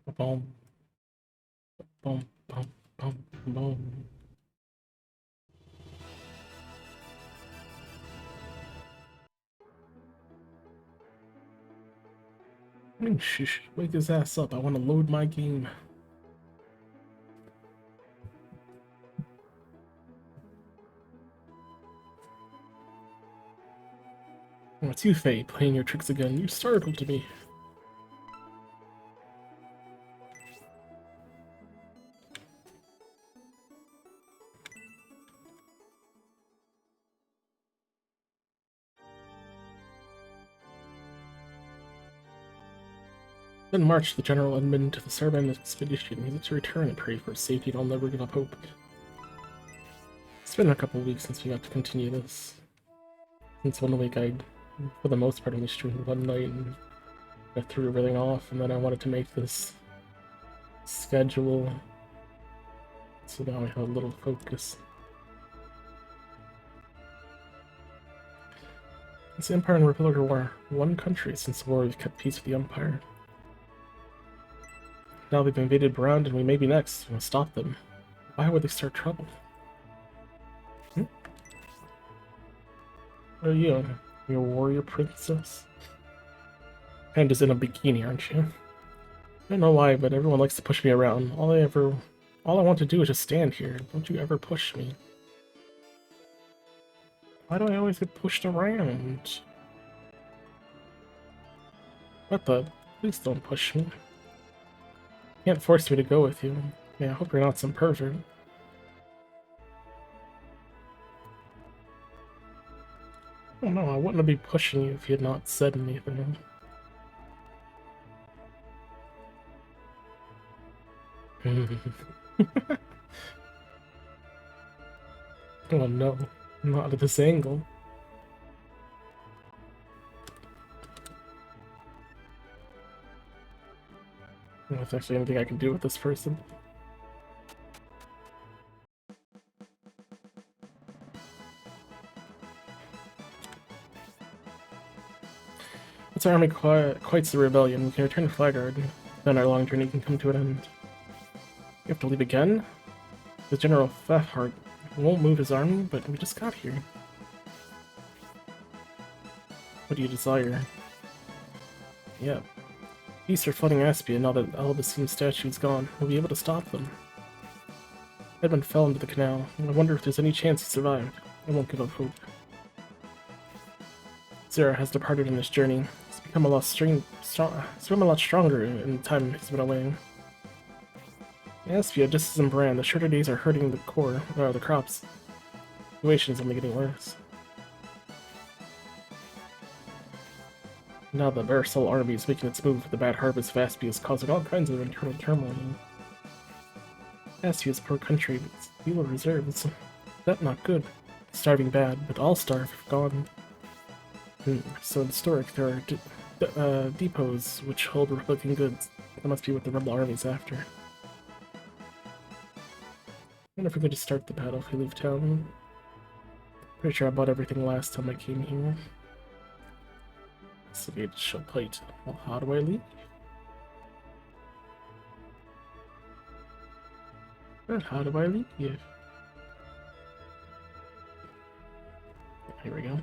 Boom, boom, boom, boom, boom. Shush, wake his ass up. I want to load my game. Oh, it's you, Faye, playing your tricks again. You startled me. Then marched the General Edmund to the Sarban expedition. He to return and pray for his safety, and I'll never give up hope. It's been a couple of weeks since we got to continue this. Since 1 week, I, for the most part, only streamed one night and I threw everything off, and then I wanted to make this schedule, so now I have a little focus. Since the Empire and Republic are war, one country since the war we've kept peace with the Empire. Now they've invaded Brand and we may be next. We must stop them. Why would they start trouble? What are you? You're a warrior princess? Panda's in a bikini, aren't you? I don't know why, but everyone likes to push me around. All I want to do is just stand here. Don't you ever push me. Why do I always get pushed around? What the? Please don't push me. You can't force me to go with you. Yeah, I hope you're not some pervert. Oh no, I wouldn't be pushing you if you had not said anything. Oh no, not at this angle. I don't know if there's actually anything I can do with this person. Once our army quiets the rebellion, we can return to Flagard. Then our long journey can come to an end. We have to leave again? The General Fafhart won't move his army, but we just got here. What do you desire? Yeah. Beasts are flooding Aspia now that Albacine's statue's gone. We'll be able to stop them. Edmund fell into the canal, and I wonder if there's any chance he survived. I won't give up hope. Zera has departed on his journey. He's become a lot stronger in the time he's been away. Aspia, just as in Brand, the shorter days are hurting the crops. The situation is only getting worse. Now the Barisal army is making its move. The bad harvest of Aspia is causing all kinds of internal turmoil. Aspia's poor country, but its fewer reserves. That not good. Starving bad, but all starve if gone. So in Historic, there are depots which hold Republican goods. That must be what the rebel army's after. I wonder if we could just start the battle if we leave town. Pretty sure I bought everything last time I came here. City show plate. Well, how do I leave? But how do I leave? Here we go.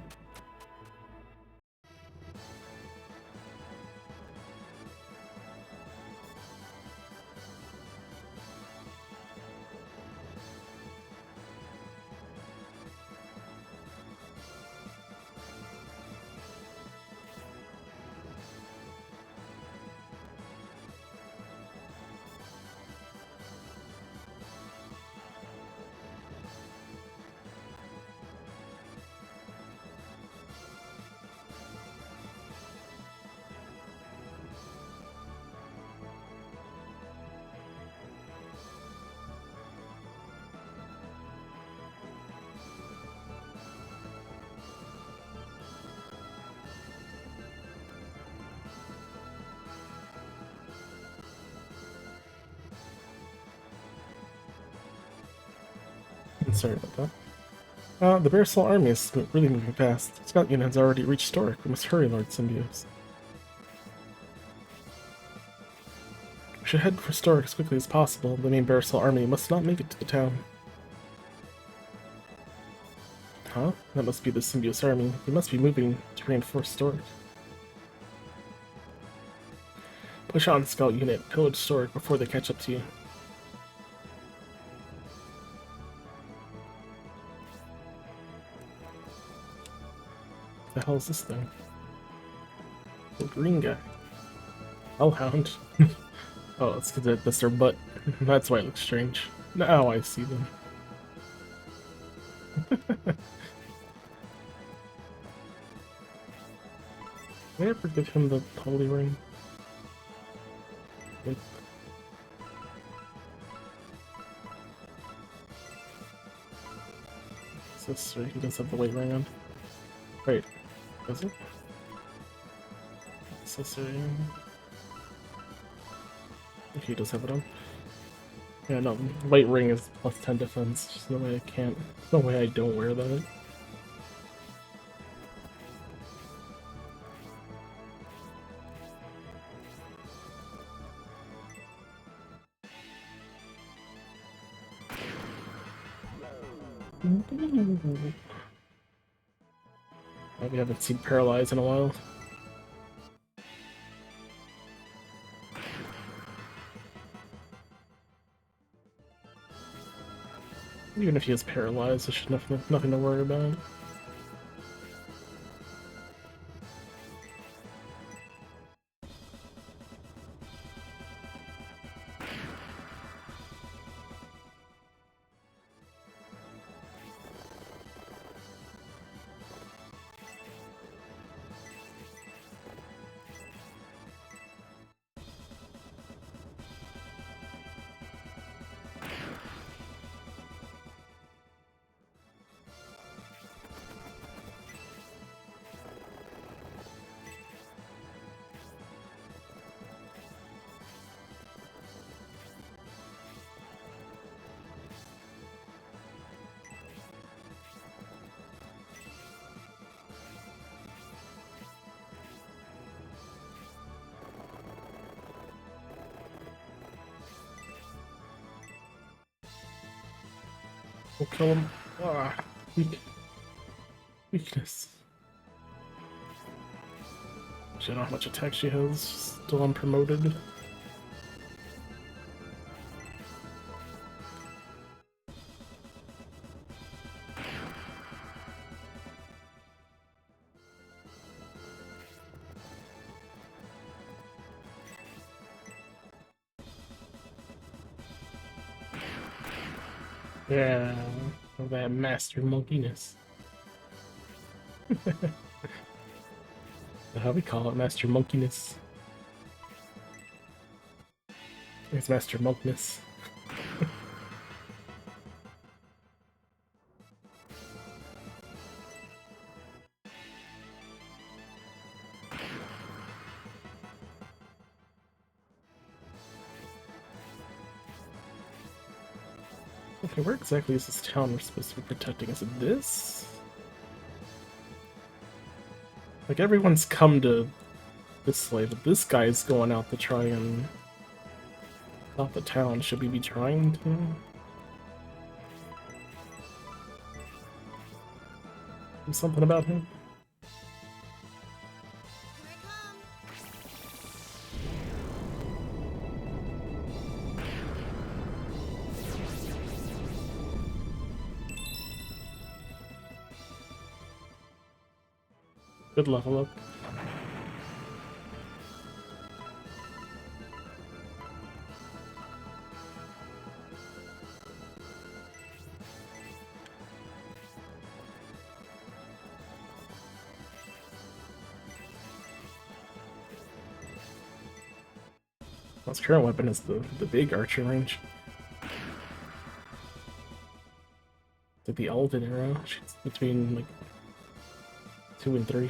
Sorry about that. The Barisal army is really moving fast. Scott Union has already reached Storic. We must hurry, Lord Symbios. should head for Stork as quickly as possible. The main Barisal army must not make it to the town. Huh? That must be the Symbios army. They must be moving to reinforce Stork. Push on, scout unit. Pillage Stork before they catch up to you. What the hell is this thing? The green guy. Hellhound. Oh, it's because that's their butt. That's why it looks strange. Now I see them. Did I ever give him the holy ring? Wait. Is this right? He does have the white ring on. Wait, does it? Accessory. He does have it on. Yeah, no, white ring is plus 10 defense. There's no way I can't. No way I don't wear that. We haven't seen Paralyze in a while. Even if he is paralyzed, there's nothing to worry about. We'll kill him. Ah, weakness. I don't know how much attack she has. Still unpromoted. Yeah, that master monkiness. How we call it, master monkiness. It's master monkness. Okay, where exactly is this town we're supposed to be protecting? Is it this? Like, everyone's come to this way, but this guy's going out to try and stop the town. Should we be trying to? Do something about him? Good level up. His current weapon is the big archer range. Like the Elven arrow. She's between like 2 and 3.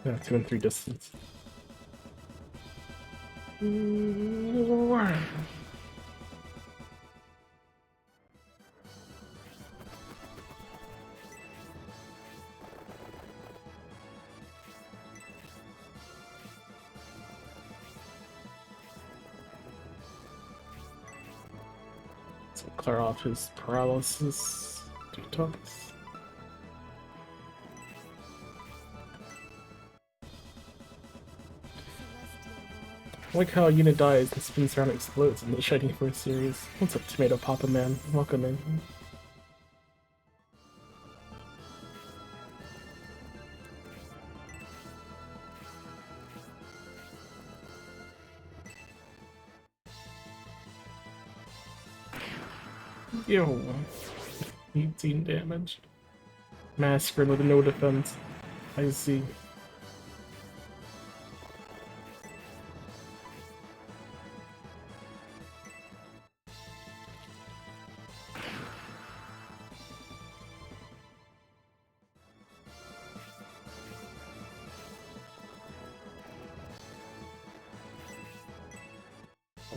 Yeah, 2 and 3 distance. So clear off his paralysis detox. I like how unit dies and spins around and explodes in the Shining Force series. What's up, Tomato Papa Man? Welcome in. Yo, 18 damage. Massacre with no defense. I see.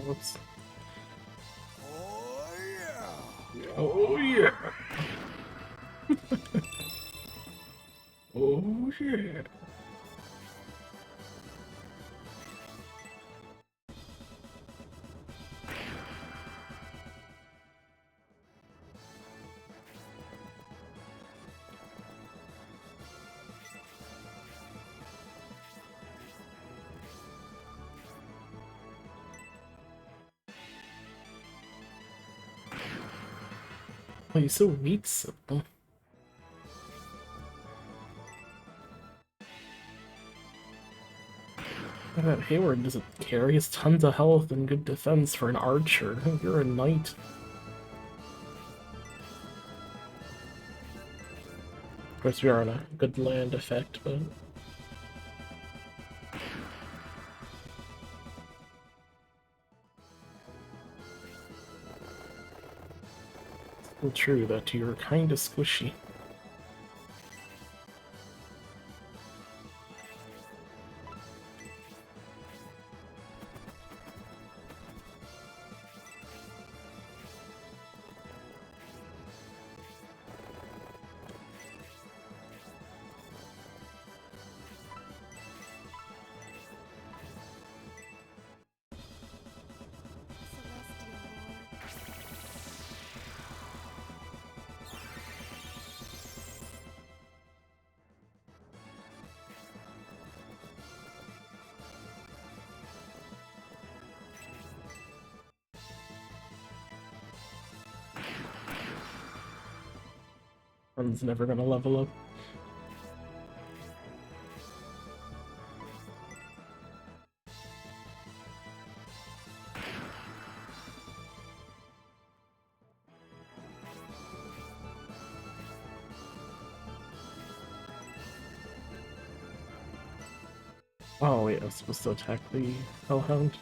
Whoops. Oh yeah! Oh yeah! Oh yeah! Oh, you're so weak, Sybil. That Hayward doesn't care. He has tons of health and good defense for an archer. You're a knight. Of course, we are on a good land effect, but... Still true that you're kinda squishy. One's never gonna level up. Oh wait, I was supposed to attack the Hellhound.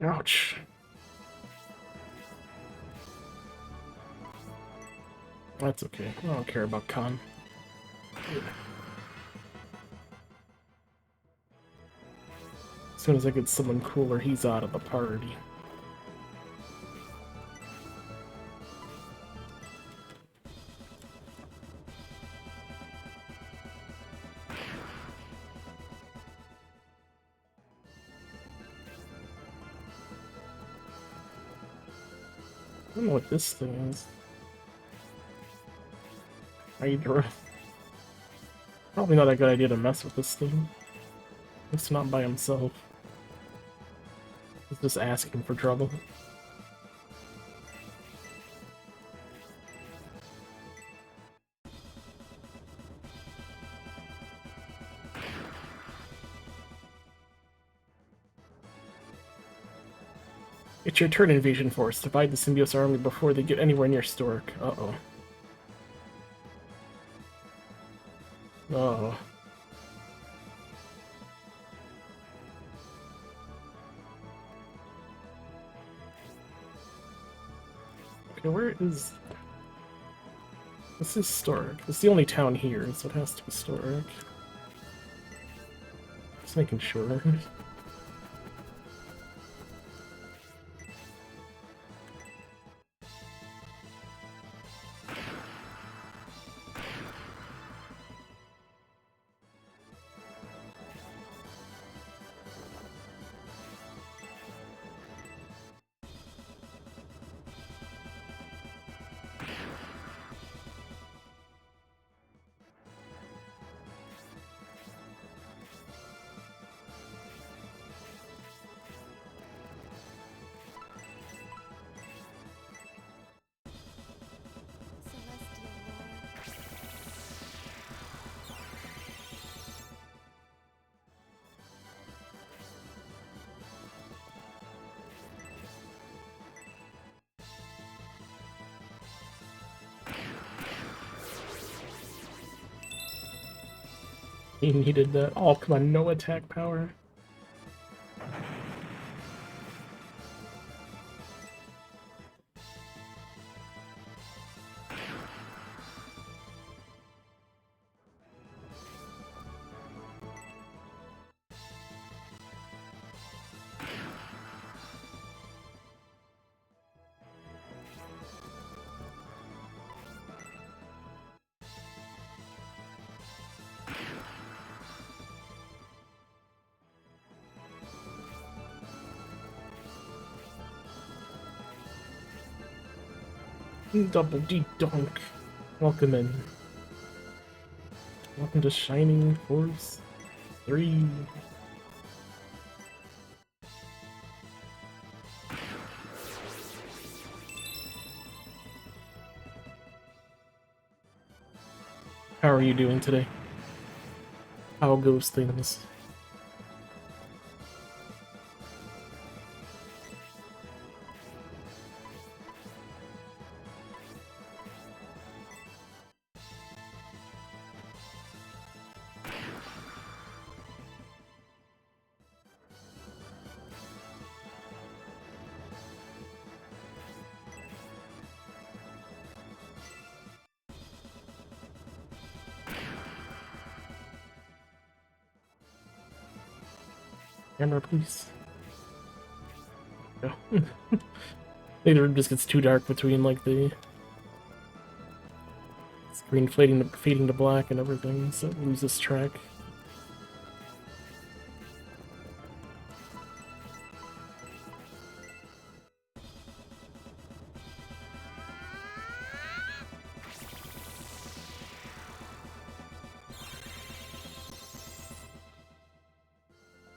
Ouch. That's okay. I don't care about Khan. As soon as I get someone cooler, he's out of the party. I don't know what this thing is. Hydra. Probably not a good idea to mess with this thing. It's not by himself. He's just asking for trouble. It's your turn, Invasion Force. Divide the Symbiote army before they get anywhere near Stork. Uh-oh. Oh. Okay, where is... This is Stork. This is the only town here, so it has to be Stork. Just making sure. He needed that. Oh, come on, no attack power. Double D donk. Welcome in. Welcome to Shining Force 3. How are you doing today? How goes things? Camera, please. No. Maybe the room just gets too dark between like the screen fading to black and everything, so it loses track.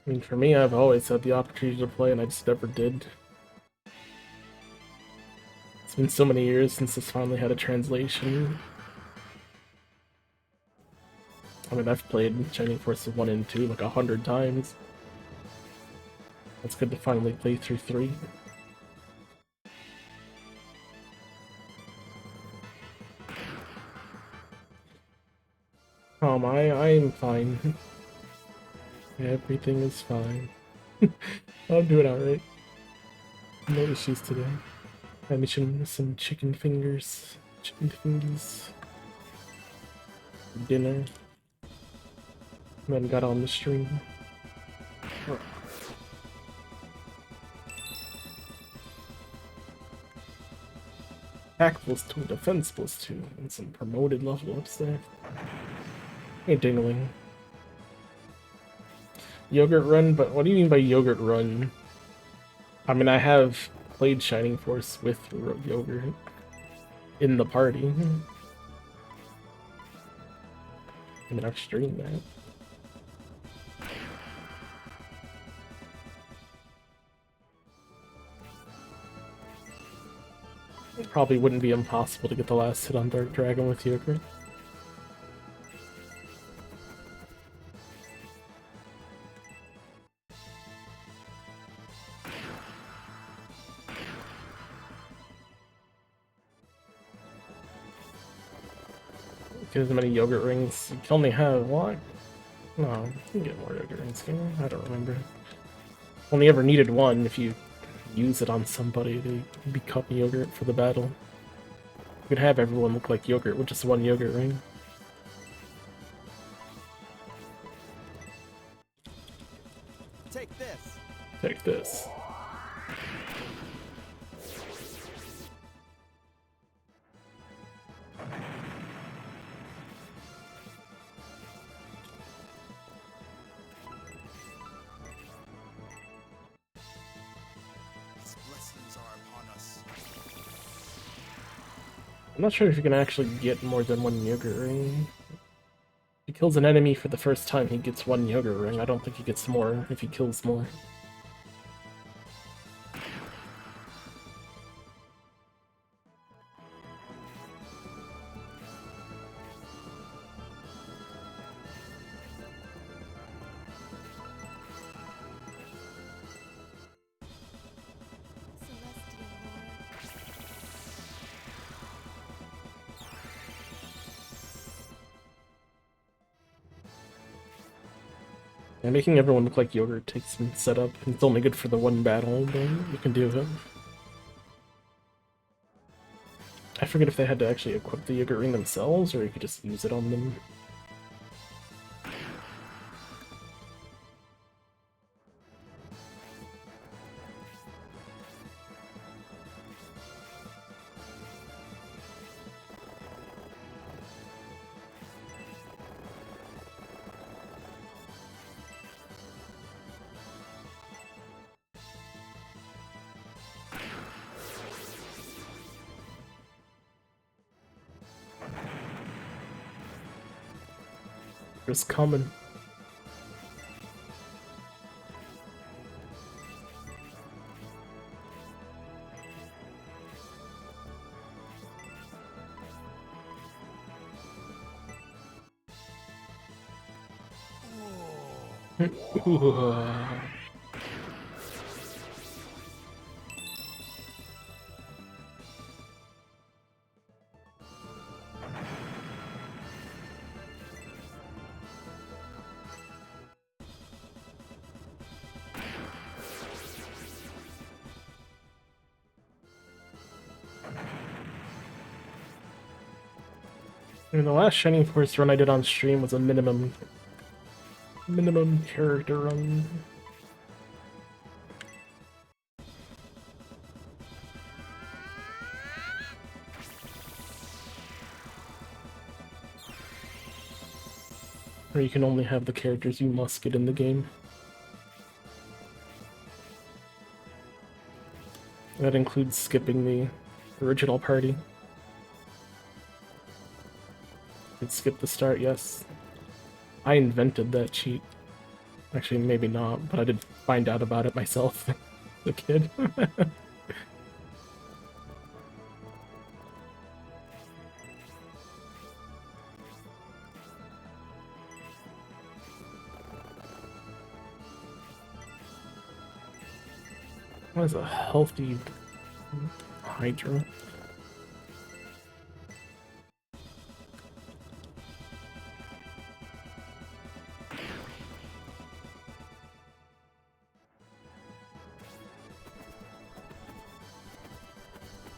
I mean, for me, I've always had the opportunity to play, and I just never did. It's been so many years since this finally had a translation. I mean, I've played Shining Forces 1 and 2 like 100 times. It's good to finally play through 3. I'm fine. Everything is fine. I'm doing alright. No issues today. I'm eating some chicken fingers. Chicken fingies. For dinner. And then got on the stream. Attack +2, defense +2, and some promoted level ups there. Hey, Dingling. Yogurt Run? But what do you mean by Yogurt Run? I mean, I have played Shining Force with Yogurt in the party. I mean, I've streamed that. probably wouldn't be impossible to get the last hit on Dark Dragon with Yogurt. Get as many yogurt rings. You can only have what? No, you can get more yogurt rings, can you? I don't remember. Only ever needed one. If you use it on somebody, they become yogurt for the battle. You could have everyone look like yogurt with just one yogurt ring. Take this. Take this. I'm not sure if you can actually get more than one yogurt ring. If he kills an enemy for the first time, he gets one yogurt ring. I don't think he gets more if he kills more. Yeah, making everyone look like yogurt takes some setup. It's only good for the one battle, but you can do it. I forget if they had to actually equip the yogurt ring themselves, or you could just use it on them. It's coming. The last Shining Force run I did on stream was a minimum character run. Where you can only have the characters you must get in the game. That includes skipping the original party. Could skip the start, yes. I invented that cheat. Actually, maybe not, but I did find out about it myself as a kid. What is a healthy Hydra?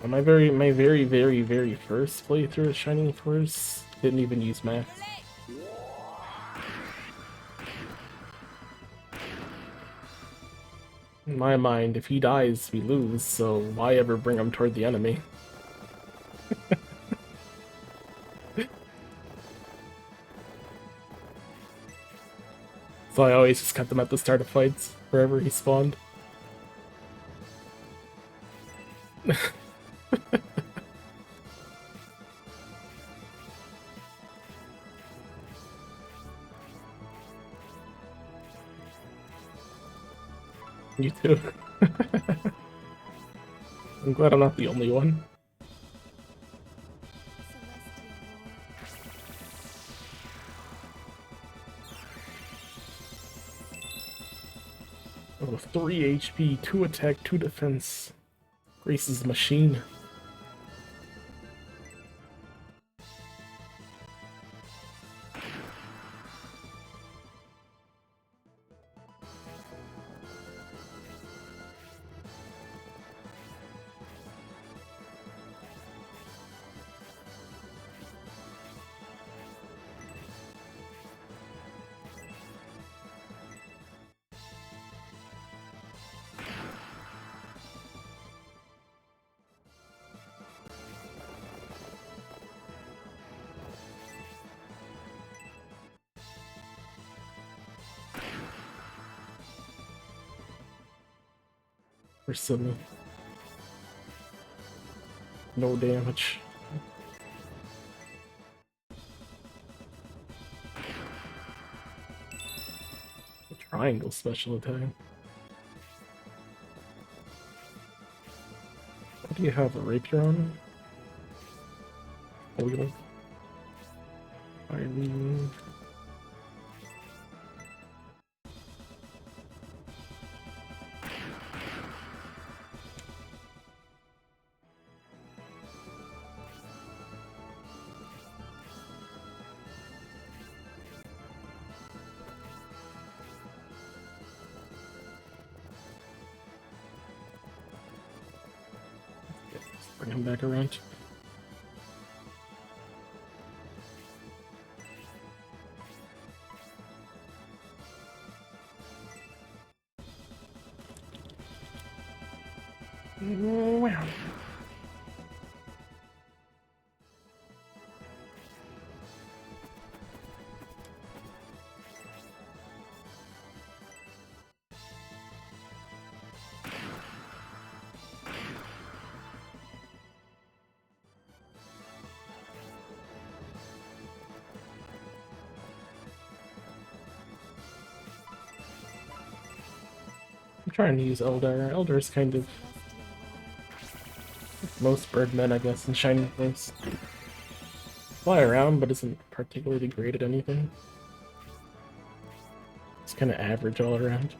My very first playthrough of Shining Force didn't even use math. In my mind, if he dies, we lose, so why ever bring him toward the enemy? So I always just kept him at the start of fights, wherever he spawned. You too. I'm glad I'm not the only one. Oh, 3 HP, 2 attack, 2 defense. Grace's machine. Priscilla. No damage. A triangle special attack. What do you have? A rapier on? Oil. Irene. Bring him back around. Wow. I'm trying to use Eldar. Eldar's kind of most birdmen, I guess, in Shining Force. Fly around, but isn't particularly great at anything. It's kind of average all around.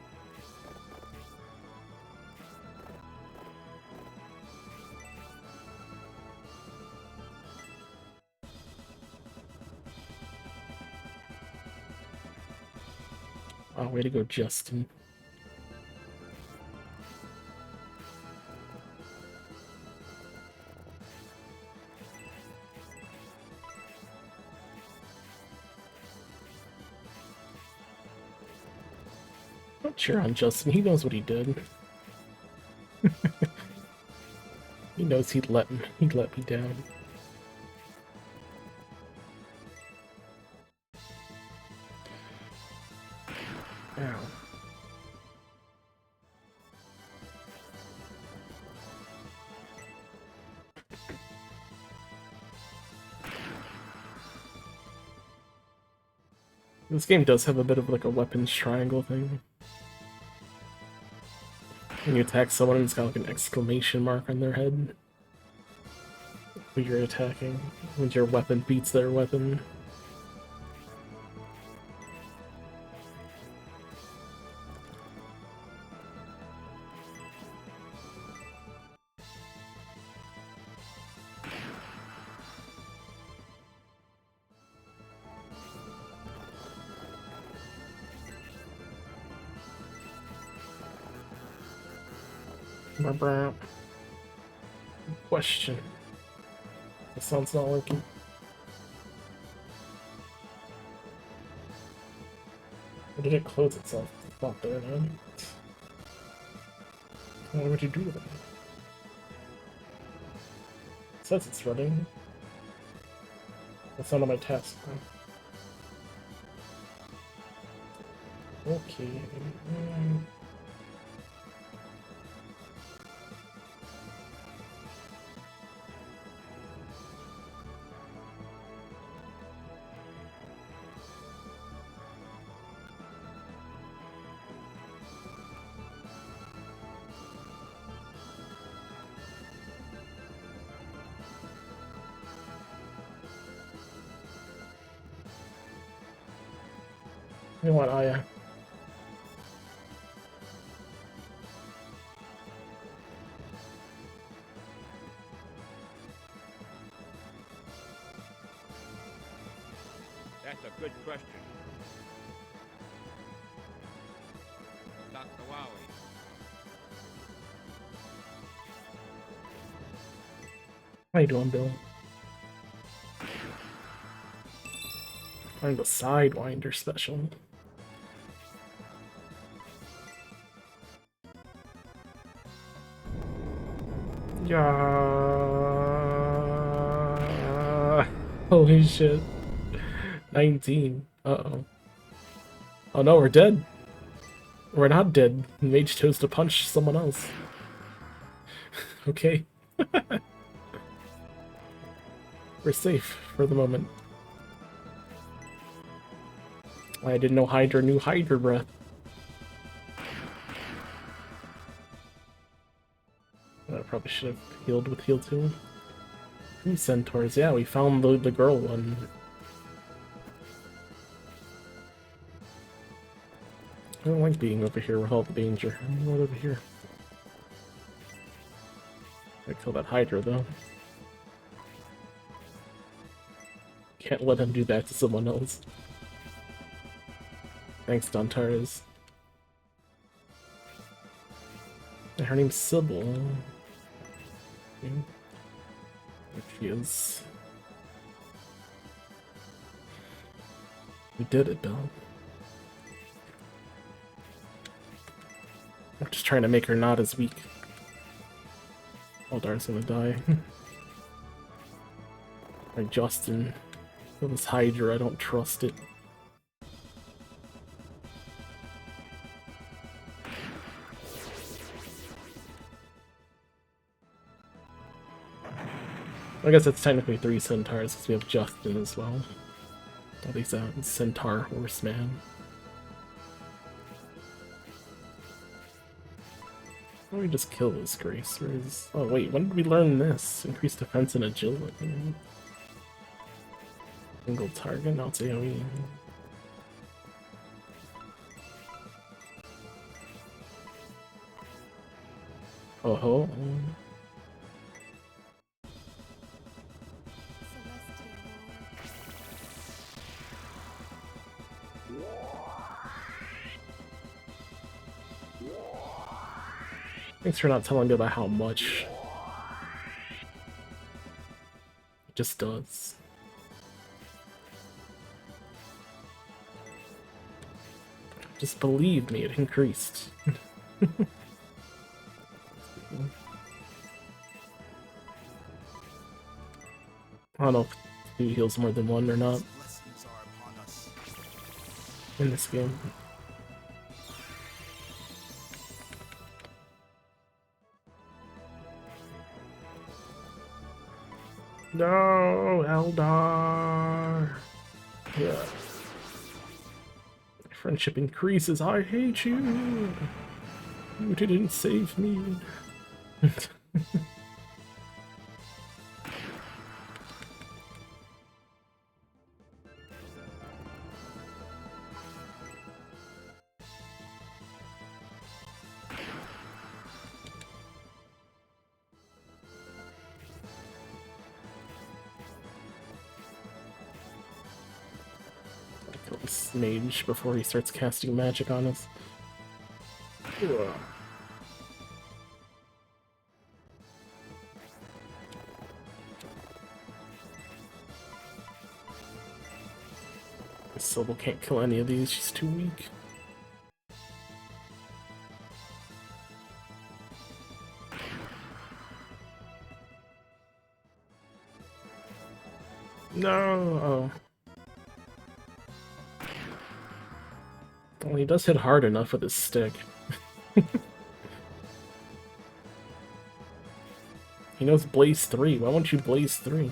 Oh, way to go, Justin. Don't cheer on Justin, he knows what he did. He knows he'd let me down. Ow. This game does have a bit of like a weapons triangle thing. When you attack someone, it's got like an exclamation mark on their head. When you're attacking, when your weapon beats their weapon. Question. The sound's not working. Or did it close itself? It's not there now. What would you do with it? It says it's running. That's not on my task. Okay. You want Aya? Good question. Dr. Wowie. How you doing, Bill? I'm the Sidewinder special. Yeah. Holy shit. 19. Uh-oh. Oh no, we're dead. We're not dead. Mage chose to punch someone else. Okay. We're safe for the moment. I didn't know Hydra knew Hydra breath. I probably should have healed with heal 2. 2 centaurs. Yeah, we found the girl one. I don't like being over here with all the danger. I'm not over here. I kill that Hydra though. Can't let him do that to someone else. Thanks, Dontaris. Her name's Sybil. Okay. There she is. We did it, Bill. I'm just trying to make her not as weak. Aldar's gonna die. Like Justin. This Hydra, I don't trust it. I guess it's technically 3 centaurs because we have Justin as well. At least a centaur horseman. Why don't we just kill this Grace? Or is... Oh wait, when did we learn this? Increased defense and agility. Single target, now it's AoE. Oh ho. Thanks for not telling me about how much. It just does. Just believe me, it increased. I don't know if he heals more than one or not in this game. No, Eldar. Yeah. Friendship increases. I hate you. You didn't save me. Kill this mage before he starts casting magic on us. Ugh. Sybil can't kill any of these, she's too weak. No! Oh. Well, he does hit hard enough with his stick. He knows Blaze 3. Why won't you Blaze 3?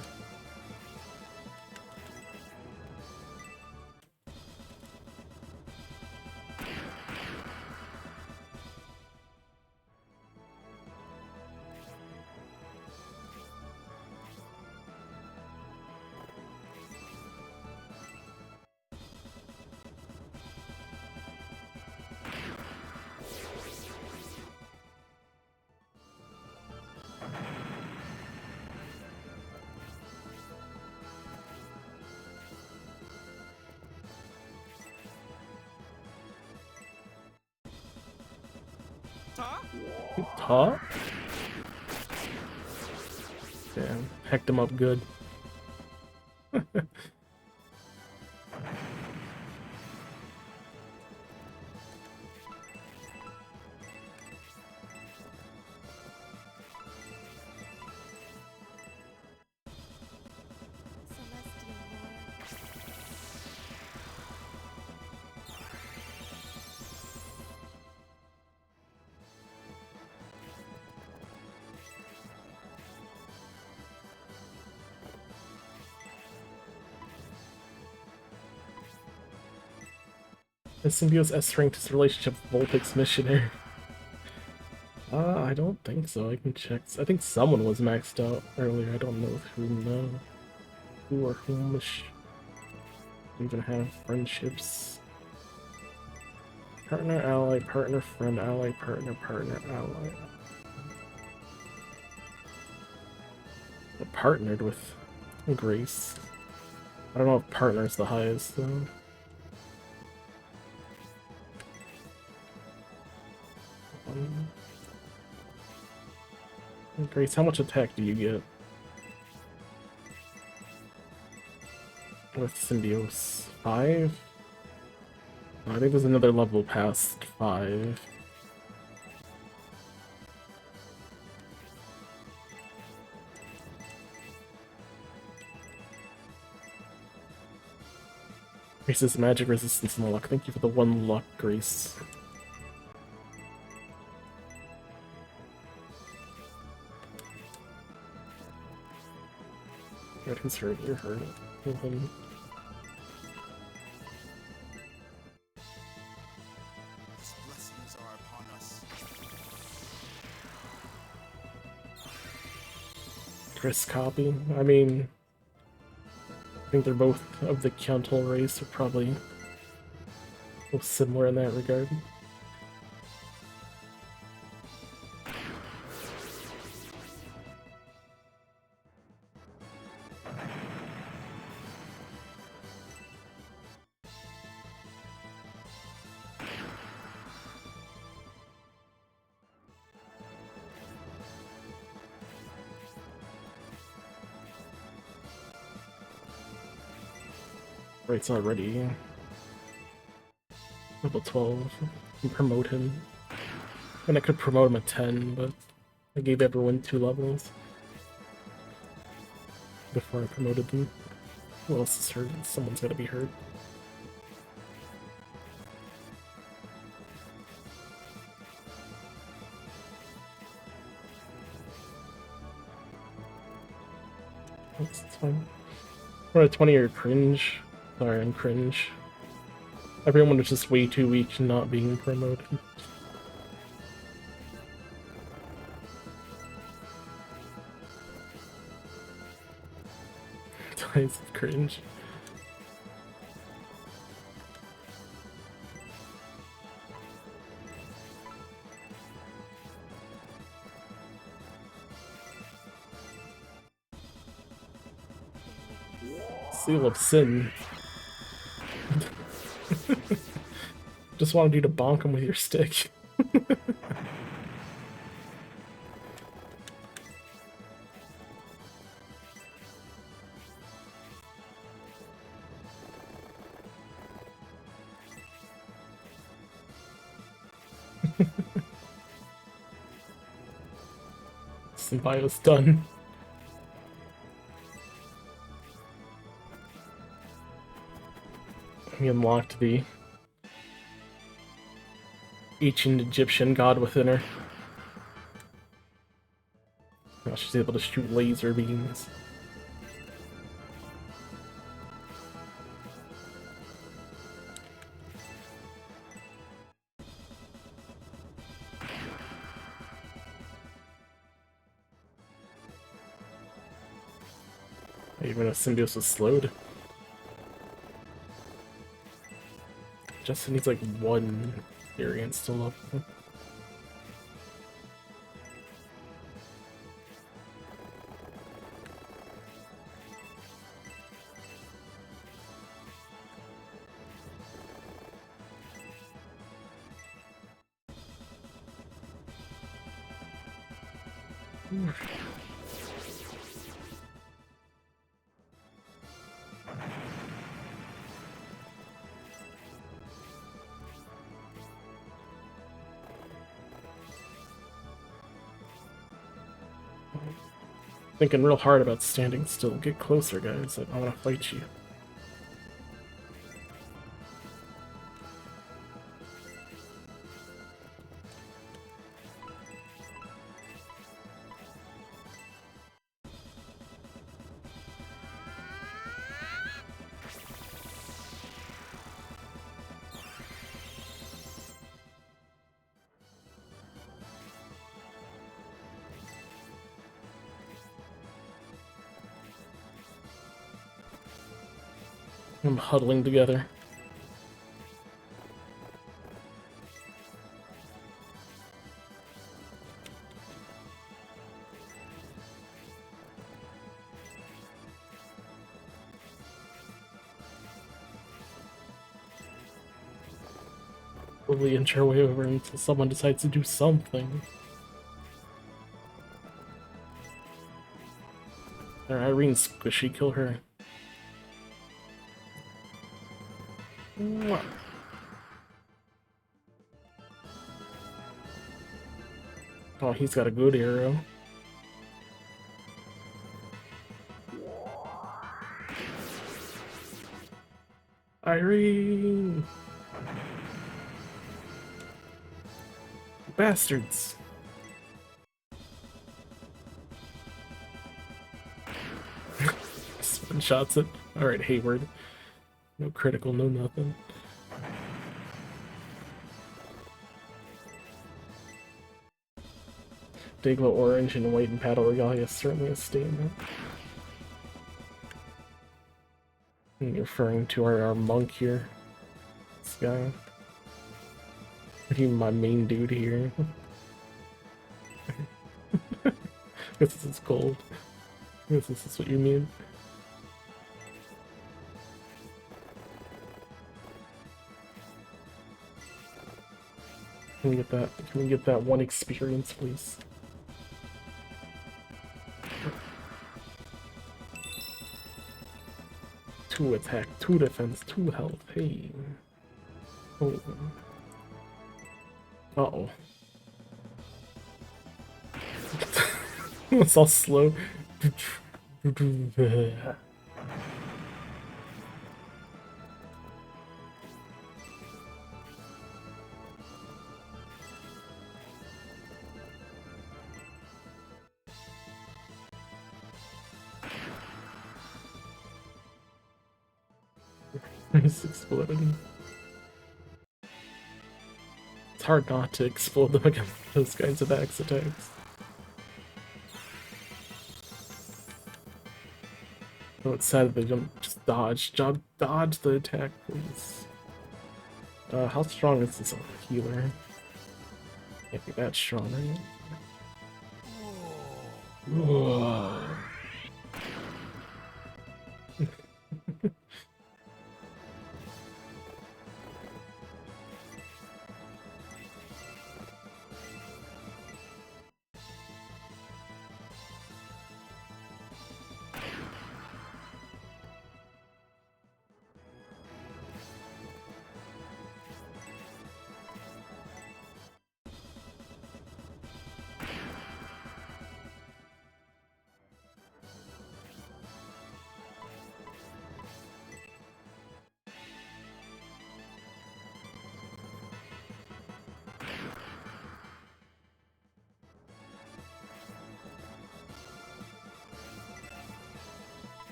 Huh? Damn, hecked him up good. Celestial Lord. The Symbiote's S ranked his relationship with Volpix Missionary. I don't think so. I can check. I think someone was maxed out earlier. I don't know who now. Who or whom even have friendships. Partner, ally, partner, friend, ally, partner, partner, ally. I partnered with Grace. I don't know if partner's the highest though. Grace, how much attack do you get with Symbios? 5? I think there's another level past 5. Grace's magic resistance and luck. Thank you for the 1 luck, Grace. Red concern, you're hurt. His blessings are upon us. Chris copy. I mean, I think they're both of the Kyontol race, are probably both similar in that regard. It's already level 12. And promote him. And I could promote him at 10, but I gave everyone 2 levels before I promoted them. Who else is hurt? Someone's gotta be hurt. It's fine. We're at 20 or cringe. Sorry, I'm cringe. Everyone was just way too weak not being promoted. Times of cringe. Seal of Sin. Just wanted you to bonk him with your stick. Symbiote's done. We unlocked the ancient Egyptian god within her. Now she's able to shoot laser beams. Even if Symbiosis is slowed. Justin needs like 1 experience to level. Thinking real hard about standing still. Get closer, guys. I want to fight you. I'm huddling together. Probably inch our way over until someone decides to do something. Alright, Irene's squishy, kill her. Mwah. Oh, he's got a good arrow. Irene! Bastards! Spin shots it. Alright, Hayward. No critical, no nothing. Dayglow orange and white and Battle Regalia certainly a statement. I'm referring to our monk here. This guy. He my main dude here. Guess this is cold. Guess this is what you mean. Can we get that? Can we get that one experience, please? Two attack, two defense, two health. Hey. Oh. Uh-oh. It's all slow. It's exploding. It's hard not to explode them against those kinds of axe attacks. Oh, it's sad they don't just dodge. Dodge the attack, please. How strong is this healer? Can't be that strong, right? Whoa.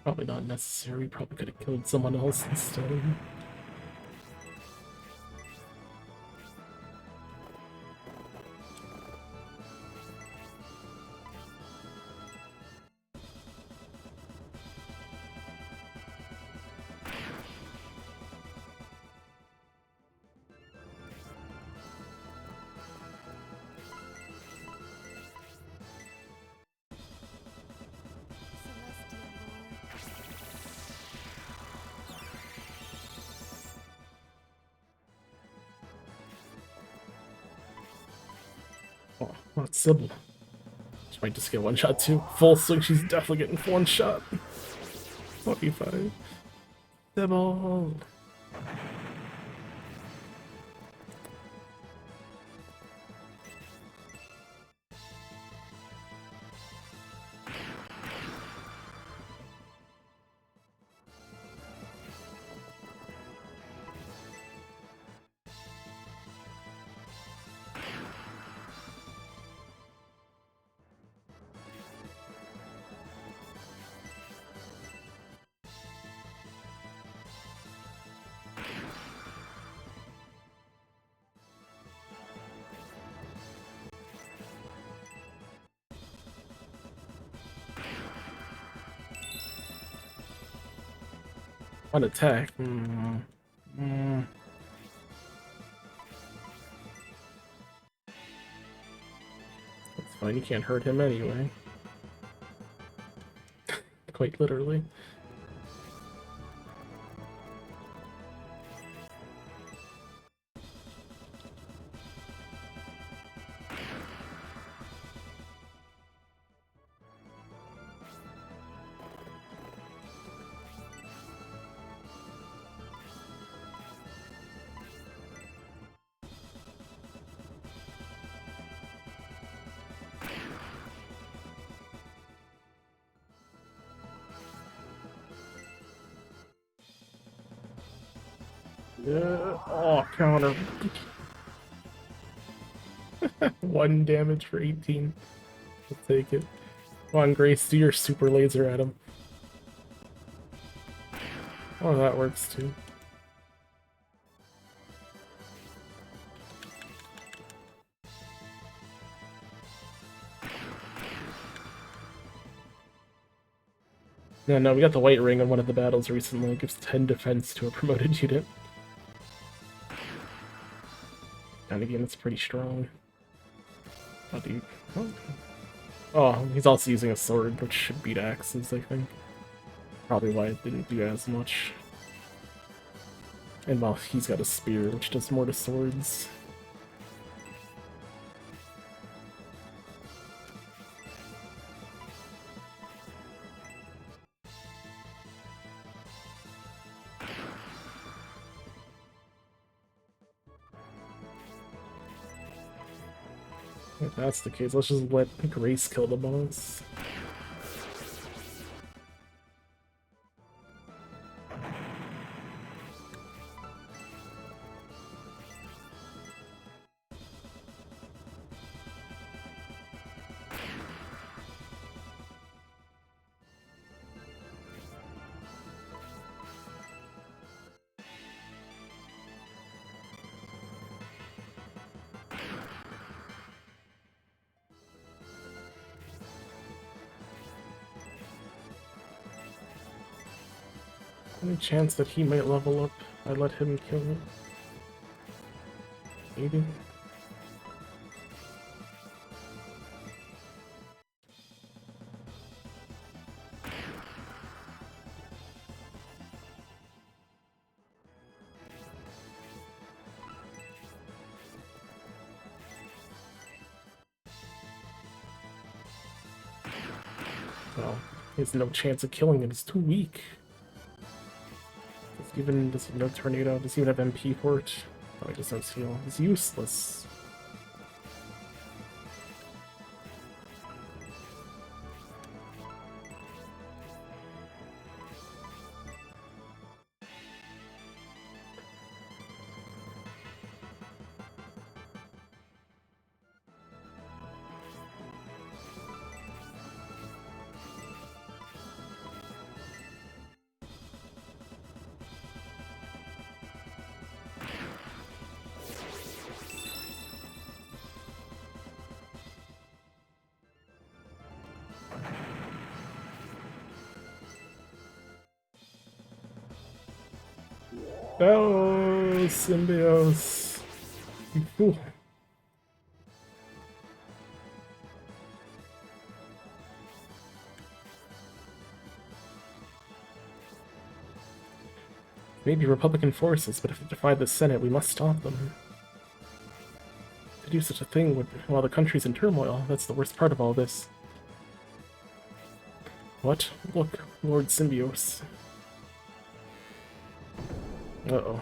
Probably not necessary. We probably could have killed someone else instead. Celestial Lord. Oh, it's Sybil. She might just get one shot too. Full swing, she's definitely getting one shot. 45. Sybil. One attack. That's fine, you can't hurt him anyway. Quite literally. Yeah. Oh, counter. 1 damage for 18. I'll take it. Come on, Grace, do your super laser at him. Oh, that works too. Yeah, no, we got the white ring on one of the battles recently. It gives 10 defense to a promoted unit. And again, it's pretty strong. Oh, dude. Oh, he's also using a sword, which should beat axes, I think. Probably why it didn't do as much. And well, he's got a spear, which does more to swords. If that's the case, let's just let Grace kill the boss. Any chance that he might level up? I let him kill it. Maybe. Well, he has no chance of killing it. It's too weak. Does he know Tornado? Does he even have MP for it? Oh, he just knows heal. He's useless. Oh, Symbios. You fool. Maybe Republican forces, but if they defy the Senate, we must stop them. To do such a thing while the country's in turmoil. That's the worst part of all this. What? Look, Lord Symbios. Uh-oh.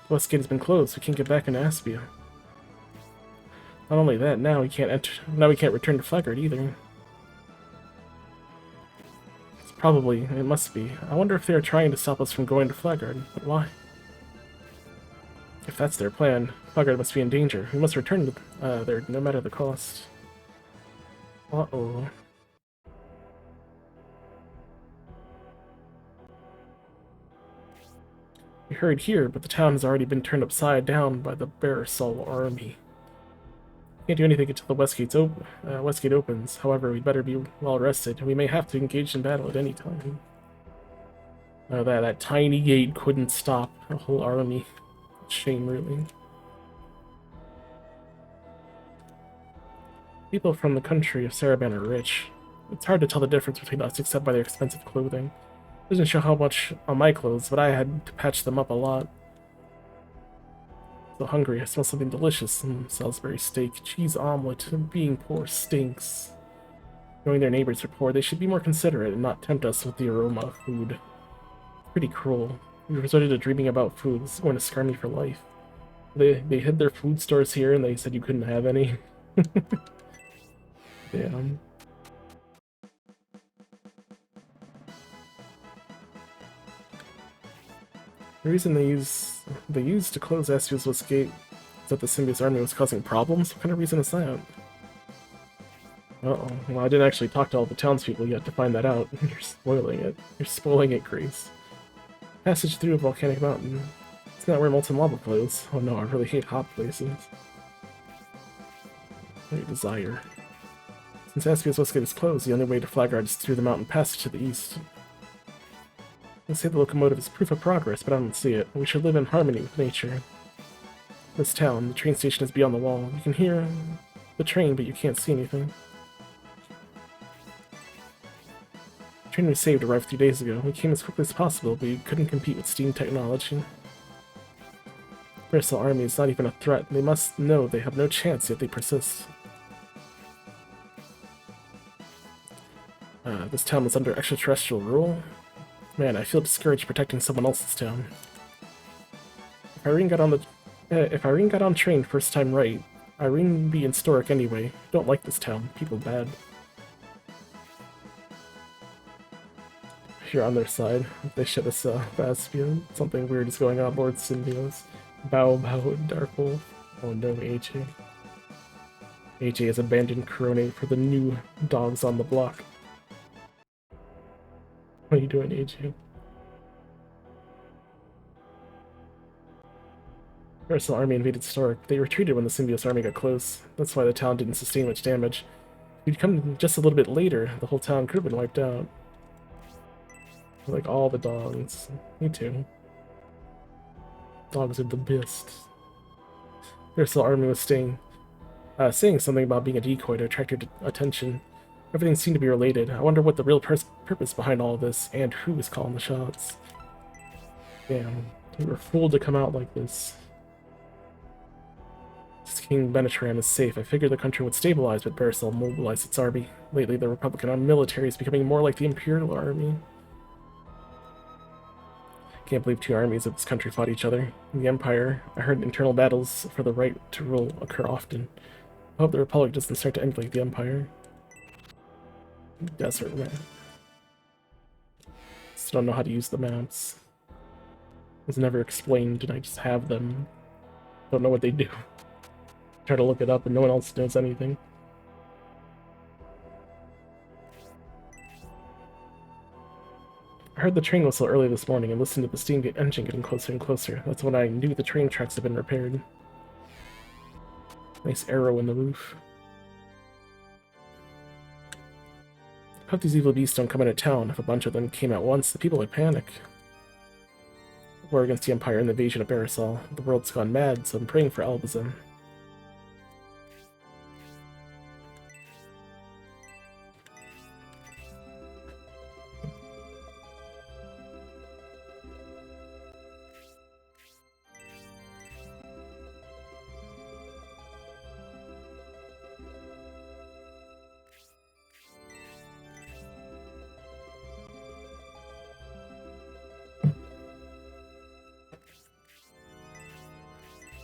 Westgate has been closed. We can't get back into Aspia. Not only that, now we can't enter. Now we can't return to Flaggard either. It's probably. It must be. I wonder if they are trying to stop us from going to Flaggard. But why? If that's their plan, Flaggard must be in danger. We must return to there, no matter the cost. Uh-oh. We hurried here, but the town has already been turned upside down by the Bearsol army. Can't do anything until the Westgate opens. However, we'd better be well rested. We may have to engage in battle at any time. That tiny gate couldn't stop a whole army. Shame, really. People from the country of Saraban are rich. It's hard to tell the difference between us except by their expensive clothing. It doesn't show how much on my clothes, but I had to patch them up a lot. So hungry, I smell something delicious. Salisbury steak, cheese omelet, being poor stinks. Knowing their neighbors are poor, they should be more considerate and not tempt us with the aroma of food. Pretty cruel. We resorted to dreaming about food. This is going to scar me for life. They hid their food stores here and they said you couldn't have any. Damn. The reason they used to close Aspia's Westgate is that the Symbios army was causing problems? What kind of reason is that? Uh-oh. Well, I didn't actually talk to all the townspeople yet to find that out. You're spoiling it. You're spoiling it, Grace. Passage through a volcanic mountain. It's not where molten lava flows. Oh no, I really hate hot places. What do you desire? Since Aspia's Westgate is closed, the only way to Flaggard is through the mountain passage to the east. They say the locomotive is proof of progress, but I don't see it. We should live in harmony with nature. This town, the train station is beyond the wall. You can hear the train, but you can't see anything. The train we saved arrived 3 days ago. We came as quickly as possible, but we couldn't compete with steam technology. The Bearsol army is not even a threat. They must know they have no chance, yet they persist. This town was under extraterrestrial rule. Man, I feel discouraged protecting someone else's town. If Irene got on train first time right, Irene be in Storic anyway. Don't like this town. People bad. If you're on their side, they shut us Baspian. Something weird is going on, Lord Symbios. Bow, Dark Wolf. Oh no, AJ. AJ has abandoned Corone for the new dogs on the block. What are you doing, AJ? The Bearsol army invaded Storic. They retreated when the Symbios army got close. That's why the town didn't sustain much damage. If you'd come just a little bit later, the whole town could have been wiped out. Like all the dogs. Me too. Dogs are the best. The Bearsol army was saying something about being a decoy to attract your attention. Everything seemed to be related. I wonder what the real purpose behind all of this, and who is calling the shots. Damn, we were fooled to come out like this. Since King Benetran is safe, I figured the country would stabilize, but Bearsol mobilized its army. Lately, the Republican military is becoming more like the Imperial army. Can't believe two armies of this country fought each other. In the Empire, I heard internal battles for the right to rule occur often. I hope the Republic doesn't start to end like the Empire. Desert map. Still don't know how to use the maps. It was never explained, and I just have them. Don't know what they do. Try to look it up, and no one else knows anything. I heard the train whistle early this morning and listened to the steam engine getting closer and closer. That's when I knew the train tracks had been repaired. Nice arrow in the roof. I hope these evil beasts don't come into town. If a bunch of them came at once, the people would panic. The war against the Empire and the invasion of Bearsol. The world's gone mad, so I'm praying for Albazin.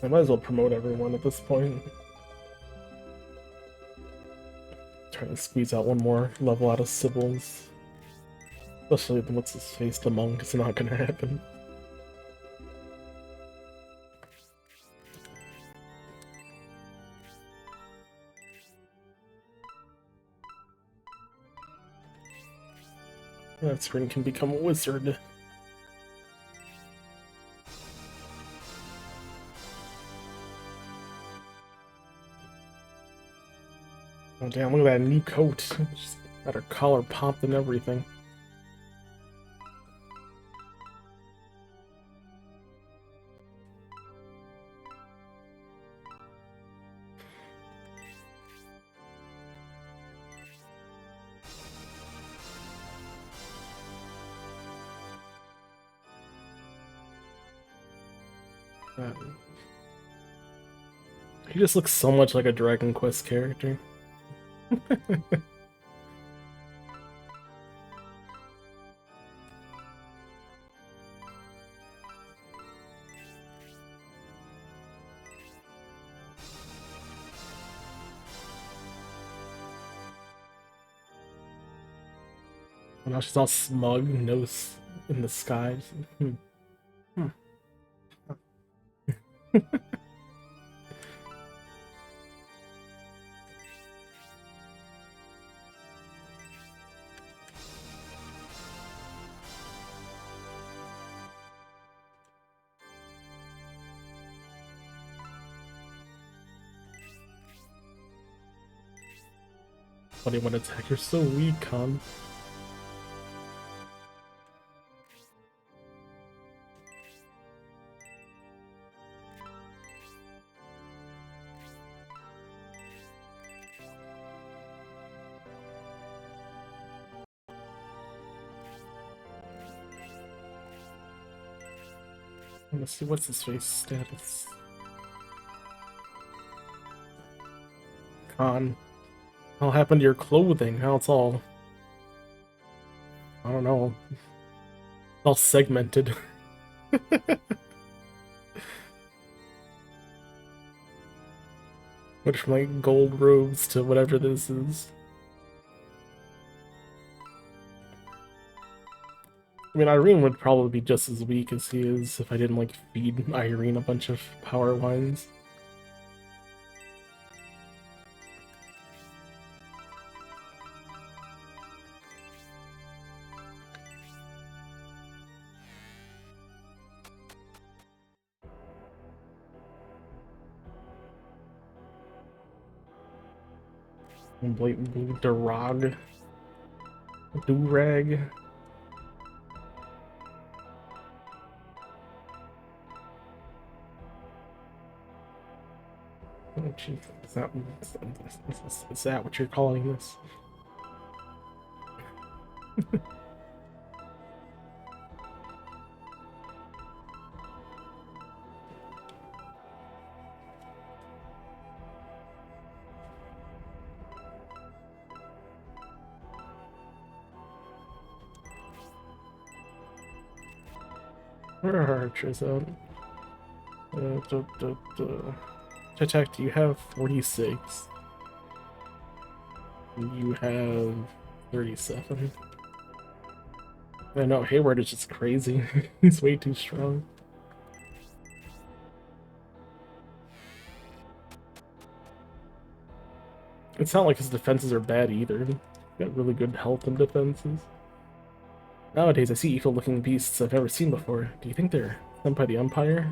I might as well promote everyone at this point. Trying to squeeze out one more level out of Sybil's. Especially the what's his face, the monk, it's not gonna happen. That screen can become a wizard. Oh damn, look at that new coat. Just got her collar popped and everything. He just looks so much like a Dragon Quest character. Now she's all smug, nose in the skies. Funny when attack, you're so weak, Khan. Let's see, what's his face status? Khan. What happened to your clothing? Now it's all... I don't know. All segmented. Went from like gold robes to whatever this is. I mean, Irene would probably be just as weak as he is if I didn't like feed Irene a bunch of power wines. Blatant blue Durag. Durag. Oh jeez, is that what you're calling this? Where are our archers out? Attack, you have 46. You have 37. I know, Hayward is just crazy. He's way too strong. It's not like his defenses are bad either. He's got really good health and defenses. Nowadays, I see evil-looking beasts I've never seen before. Do you think they're sent by the Empire?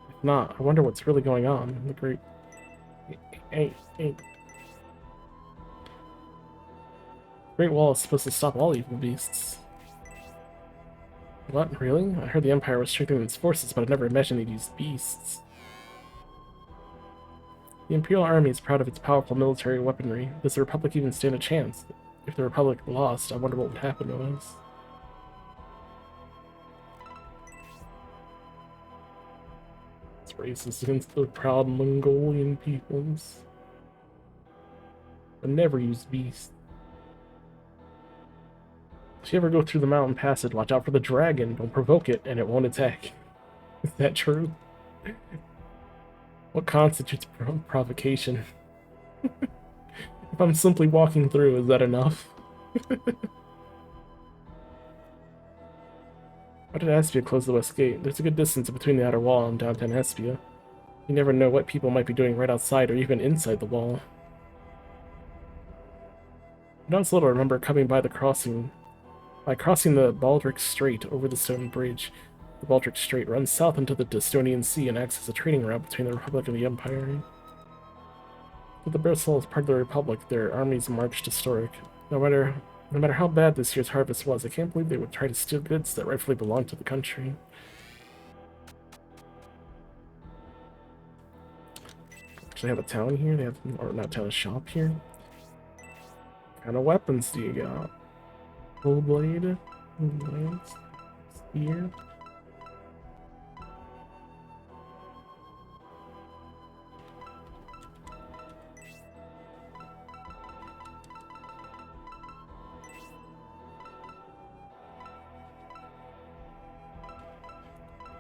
If not, I wonder what's really going on. The Great... Great Wall is supposed to stop all evil beasts. What? Really? I heard the Empire was strengthening its forces, but I never imagined they'd use beasts. The Imperial Army is proud of its powerful military weaponry. Does the Republic even stand a chance? If the Republic lost, I wonder what would happen to us. It's racist against the proud Mongolian peoples. I never use beasts. If you ever go through the mountain passage, watch out for the dragon. Don't provoke it, and it won't attack. Is that true? What constitutes provocation? If I'm simply walking through, is that enough? Why did Aspia close the west gate? There's a good distance between the outer wall and downtown Aspia. You never know what people might be doing right outside or even inside the wall. When I was little, I remember coming by crossing the Baldric Strait over the stone bridge. The Baldric Strait runs south into the Destonian Sea and acts as a trading route between the Republic and the Empire. But the Bersol is part of the Republic. Their armies marched historic. No matter how bad this year's harvest was, I can't believe they would try to steal goods that rightfully belong to the country. Actually, have a town here. They have, or not town, a shop here. What kind of weapons do you got? Full blade, lance, spear.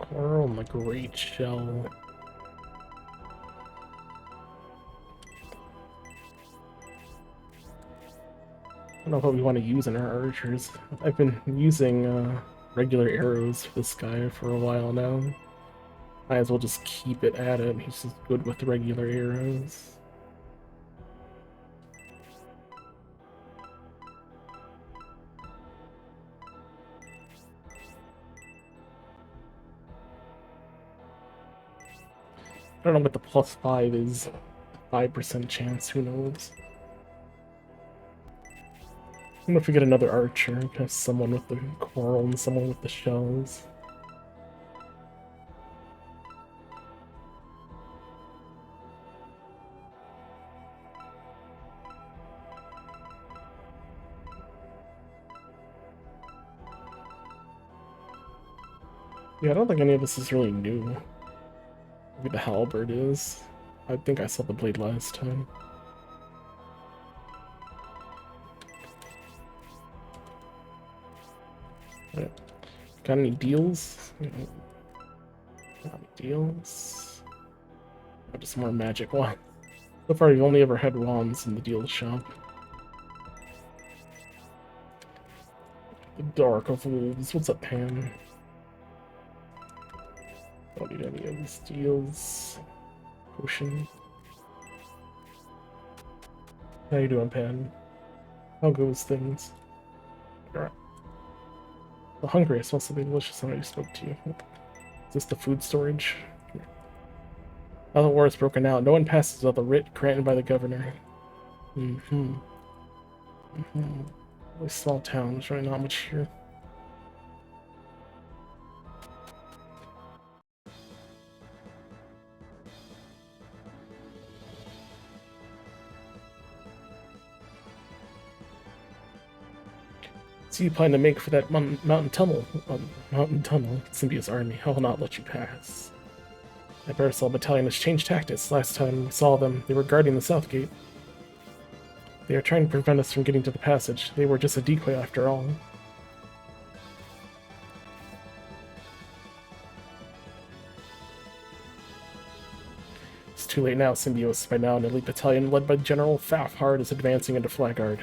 Coral and the Great Shell. I don't know what we want to use in our archers. I've been using regular arrows for this guy for a while now. Might as well just keep it at it. He's just good with regular arrows. I don't know what the +5 is. 5% chance, who knows? What if we get another archer? Have someone with the coral and someone with the shells. Yeah, I don't think any of this is really new. Maybe the halberd is. I think I saw the blade last time. Right. Got any deals? Got any deals? Oh, just more magic wands. So far, you've only ever had wands in the deal shop. The Dark of Wolves. What's up, Pan? Don't need any of these deals. Potion. How you doing, Pan? How goes things? Alright. The hungriest wants something delicious. Somebody spoke to you. Is this the food storage? Now the war has broken out. No one passes without the writ granted by the governor. Really small town. There's really not much here. So you plan to make for that mountain tunnel, Symbia's army. I will not let you pass. The Bersol battalion has changed tactics. Last time we saw them, they were guarding the south gate. They are trying to prevent us from getting to the passage. They were just a decoy after all. It's too late now, Symbios. By now, an elite battalion led by General Fafhard is advancing into Flagard.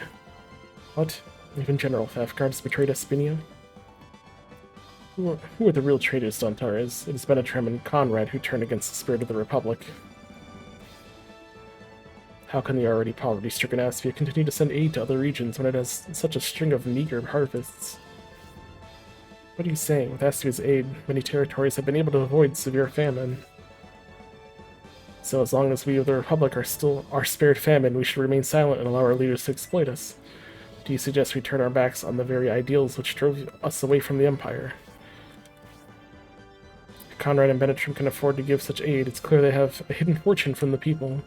What? Even General Fafgard has betrayed Espinia? Who are the real traitors to Antares? It is Benetrim and Conrad who turned against the spirit of the Republic. How can the already poverty-stricken Aspia continue to send aid to other regions when it has such a string of meager harvests? What are you saying? With Aspia's aid, many territories have been able to avoid severe famine. So as long as we of the Republic are spared famine, we should remain silent and allow our leaders to exploit us. Do you suggest we turn our backs on the very ideals which drove us away from the Empire? If Conrad and Benetrim can afford to give such aid, it's clear they have a hidden fortune from the people.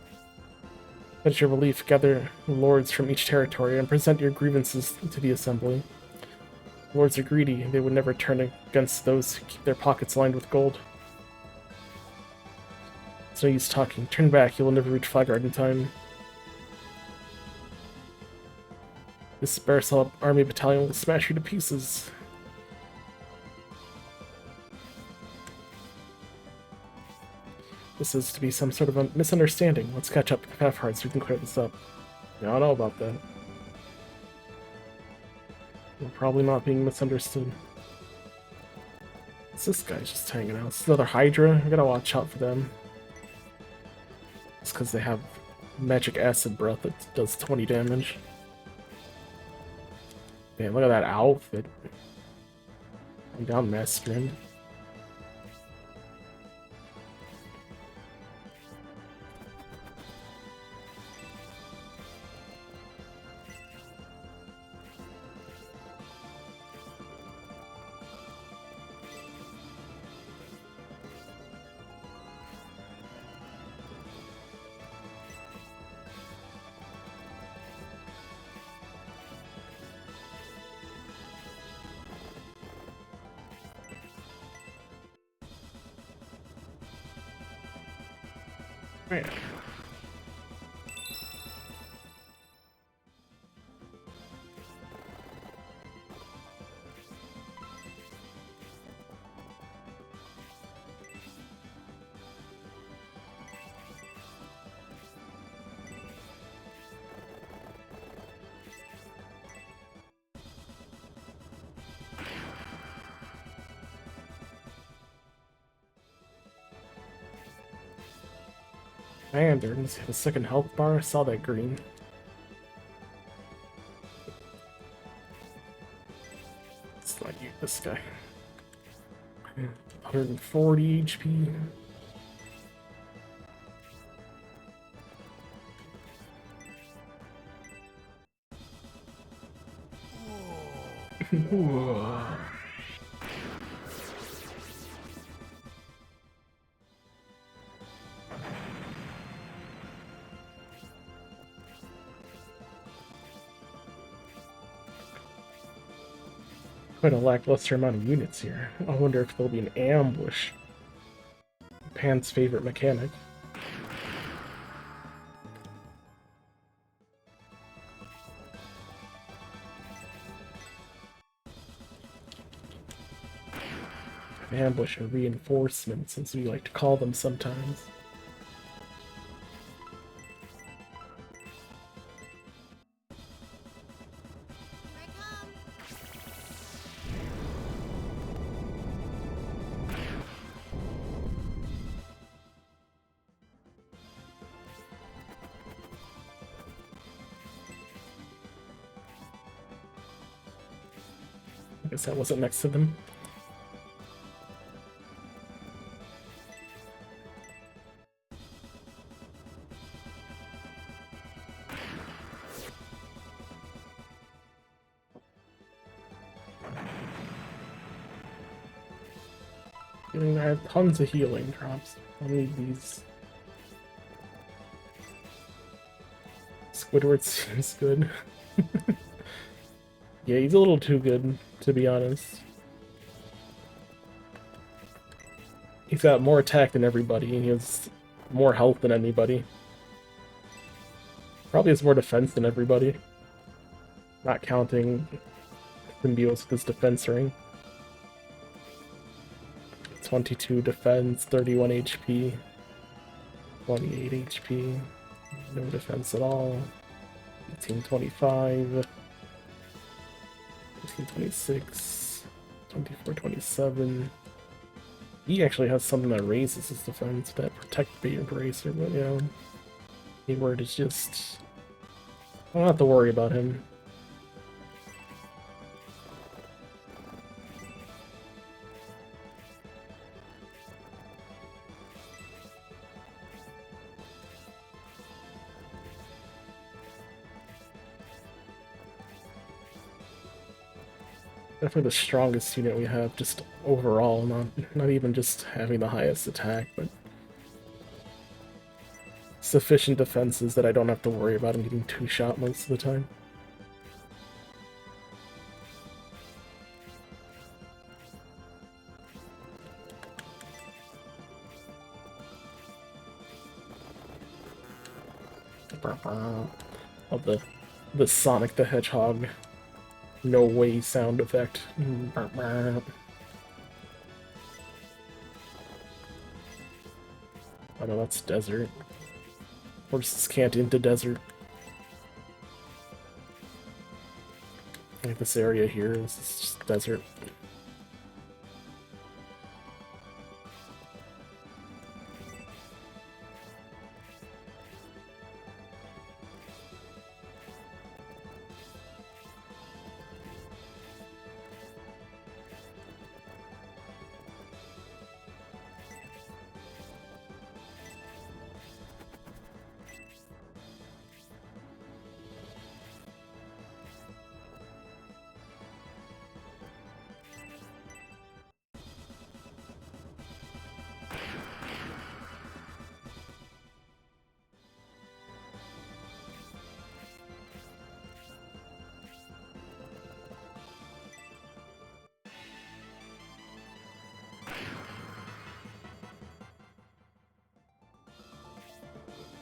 Let your relief gather lords from each territory and present your grievances to the assembly. Lords are greedy, they would never turn against those who keep their pockets lined with gold. It's no use talking. Turn back, you will never reach Flagard in time. This Bersol army battalion will smash you to pieces. This is to be some sort of a misunderstanding. Let's catch up half hard so we can clear this up. Yeah, I don't know about that. We're probably not being misunderstood. This guy's just hanging out. This is another Hydra. I gotta watch out for them. It's because they have magic acid breath that does 20 damage. Man, look at that outfit. I'm down Master. Right. And there does he have a second health bar? I saw that green. Let's not use this guy. 140 HP. Quite a lackluster amount of units here. I wonder if there'll be an ambush. Pan's favorite mechanic. An ambush or reinforcement, since we like to call them sometimes. Here I come. I guess that wasn't next to them. I have tons of healing drops. I'll need these. Squidward seems good. Yeah, he's a little too good, to be honest. He's got more attack than everybody, and he has more health than anybody. Probably has more defense than everybody. Not counting Symbios with his defense ring. 22 defense, 31 HP, 28 HP, no defense at all, 1825, 1826, 2427. He actually has something that raises his defense, that protect the Embracer, but yeah. Hayward is just... I don't have to worry about him. Definitely the strongest unit we have, just overall, not even just having the highest attack, but sufficient defenses that I don't have to worry about him getting two-shot most of the time. Of the Sonic the Hedgehog no way sound effect. Oh no, that's desert. Horses can't into desert. Like this area here is just desert.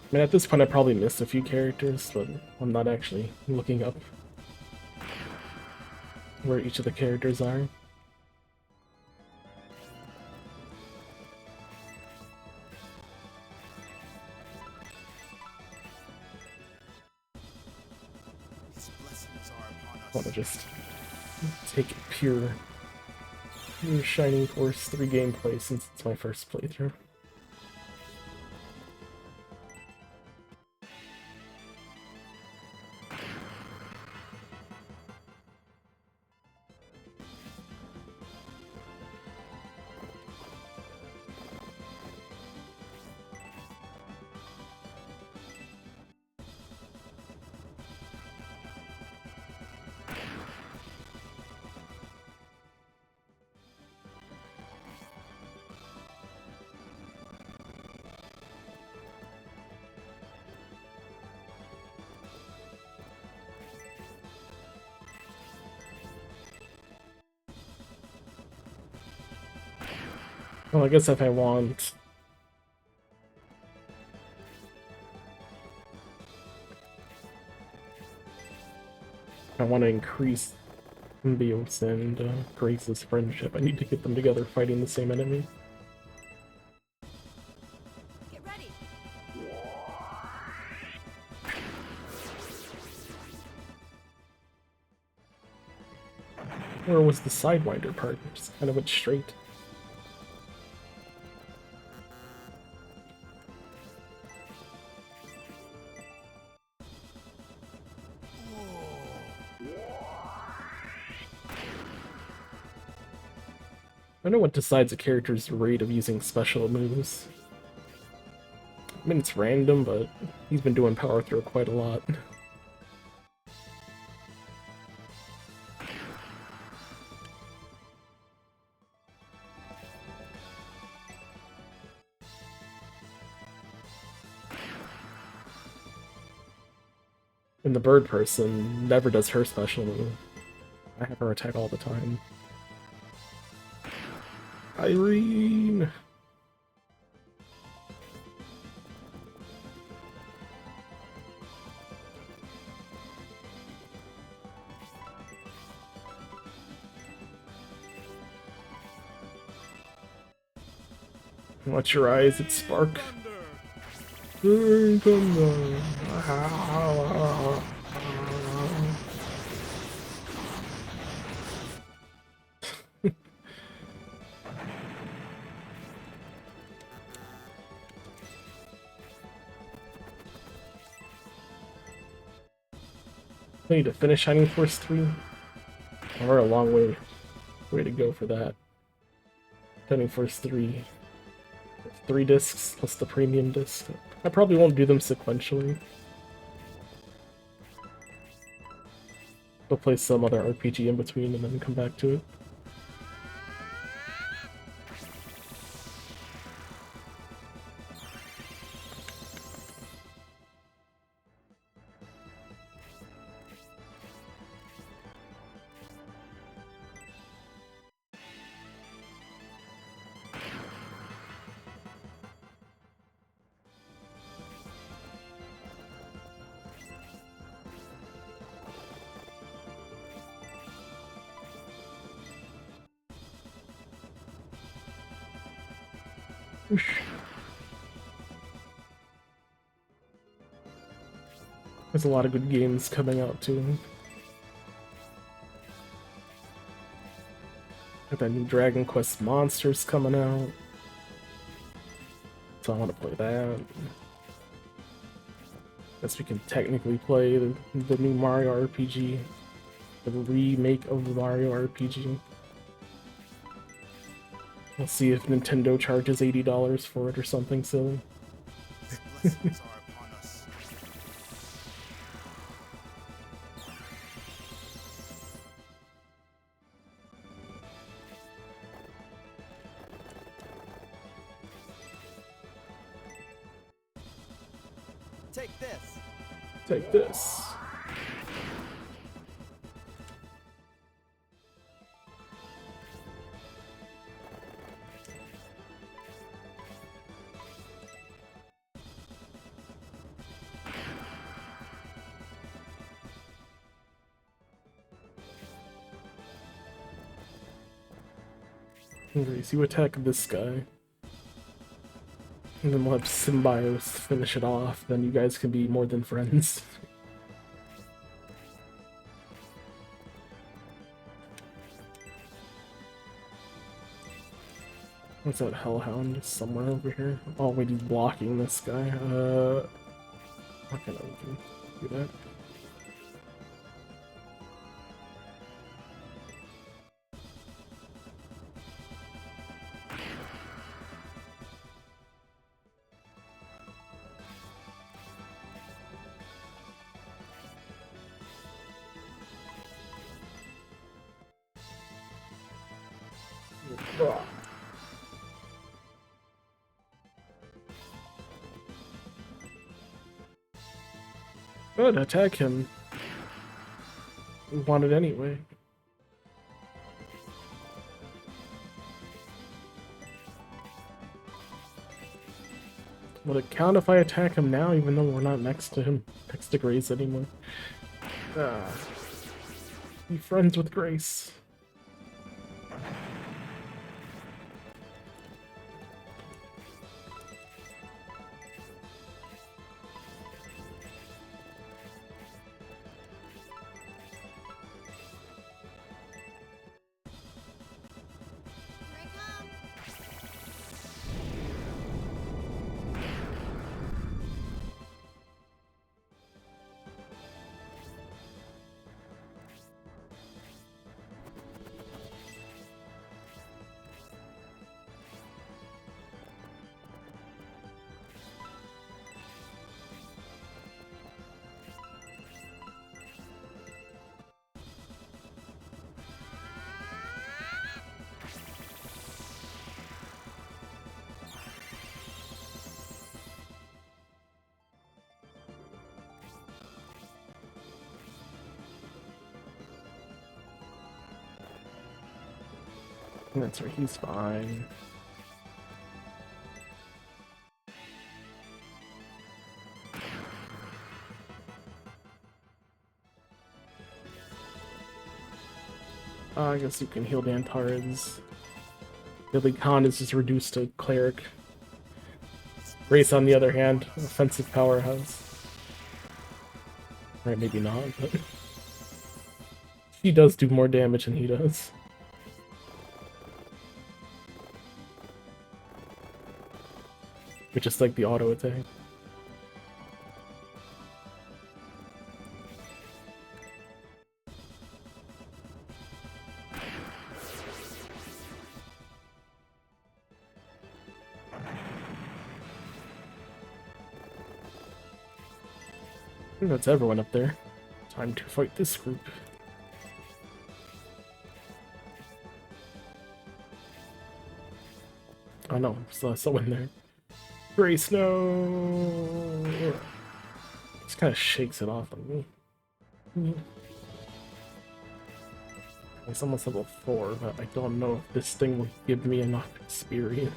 I mean, at this point I probably missed a few characters, but I'm not actually looking up where each of the characters are. His blessings are upon I us. want to just take pure Shining Force 3 gameplay since it's my first playthrough. Well, I guess if I want... If I want to increase Bios and Grace's friendship, I need to get them together fighting the same enemy. Get ready. Or was the Sidewinder part? Just kind of went straight. I don't know what decides a character's rate of using special moves. I mean, it's random, but he's been doing power throw quite a lot. And the bird person never does her special move. I have her attack all the time. Irene! Watch your eyes, it's Spark. Thunder. I need to finish Shining Force 3. We're a long way to go for that. Shining Force 3. 3 discs plus the premium disc. I probably won't do them sequentially. I'll play some other RPG in between and then come back to it. There's a lot of good games coming out too. Got that new Dragon Quest Monsters coming out. So I want to play that. Guess we can technically play the new Mario RPG. The remake of the Mario RPG. We'll see if Nintendo charges $80 for it or something silly. His blessings are upon us. Take this. Take this. Grace, you attack this guy. And then we'll have Symbiotes finish it off, then you guys can be more than friends. What's that Hellhound somewhere over here? Oh wait, he's blocking this guy. Okay, no, we can do that. Good, attack him. We want it anyway. Would it count if I attack him now, even though we're not next to him, next to Grace anymore? Be friends with Grace. Here I come. That's right, he's fine. I guess you can heal the Antarans. Billy Khan is just reduced to cleric. Grace, on the other hand, offensive powerhouse. Right, maybe not, but she does do more damage than he does. Which is like the auto attack. I think that's everyone up there. Time to fight this group. Oh no, still someone there. Grace, no! This kind of shakes it off on me. It's almost level 4, but I don't know if this thing will give me enough experience.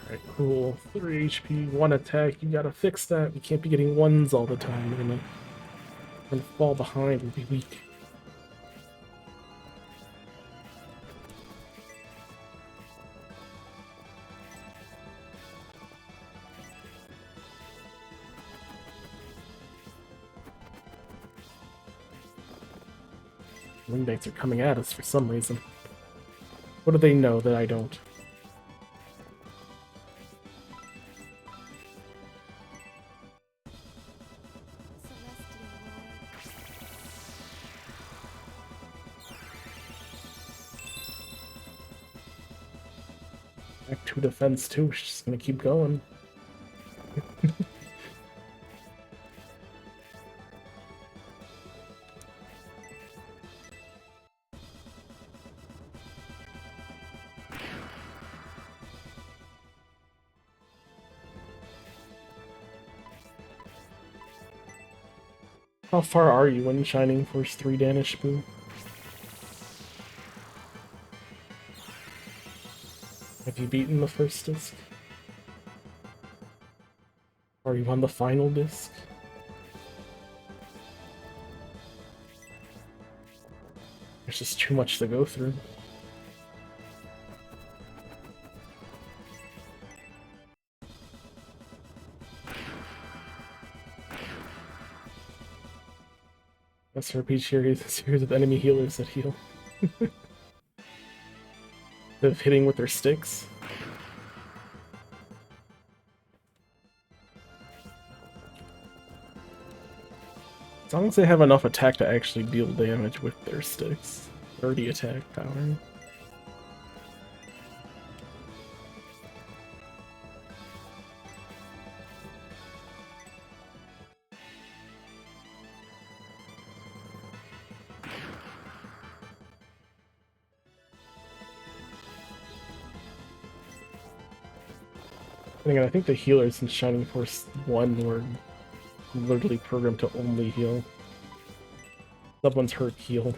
Alright, cool. 3 HP, 1 attack. You gotta fix that. We can't be getting 1s all the time. We're gonna fall behind and be weak. Wing Knights are coming at us for some reason. What do they know that I don't? Celestial Lord. Back to defense too. She's just gonna keep going. How far are you in Shining Force 3, Danish Boo? Have you beaten the first disc? Are you on the final disc? There's just too much to go through. SRP series of enemy healers that heal. Of hitting with their sticks. As long as they have enough attack to actually deal damage with their sticks. 30 attack power. And again, I think the healers in Shining Force 1 were literally programmed to only heal. Someone's hurt, heal.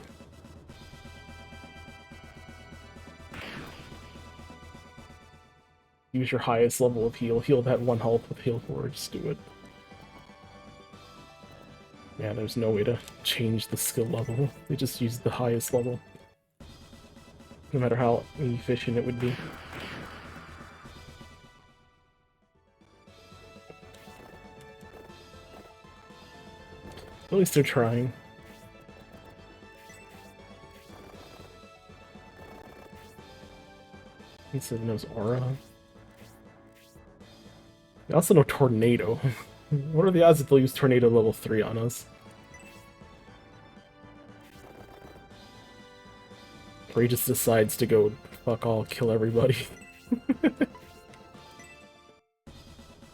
Use your highest level of heal. Heal that one health with Heal Forward, just do it. Yeah, there's no way to change the skill level. They just use the highest level. No matter how efficient it would be. At least they're trying. He said knows Aura. I also know Tornado. What are the odds that they'll use Tornado level 3 on us? Or he just decides to go, fuck all, kill everybody.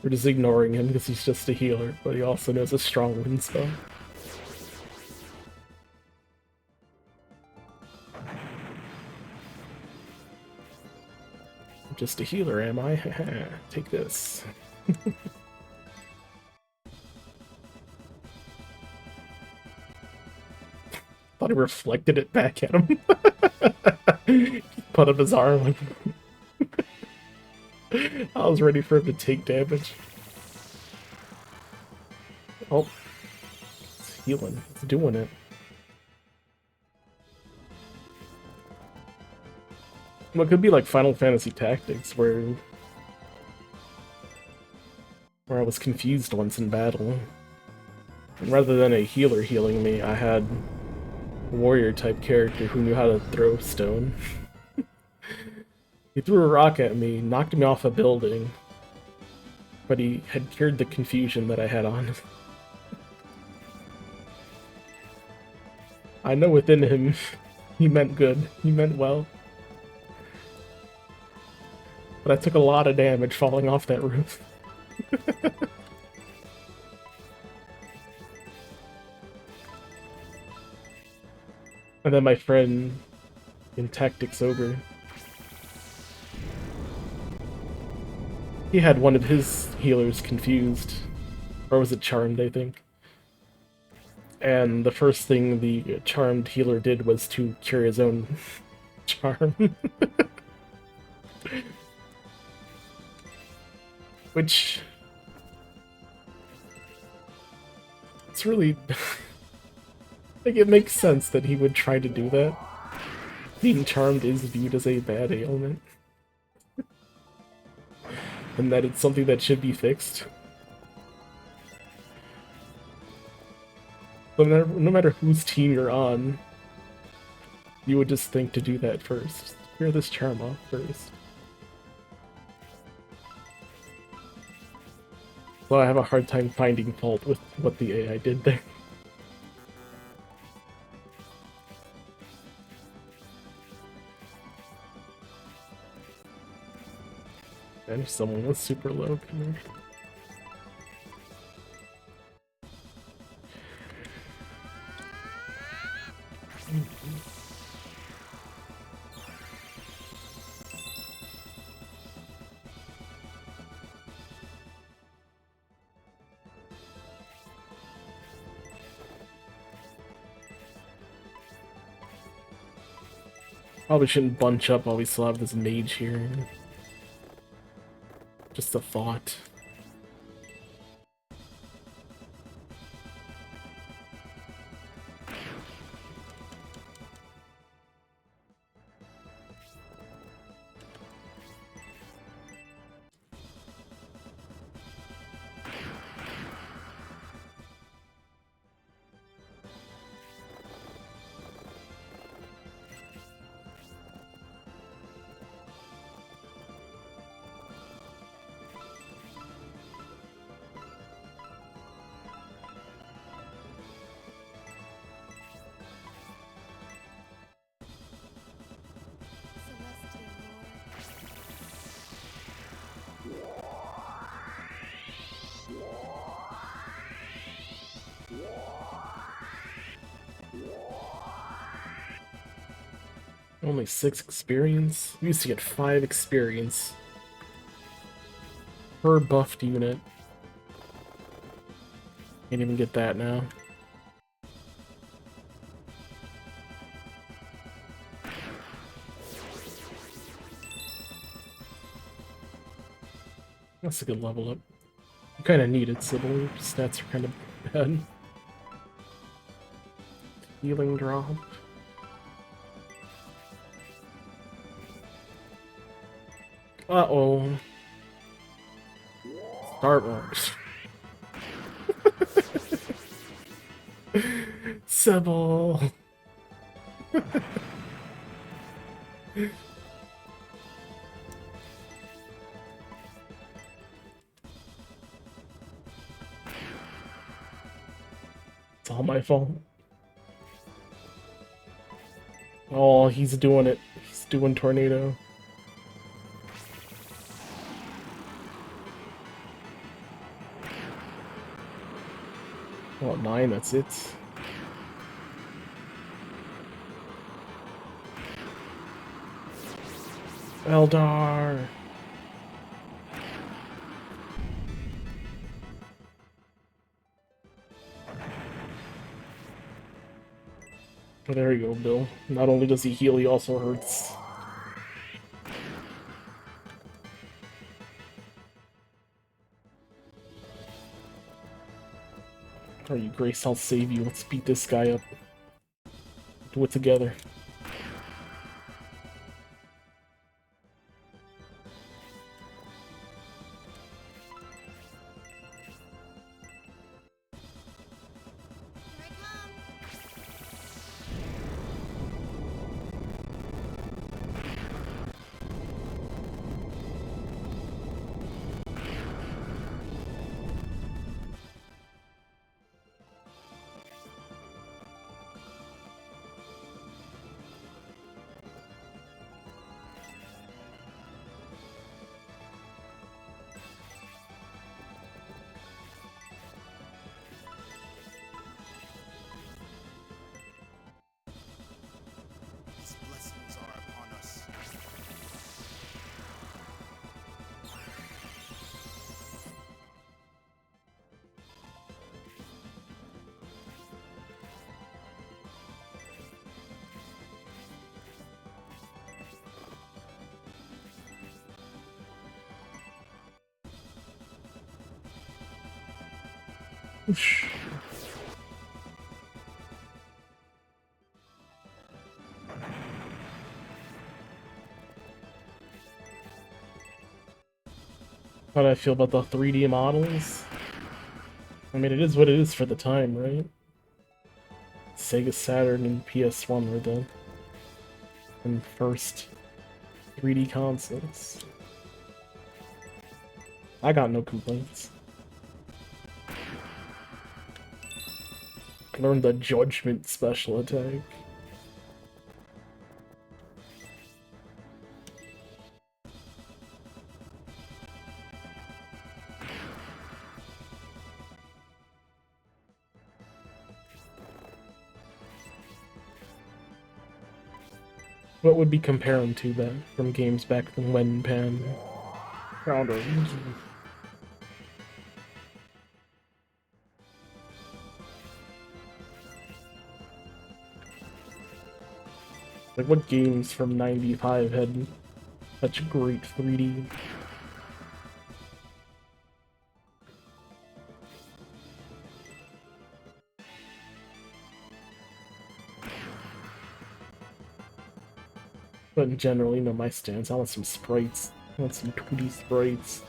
We're just ignoring him because he's just a healer, but he also knows a strong wind spell. Just a healer, am I? Take this. Thought he reflected it back at him. Put up his arm. I was ready for him to take damage. Oh. It's healing. It's doing it. Well, it could be like Final Fantasy Tactics, where I was confused once in battle. And rather than a healer healing me, I had a warrior-type character who knew how to throw stone. He threw a rock at me, knocked me off a building, but he had cured the confusion that I had on. I know within him, he meant good. He meant well. But I took a lot of damage falling off that roof. And then my friend in Tactics Ogre, he had one of his healers confused. Or was it charmed, I think? And the first thing the charmed healer did was to cure his own charm. Which... it's really... like, it makes sense that he would try to do that. Being charmed is viewed as a bad ailment. And that it's something that should be fixed. But no matter whose team you're on, You would just think to do that first. Clear this charm off first. Well, I have a hard time finding fault with what the AI did there. And if someone was super low, come here. Probably shouldn't bunch up while we still have this mage here. Just a thought. Celestial Lord. Only 6 experience? We used to get 5 experience per buffed unit. Can't even get that now. That's a good level up. You kind of need it, Sybil. Your stats are kind of bad. Healing drop. Uh-oh. Star Wars. Sybil. It's all my fault. Oh, he's doing it. He's doing tornado. Oh, 9, that's it. Eldar! Oh, there you go, Bill. Not only does he heal, he also hurts. Alright, Grace, I'll save you. Let's beat this guy up. Do it together. Here I come. His blessings are upon us. Whoosh. How do I feel about the 3D models? I mean, it is what it is for the time, right? Sega Saturn and PS1 were the and first 3D consoles. I got no complaints. Learned the Judgment special attack. What would be comparing to then from games back when Pan found a like what games from '95 had such great 3D? But in general, you know my stance. I want some sprites. I want some 2D sprites.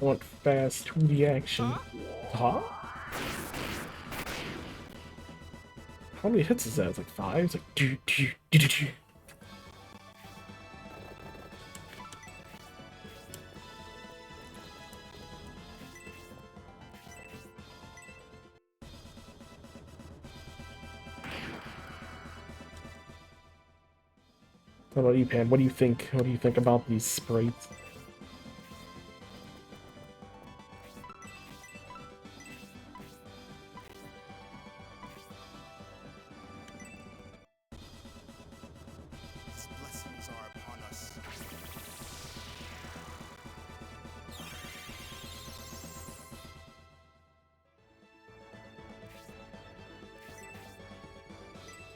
I want fast 2D action. Huh? How many hits is that? It's like 5? It's like do do do do do. How about you, Pan? What do you think? What do you think about these sprites? His blessings are upon us.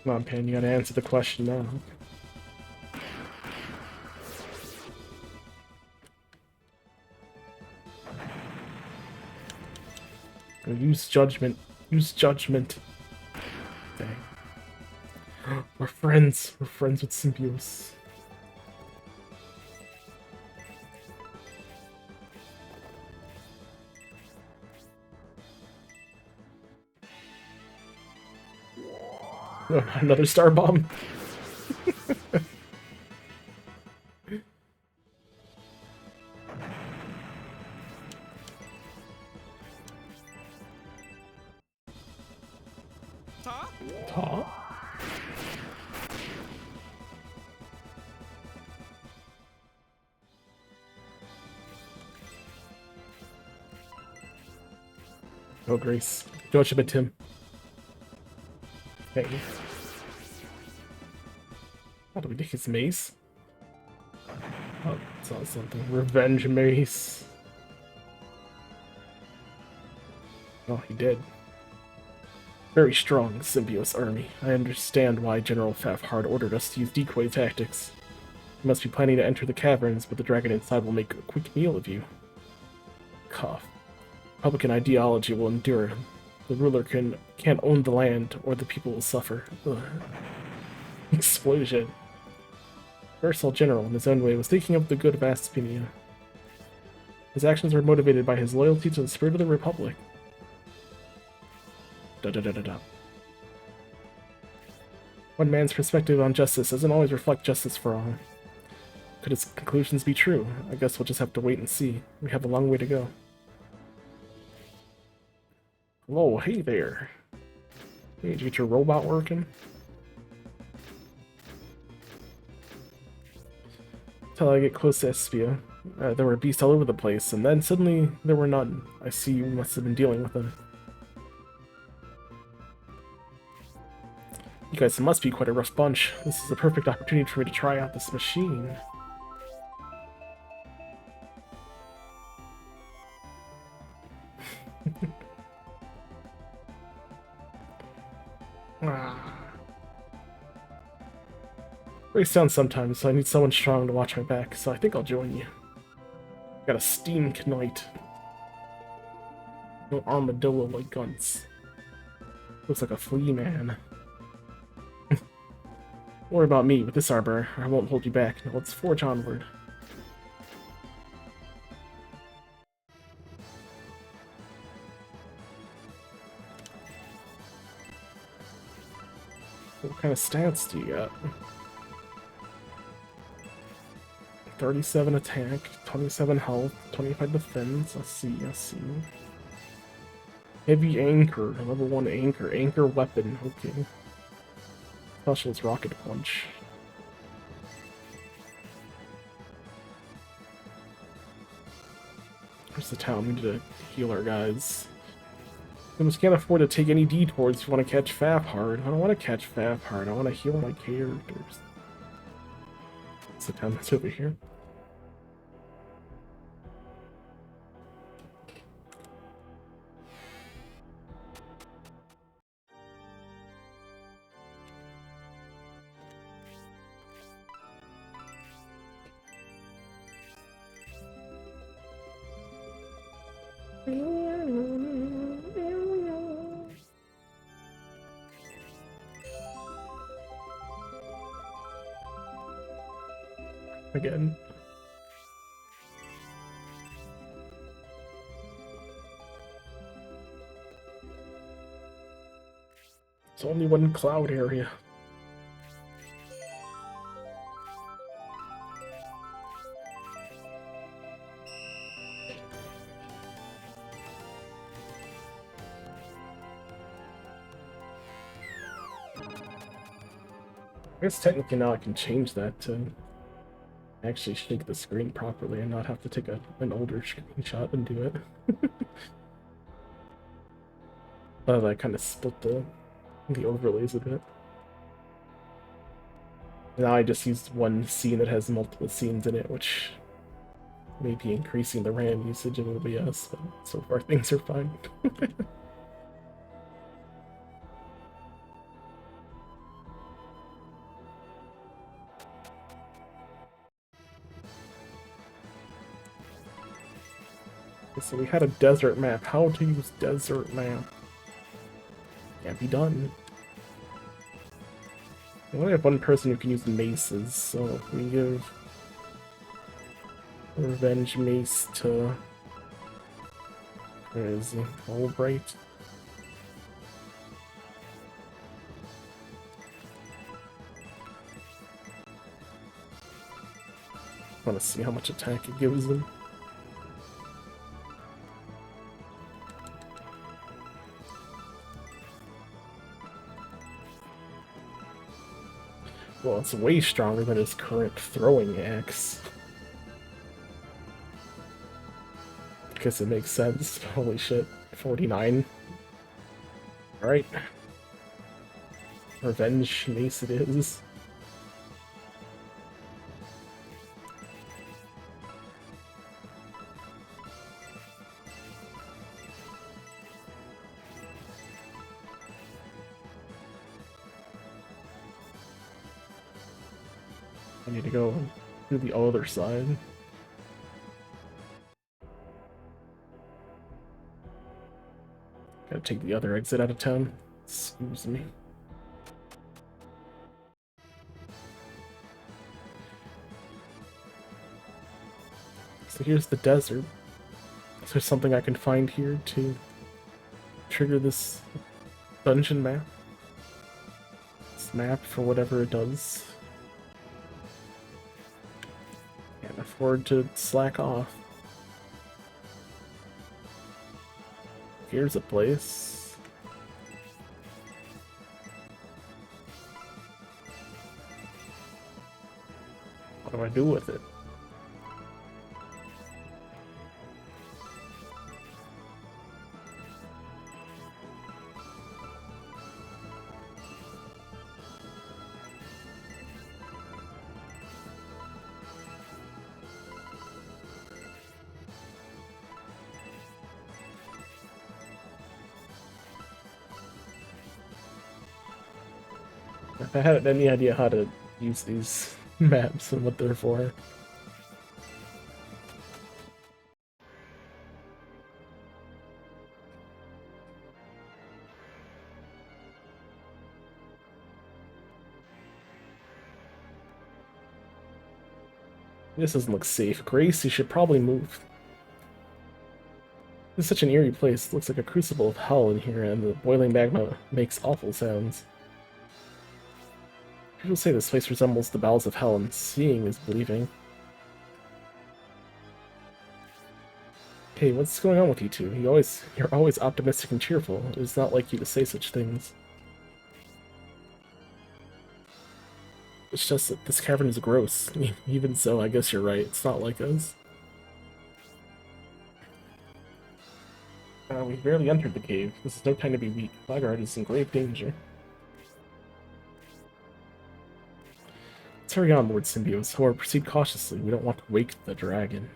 Come on, Pan, you gotta answer the question now. Use judgment. Use judgment. Dang. We're friends. We're friends with Symbios. No, not another star bomb. Huh? Oh, Grace. George a Tim. Hey. How do we take his mace? Oh, it's not something. Revenge mace. Oh, he did. Very strong, Symbios army. I understand why General Fafhard ordered us to use decoy tactics. You must be planning to enter the caverns, but the dragon inside will make a quick meal of you. Cough. Republican ideology will endure. The ruler can't own the land, or the people will suffer. Ugh. Explosion. Ursel General, in his own way, was thinking of the good of Aspinia. His actions were motivated by his loyalty to the spirit of the Republic. Da-da-da-da-da. One man's perspective on justice doesn't always reflect justice for all. Could his conclusions be true? I guess we'll just have to wait and see. We have a long way to go. Whoa, hey there. Hey, did you get your robot working? Until I get close to Espia. There were beasts all over the place, and then suddenly there were none. I see you must have been dealing with them. You guys must be quite a rough bunch. This is a perfect opportunity for me to try out this machine. Breaks down sometimes, so I need someone strong to watch my back, so I think I'll join you. Got a steam knight. No armadillo like guns. Looks like a flea man. Don't worry about me with this arbor. I won't hold you back. Now let's forge onward. What kind of stats do you got? 37 attack, 27 health, 25 defense. I see, I see. Heavy anchor, level 1 anchor. Anchor weapon, okay. Specialist rocket punch. Where's the town? We need to heal our guys. We just can't afford to take any detours if you want to catch Fafhard. I don't want to catch Fafhard. I want to heal my characters. What's the town that's over here? Again. It's only one cloud area. I guess technically now I can change that to actually shake the screen properly and not have to take an older screenshot and do it. But I kind of split the overlays a bit. Now I just used one scene that has multiple scenes in it, which may be increasing the RAM usage of OBS, but so far things are fine. So we had a desert map. How to use desert map? Can't be done. We only have one person who can use maces, so we give Revenge Mace to... Where is he? Albright. I want to see how much attack it gives them. Well, it's way stronger than his current throwing axe. Guess it makes sense. Holy shit. 49. Alright. Revenge Mace it is. I need to go to the other side. Gotta take the other exit out of town. Excuse me. So here's the desert. Is there something I can find here to trigger this dungeon map? This map for whatever it does. Can't afford to slack off. Here's a place. What do I do with it? If I had any idea how to use these maps and what they're for. This doesn't look safe. Grace, you should probably move. This is such an eerie place. It looks like a crucible of hell in here, and the boiling magma makes awful sounds. People say this place resembles the bowels of hell, and seeing is believing. Hey, what's going on with you two? You're always optimistic and cheerful. It's not like you to say such things. It's just that this cavern is gross. Even so, I guess you're right. It's not like us. We barely entered the cave. This is no time to be weak. Lagerheart is in grave danger. Let's hurry on, Lord Symbios. However, proceed cautiously. We don't want to wake the dragon.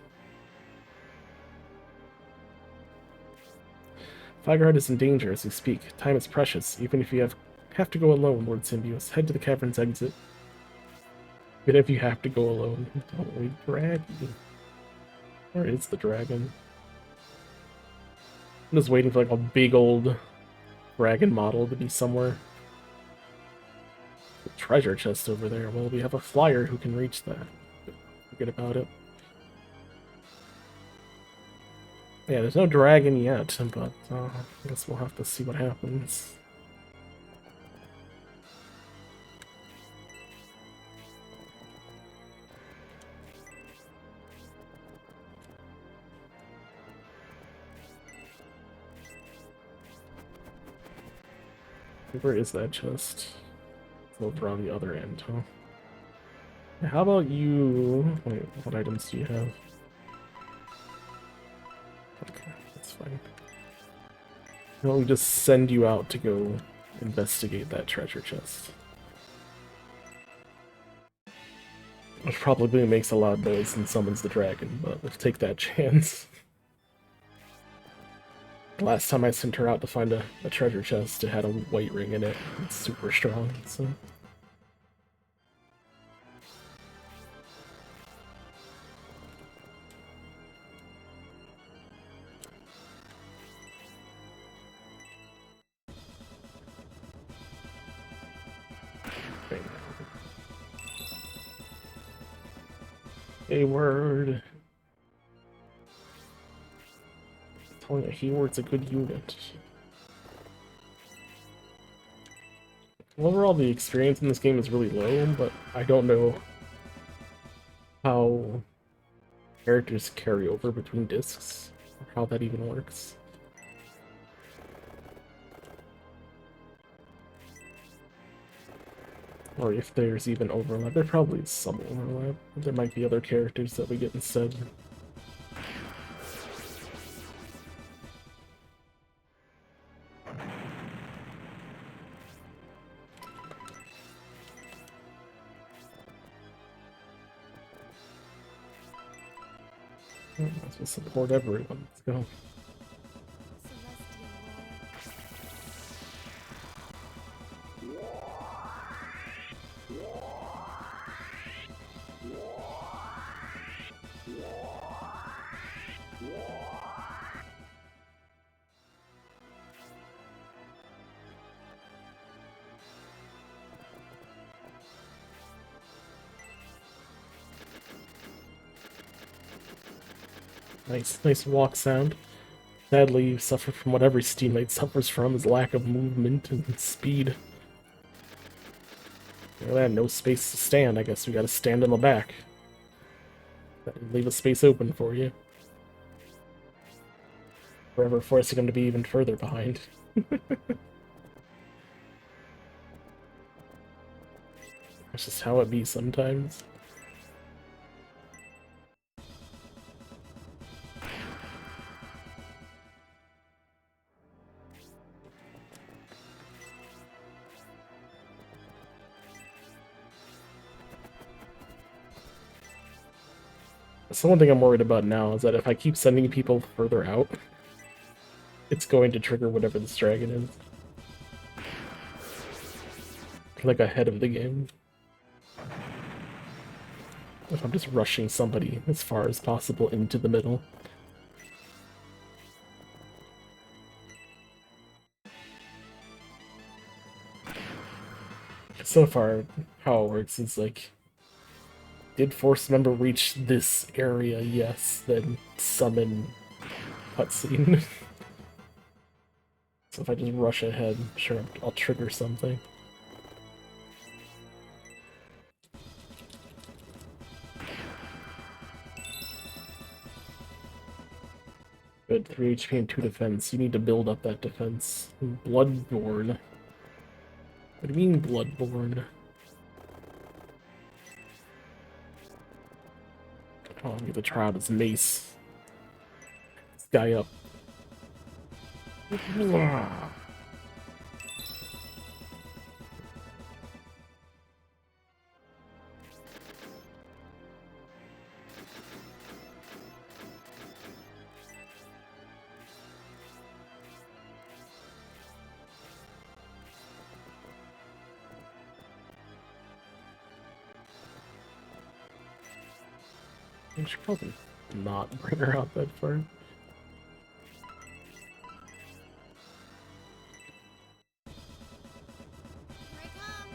Lagerheart is in danger as we speak. Time is precious. Even if you have to go alone, Lord Symbios, head to the cavern's exit. Even if you have to go alone, don't we drag you? Where is the dragon? I'm just waiting for like a big old dragon model to be somewhere. The treasure chest over there. Well, we have a flyer who can reach that. Forget about it. Yeah, there's no dragon yet, but I guess we'll have to see what happens. Where is that chest? It's over on the other end, huh? How about you... Wait, what items do you have? Okay, that's fine. I'll just send you out to go investigate that treasure chest. Which probably makes a loud noise and summons the dragon, but let's take that chance. Last time I sent her out to find a treasure chest, it had a white ring in it. It's super strong, so... Hayward. Telling you, Hayward's a good unit. Overall, the experience in this game is really low, but I don't know how characters carry over between discs, or how that even works. Or if there's even overlap. There probably is some overlap. There might be other characters that we get instead. Let's just support everyone. Let's go. Celestial Nice walk sound. Sadly, you suffer from what every teammate suffers from, is lack of movement and speed. Well, no space to stand. I guess we gotta stand in the back. Leave a space open for you. Forever forcing him to be even further behind. That's just how it be sometimes. So one thing I'm worried about now is that if I keep sending people further out, it's going to trigger whatever this dragon is. Like ahead of the game. If I'm just rushing somebody as far as possible into the middle. So far, how it works is like, did force member reach this area? Yes, then summon cutscene. So if I just rush ahead, sure, I'll trigger something. Good, 3 HP and 2 defense. You need to build up that defense. Bloodborne. What do you mean, Bloodborne? Oh, I need to try out his mace. This guy up. I should probably not bring her out that far. Here I come.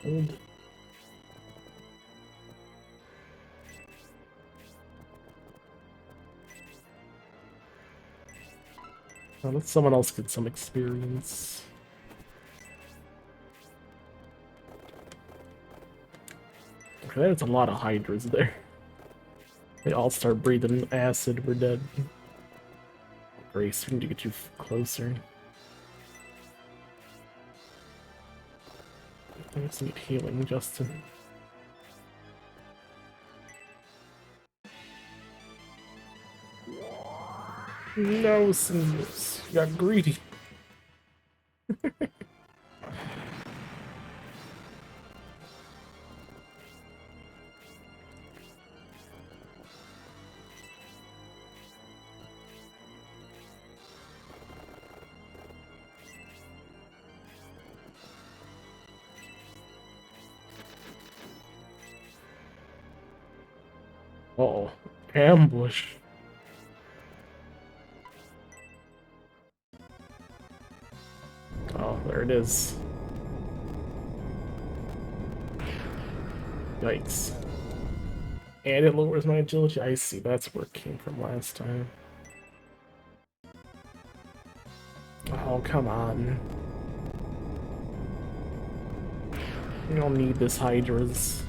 Hold. Let someone else get some experience. Okay, there's a lot of hydras there. They all start breathing acid, we're dead. Grace, we need to get you closer. I just need healing, Justin. No, Singles. You got greedy. Uh-oh. Ambush. Oh, there it is. Yikes. And it lowers my agility. I see, that's where it came from last time. Oh, come on. You don't need this Hydras.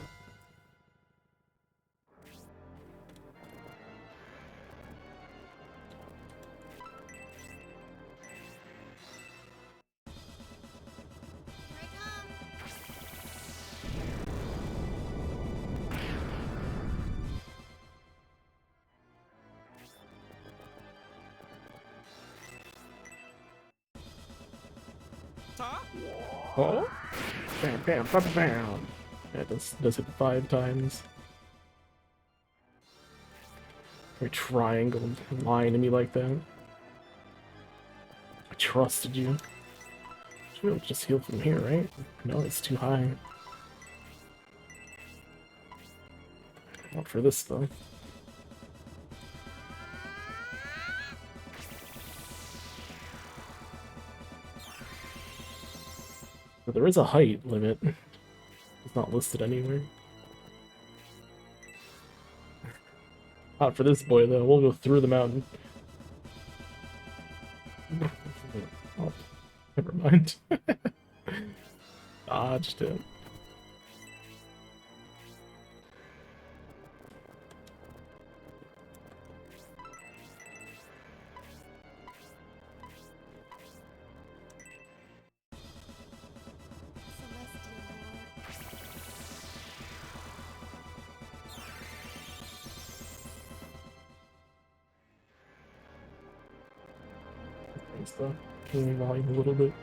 Here I come. Oh? Bam, bam, bam, bam. Yeah, does it 5 times. A triangle lying to me like that. I trusted you. Should be able to just heal from here, right? No, it's too high. Not for this though. But there is a height limit. It's not listed anywhere. Not for this boy though. We'll go through the mountain. Oh, never mind. Dodged it. Celestial And stuff. Turn the volume a little bit.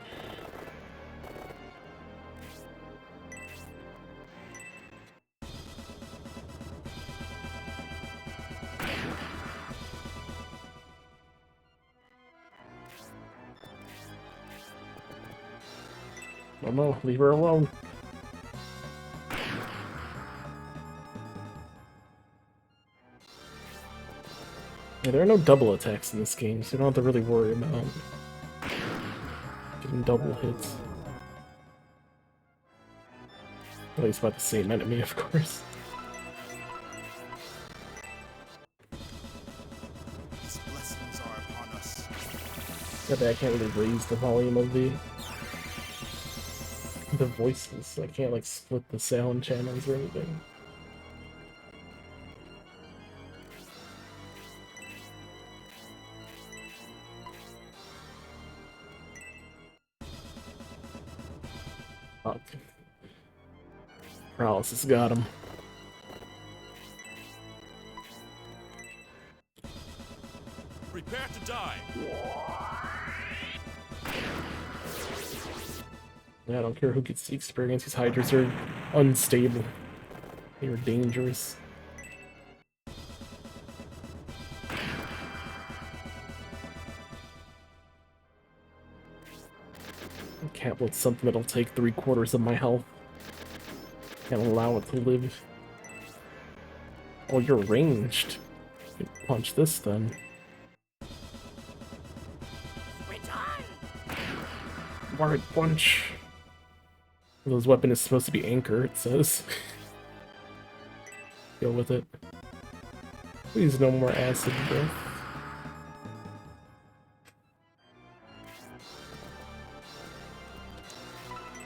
Oh no, leave her alone. Yeah, there are no double attacks in this game, so you don't have to really worry about getting double hits. At least by the same enemy, of course. His blessings are upon us. Yeah, but I can't really raise the volume of the voices. I can't like split the sound channels or anything. Fuck. Paralysis got him. Prepare to die. Yeah, I don't care who gets the experience. These Hydras are unstable. They are dangerous. I can't let something that'll take 3/4 of my health. Can't allow it to live. Oh, you're ranged. You can punch this then. Ward punch. His weapon is supposed to be anchor, it says. Go with it. Please, no more acid breath.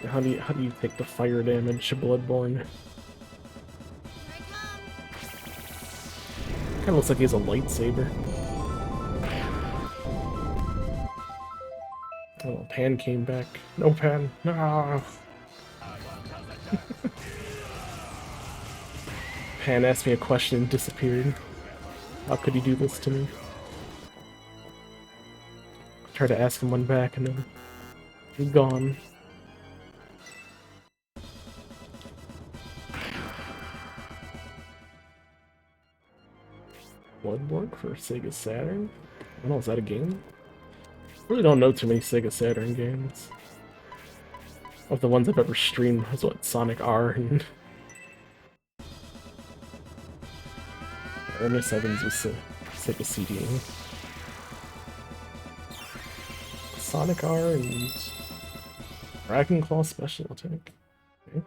How do you take the fire damage, Bloodborne? Here I come. Kinda looks like he has a lightsaber. Oh, Pan came back. No Pan. No. Pan asked me a question and disappeared. How could he do this to me? I tried to ask him one back and then he's gone. Bloodborne for Sega Saturn? I don't know, is that a game? I really don't know too many Sega Saturn games. Of the ones I've ever streamed was what, Sonic R and Ernest Evans was Sega CD. Sonic R and Dragon Claw Special Attack. Okay.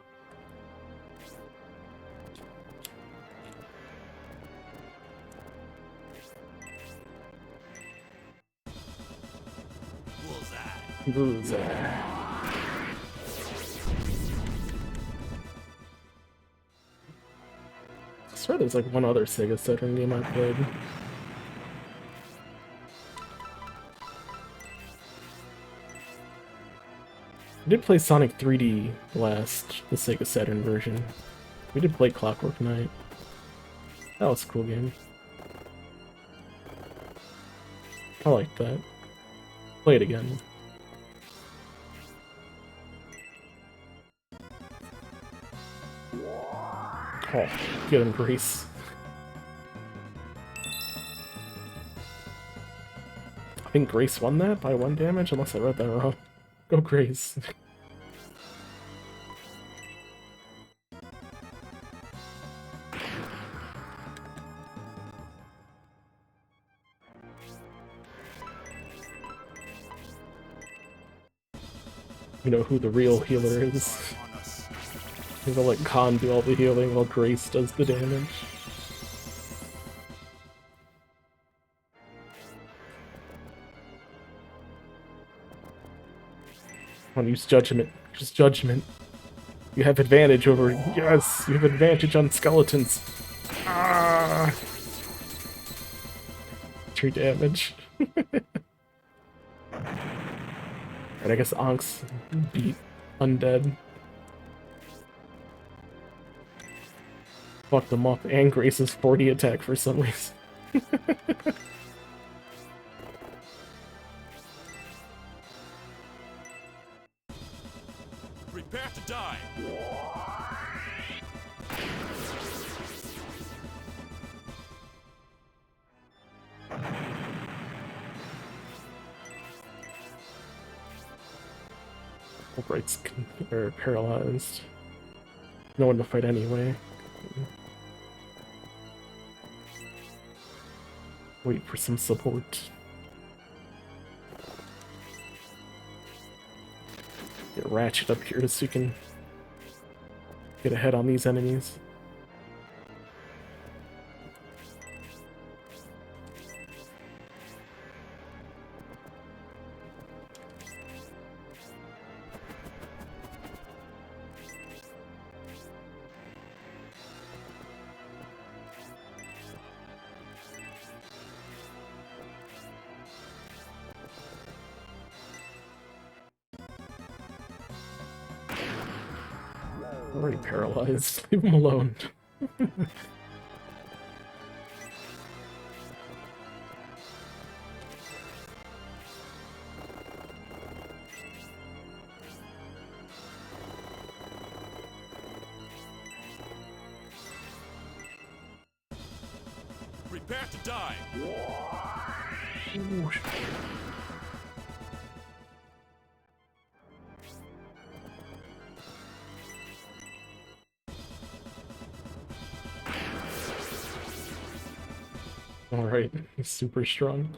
Bullseye. I swear there's like one other Sega Saturn game I played. I did play Sonic 3D last, the Sega Saturn version. We did play Clockwork Knight. That was a cool game. I liked that. Play it again. Oh, get him, Grace. I think Grace won that by 1 damage, unless I read that wrong. Go Grace. You know who the real healer is. Upon us. We're gonna let Khan do all the healing while Grace does the damage. Come on, use judgment. Just judgment. You have advantage over. Yes, you have advantage on skeletons. Ah! 3 damage. And I guess Ankh's beat Undead. Fucked them up, and Grace's 40 attack for some reason. Prepare to die. Albright's are paralyzed. No one to fight anyway. Wait for some support. Get Ratchet up here so you can get ahead on these enemies. Already paralyzed. Leave him alone. Prepare to die. Ooh. Alright, he's super strong.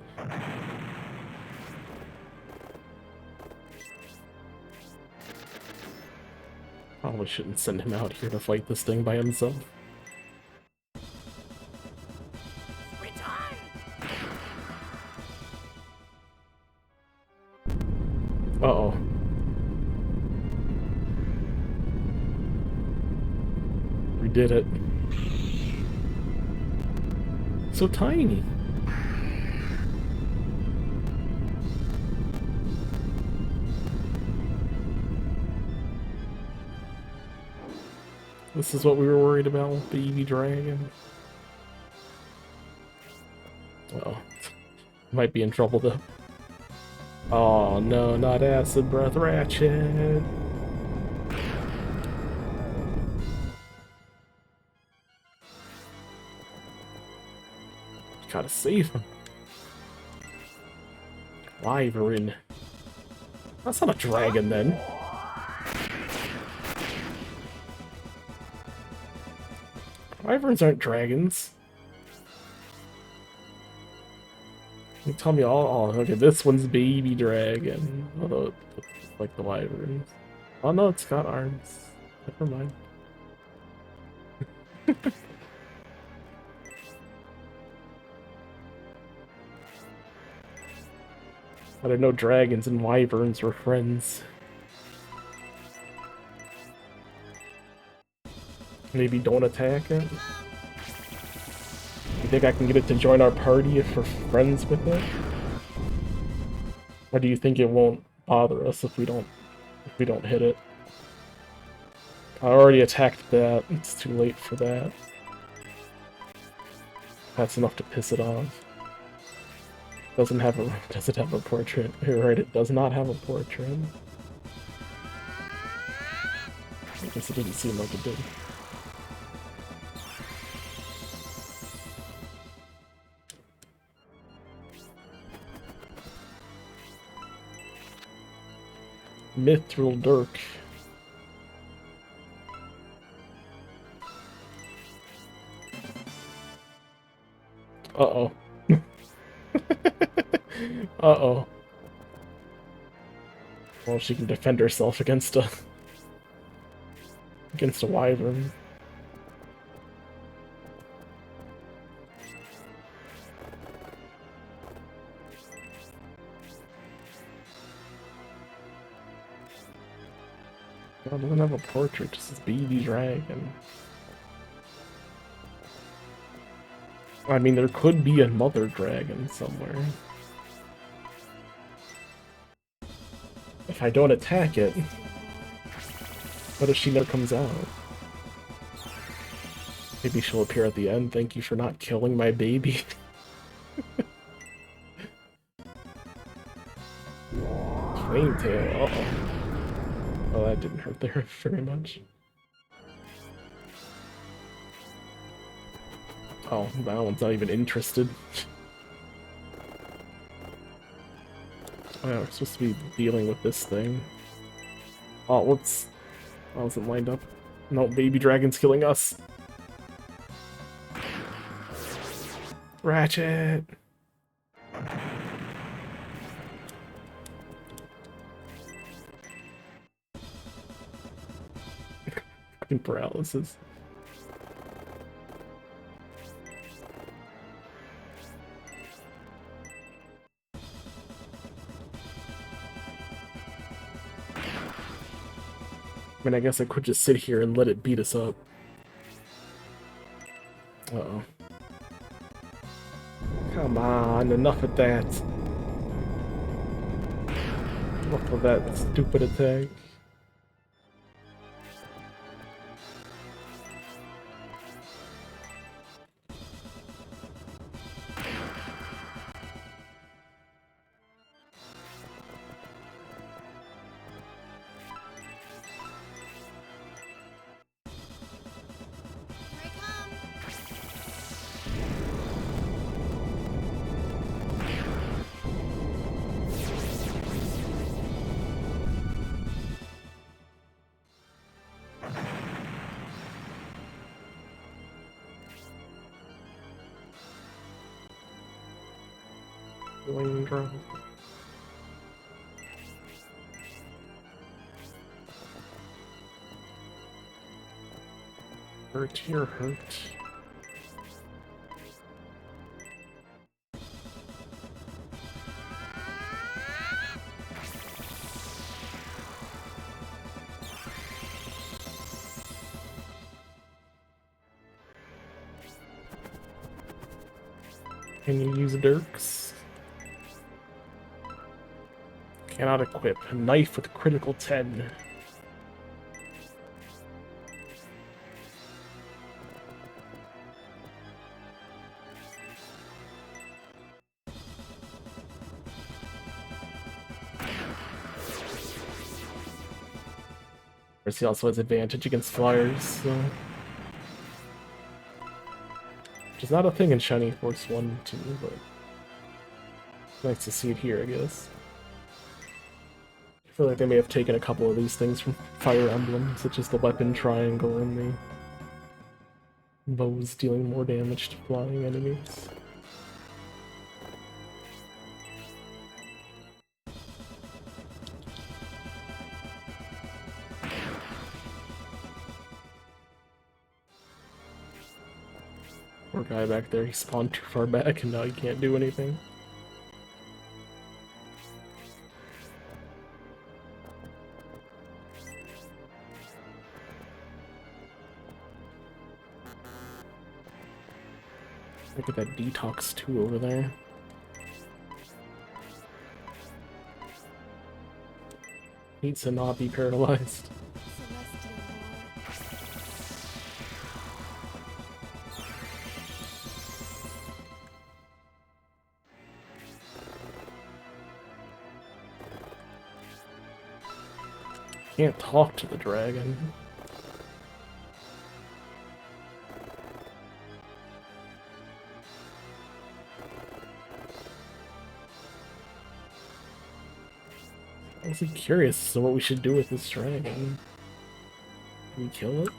Probably shouldn't send him out here to fight this thing by himself. Uh-oh. We did it. So tiny. This is what we were worried about with Baby Dragon. Well, might be in trouble though. Oh no, not Acid Breath Ratchet. Gotta save him. Wyvern. That's not a dragon then. Wyverns aren't dragons. You tell me all. Oh, okay, this one's baby dragon. Although it looks like the wyverns. Oh no, it's got arms. Never mind. I didn't know dragons and wyverns were friends. Maybe don't attack it. You think I can get it to join our party if we're friends with it? Or do you think it won't bother us if we don't hit it? I already attacked that. It's too late for that. That's enough to piss it off. Does it have a portrait? You're right, it does not have a portrait. I guess it didn't seem like it did. Mithril Dirk. Uh-oh. Uh-oh. Well, she can defend herself against a wyvern. Well, it doesn't have a portrait, just this baby dragon. I mean, there could be a mother dragon somewhere. If I don't attack it, what if she never comes out? Maybe she'll appear at the end. Thank you for not killing my baby. Flametail, uh-oh. Oh, that didn't hurt there very much. Oh, that one's not even interested. Oh, yeah, we're supposed to be dealing with this thing. Oh, whoops. I wasn't lined up. No, baby dragon's killing us. Ratchet! Paralysis. I mean, I guess I could just sit here and let it beat us up. Uh-oh. Come on, enough of that. Enough of that stupid attack. Here I come. Wing drop. Hurt here, hurt. Can you use Dirks? Cannot equip. A knife with critical 10. He also has advantage against flyers, so. Which is not a thing in Shiny Force 1 and 2, but nice to see it here, I guess. I feel like they may have taken a couple of these things from Fire Emblem, such as the weapon triangle and the bows dealing more damage to flying enemies. Poor guy back there, he spawned too far back and now he can't do anything. Look at that Detox 2 over there. Needs to not be paralyzed. Celestial Can't talk to the dragon. I'm actually curious as to what we should do with this dragon. Do we kill it?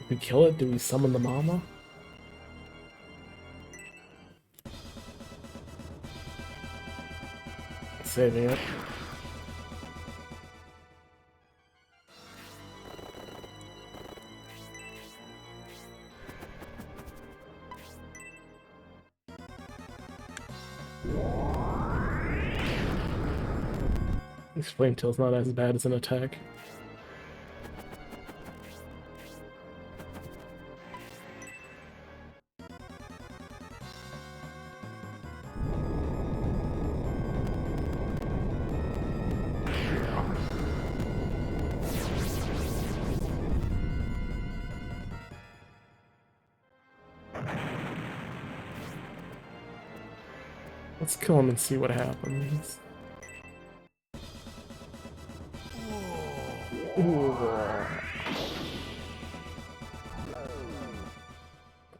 If we kill it, do we summon the mama? Saving it. This Flame Tail's not as bad as an attack. Let's kill him and see what happens.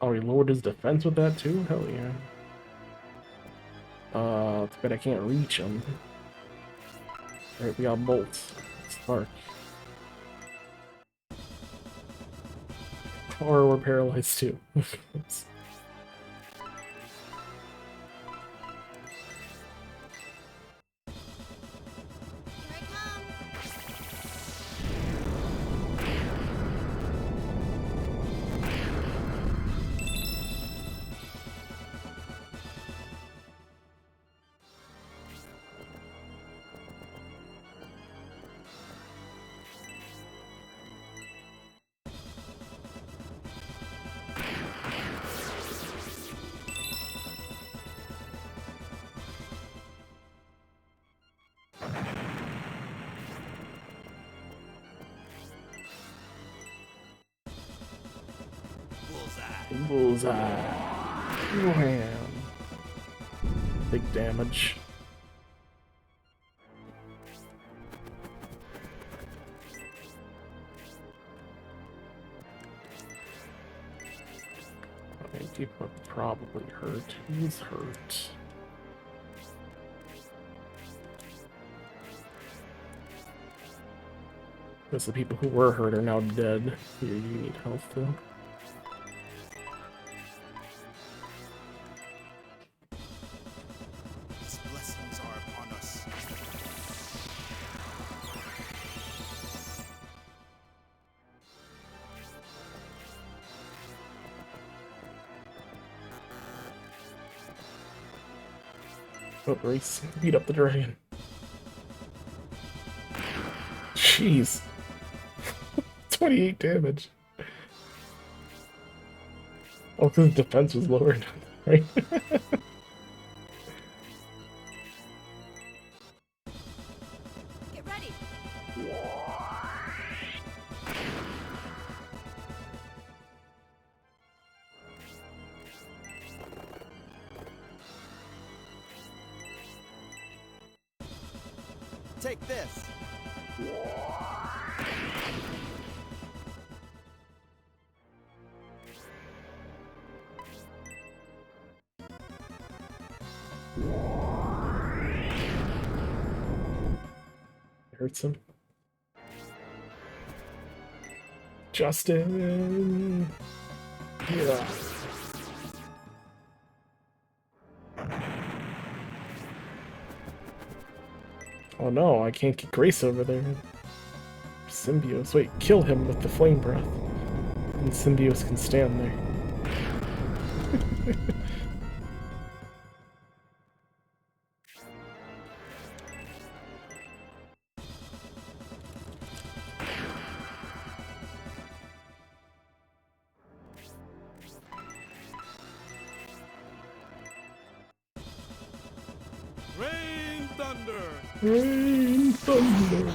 Oh, he lowered his defense with that too? Hell yeah. It's bad I can't reach him. Alright, we got bolts. Spark. Or we're paralyzed too. Here I come. Bullseye. Wham. Big damage. Okay, people are probably hurt. Who's hurt? Because the people who were hurt are now dead. Here, you need health though. His blessings are upon us. Oh, Grace, beat up the dragon. Jeez. 28 damage. Oh, because the defense was lowered, right? Get ready. Take this. Hurts him. Justin! Yeah. Oh no, I can't get Grace over there. Symbios. Wait, kill him with the flame breath. And Symbios can stand there. Rain thunder! Rain thunder!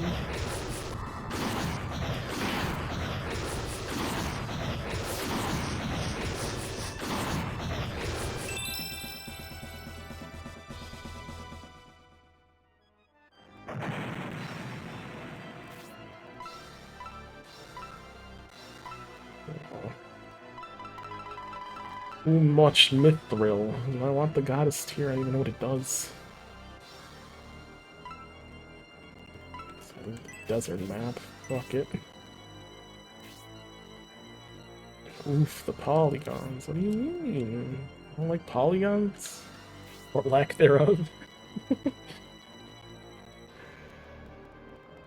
Too much Mithril. Do I want the goddess tier? I don't even know what it does. Desert map. Fuck it. Oof, the polygons. What do you mean? I don't like polygons? Or lack thereof.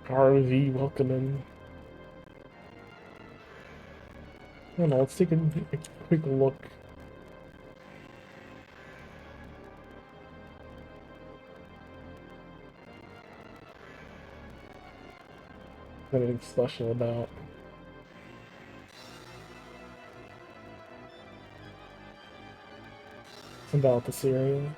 RV, welcome in. I don't know, let's take a quick look. Anything special about. About this area.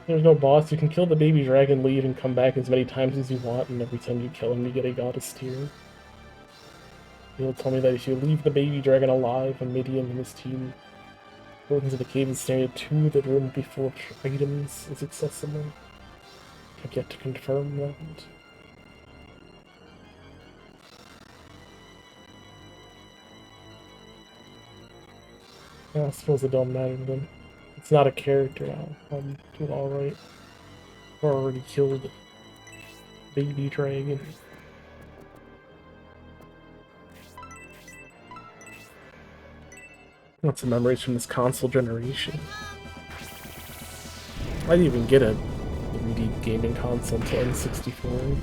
There's no boss. You can kill the baby dragon, leave, and come back as many times as you want, and every time you kill him, you get a goddess tier. People told me that if you leave the baby dragon alive, a Midian and his team go into the cave and stay at 2, the room before items is accessible. I've yet to confirm that. Yeah, I suppose it don't matter then. It's not a character now. I'm doing alright. I already killed baby dragon. Lots of memories from this console generation. I didn't even get a 3D gaming console until N64.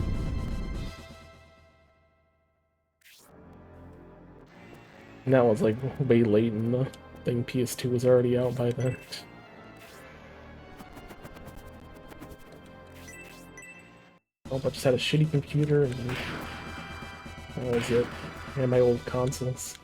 And that was like way late in the thing. PS2 was already out by then. Oh, I just had a shitty computer and then that was it. And my old consoles.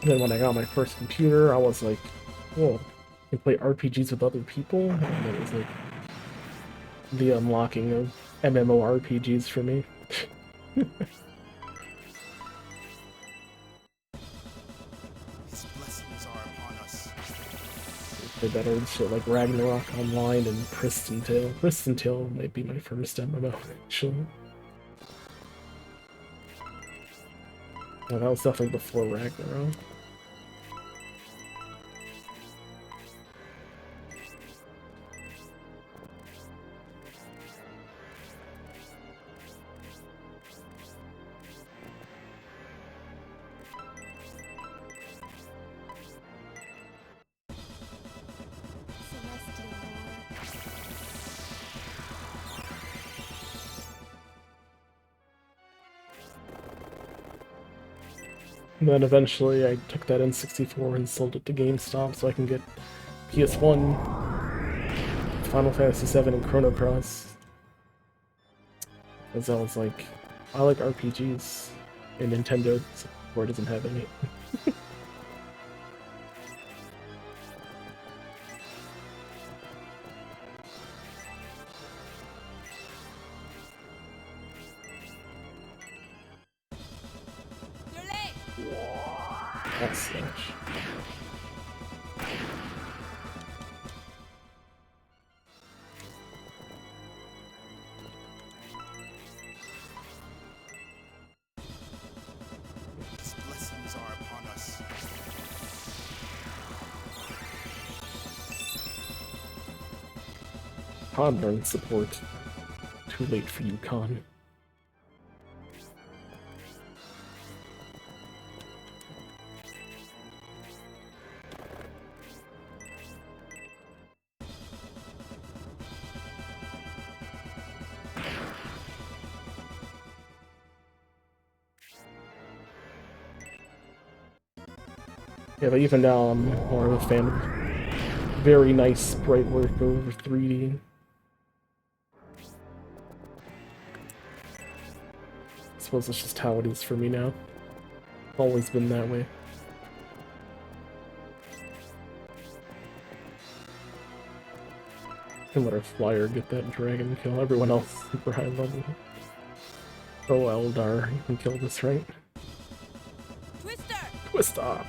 And then when I got my first computer, I was like, whoa, you can play RPGs with other people? And it was like the unlocking of MMORPGs for me. His blessings are upon us. Play better than shit like Ragnarok Online and Priston Tale. Priston Tale might be my first MMO, actually. Oh, that was definitely before Ragnarok. Celestial Lord. And then eventually I took that N64 and sold it to GameStop so I can get PS1, Final Fantasy VII, and Chrono Cross. Because I was like, I like RPGs, and Nintendo doesn't have any. You're late! That's Slash. His blessings are upon us. Khan learned support. Too late for you, Khan. Yeah, but even now I'm more of a fan of very nice sprite work over 3D. I suppose it's just how it is for me now. Always been that way. Can let our flyer get that dragon kill. Everyone else super high level. Oh, Eldar, you can kill this, right? Twister! Twista!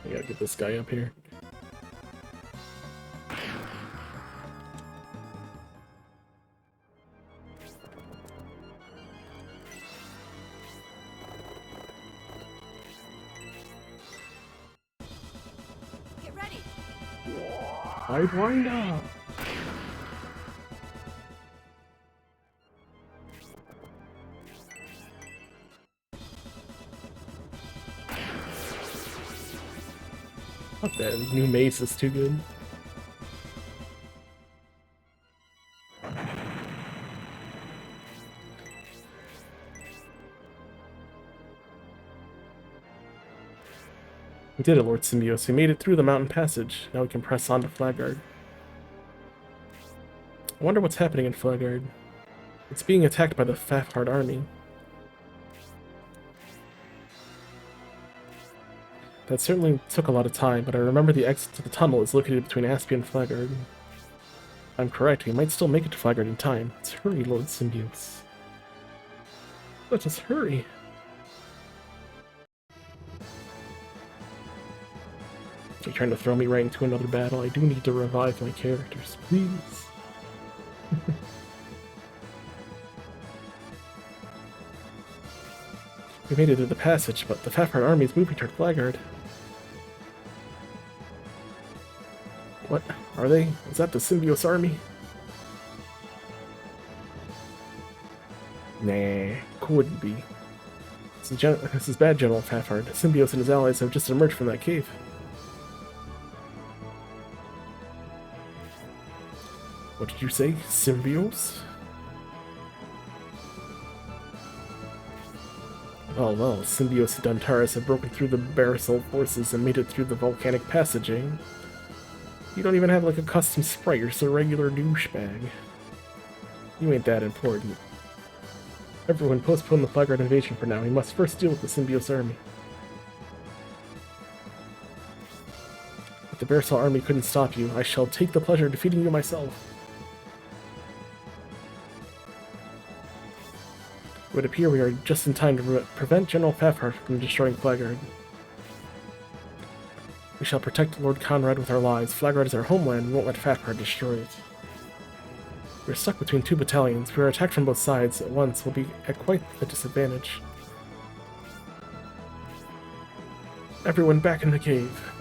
I gotta get this guy up here. Get ready! Sidewinder! Fuck that, new mace is too good. We did it, Lord Symbios. We made it through the mountain passage. Now we can press on to Flagard. I wonder what's happening in Flagard. It's being attacked by the Fafhard army. That certainly took a lot of time, but I remember the exit to the tunnel is located between Aspia and Flagard. If I'm correct, we might still make it to Flagard in time. Let's hurry, Lord Symbios. Let us hurry. You're trying to throw me right into another battle. I do need to revive my characters, please. We made it to the passage, but the Fafard army is moving toward Flagard. What? Are they? Is that the Symbios army? Nah, couldn't be. This is bad, General Fafard. Symbios and his allies have just emerged from that cave. What did you say? Symbios? Oh well, Symbios and Dontaris have broken through the Barisol forces and made it through the volcanic passage, eh? You don't even have like a custom sprite, you're just a regular douchebag. You ain't that important. Everyone postpone the Flagard invasion for now. We must first deal with the Symbios army. If the Barisol army couldn't stop you, I shall take the pleasure of defeating you myself. It would appear we are just in time to prevent General Fafard from destroying Flagard. We shall protect Lord Conrad with our lives. Flagard is our homeland, we won't let Fafard destroy it. We're stuck between two battalions. If we are attacked from both sides at once, we'll be at quite a disadvantage. Everyone back in the cave.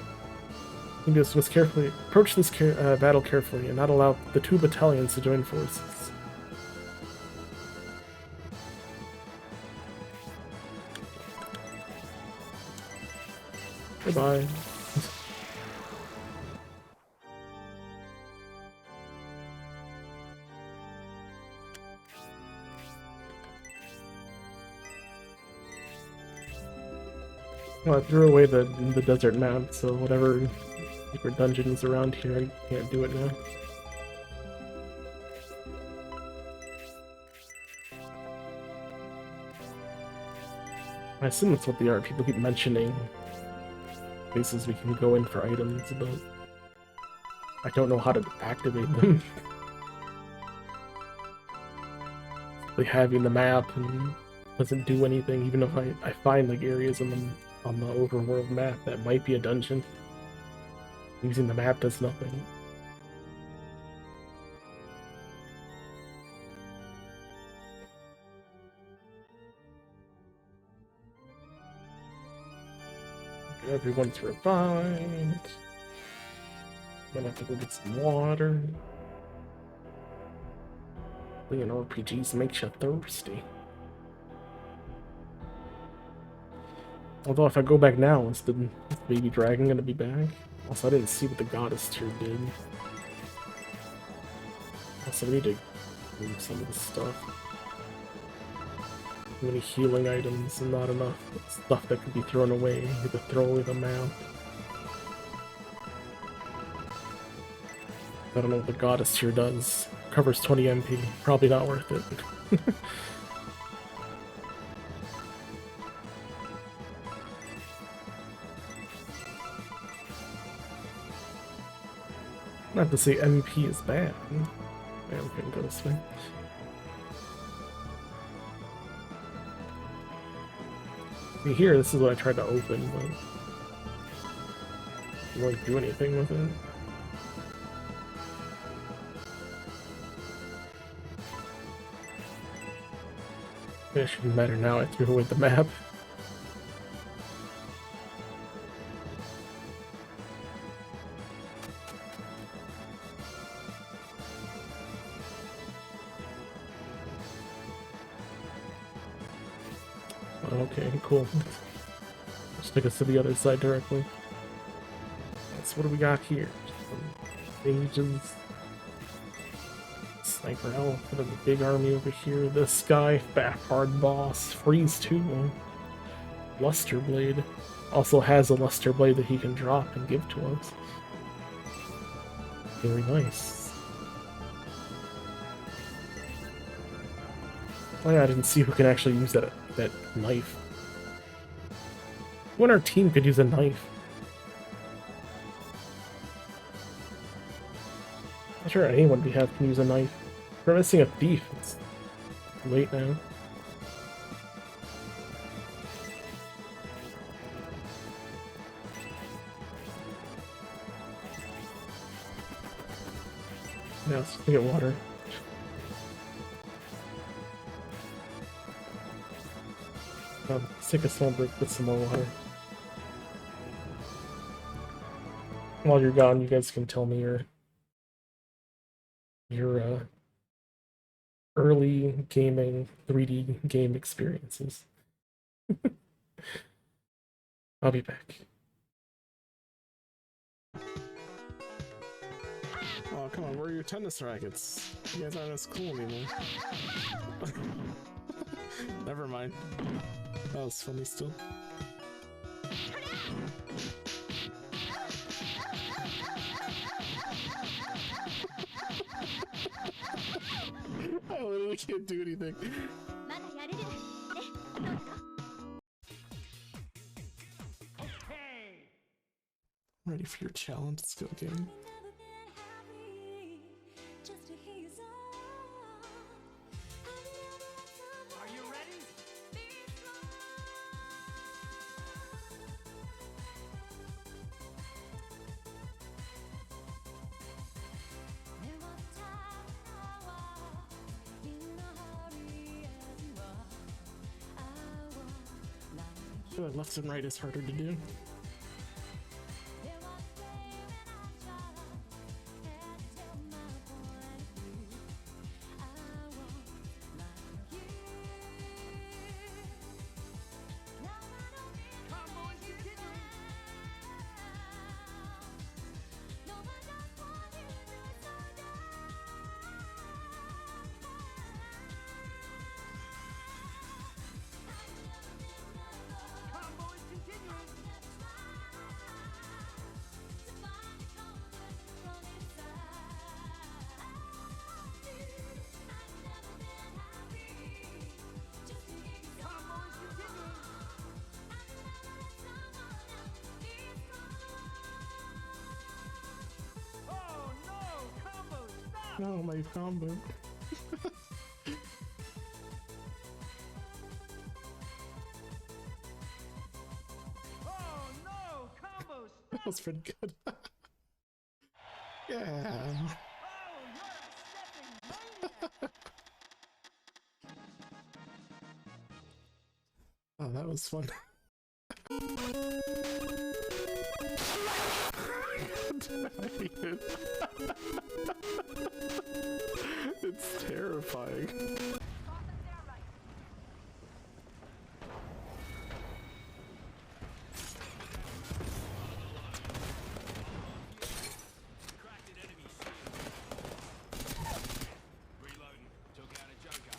Symbios must carefully approach this battle carefully and not allow the two battalions to join forces. Goodbye. Well, I threw away the desert map, so whatever secret dungeon is around here, I can't do it now. I assume that's what they are. People keep mentioning places we can go in for items, but I don't know how to activate them. Like having the map and doesn't do anything, even if I find like areas on the overworld map that might be a dungeon. Using the map does nothing. Everyone's revived. Gonna have to go get some water. Playing RPGs makes you thirsty. Although if I go back now, is the baby dragon gonna be back? Also, I didn't see what the goddess tier did. Also, we need to move some of the stuff. Too many healing items and not enough stuff that could be thrown away. You could throw away the map. I don't know what the goddess tier does. Covers 20 MP. Probably not worth it. Not to say MP is bad. Yeah, we can go this way. See here, this is what I tried to open, but I won't do anything with it. It shouldn't matter now, I threw away the map. Okay, cool. Just take us to the other side directly. That's what do we got here? Some mages. Sniper elf, the big army over here. This guy, Fafard boss, Freeze 2. Luster Blade. Also has a Luster Blade that he can drop and give to us. Very nice. Oh yeah, I didn't see who can actually use that knife. When our team could use a knife. Not sure anyone we have can use a knife. We're missing a thief. It's late now. Yeah, let's get water. Let's take a small break with some more water. While you're gone, you guys can tell me your early gaming 3D game experiences. I'll be back. Oh, come on, where are your tennis rackets? You guys aren't as cool anymore. Never mind. That was funny still. I literally can't do anything. Ready for your challenge? Let's go, game. Are you ready? I feel like left and right is harder to do. No, my combo. Oh no! Combo That was pretty good. Yeah. Oh, you're a stepping maniac! Oh, that was fun. It's terrifying. Cracked an enemy shield. Reloading. Took out a Joker.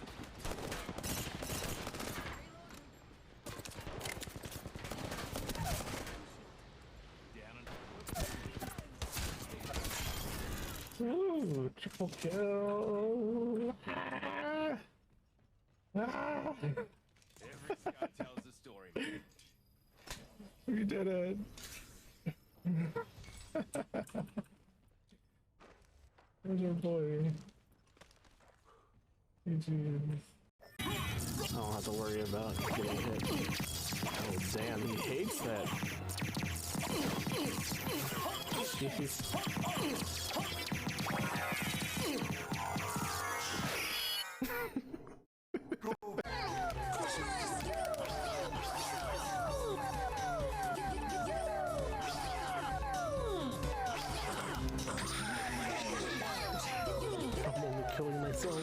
Down and Ooh, triple kill. every sky tells a story. We did it. Where's our boy? GG. I don't have to worry about getting hit. Oh damn, he hates that. Jeez. I'm only killing myself.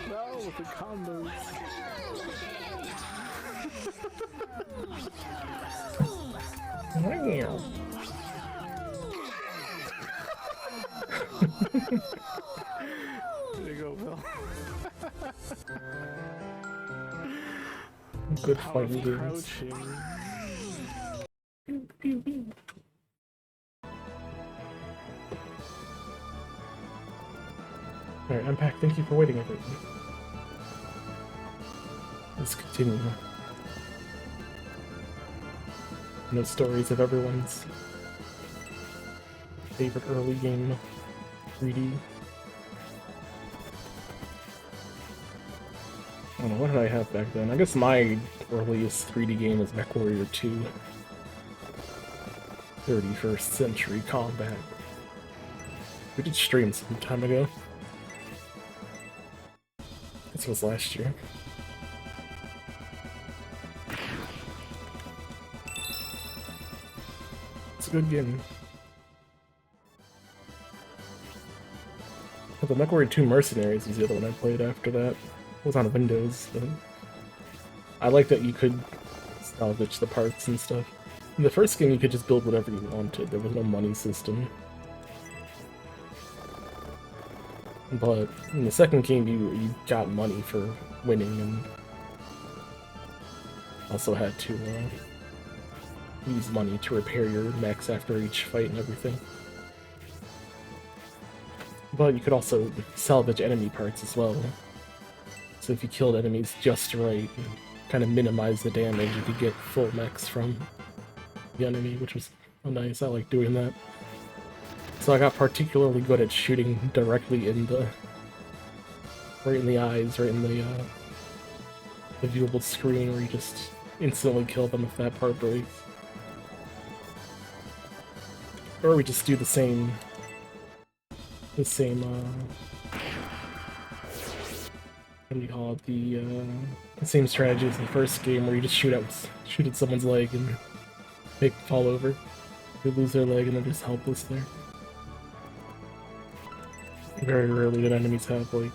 No, with the combos. Wow. There you go, Bill. Good Power fighting of games. crouching. Pew, pew, pew. Alright, Unpack, thank you for waiting, everyone. Let's continue. No stories of everyone's favorite early game 3D. I don't know, what did I have back then? I guess my earliest 3D game was MechWarrior 2. 31st century combat. We did stream some time ago. This was last year. It's a good game. The MechWarrior 2 Mercenaries was the other one I played after that. It was on Windows, but I like that you could salvage the parts and stuff. In the first game, you could just build whatever you wanted. There was no money system. But in the second game, you got money for winning, and also had to use money to repair your mechs after each fight and everything. But you could also salvage enemy parts as well. So if you killed enemies just right, and kind of minimize the damage, you could get full mechs from the enemy, which was nice. I like doing that. So I got particularly good at shooting directly in the... right in the eyes, right in the viewable screen, where you just instantly kill them if that part breaks. Or we just do the same... what do you call it? The same strategy as the first game, where you just shoot at someone's leg and make them fall over. They lose their leg and they're just helpless there. Very rarely did enemies have like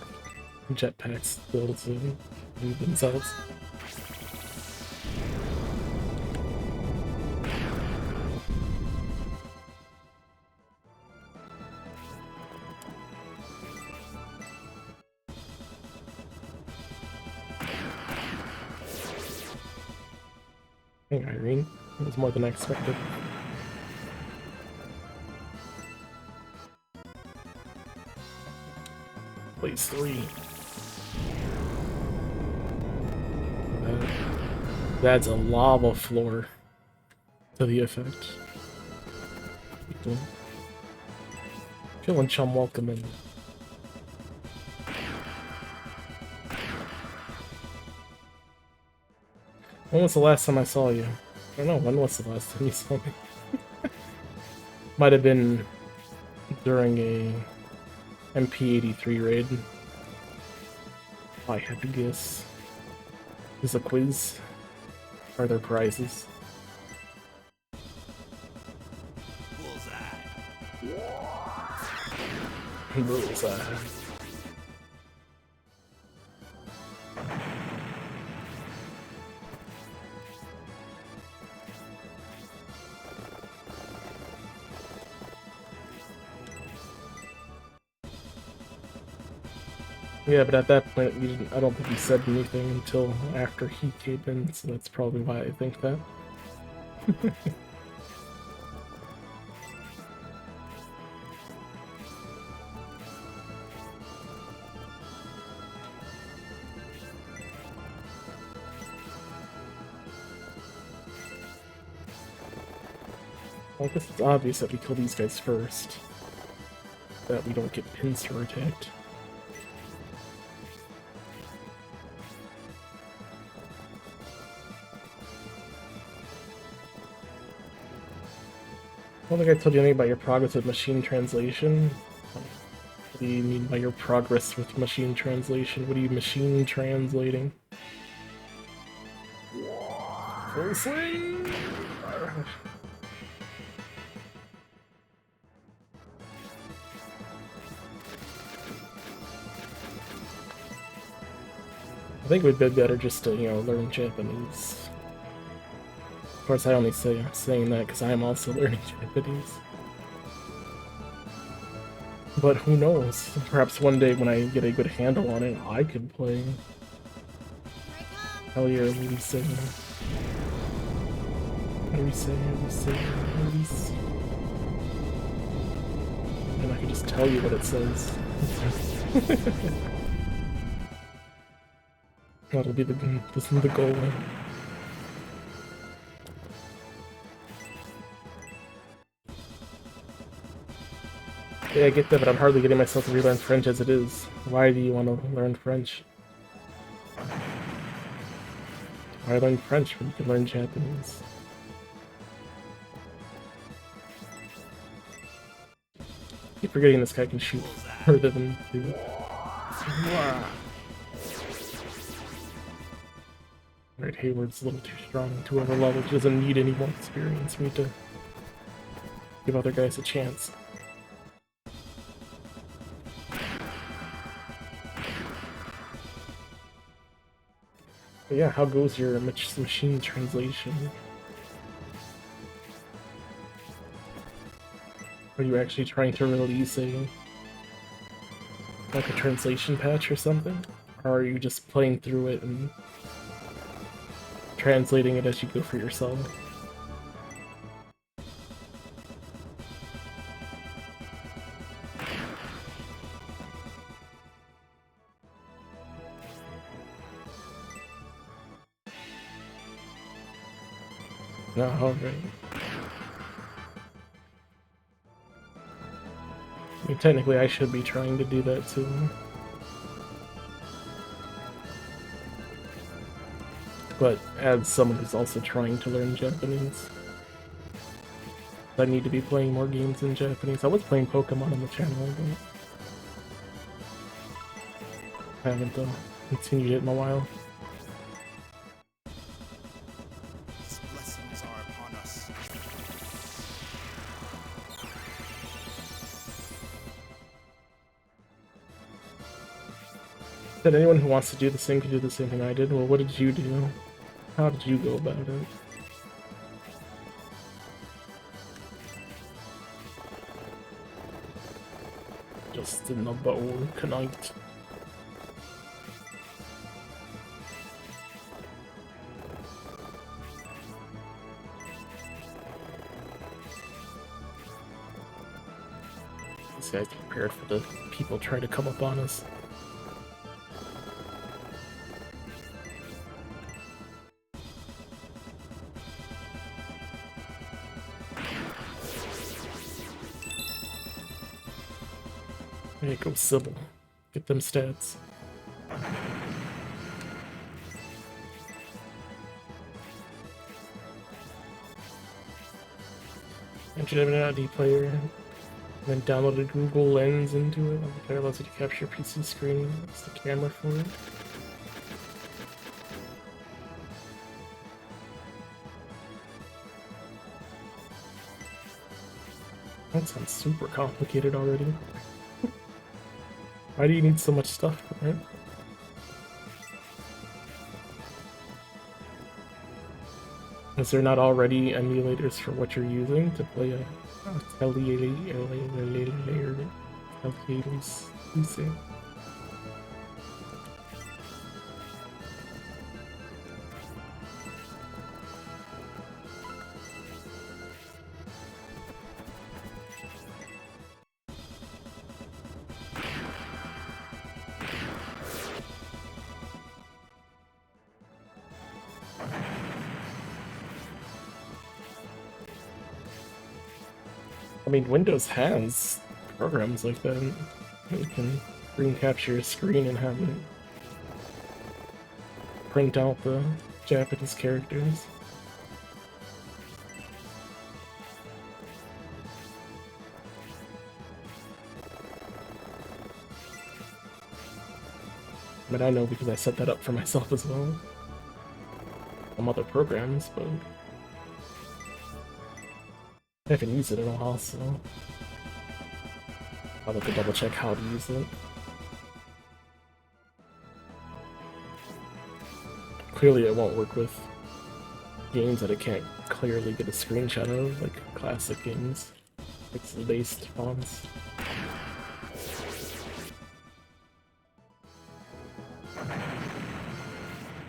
jetpacks built to move themselves. Hey, Irene. It was more than I expected. Place 3. That's a lava floor to the effect. Feeling chum welcome in. When was the last time I saw you? I don't know, when was the last time you saw me? Might have been during a MP83 raid. I had to guess. Is a quiz? Are there prizes? Bullseye. Bullseye. Yeah, but at that point, I don't think he said anything until after he came in, so that's probably why I think that. Well, I guess it's obvious that we kill these guys first. That we don't get pincer attacked. I don't think I told you anything about your progress with machine translation. What do you mean by your progress with machine translation? What are you machine translating? Full swing! I think it would be better just to, you know, learn Japanese. Of course, I only saying that because I am also learning Japanese. But who knows? Perhaps one day when I get a good handle on it, I could play. Here I come. Hell yeah, Elise. Elise. And I can just tell you what it says. That'll be the goal. Yeah, I get that, but I'm hardly getting myself to relearn French as it is. Why do you want to learn French? Why learn French when you can learn Japanese? keep forgetting this guy can shoot further than two. Alright, Hayward's a little too strong to whoever level. He doesn't need any more experience. We need to give other guys a chance. But yeah, how goes your machine translation? Are you actually trying to release like a translation patch or something? Or are you just playing through it and translating it as you go for yourself? No, alright. I mean, technically I should be trying to do that too. But as someone who's also trying to learn Japanese, I need to be playing more games in Japanese. I was playing Pokemon on the channel, but I haven't continued it in a while. His blessings are upon us. That anyone who wants to do the same can do the same thing I did. Well, what did you do? How did you go about it? Just in the bowl tonight. This guy's prepared for the people trying to come up on us. There you go, Sybil. Get them stats. Entered an ID player, and then downloaded Google Lens into it. The player allows you to capture your PC screen. That's the camera for it. That sounds super complicated already. Why do you need so much stuff, right? Is there not already emulators for what you're using to play a PC? I mean, Windows has programs like that. You can screen capture your screen and have it print out the Japanese characters. But I know because I set that up for myself as well. Some other programs, but I haven't used it in a while, so I'll have to double check how to use it. Clearly it won't work with games that I can't clearly get a screenshot of, like classic games, pixel-based fonts.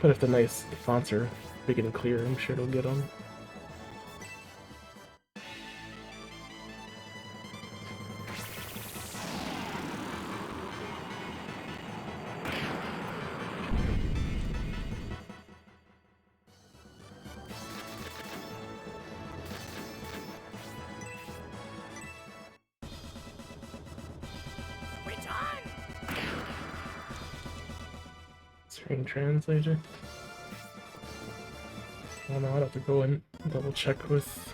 But if the nice fonts are big and clear, I'm sure it'll get them. Screen translator. Oh no, I'd have to go and double check with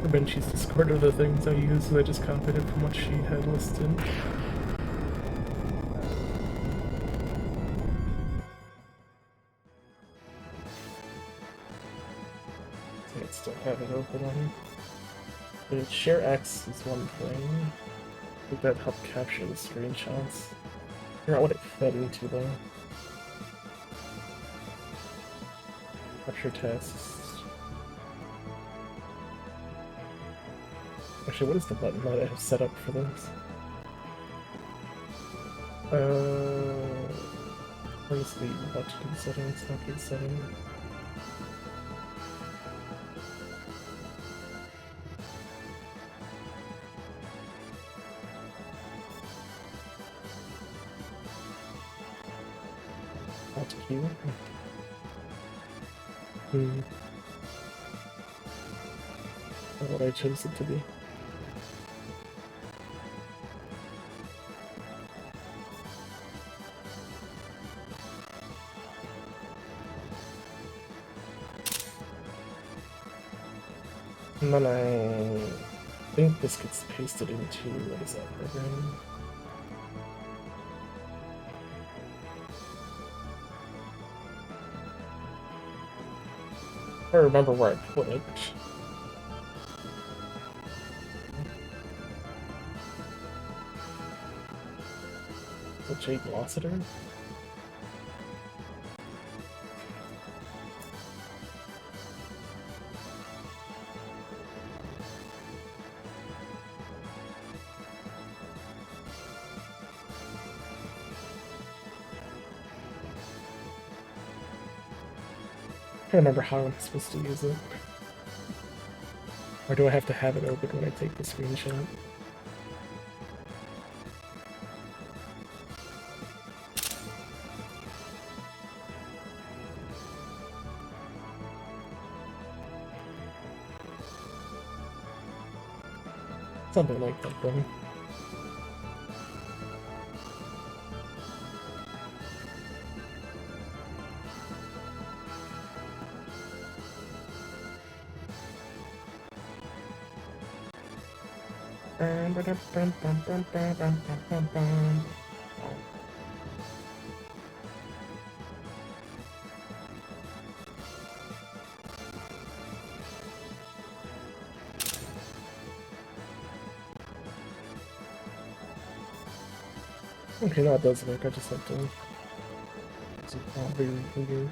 Benchy's Discord are the things I use, and I just copied it from what she had listed. I still have it open on. The share X is one thing. I think that helped capture the screenshots. Figure out what it fed into though. Capture tests. Actually, what is the button that I have set up for this? Where's the button settings? Okay, setting. Alt Q. Not what I chose it to be. And then I think this gets pasted into, what is that program? I don't remember where I put it. Is it J Glossiter? I don't remember how I'm supposed to use it. Or do I have to have it open when I take the screenshot? Something like that, though. Okay, no, it does work. I just have to refigure.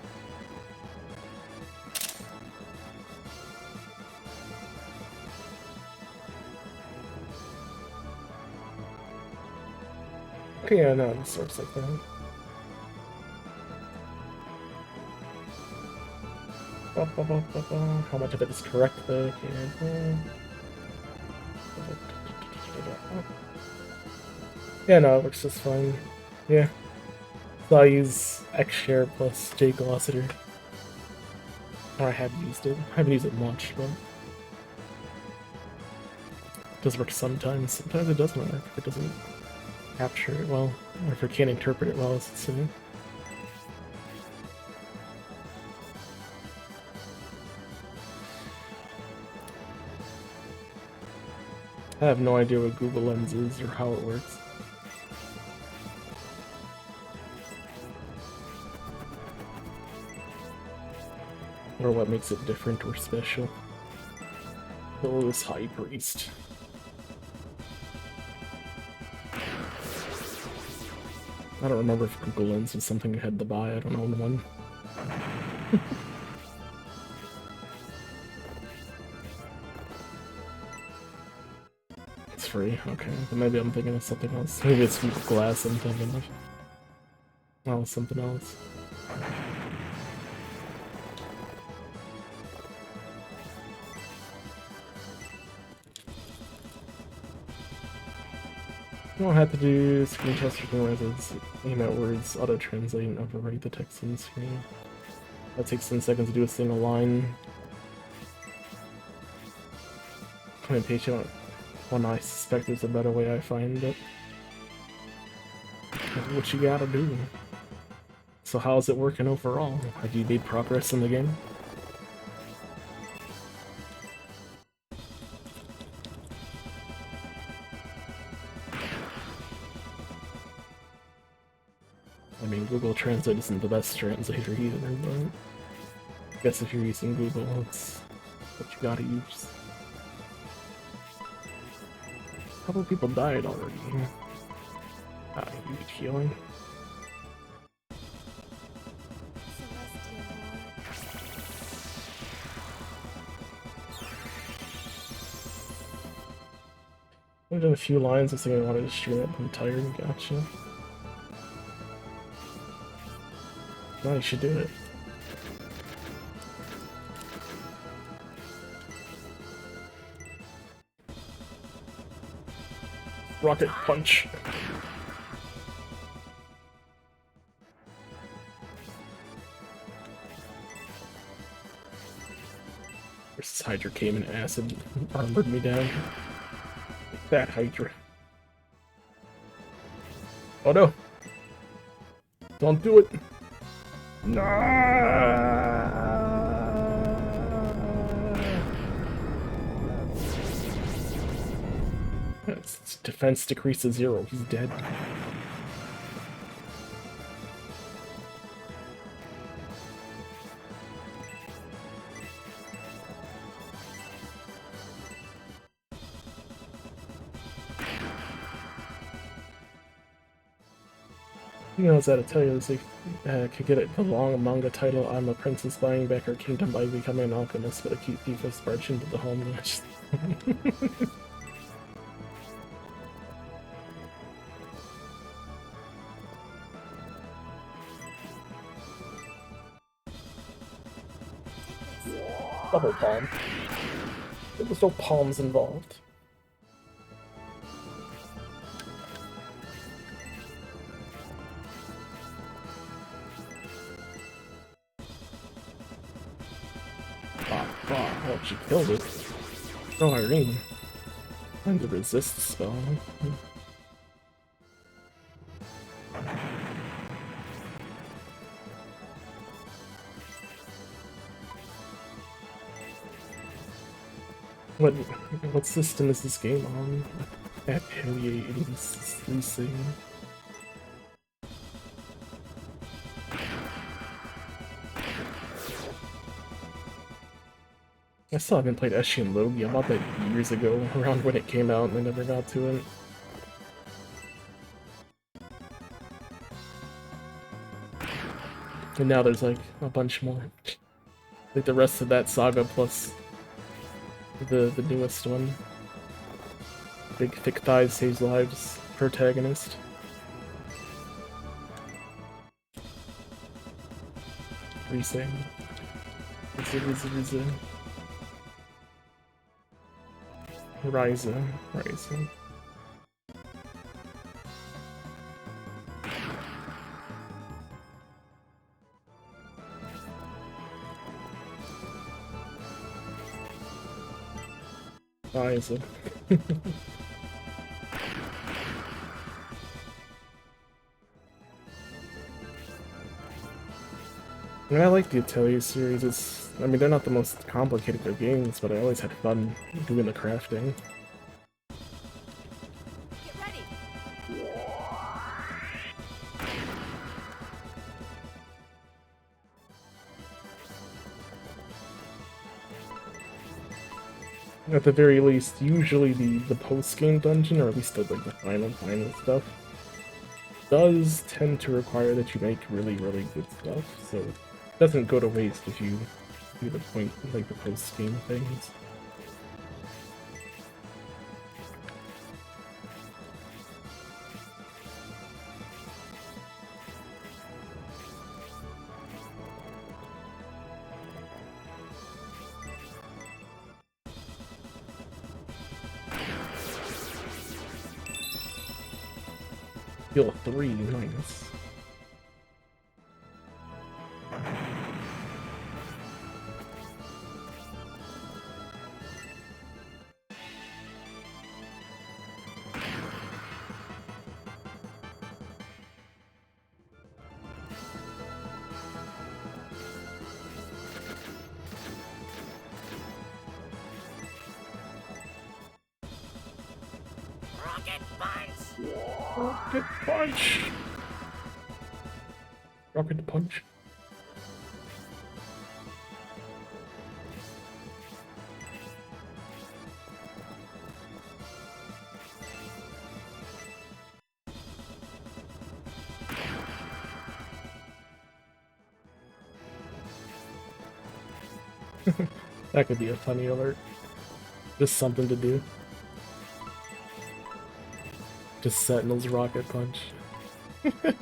Okay, yeah, no, it just works like that. How much of it is correct though? Yeah, no, it works just fine. Yeah. So I use Xshare plus J Glossiter. Or I have used it. I haven't used it much, but it does work sometimes. Sometimes it doesn't work if it doesn't capture it well, or if it can't interpret it well, as it's saying. I have no idea what Google Lens is or how it works. Or what makes it different or special. Those High Priest. I don't remember if Google Lens was something I had to buy. I don't own one. It's free. Okay. Then maybe I'm thinking of something else. Maybe it's Google Glass I'm thinking of. Oh, something else. You don't have to do screen test or methods, aim at words, auto-translate, and overwrite the text on the screen. That takes 10 seconds to do a single line. I'm impatient when I suspect there's a better way I find it. That's what you gotta do. So how's it working overall? Have you made progress in the game? Translate isn't the best translator either, but I guess if you're using Google, it's what you gotta use. A couple people died already. You need healing. Celestial I've done a few lines. I was thinking I wanted to stream it. I'm tired. Gotcha. No, you should do it. Rocket punch. Versus Hydra came in acid, armored me down. That Hydra. Oh no! Don't do it! No! Its defense decreased to 0. He's dead. You know, as I tell you, they could get it the long manga title, I'm a princess buying back her kingdom by becoming an alchemist, but a cute thief has barged into the home. Double palm. There was no palms involved. Oh, she killed it. Oh, Irene. And the resist spell. What system is this game on? Atelier Leasing. I still haven't played Eshi and Logi. I bought that years ago, around when it came out, and I never got to it. And now there's like a bunch more. Like the rest of that saga plus the newest one. Big thick thighs saves lives protagonist. Resing. Ryza. Ryza. I mean, I like the Atelier series. I mean, they're not the most complicated of games, but I always had fun doing the crafting. Get ready. At the very least, usually the post-game dungeon, or at least the final stuff, does tend to require that you make really good stuff, so it doesn't go to waste if you do the point, like the post-game things. Heal 3, nice. Rocket punch. Rocket punch! Rocket Punch. That could be a funny alert. Just something to do. Just Sentinel's Rocket Punch. Here I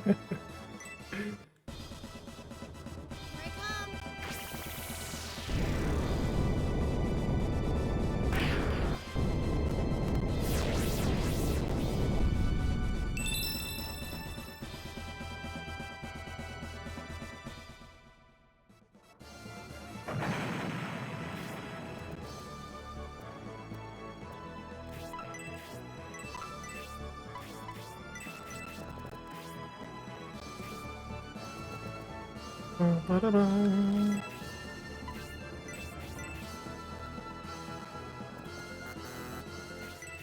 come. Ba-da-ba.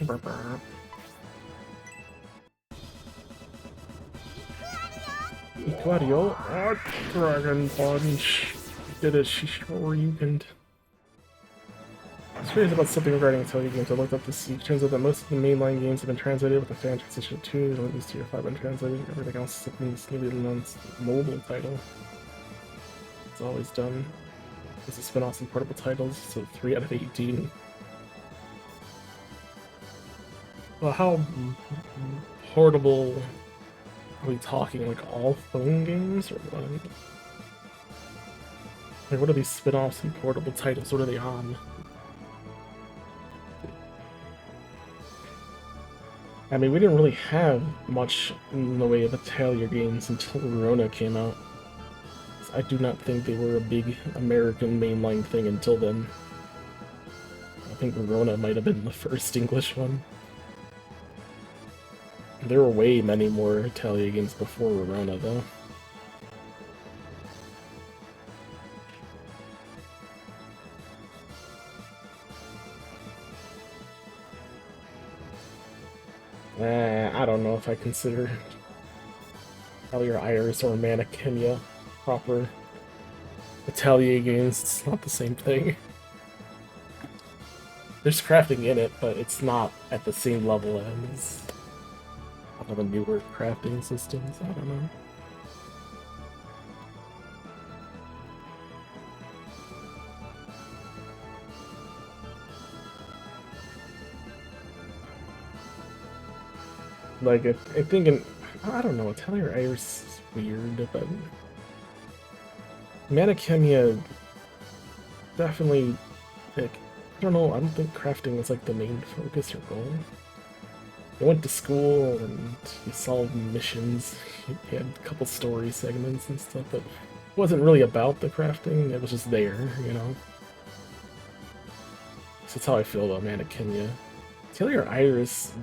Ba-ba. Gladio, oh, Dragon Punch. Did it, she sure you can. I was curious about something regarding Atelier games. I looked up to see. It turns out that most of the mainline games have been translated with a fan transition 2, at least Tier 5 been translated. Everything else has been needed in a mobile title. It's always done. This is spin-offs and portable titles, so 3 out of 18. Well, how portable are we talking? Like all phone games, or what? Like, what are these spin-offs and portable titles? What are they on? I mean, we didn't really have much in the way of Atelier games until Rona came out. I do not think they were a big American mainline thing until then. I think Rona might have been the first English one. There were way many more Atelier games before Rona, though. I don't know if I consider Atelier Iris or Mannequin proper Atelier games. It's not the same thing. There's crafting in it, but it's not at the same level as one of the newer crafting systems. I don't know. Like, I think I don't know, Atelier Iris is weird, but Mannequin definitely, like, I don't know, I don't think crafting was like the main focus or goal. You went to school and you solved missions, you had a couple story segments and stuff, but it wasn't really about the crafting, it was just there, you know? So that's how I feel about Mannequin. Atelier Iris.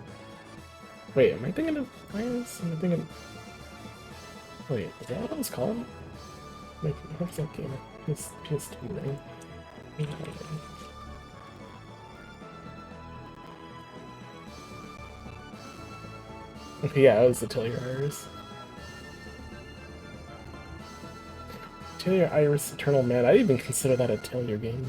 Wait, am I thinking of Iris? Am I thinking... Wait, is that what it was called? Like, what's that game? PS2, right? Okay, yeah, it was Atelier Iris. Atelier Iris Eternal Man. I didn't even consider that a Atelier game.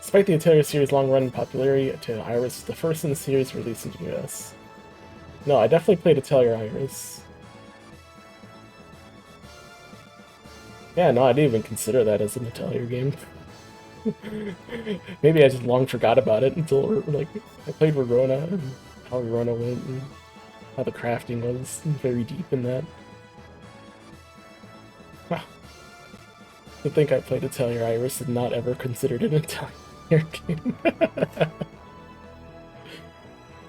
Despite the Atelier series' long run in popularity, Atelier Iris is the first in the series released in the US. No, I definitely played Atelier Iris. Yeah, no, I didn't even consider that as an Atelier game. Maybe I just long forgot about it until, like, I played Verona and how Verona went and how the crafting was very deep in that. Wow. To think I played Atelier Iris and not ever considered it an Atelier game. That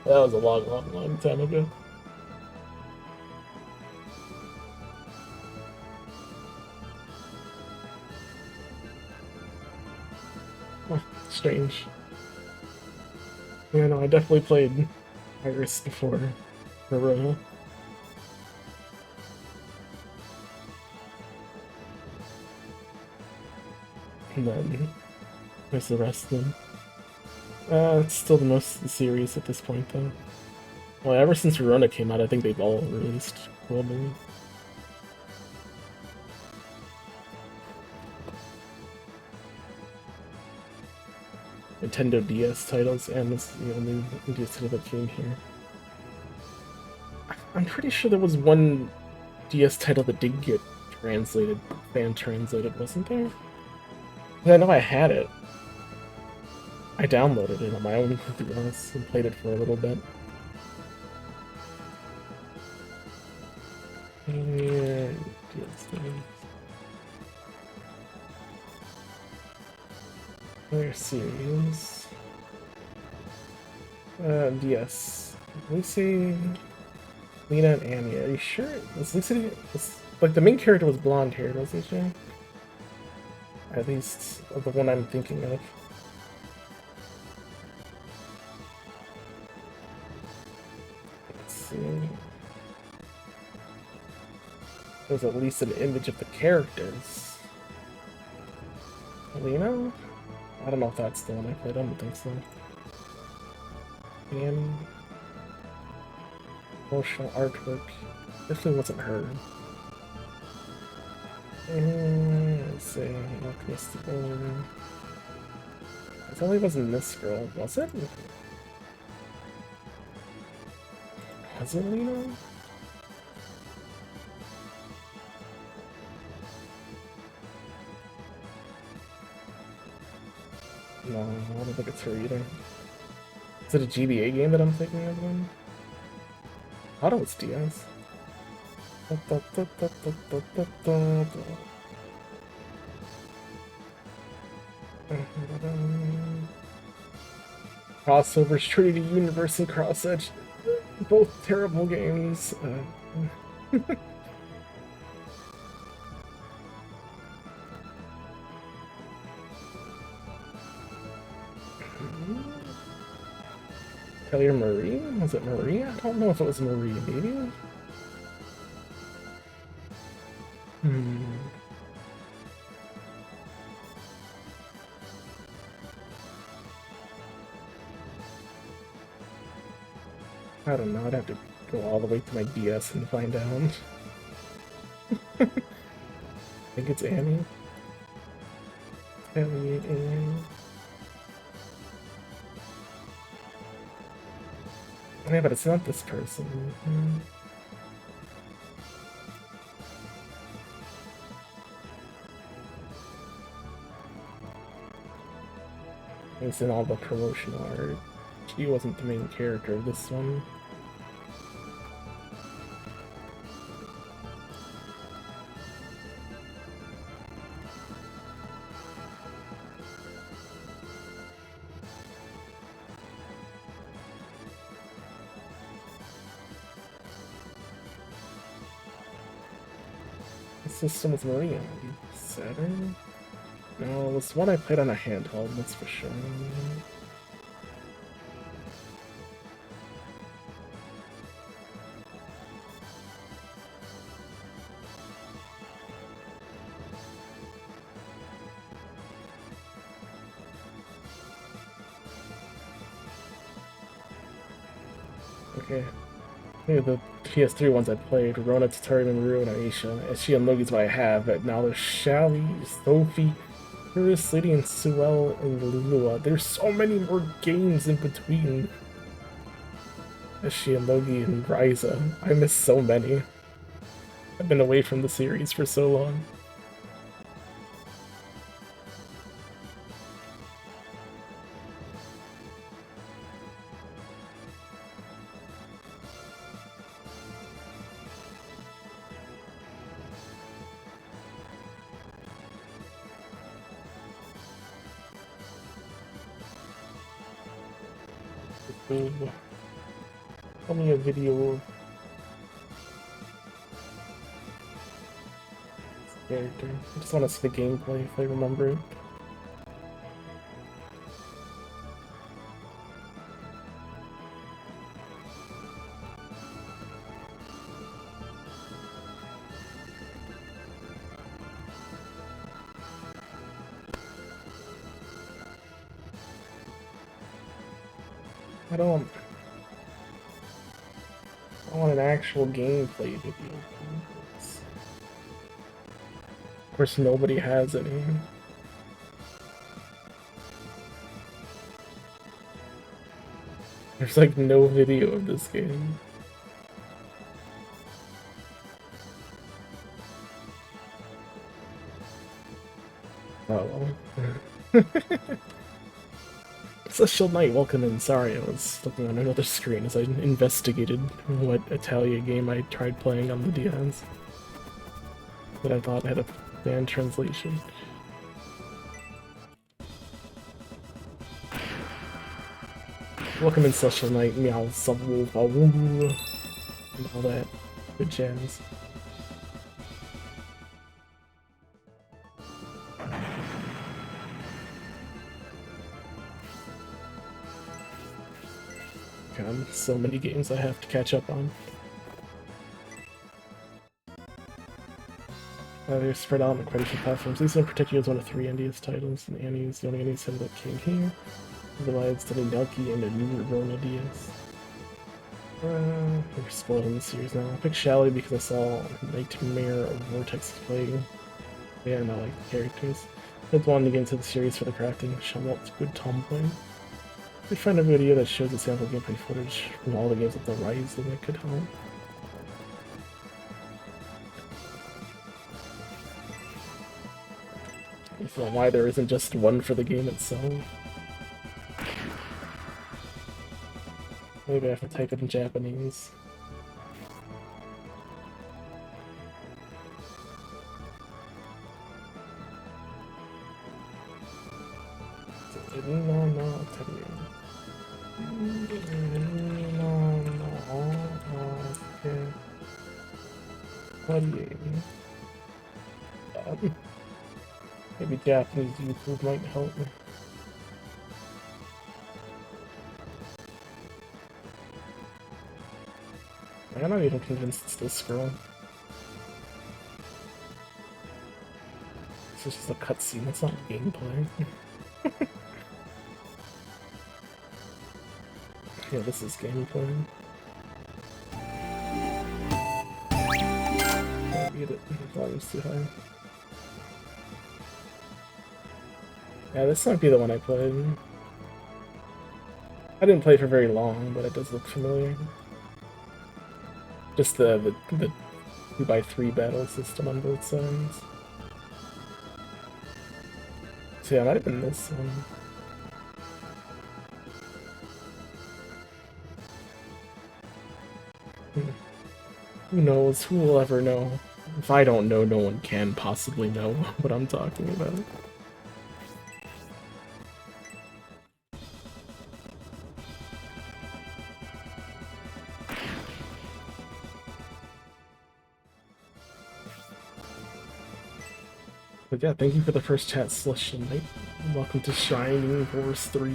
was a long time ago. Huh, strange. Yeah, no, I definitely played Iris before Verona. And then there's the rest of them. It's still the most of the series at this point, though. Well, ever since Verona came out, I think they've all released globally. Nintendo DS titles, and it's the only DS title that came here. I'm pretty sure there was one DS title that did get translated, fan translated, wasn't there? 'Cause I know I had it. I downloaded it on my own DS and played it for a little bit. And other series. DS. Lucy, Lena, and Annie. Are you sure? Was Lucy? Like the main character was blonde haired, wasn't she? At least the one I'm thinking of. Let's see. There's at least an image of the characters. Lena? I don't know if that's the one I played. I don't think so. And emotional artwork. Definitely wasn't her. And let's see. Alchemist. It only wasn't this girl, was it? Was it Lena? No, I don't think it's her either. Is it a GBA game that I'm thinking of then? I thought it was DS. Crossovers, Trinity Universe, and Cross Edge. Both terrible games. Taylor Marie? Was it Marie? I don't know if it was Marie, maybe? I don't know, I'd have to go all the way to my DS and find out. I think it's Annie. Elliot, Annie. Yeah, but it's not this person. It's in all the promotional art. She wasn't the main character of this one. System is Maria. Saturn? No, this one I played on a handheld, that's for sure. Okay. Yeah, the PS3 ones I played, Rona, Tatari, Maru, and Aisha. She and Logi's what I have, but now there's Shally, Sophie, Iris, Lady, and Suel, and Lulua. There's so many more games in between. She and Logi and Ryza. I miss so many. I've been away from the series for so long. Tell me a video of this character. I just want to see the gameplay if I remember it. I want an actual gameplay video. Of course, nobody has any. There's like no video of this game. Oh well. Celestial Knight, welcome in. Sorry, I was looking on another screen as I investigated what Italia game I tried playing on the DS that I thought had a banned translation. Welcome in, Celestial Knight, meow, subwoof, and all that good jazz. God, so many games I have to catch up on. They're spread out on quite a few platforms. These in particular is one of 3 NDS titles, and Annie is the only NDS title that came here. Otherwise, the Nidalki and a new Rona DS. We're spoiling the series now. I picked Shally because I saw Nightmare of Vortex playing. Yeah, and I like the characters. I just wanted to get into the series for the crafting. Shamwalt's good tomboy. We find a video that shows a sample gameplay footage from all the games of the Rise and it could help. So why there isn't just one for the game itself. Maybe I have to type it in Japanese. Maybe Japanese YouTube might help me. I'm not even convinced it's this girl. This is just a cutscene, it's not gameplay. Yeah, this is gameplay. Can't read it, the volume's too high. Yeah, this might be the one I played. I didn't play for very long, but it does look familiar. Just the 2x3 battle system on both sides. So yeah, it might have been this one. Who knows? Who will ever know? If I don't know, no one can possibly know what I'm talking about. But yeah, thank you for the first chat, Celestial Knight. Welcome to Shining Force 3.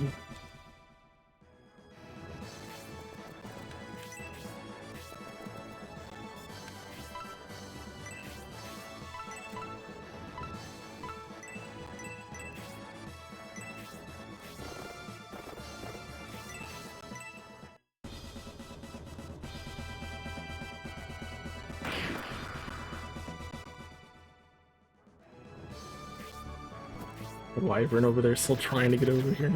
The Wyvern over there still trying to get over here.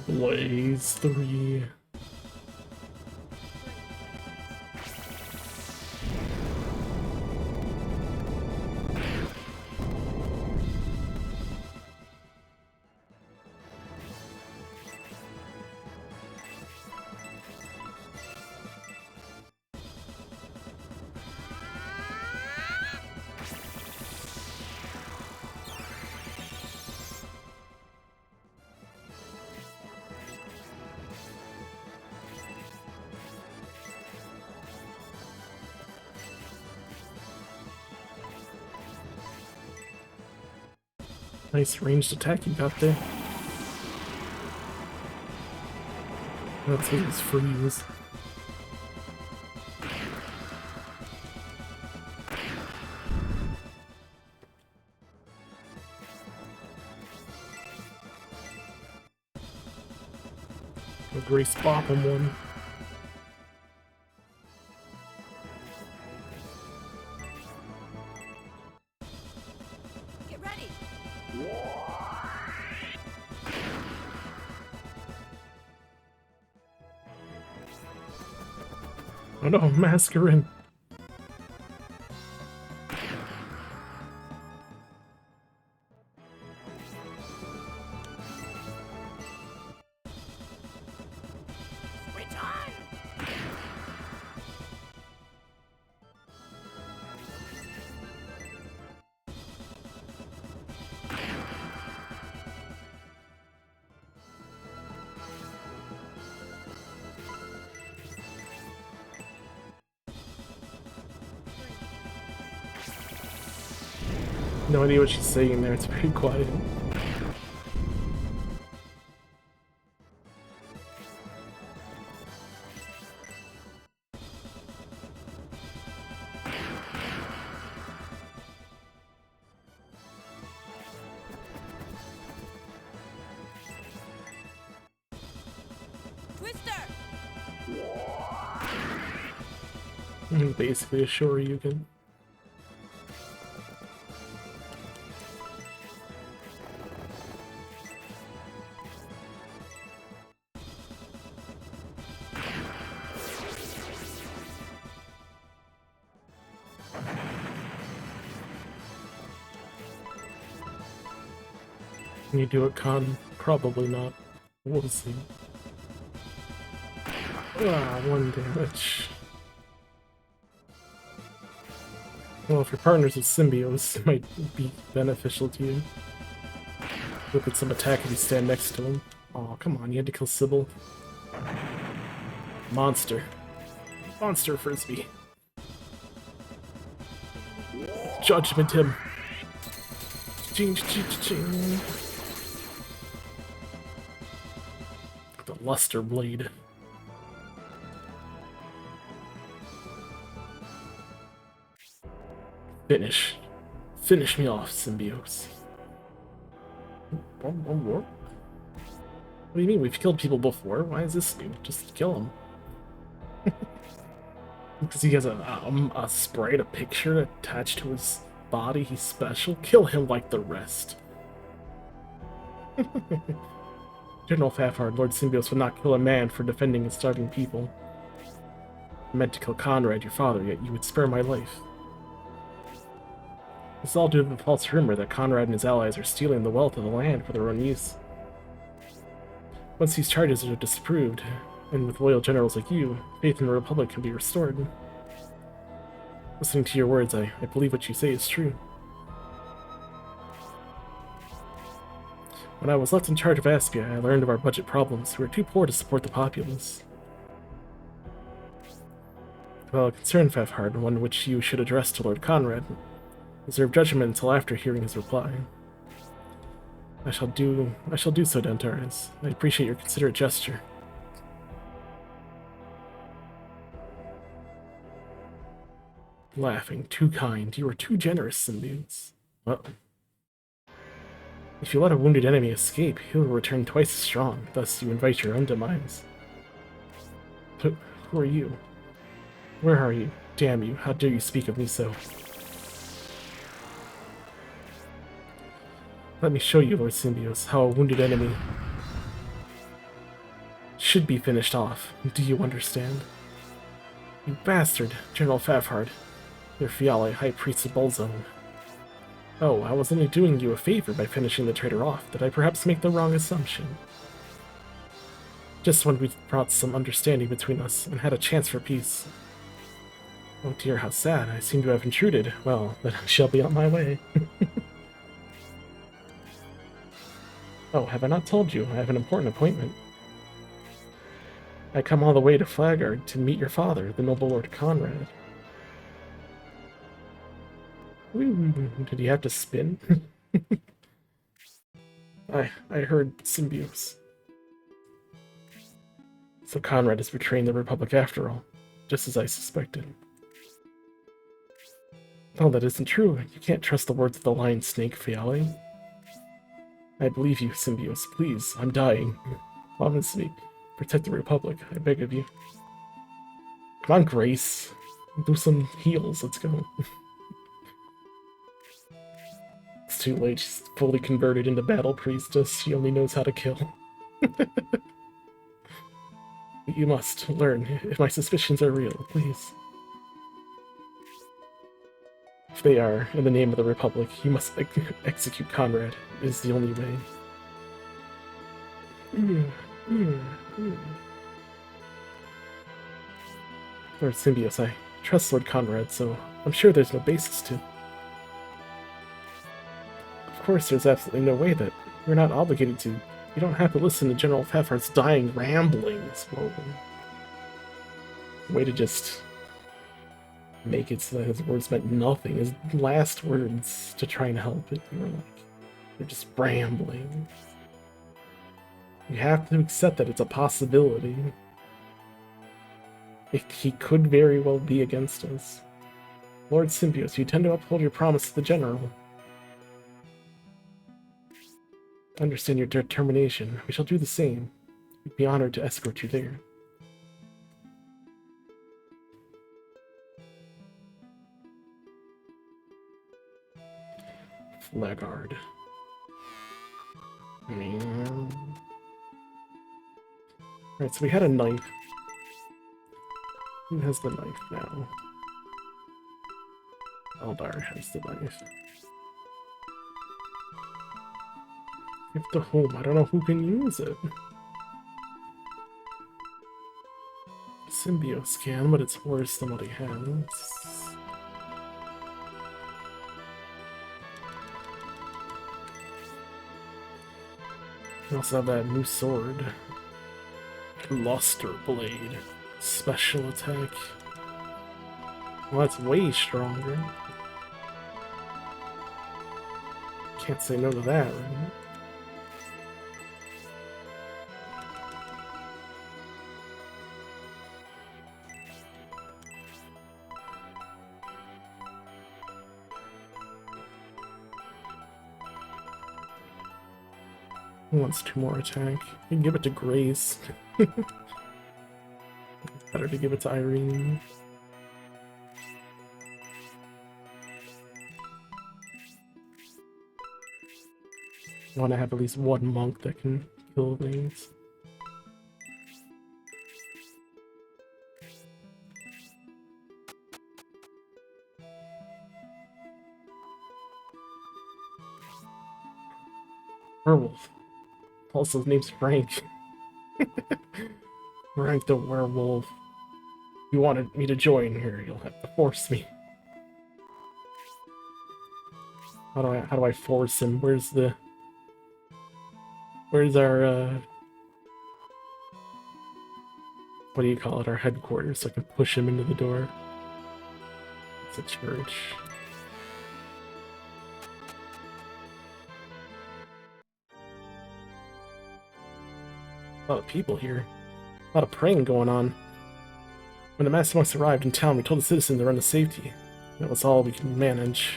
Blaze 3. Nice ranged attack you got there. That's his freeze. A Grace Bopham one. Get ready. Oh no, Mascarin. Return. No idea what she's saying there, it's pretty quiet. Twister. Basically a Shoryuken. Can you do it, Con? Probably not. We'll see. Ah, 1 damage. Well, if your partner's with Symbios, it might be beneficial to you. Look at some attack if you stand next to him. Oh, come on, you had to kill Sybil. Monster. Monster Frisbee. Judgment him. Ching, ching, ching. The Luster Blade. Finish. Finish me off, Symbios. What do you mean? We've killed people before. Why is this new? Just kill him. Because he has a sprite, a picture attached to his body. He's special. Kill him like the rest. General Fafard, Lord Symbios would not kill a man for defending his starving people. I meant to kill Conrad, your father, yet you would spare my life. This is all due to the false rumor that Conrad and his allies are stealing the wealth of the land for their own use. Once these charges are disproved, and with loyal generals like you, faith in the Republic can be restored. Listening to your words, I believe what you say is true. When I was left in charge of Aspia, I learned of our budget problems. We were too poor to support the populace. Well, a concern, Fafhard, one which you should address to Lord Conrad. Reserve judgment until after hearing his reply. I shall do so, Dantares. I appreciate your considerate gesture. Laughing, too kind. You are too generous, Symbios. Well, if you let a wounded enemy escape, he will return twice as strong. Thus, you invite your own demise. But who are you? Where are you? Damn you! How dare you speak of me so? Let me show you, Lord Symbios, how a wounded enemy should be finished off. Do you understand? You bastard, General Fafhard. Your Fiale, High Priest of Bolzone. Oh, I was only doing you a favor by finishing the traitor off. Did I perhaps make the wrong assumption? Just when we brought some understanding between us and had a chance for peace. Oh dear, how sad. I seem to have intruded. Well, then I shall be on my way. Oh, have I not told you? I have an important appointment. I come all the way to Flagard to meet your father, the noble Lord Conrad. Ooh, did he have to spin? I heard Symbios. So Conrad is betraying the Republic after all, just as I suspected. No, that isn't true. You can't trust the words of the lion snake, Fiale. I believe you, Symbios. Please, I'm dying. Promise me. Protect the Republic, I beg of you. Come on, Grace. Do some heals, let's go. It's too late, she's fully converted into Battle Priestess. She only knows how to kill. You must learn, if my suspicions are real, please. If they are, in the name of the Republic, you must execute Conrad. It is the only way. Lord Symbios, I trust Lord Conrad, so I'm sure there's no basis to. Of course, there's absolutely no way that you're not obligated to. You don't have to listen to General Pfeffer's dying ramblings. Whoa. Way to just make it so that his words meant nothing. His last words to try and help it, you were like, they're just rambling. You have to accept that it's a possibility. He could very well be against us. Lord Symbios, you tend to uphold your promise to the General. I understand your determination. We shall do the same. We'd be honored to escort you there. Flagard. Alright, so we had a knife. Who has the knife now? Eldar has the knife. Give to whom? I don't know who can use it. Symbios can, but it's worse than what he has. We also have that new sword. Luster Blade. Special attack. Well, that's way stronger. Can't say no to that, right? Who wants 2 more attack? You can give it to Grace. Better to give it to Irene. I want to have at least one monk that can kill things. Werewolf. Also, his name's Frank. Frank the werewolf. If you wanted me to join here, you'll have to force me. How do I force him? Where's our what do you call it? Our headquarters, so I can push him into the door. It's a church. A lot of people here. A lot of praying going on. When the Master Monks arrived in town, we told the citizens to run to safety. That was all we could manage.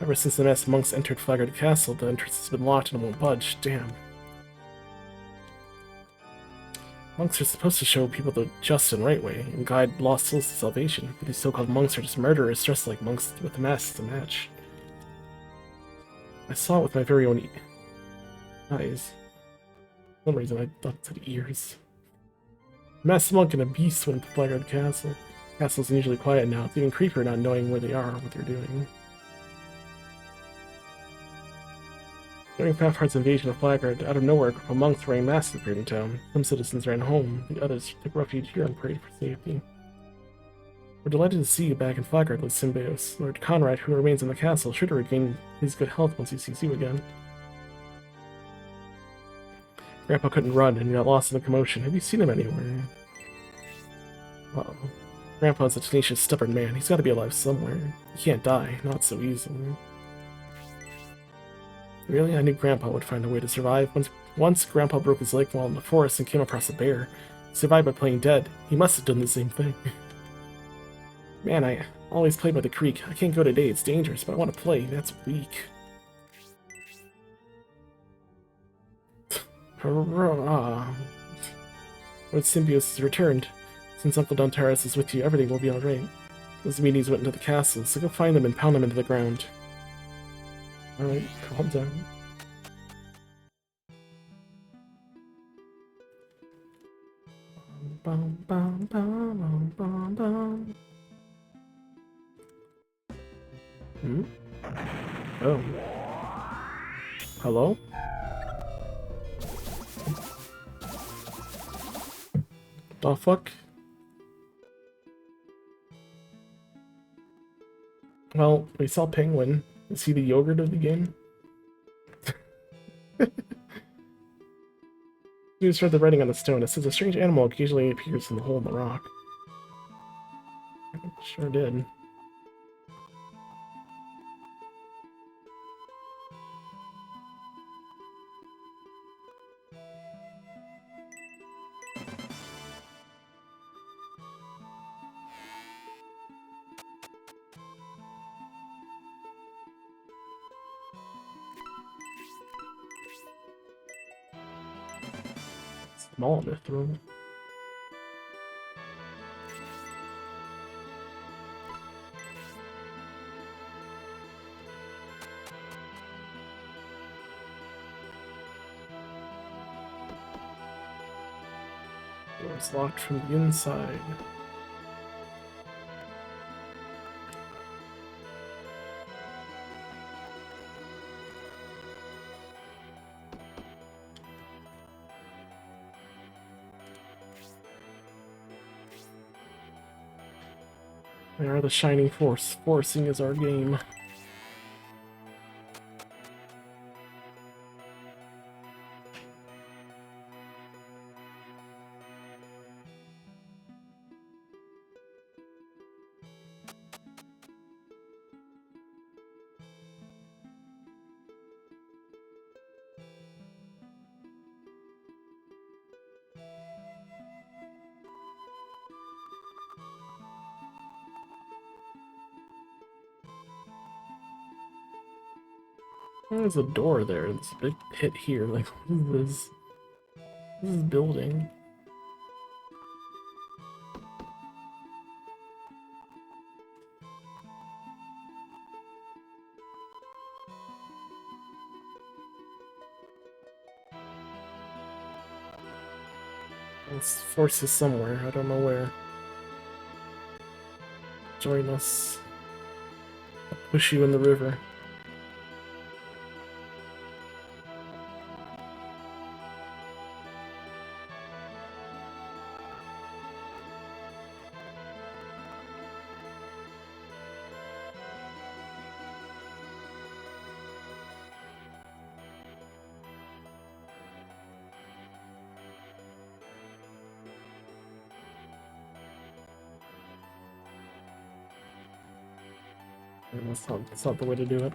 Ever since the Master Monks entered Flagard Castle, the entrance has been locked and won't budge. Damn. Monks are supposed to show people the just and right way, and guide lost souls to salvation, but these so-called monks are just murderers dressed like monks with the masks to match. I saw it with my very own eyes. For some reason I thought it said ears. Master Monk and a beast went to Flagard Castle. Castle's usually quiet now. It's even creepier not knowing where they are or what they're doing. During Pfaffer's invasion of Flagard, out of nowhere, a group of monks wearing masks appeared in town. Some citizens ran home, the others took refuge here and prayed for safety. We're delighted to see you back in Flagard, Lord Symbios. Lord Conrad, who remains in the castle, should regain his good health once he sees you again. Grandpa couldn't run and got lost in the commotion. Have you seen him anywhere? Uh-oh. Grandpa's a tenacious, stubborn man. He's got to be alive somewhere. He can't die, not so easily. Really? I knew Grandpa would find a way to survive. Once Grandpa broke his leg while in the forest and came across a bear. Survived by playing dead. He must have done the same thing. Man, I always play by the creek. I can't go today, it's dangerous, but I want to play. That's weak. Hurrah! Lord Symbios has returned. Since Uncle Dontaris is with you, everything will be alright. Those meanies went into the castle, so go find them and pound them into the ground. Alright, calm down. Bum, bum, bum, bum, bum. Hmm? Oh. Hello? The fuck? Well, we saw Penguin. Is he the yogurt of the game? You just read the writing on the stone. It says a strange animal occasionally appears in the hole in the rock. Sure did. Small mithril. Door's locked from the inside. We are the shining force. Forcing is our game. There's a door there. There's a big pit here. Like, what is this? This is building. This force is somewhere. I don't know where. Join us. I'll push you in the river. That's not the way to do it.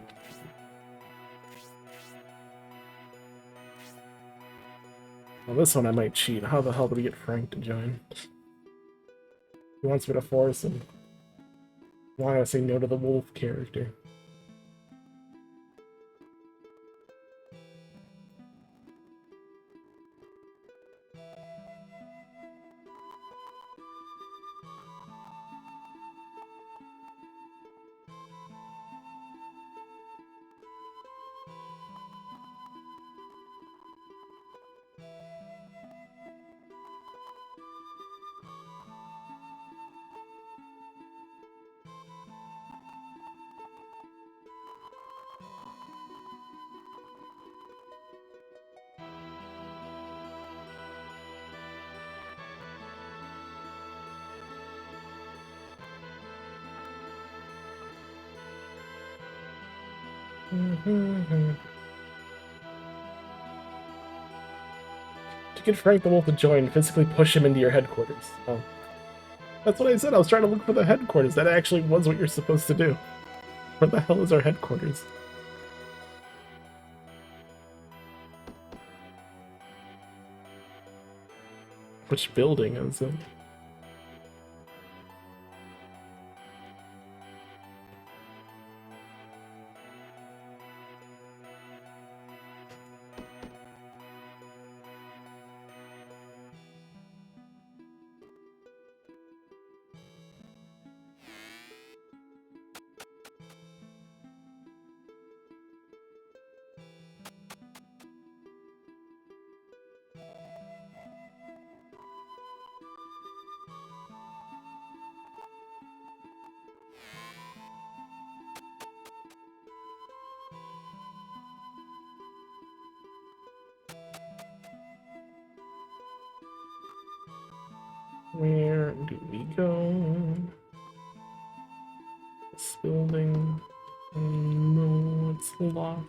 Well, this one I might cheat. How the hell do we get Frank to join? He wants me to force him. Why I say no to the wolf character? To get Frank the Wolf to join, physically push him into your headquarters. Oh. That's what I said, I was trying to look for the headquarters. That actually was what you're supposed to do. Where the hell is our headquarters? Which building is it? Where do we go? This building. No, it's locked.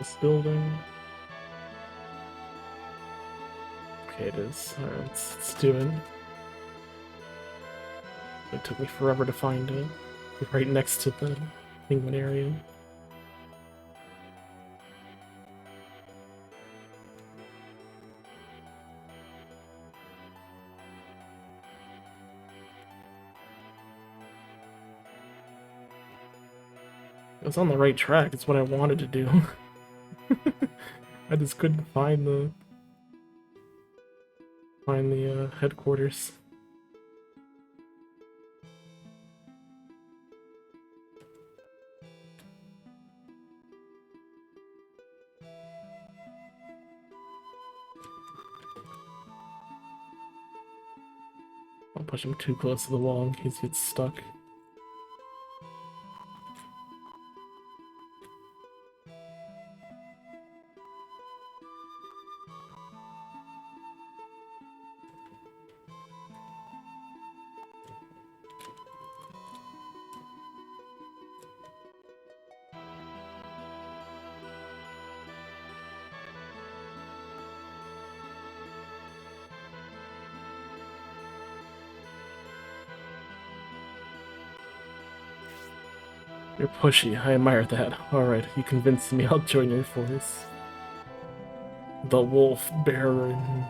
This building. Okay, it is. Alright, let's do it. It took me forever to find it. Right next to the penguin area. I was on the right track, it's what I wanted to do. I just couldn't find the headquarters. I'll push him too close to the wall in case he gets stuck. You're pushy, I admire that. Alright, you convinced me, I'll join your force. The Wolf Baron.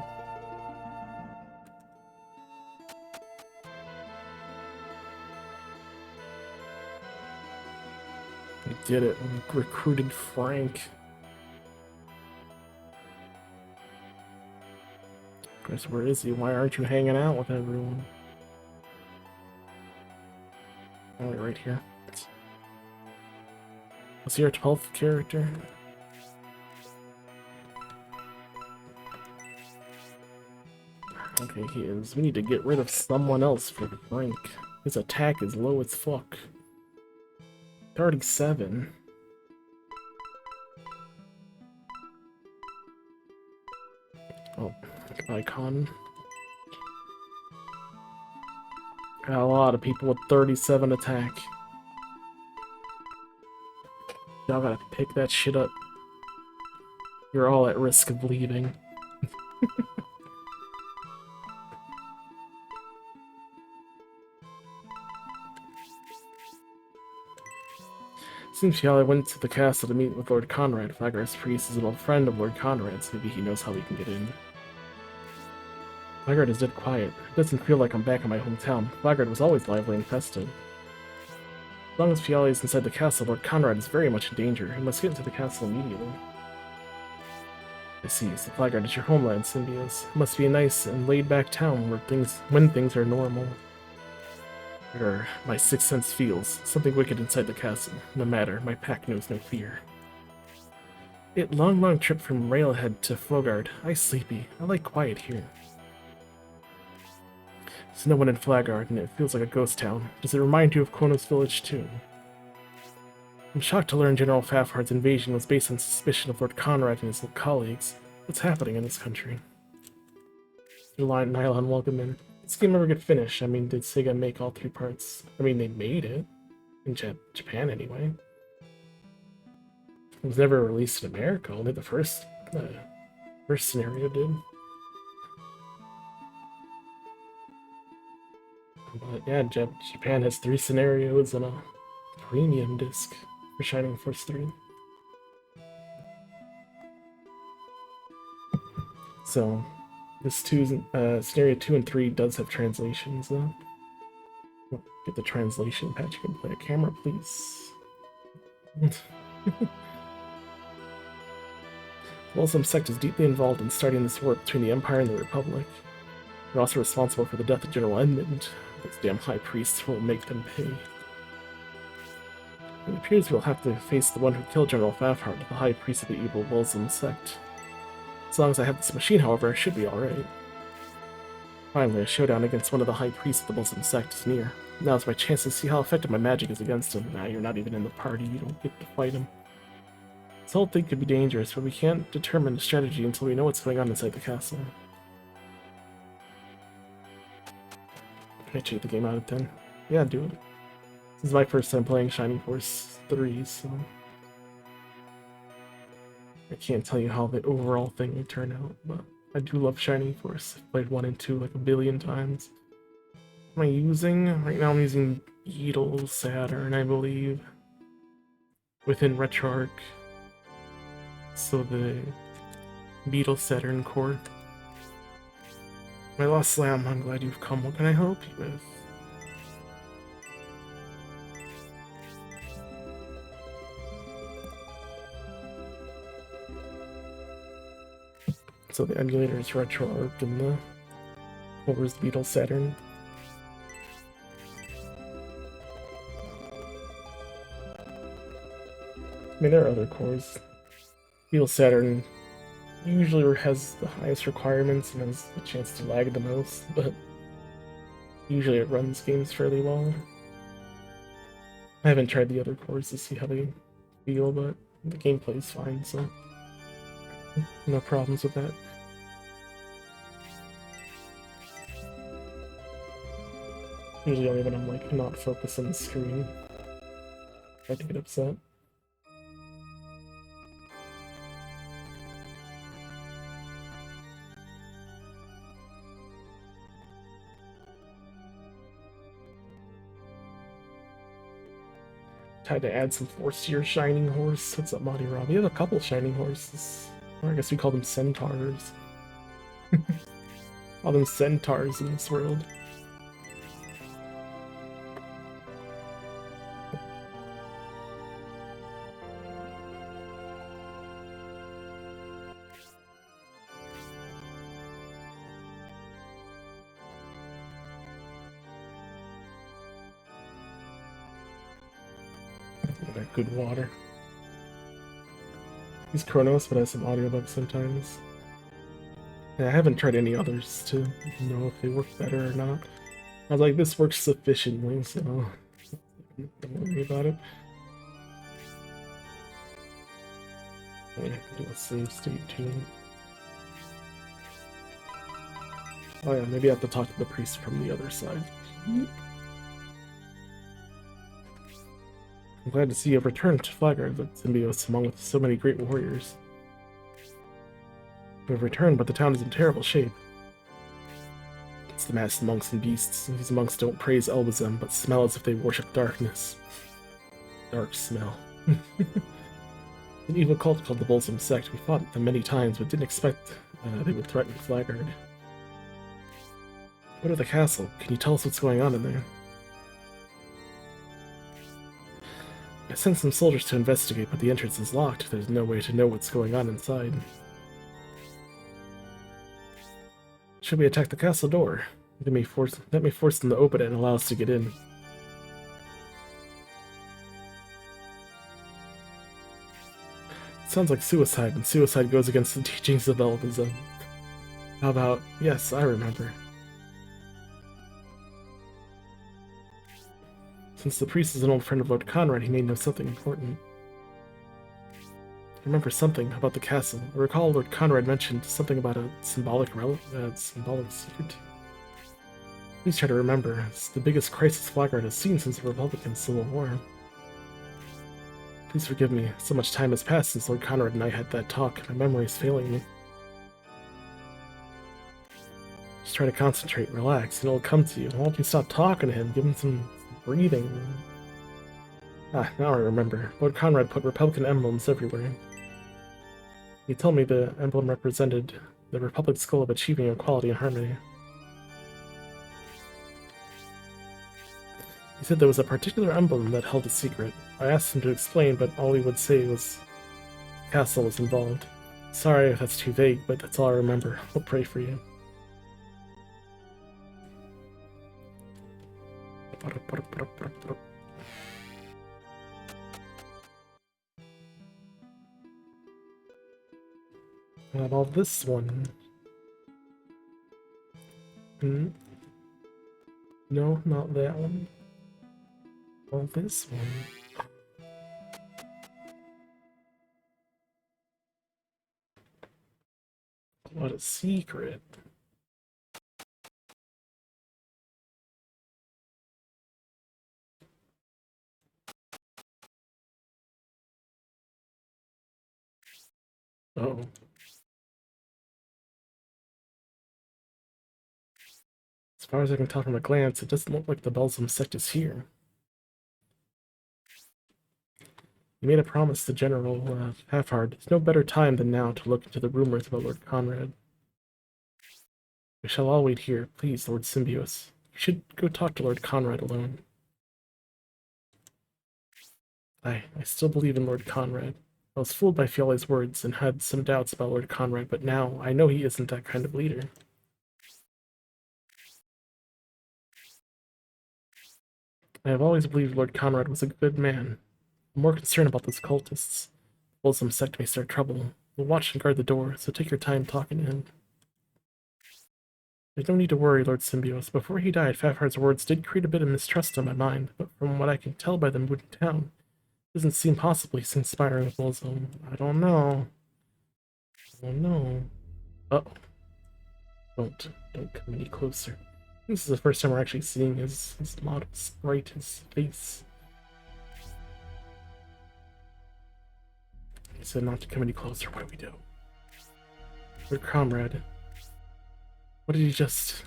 We did it, we recruited Frank. Chris, where is he? Why aren't you hanging out with everyone? Oh, wait, right here. Was he our 12th character? Okay, he is. We need to get rid of someone else for Frank. His attack is low as fuck. 37. Oh, icon. Got a lot of people with 37 attack. Y'all gotta pick that shit up. You're all at risk of leaving. Seems Fiala went to the castle to meet with Lord Conrad. Flaggart's priest is an old friend of Lord Conrad's. Maybe he knows how we can get in. Flaggart is dead quiet. It doesn't feel like I'm back in my hometown. Flaggart was always lively and festive. As long as Fiala is inside the castle, Lord Conrad is very much in danger. He must get into the castle immediately. I see, so Flaggart is your homeland, Symbios. It must be a nice and laid-back town when things are normal. My sixth sense feels. Something wicked inside the castle. No matter, my pack knows no fear. Long trip from Railhead to Flogard. I sleepy. I like quiet here. There's no one in Flagard, and it feels like a ghost town. Does it remind you of Konos village, too? I'm shocked to learn General Fafhard's invasion was based on suspicion of Lord Conrad and his colleagues. What's happening in this country? Nylon, welcome in. Did this game ever get finished? I mean, did Sega make all 3 parts? I mean, they made it. In Japan, anyway. It was never released in America, only the first scenario did. But yeah, Japan has 3 scenarios and a premium disc for Shining Force 3. So, this scenario 2 and 3 does have translations though. Get the translation patch. You can play a camera, please. Muslim sect is deeply involved in starting this war between the Empire and the Republic. They're also responsible for the death of General Edmund. Those damn high priests will make them pay. It appears we'll have to face the one who killed General Fafhard, the high priest of the evil Muslim sect. As long as I have this machine, however, I should be alright. Finally, a showdown against one of the high priests of the Muslim sect is near. Now's my chance to see how effective my magic is against him. Nah, you're not even in the party, you don't get to fight him. This whole thing could be dangerous, but we can't determine the strategy until we know what's going on inside the castle. Can I check the game out of 10? Yeah, do it. This is my first time playing Shining Force 3, so I can't tell you how the overall thing would turn out, but I do love Shining Force. I've played 1 and 2 like a billion times. What am I using? Right now I'm using Beetle Saturn, I believe, within RetroArch. So the Beetle Saturn core. My Lost Slam, I'm glad you've come. What can I help you with? So the emulator is RetroArch and the core is Beetle Saturn. I mean, there are other cores. Beetle Saturn usually has the highest requirements and has the chance to lag the most, but usually it runs games fairly well. I haven't tried the other cores to see how they feel, but the gameplay is fine, so no problems with that. Usually only when I'm like not focused on the screen, I have to get upset. Tried to add some force to your Shining Horse. What's up, Monty Rob? You have a couple Shining Horses. Or I guess we call them Centaurs. Call them Centaurs in this world. That good water. He's Kronos, but has some audiobugs sometimes. Yeah, I haven't tried any others to know if they work better or not. I was like, this works sufficiently, so don't worry about it. I mean, I can do a save state too. Oh yeah, maybe I have to talk to the priest from the other side. I'm glad to see you have returned to Flagguard, the symbiotes among with so many great warriors. We have returned, but the town is in terrible shape. It's the masked monks and beasts. These monks don't praise Elbazem, but smell as if they worship darkness. Dark smell. An evil cult called the Bolsum Sect. We fought them many times, but didn't expect they would threaten Flagguard. Go to the castle. Can you tell us what's going on in there? I sent some soldiers to investigate, but the entrance is locked. There's no way to know what's going on inside. Should we attack the castle door? Let me force them to open it and allow us to get in. It sounds like suicide, and suicide goes against the teachings of Elbazem. How about, yes, I remember. Since the priest is an old friend of Lord Conrad, he may know something important. I remember something about the castle. I recall Lord Conrad mentioned something about a symbolic secret. Please try to remember. It's the biggest crisis Flagguard has seen since the Republican Civil War. Please forgive me. So much time has passed since Lord Conrad and I had that talk. My memory is failing me. Just try to concentrate, relax, and it'll come to you. Why don't you stop talking to him? Give him some breathing. Ah, now I remember. Lord Conrad put Republican emblems everywhere. He told me the emblem represented the Republic's goal of achieving equality and harmony. He said there was a particular emblem that held a secret. I asked him to explain, but all he would say was the castle was involved. Sorry if that's too vague, but that's all I remember. I'll pray for you. What about this one? No, not that one. Well, this one. What a secret. Oh. As far as I can tell from a glance, it doesn't look like the Balsam sect is here. You made a promise to General Halfhard. There's no better time than now to look into the rumors about Lord Conrad. We shall all wait here. Please, Lord Symbios. You should go talk to Lord Conrad alone. I still believe in Lord Conrad. I was fooled by Fiale's words and had some doubts about Lord Conrad, but now I know he isn't that kind of leader. I have always believed Lord Conrad was a good man. I'm more concerned about those cultists. The Balsam sect may start trouble. We'll watch and guard the door, so take your time talking to him. There's no need to worry, Lord Symbios. Before he died, Fafhard's words did create a bit of mistrust in my mind, but from what I can tell by the mood in town, it doesn't seem possible he's inspiring with Balsam. I don't know. Uh-oh. Don't come any closer. This is the first time we're actually seeing his model sprite, his face. He said not to come any closer. What do we do? Lord Conrad. What did he just...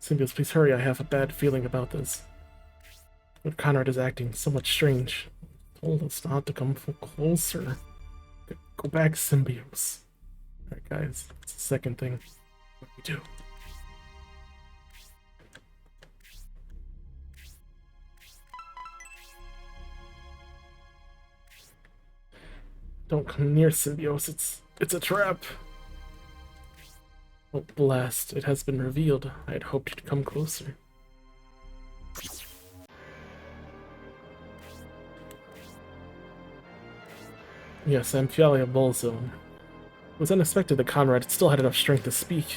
Symbios, please hurry. I have a bad feeling about this. Lord Conrad is acting somewhat strange. He told us not to come closer. Go back, Symbios. Alright, guys. It's the second thing. What do we do? Don't come near, Symbios. It's a trap. Oh, blast. It has been revealed. I had hoped you'd come closer. Yes, I'm Fiale of Balsam. It was unexpected that Conrad still had enough strength to speak.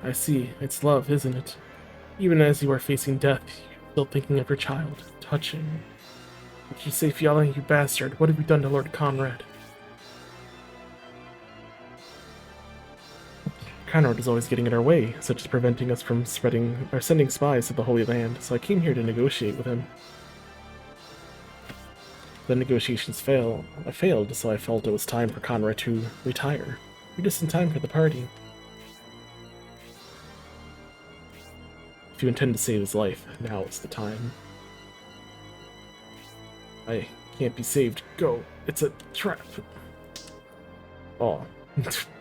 I see. It's love, isn't it? Even as you are facing death, you're still thinking of your child. Touching. Did you say, Fiale, you bastard? What have you done to Lord Conrad? Conrad is always getting in our way, such as preventing us from spreading or sending spies to the Holy Land, so I came here to negotiate with him. The negotiations failed, so I felt it was time for Conrad to retire. You're just in time for the party. If you intend to save his life, now is the time. I can't be saved. Go. It's a trap. Oh.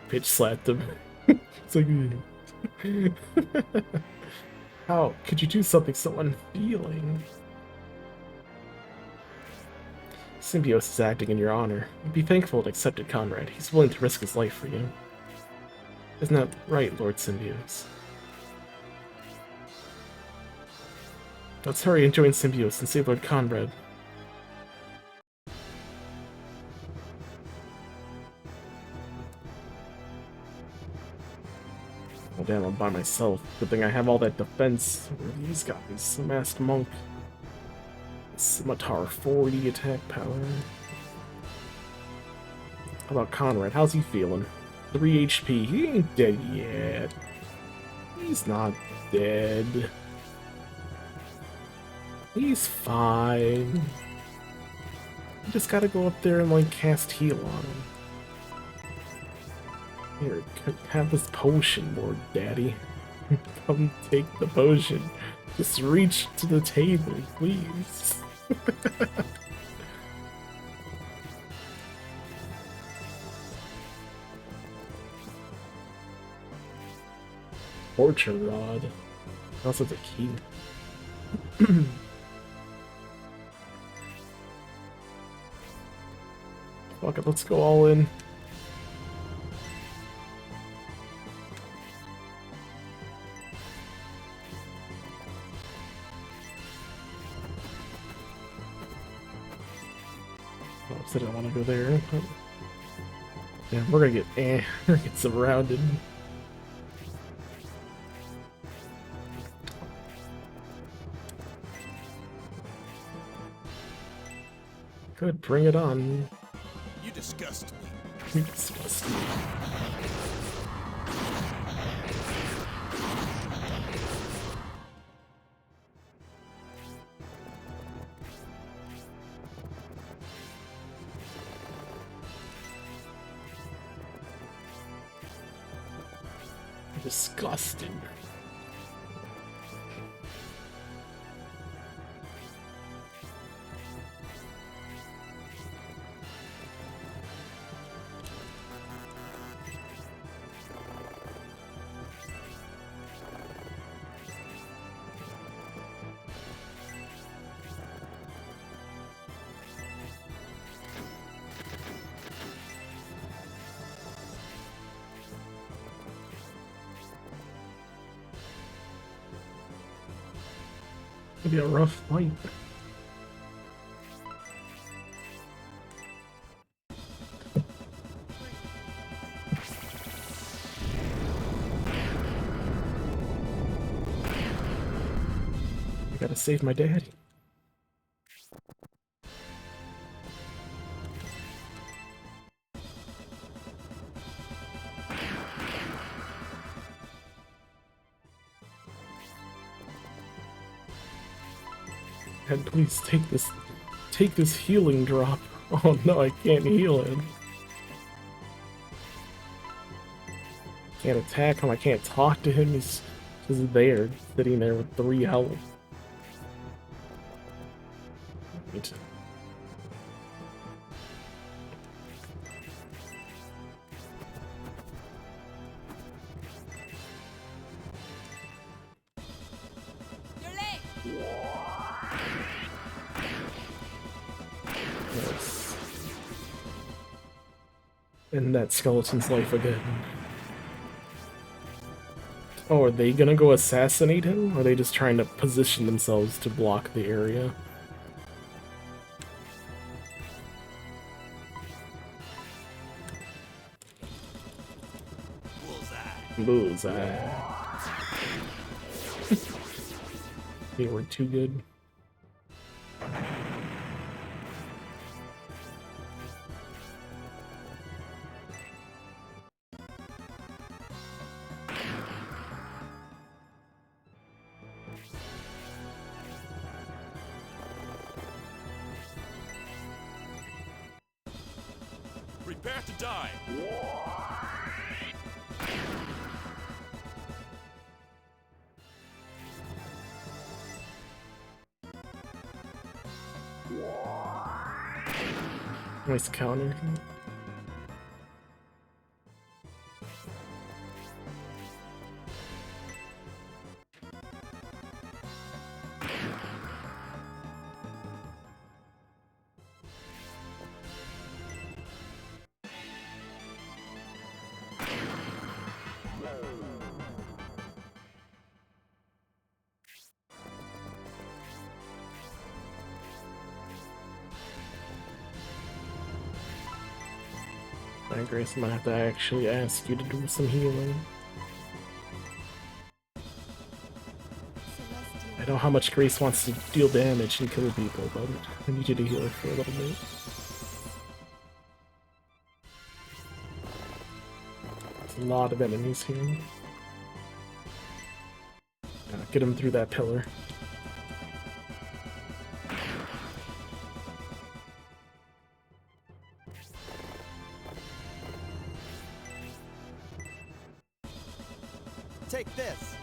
Pitch slapped him. It's like... How could you do something so unfeeling? Symbios is acting in your honor. Be thankful and accept it, Conrad. He's willing to risk his life for you. Isn't that right, Lord Symbios? Let's hurry and join Symbios and save Lord Conrad. Oh damn, I'm by myself. Good thing I have all that defense. What are these guys? The Masked Monk. Scimitar 40 attack power. How about Conrad? How's he feeling? 3 HP. He ain't dead yet. He's not dead. He's fine. You just gotta go up there and like cast heal on him. Here, have this potion, Lord Daddy. Come take the potion. Just reach to the table, please. Torture rod. Also, the key. Fuck it, let's go all in. I didn't want to go there. But... yeah, we're gonna get we're gonna get surrounded. Good, bring it on. You disgust me. You disgust me. Disgusting. It'll be a rough fight. I gotta save my daddy. Dad, please take this healing drop. Oh no, I can't heal him. Can't attack him, I can't talk to him, he's just there, sitting there with 3 health. Need to- You're late. Yes. End that skeleton's life again. Oh, are they gonna go assassinate him? Or are they just trying to position themselves to block the area? Bullseye. They were too good. Prepare to die. Nice counter. Alright, Grace, I'm gonna have to actually ask you to do some healing. Celestial. I know how much Grace wants to deal damage and kill people, but I need you to heal her for a little bit. There's a lot of enemies here. Get him through that pillar. Take this.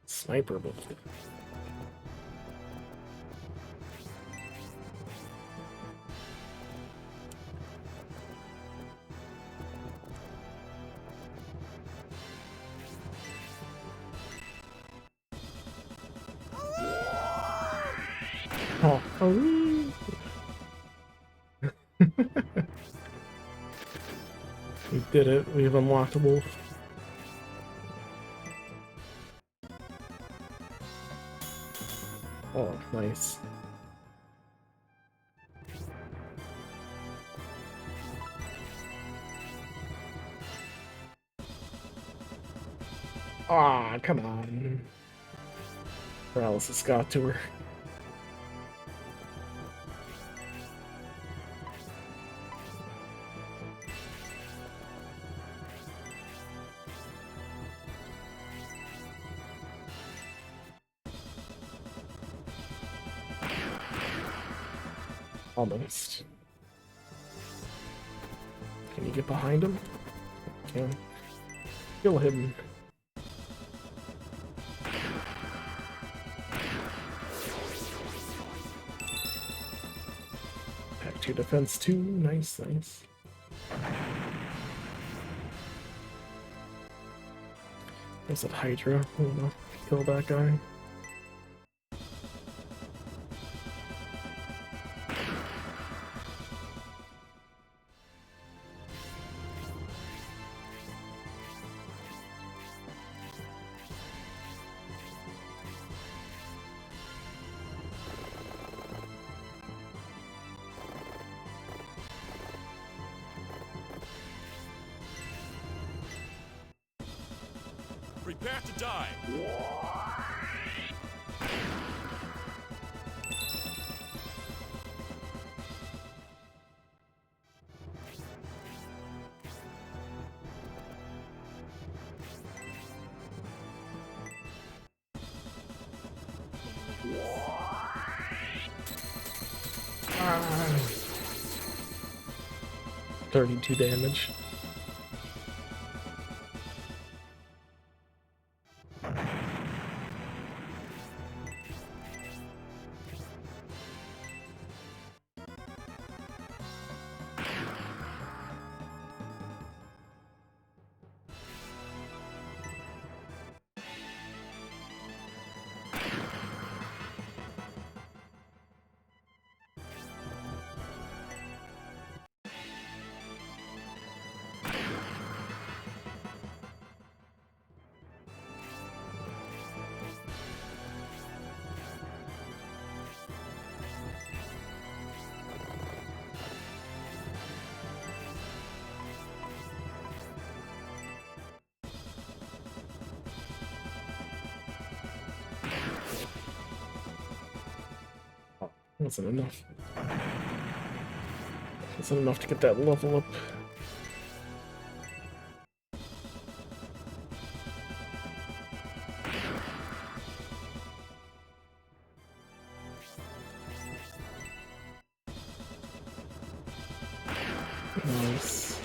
Sniper bullet. Oh, oh. We did it. We've unlocked a wolf. Oh, nice. Ah, come on. Paralysis got to her. Almost. Can you get behind him? Can. Kill him. Pack 2 defense 2. Nice, nice. There's that Hydra. I don't know. Kill that guy. Prepare to die. Ah. 32 damage. Wasn't enough. Wasn't enough to get that level up. Nice.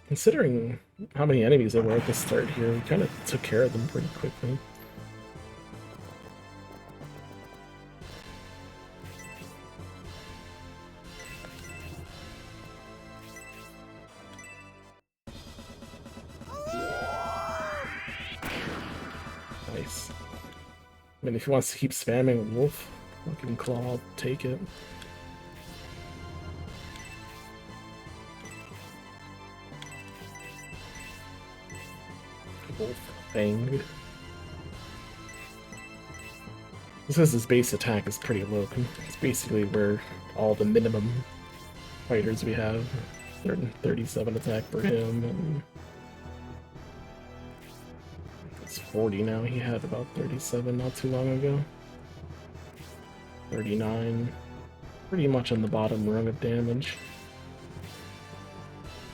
Considering how many enemies there were at the start here, we kind of took care of them pretty quickly. Nice. I mean, if he wants to keep spamming Wolf, fucking Claw, I'll take it. Wolf Fang. This is his base attack is pretty low. It's basically where all the minimum fighters we have. 37 attack for him, and it's 40 now. He had about 37 not too long ago. 39. Pretty much on the bottom rung of damage.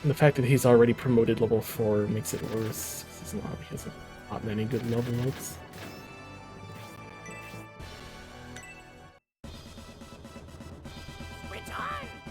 And the fact that he's already promoted level 4 makes it worse. He hasn't not many good level ups. Switch on!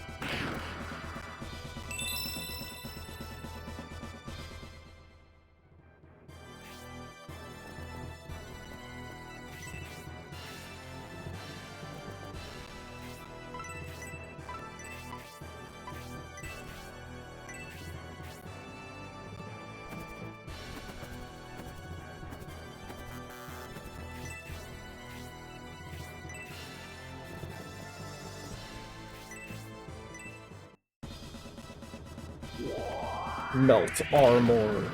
Melt armor.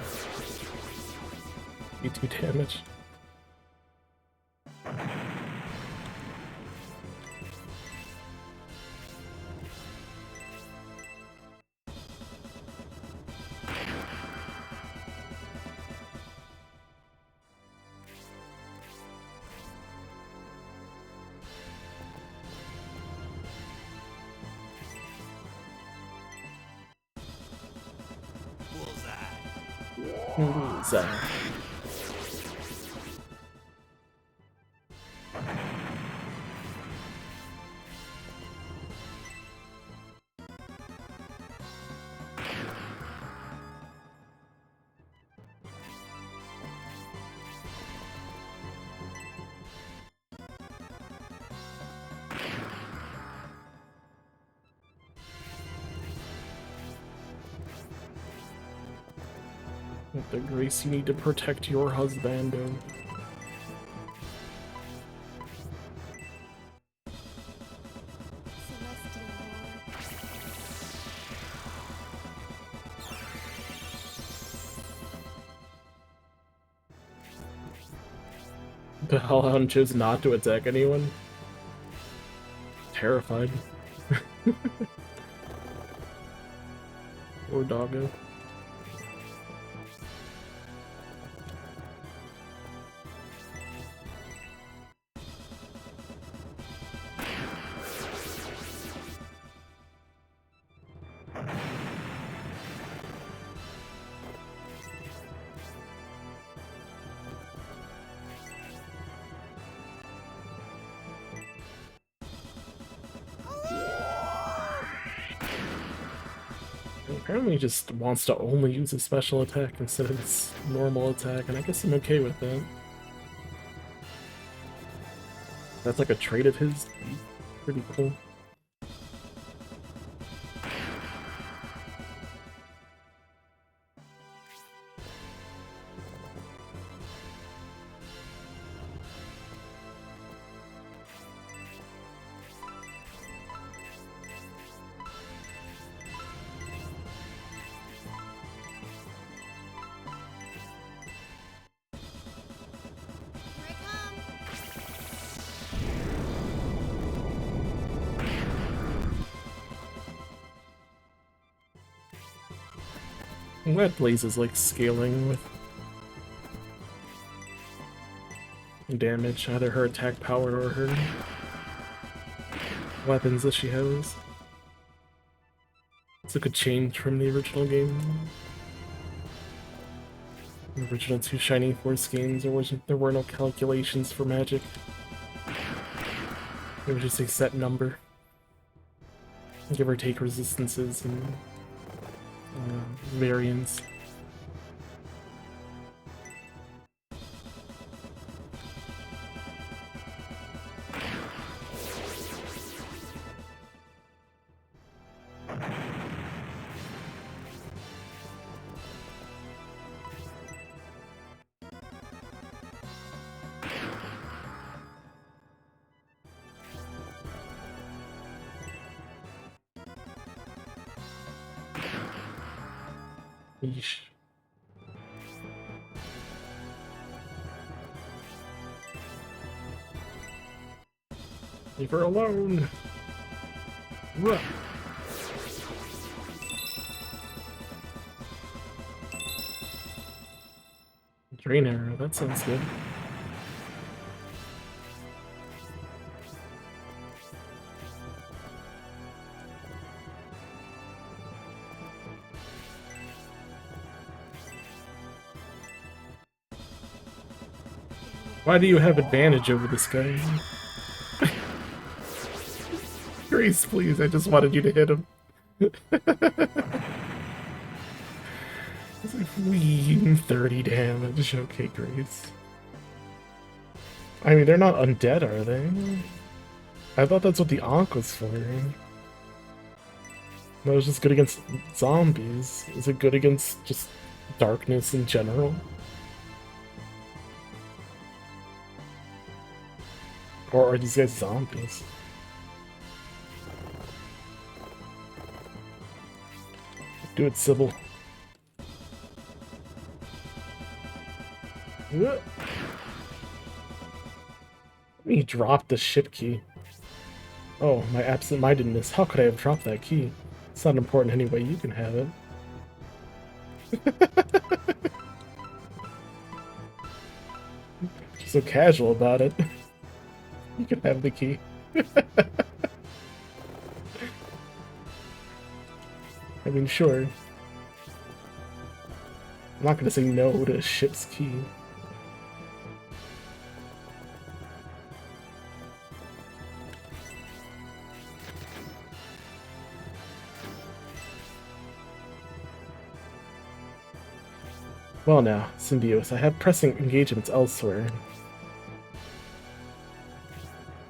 82 damage. Bullseye. Zah. With the grace you need to protect your husbando. Celestial Lord. The Hellhound chose not to attack anyone. Terrified. Or doggo. Apparently he just wants to only use his special attack instead of his normal attack, and I guess I'm okay with that. That's like a trait of his. Pretty cool. Here I come. I'm glad Blaze is like scaling with damage, either her attack power or her weapons that she has. It's a good change from the original game. The original two Shining Force games, there were no calculations for magic. It was just a set number. Give or take resistances and variance. Yeesh. Leave her alone! Ruh. Drain arrow, that sounds good. Why do you have advantage over this guy? Grace, please, I just wanted you to hit him. It's like, wee, 30 damage. Okay, Grace. I mean, they're not undead, are they? I thought that's what the Ankh was for. That was just good against zombies. Is it good against just darkness in general? Or are these guys zombies? Do it, Sybil. He dropped the ship key. Oh, my absent-mindedness. How could I have dropped that key? It's not important anyway. You can have it. So casual about it. You can have the key. I mean, sure. I'm not gonna say no to a ship's key. Well now, Symbios, I have pressing engagements elsewhere.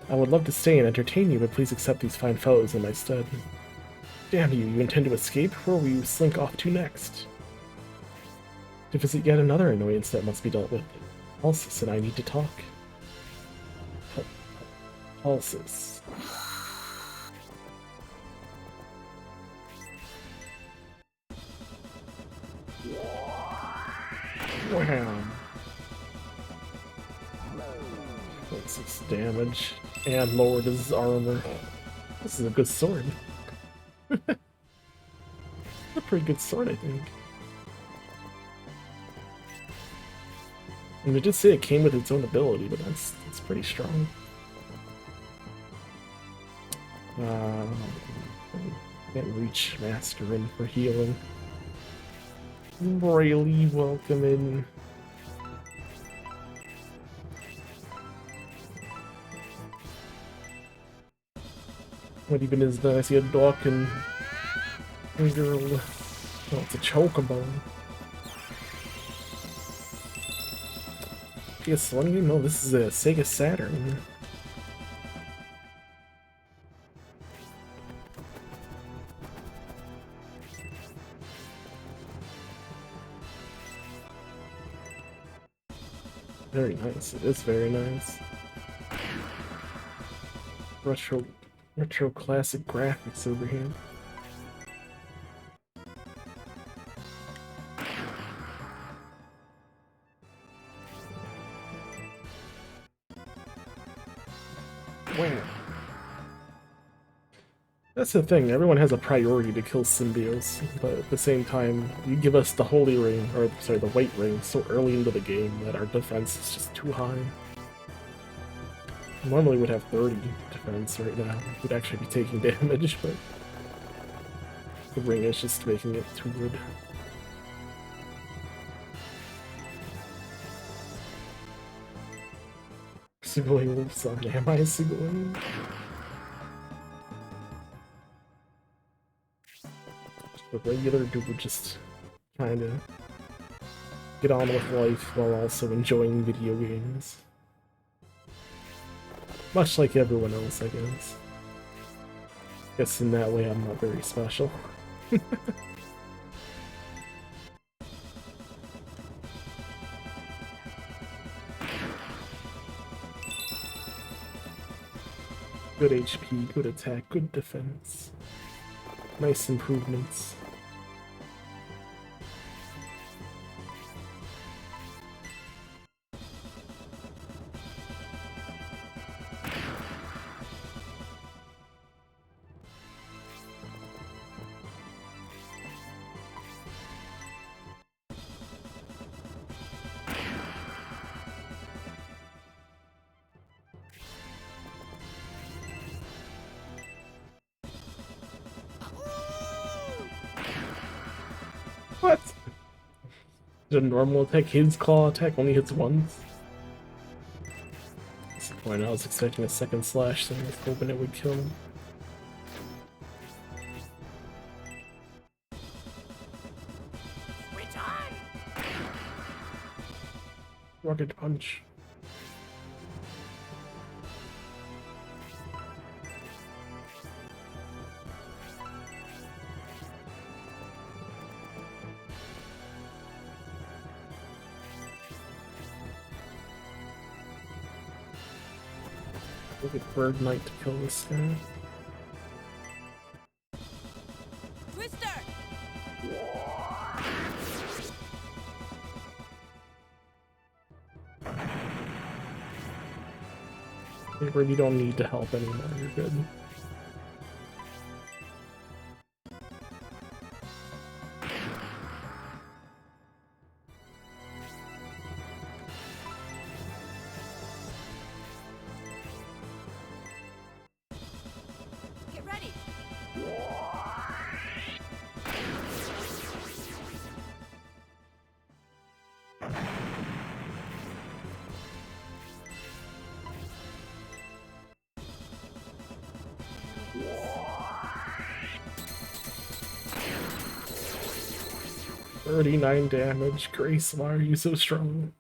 I would love to stay and entertain you, but please accept these fine fellows in my stead. Damn you, you intend to escape? Where will you slink off to next? To visit yet another annoyance that must be dealt with. Pulsis and I need to talk. Pulsis. Wham! 6 damage and lowered his armor. This is a good sword. A pretty good sword, I think. And they did say it came with its own ability, but that's pretty strong. Can't reach Master in for healing. Rayleigh, welcome in. What even is that? I see a dog and girl. Oh, it's a chocobo. PS1 game? No, this is a Sega Saturn. Very nice. It is very nice. Retro classic graphics over here. Wow. That's the thing, everyone has a priority to kill Symbios, but at the same time, you give us the Holy Ring, or sorry, the White Ring, so early into the game that our defense is just too high. Normally we'd have 30 defense right now, we'd actually be taking damage, but the ring is just making it too good. Sibling Wolf's on, am I a sibling? The regular dude just trying to get on with life while also enjoying video games. Much like everyone else, I guess. Guess in that way I'm not very special. Good HP, good attack, good defense. Nice improvements. What? The normal attack, his claw attack only hits once? Disappointed, I was expecting a second slash, so I was hoping it would kill him. Rugged punch. Look at Bird Knight to kill this guy. Twister! You don't need to help anymore, you're good. Get ready. $39 damage. Grace, why are you so strong?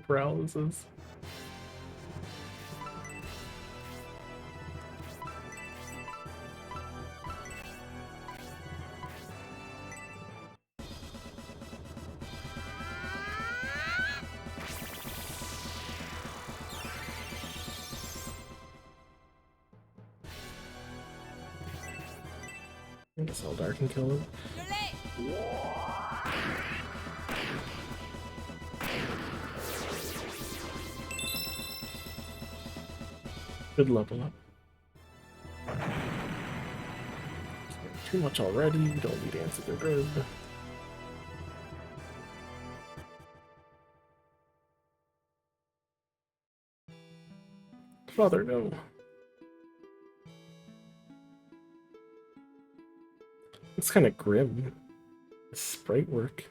Paralysis. I guess Eldar can kill him. Good level up. Too much already, we don't need to answer the grid. Father, no. It's kind of grim. This sprite work.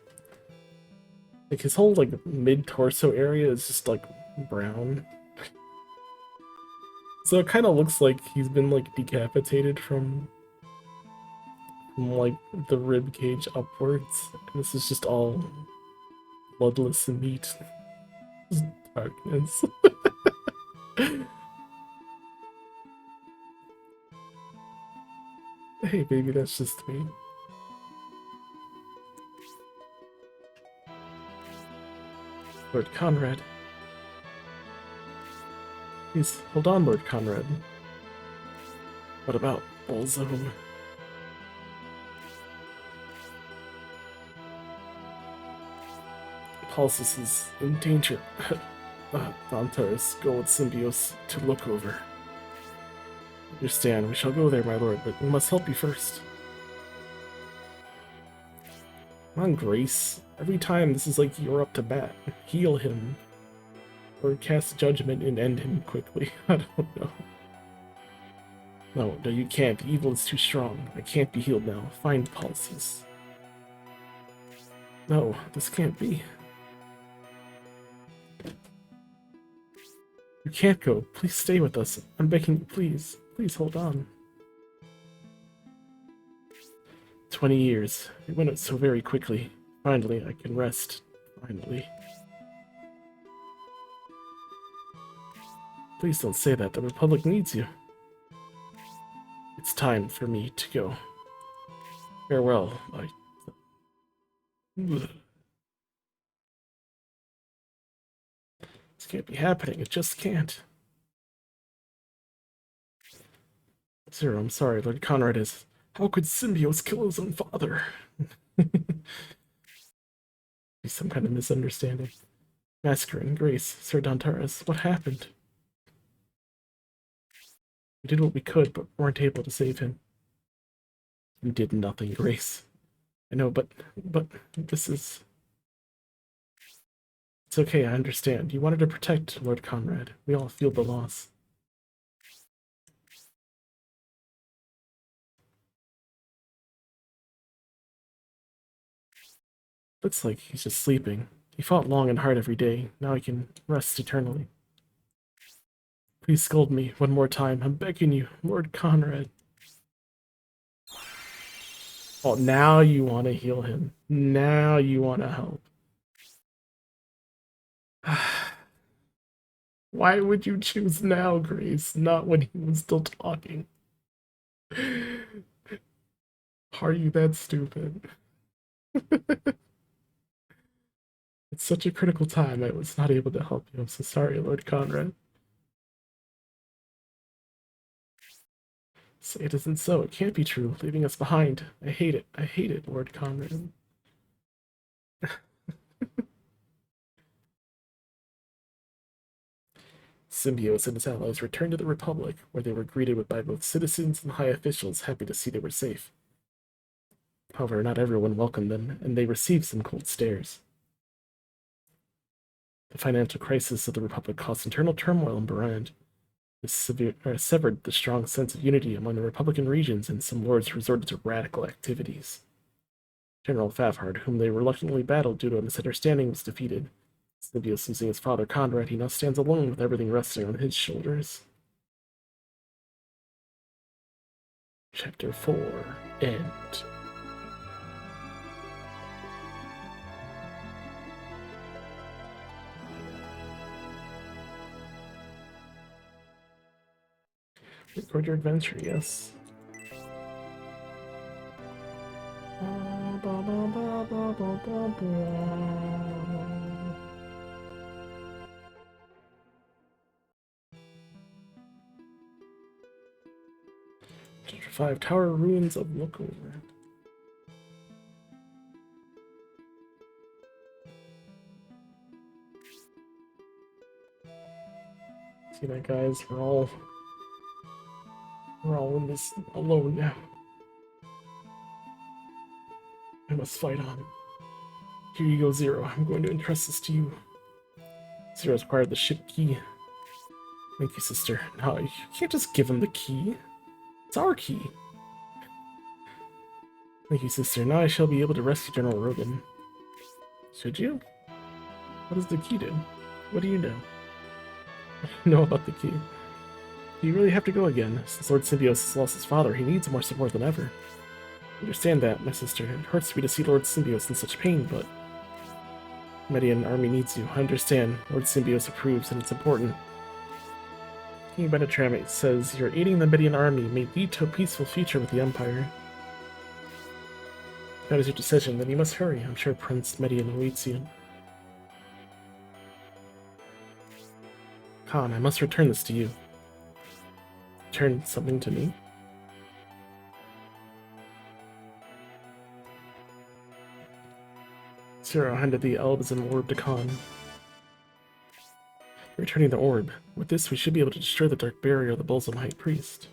Like his whole like mid-torso area is just like brown. So it kind of looks like he's been like decapitated from like the rib cage upwards. And this is just all bloodless meat. Just darkness. Hey baby, that's just me. Lord Conrad. Please, hold on, Lord Conrad. What about Bullzone? Pulsus is in danger. Dantaris, go with Symbios to look over. Understand, we shall go there, my lord, but we must help you first. Come on, Grace. Every time this is like you're up to bat. Heal him. Or cast judgment and end him quickly. I don't know. No, you can't. The evil is too strong. I can't be healed now. Find Pulsus. No, this can't be. You can't go. Please stay with us. I'm begging you, please. Please hold on. 20 years. It went so very quickly. Finally, I can rest. Finally. Please don't say that. The Republic needs you. It's time for me to go. Farewell, my... This can't be happening. It just can't. Zero, I'm sorry. Lord Conrad is... How could Symbios kill his own father? Be some kind of misunderstanding. Mascarin, Grace, Sir Dantaris, what happened? We did what we could, but weren't able to save him. You did nothing, Grace. I know, but this is... It's okay, I understand. You wanted to protect Lord Conrad. We all feel the loss. Looks like he's just sleeping. He fought long and hard every day. Now he can rest eternally. Please scold me one more time. I'm begging you, Lord Conrad. Oh, now you want to heal him. Now you want to help. Why would you choose now, Grace, not when he was still talking? Are you that stupid? It's such a critical time, I was not able to help you. I'm so sorry, Lord Conrad. Say it isn't so. It can't be true. Leaving us behind. I hate it. I hate it, Lord Conrad. Symbiotes and his allies returned to the Republic, where they were greeted by both citizens and high officials happy to see they were safe. However, not everyone welcomed them, and they received some cold stares. The financial crisis of the Republic caused internal turmoil in Burand. This severed the strong sense of unity among the Republican regions, and some lords resorted to radical activities. General Favhard, whom they reluctantly battled due to a misunderstanding, was defeated. Symbiote losing his father Conrad, he now stands alone with everything resting on his shoulders. Chapter 4. End. Record your adventure, yes. Chapter 5, Tower Ruins of Lookover. See that, guys? We're all in this alone now. I must fight on. Here you go, Zero. I'm going to entrust this to you. Zero's acquired the ship key. Thank you, sister. No, you can't just give him the key. It's our key. Thank you, sister. Now I shall be able to rescue General Rogan. Should you? What does the key do? What do you know? What do you know about the key? Do you really have to go again? Since Lord Symbiote has lost his father, he needs more support than ever. I understand that, my sister. It hurts me to see Lord Symbiote in such pain, but Median army needs you. I understand. Lord Symbiote approves, and it's important. King Benetram says your aiding the Median army may lead to a peaceful future with the Empire. If that is your decision, then you must hurry. I'm sure Prince Median awaits you. Khan, I must return this to you. Return something to me? Zero handed the Albazin orb to Khan. Returning the orb. With this, we should be able to destroy the dark barrier of the Balsam High Priest.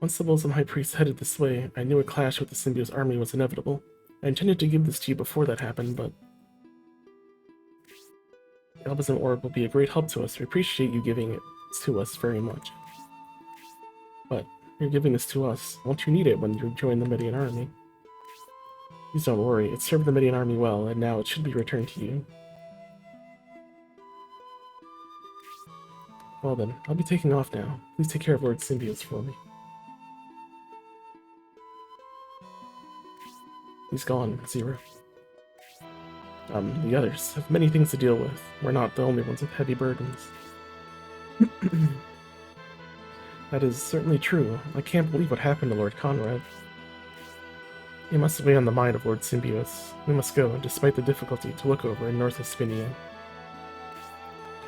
Once the Balsam High Priest headed this way, I knew a clash with the Symbiote's army was inevitable. I intended to give this to you before that happened, but the Albazin orb will be a great help to us. We appreciate you giving it to us very much. But you're giving this to us. Won't you need it when you join the Median army? Please don't worry. It served the Median army well, and now it should be returned to you. Well then, I'll be taking off now. Please take care of Lord Symbiote for me. He's gone, Zero. The others have many things to deal with. We're not the only ones with heavy burdens. That is certainly true. I can't believe what happened to Lord Conrad. It must weigh on the mind of Lord Symbiote. We must go, despite the difficulty, to Lookover in North Espinia.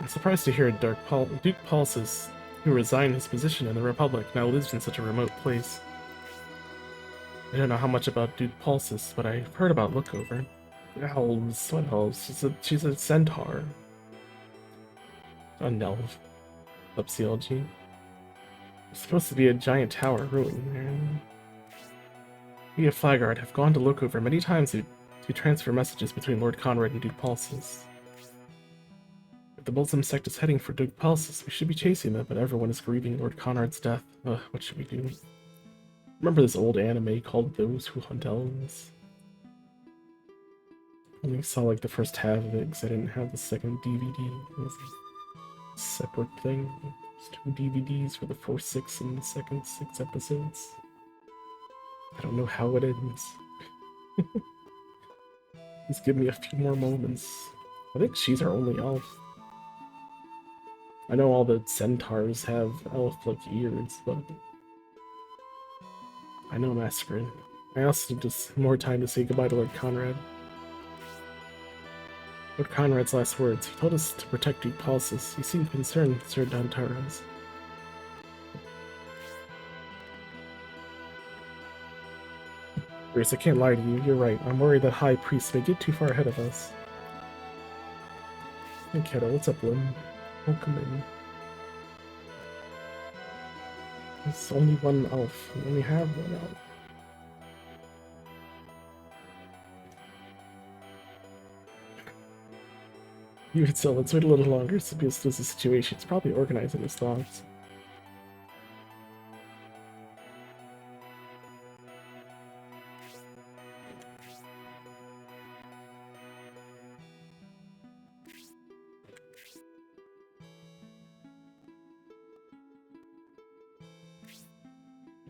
I'm surprised to hear Duke Pulsis, who resigned his position in the Republic, now lives in such a remote place. I don't know how much about Duke Pulsis, but I've heard about Lookover. Elves, what elves? She's a centaur. A Nelv. Upsiology. There's supposed to be a giant tower ruin there. We of Flyguard have gone to Lookover many times to transfer messages between Lord Conrad and Duke Pulsis. If the Balsam sect is heading for Duke Pulsis, we should be chasing them, but everyone is grieving Lord Conrad's death. Ugh, what should we do? Remember this old anime called Those Who Hunt Elves? only saw like the first half of it because I didn't have the second DVD. It was a separate thing. It's 2 DVDs for the first 6 and the second 6 episodes. I don't know how it ends. Just give me a few more moments. I think she's our only elf. I know all the centaurs have elf-like ears, but I know Masquerade. I also need just more time to say goodbye to Lord Conrad. Lord Conrad's last words. He told us to protect Duke Paulus. He seemed concerned, Sir Dantaras. Grace, I can't lie to you. You're right. I'm worried that High Priest may get too far ahead of us. Hey, kiddo. What's up, Lynn? Welcome in. There's only one elf. We only have one elf. Even so, let's wait a little longer. Symbios knows the situation. He's probably organizing his thoughts.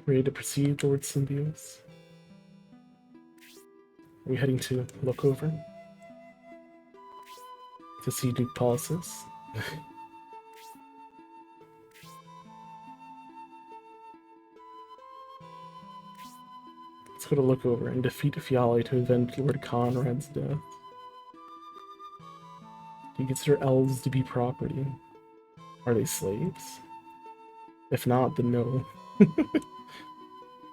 Ready to proceed, Lord Symbios? Are we heading to look over? To see Duke Paulus? Let's go to look over and defeat Fiale to avenge Lord Conrad's death. Do you consider elves to be property? Are they slaves? If not, then no.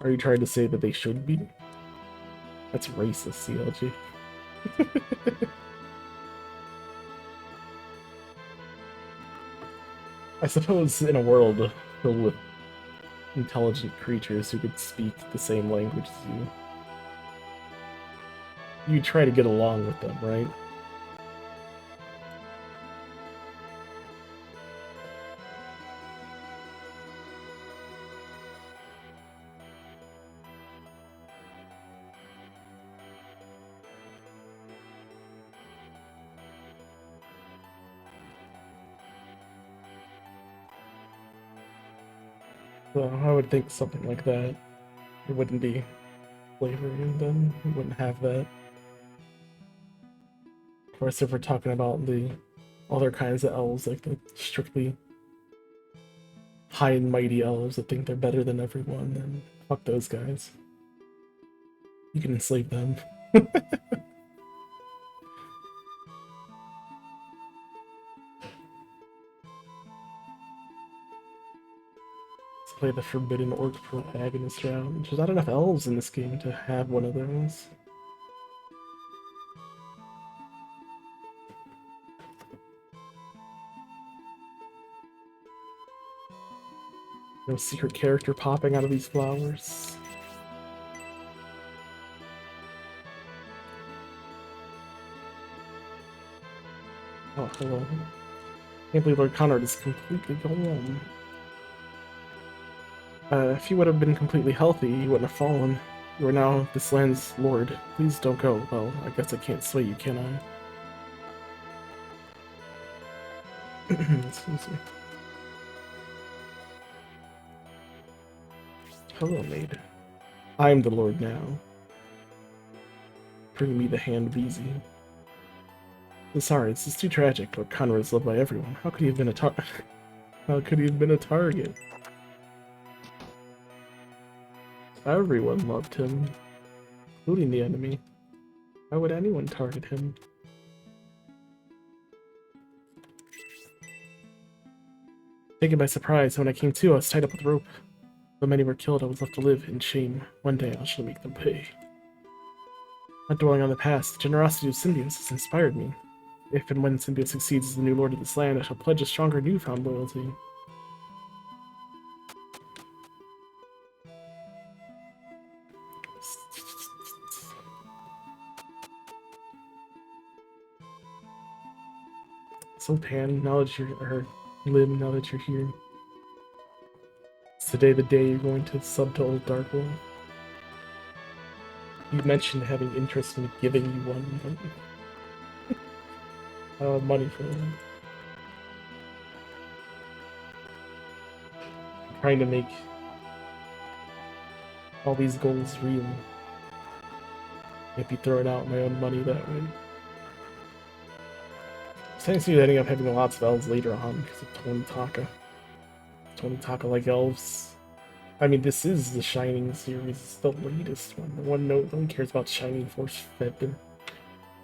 Are you trying to say that they should be? That's racist, CLG. I suppose in a world filled with intelligent creatures who could speak the same language as you try to get along with them, right? So I would think something like that. It wouldn't be slavery, then we wouldn't have that. Of course, if we're talking about the other kinds of elves, like the strictly high and mighty elves that think they're better than everyone, then fuck those guys. You can enslave them. Play the Forbidden Orc protagonist round. There's not enough elves in this game to have one of those. No secret character popping out of these flowers. Oh, hello. Can't believe Lord Conrad is completely gone. If you would have been completely healthy, you wouldn't have fallen. You are now this land's lord. Please don't go. Well, I guess I can't sway you, can I? Excuse me. Hello, maid. I am the lord now. Bring me the hand, Beezy. Sorry, this is too tragic. Lord Conrad is loved by everyone. How could he have been a How could he have been a target? Everyone loved him, including the enemy. Why would anyone target him? Taken by surprise, when I came to, I was tied up with rope. Though many were killed, I was left to live in shame. One day I shall make them pay. Not dwelling on the past, the generosity of Symbios has inspired me. If and when Symbios succeeds as the new lord of this land, I shall pledge a stronger newfound loyalty. So Pan, now that you're, or Lim, now that you're here. Is today the day you're going to sub to Old Dark Wolf? You mentioned having interest in giving you one, but I don't have money for them. I'm trying to make all these goals real. Can't be throwing out my own money that way. Thanks to ending up having lots of elves later on because of Tony Taka. Tony Taka like elves. I mean, this is the Shining series. It's the latest one. The one no one cares about Shining Force Fed. Didn't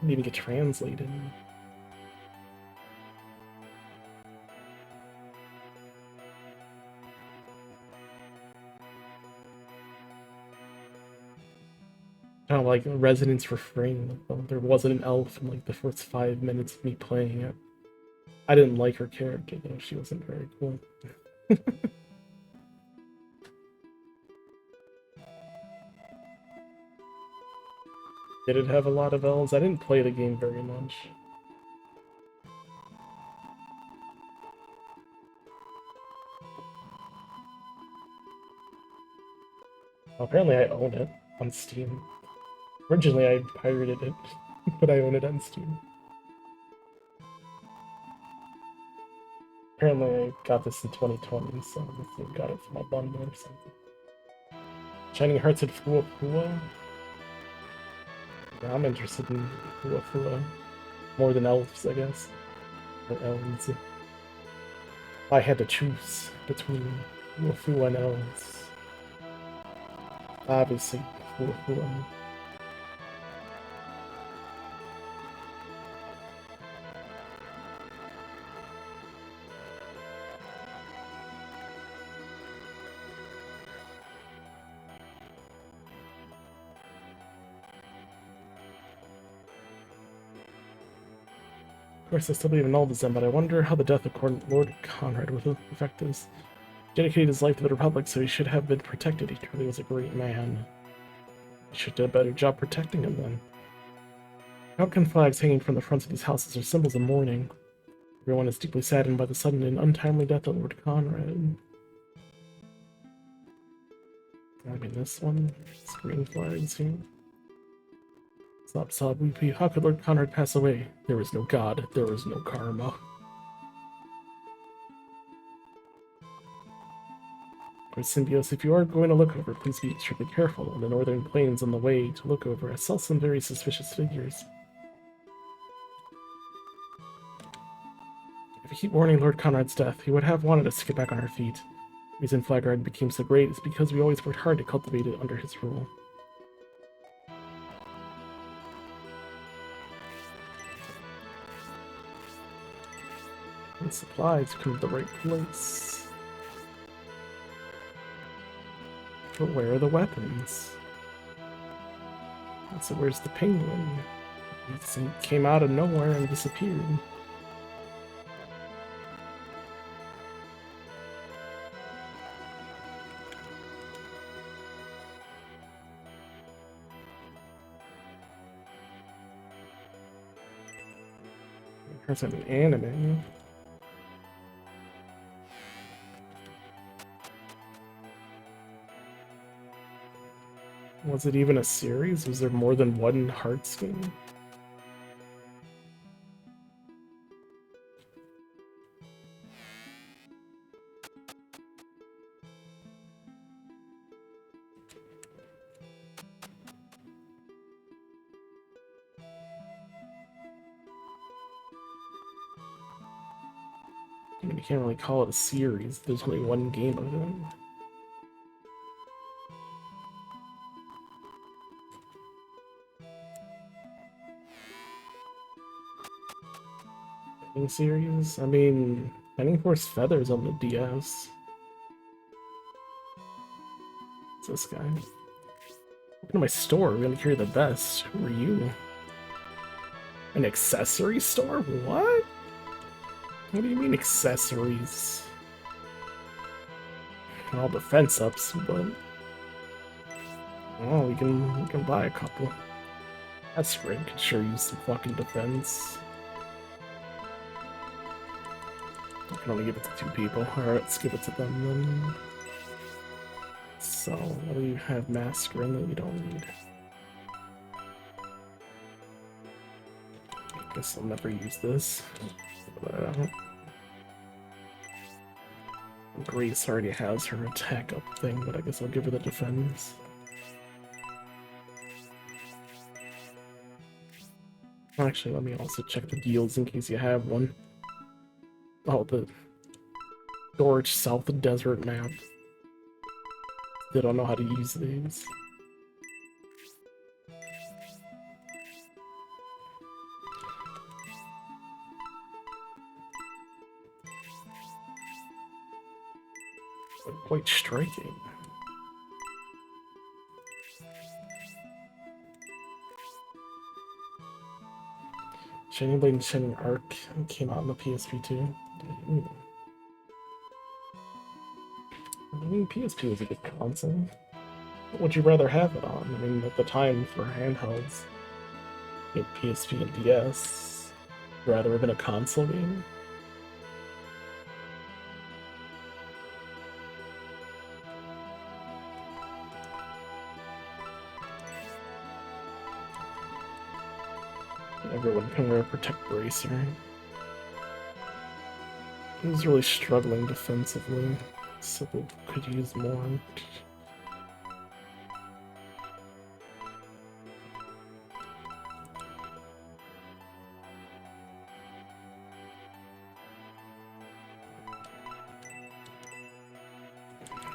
even get translated. Kind of like Resonance Refrain. There wasn't an elf in like the first 5 minutes of me playing it. I didn't like her character though. She wasn't very cool. Did it have a lot of elves? I didn't play the game very much. Apparently I own it on Steam. Originally I pirated it, but I own it on Steam. Apparently I got this in 2020, so I got it from a bundle or something. Shining Hearts at Fua Fua? Yeah, I'm interested in Fua Fua. More than elves, I guess. Or elves. I had to choose between Fua Fua and elves. Obviously, Fua Fua. Of course, I still believe in all of them, but I wonder how the death of Lord Conrad would affect us. He dedicated his life to the Republic, so he should have been protected. He truly was a great man. We should do a better job protecting him then. Falcon flags hanging from the fronts of these houses are symbols of mourning. Everyone is deeply saddened by the sudden and untimely death of Lord Conrad. I mean, this one, green flags here. Stop, sob, weepy. How could Lord Conrad pass away? There is no God. There is no karma. Or Symbios, if you are going to look over, please be extremely careful. On the northern plains on the way to look over, I saw some very suspicious figures. If we keep mourning Lord Conrad's death, he would have wanted us to get back on our feet. The reason Flagguard became so great is because we always worked hard to cultivate it under his rule. And supplies come to the right place. But where are the weapons? So where's the penguin? He came out of nowhere and disappeared. There's an anime. Was it even a series? Was there more than one Hearts game? I mean, you can't really call it a series. There's only one game of it. Series? I mean, Shining Force Feathers on the DS. What's this guy? Welcome to my store. We're gonna carry the best. Who are you? An accessory store? What? What do you mean accessories? All defense ups, but oh, we can buy a couple. That's great. Could sure use some fucking defense. I can only give it to 2 people. Alright, let's give it to them then. So, what do you have? Mascarin that we don't need. guess I'll never use this. Grace already has her attack up thing, but I guess I'll give her the defense. Actually, let me also check the deals in case you have one. Oh, the Dorch South Desert map. They don't know how to use these. Quite striking. Shining Blade and Shining Arc came out on the PSP too. I mean, PSP was a good console. What would you rather have it on? I mean, at the time for handhelds, you had PSP and DS. Rather have been a console game. Everyone can wear a Protect Bracer. He was really struggling defensively, so we could use more.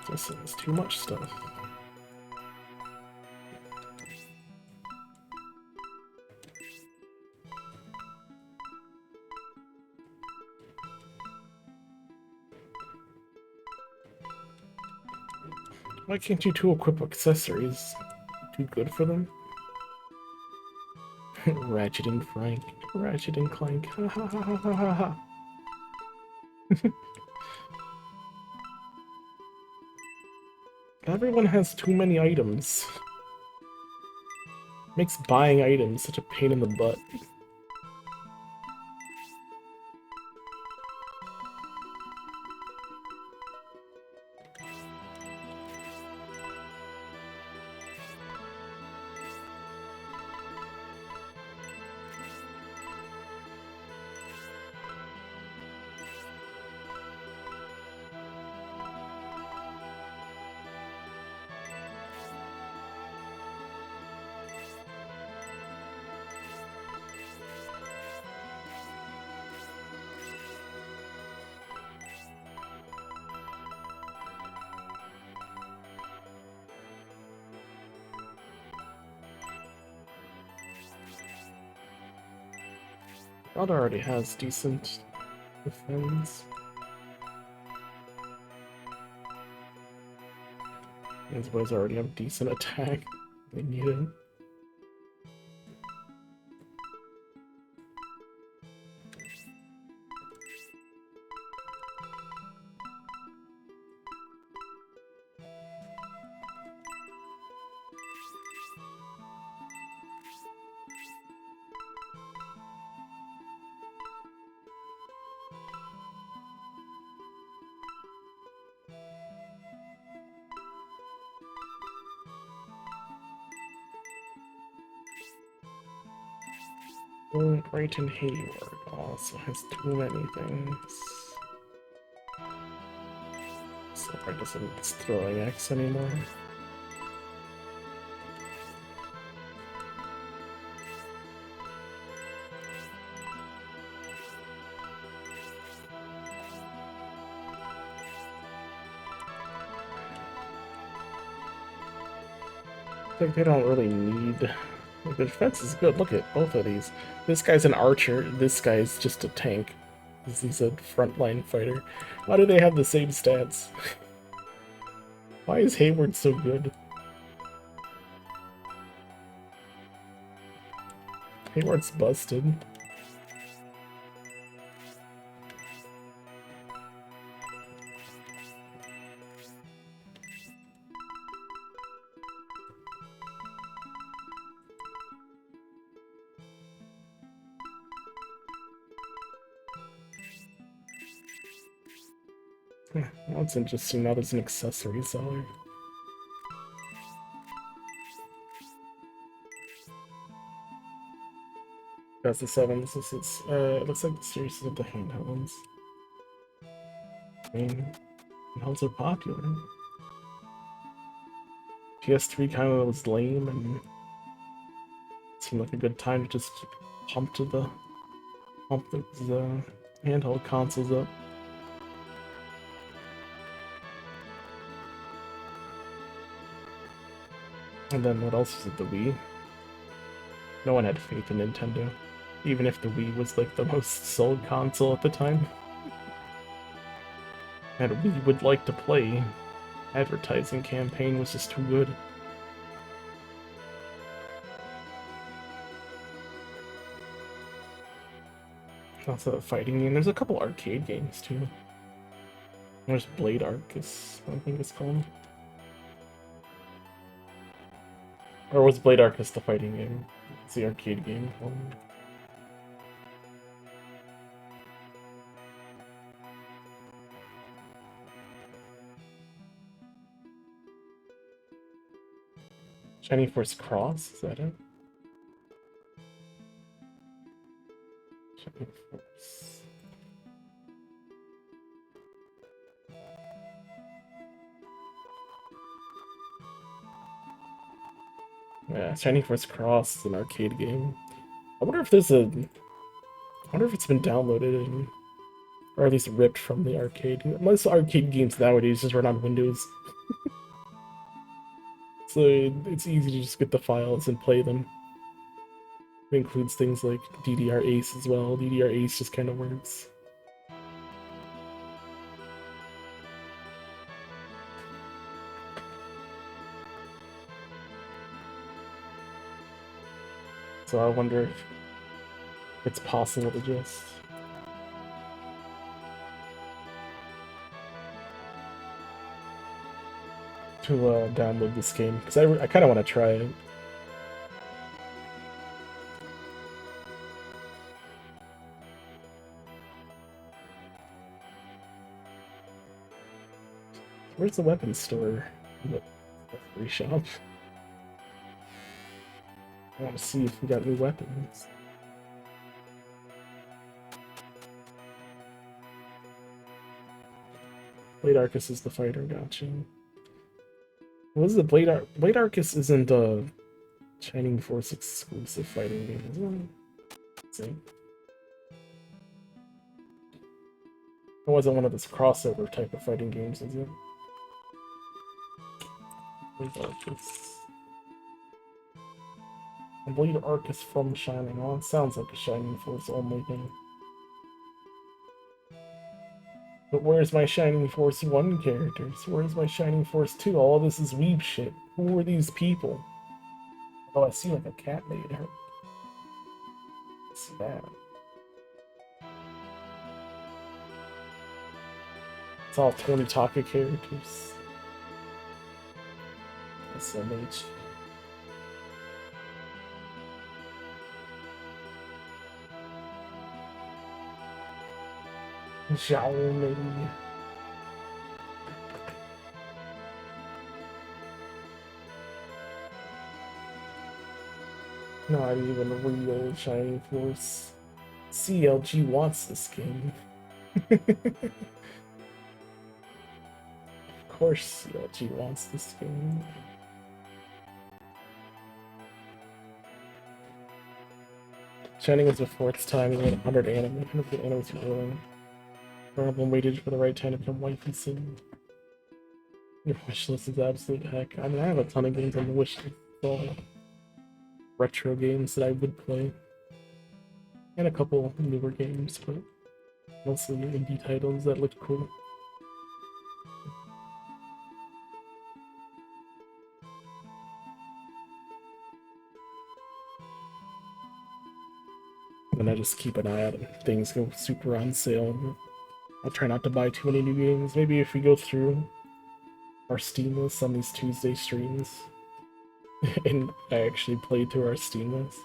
This is too much stuff. Why can't you two equip accessories? Too good for them? Ratchet and Frank. Ratchet and Clank. Ha ha ha ha ha ha. Everyone has too many items. Makes buying items such a pain in the butt. God already has decent defense. These boys already have decent attack. They need it. Brighton Hayward also has too many things. So I guess it's throwing X anymore. I think they don't really need. Like, the defense is good. Look at both of these. This guy's an archer. This guy's just a tank. He's a frontline fighter. Why do they have the same stats? Why is Hayward so good? Hayward's busted. That's interesting. Now there's an accessory seller. That's the sevens. This is it looks like the series is of the handhelds. I mean, handhelds are popular. PS3 kind of was lame and seemed like a good time to just pump the handheld consoles up. And then what else was it? The Wii. No one had faith in Nintendo, even if the Wii was like the most sold console at the time. And we would like to play. Advertising campaign was just too good. Also a fighting game. There's a couple arcade games too. There's Blade Arcus, I think it's called. Or was Blade Arcus the fighting game? It's the arcade game. Shining Force Cross, is that it? Shining Force. Yeah, Shining Force Cross is an arcade game. I wonder if there's a... I wonder if it's been downloaded and... or at least ripped from the arcade. Most arcade games nowadays just run on Windows. So it's easy to just get the files and play them. It includes things like DDR Ace as well. DDR Ace just kind of works. So I wonder if it's possible to just... download this game, because I kind of want to try it. Where's the weapons store? The free shop. I want to see if we got new weapons. Blade Arcus is the fighter, gotcha. What is the Blade Arcus isn't a Shining Force exclusive fighting game, is it? Let's see. It wasn't one of those crossover type of fighting games, is it? Blade Arcus. And Blade Arcus from Shining. Oh, it sounds like a Shining Force only thing. But where's my Shining Force 1 characters? Where's my Shining Force 2? All this is weeb shit. Who are these people? Oh, I see like a cat made her. Let's see that. It's all Tony Taka characters. SMH. Xiaomi. Not even a real Shining Force. CLG wants this game. Of course CLG wants this game. Shining was before its time, even 100 anime. 100 anime too early. Everyone waited for the right time to become wifey soon. Your wish list is absolute heck. I mean, I have a ton of games on the wish list. All retro games that I would play. And a couple newer games, but mostly indie titles that look cool. And I just keep an eye out if things go super on sale. I'll try not to buy too many new games. Maybe if we go through our Steam list on these Tuesday streams, and I actually played through our Steam list,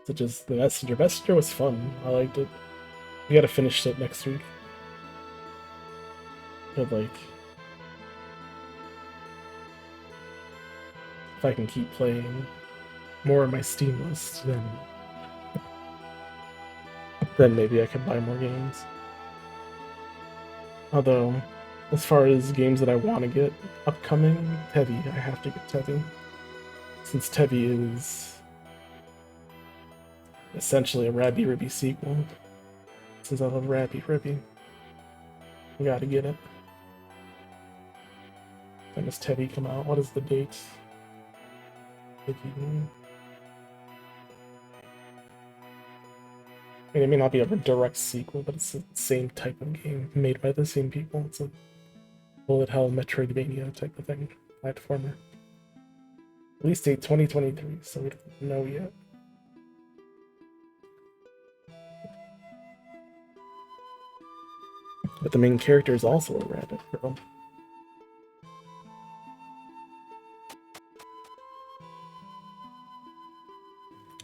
such as The Messenger. Messenger was fun. I liked it. We gotta finish it next week. But like, if I can keep playing more of my Steam list, then then maybe I could buy more games. Although, as far as games that I want to get upcoming, Tevi, I have to get Tevi. Since Tevi is essentially a Rabby Ribby sequel. Since I love Rabby Ribby, I gotta get it. When does Tevi come out? What is the date? I mean, it may not be a direct sequel, but it's the same type of game made by the same people. It's a bullet hell Metroidvania type of thing, platformer. Release date 2023, so we don't know yet. But the main character is also a rabbit girl.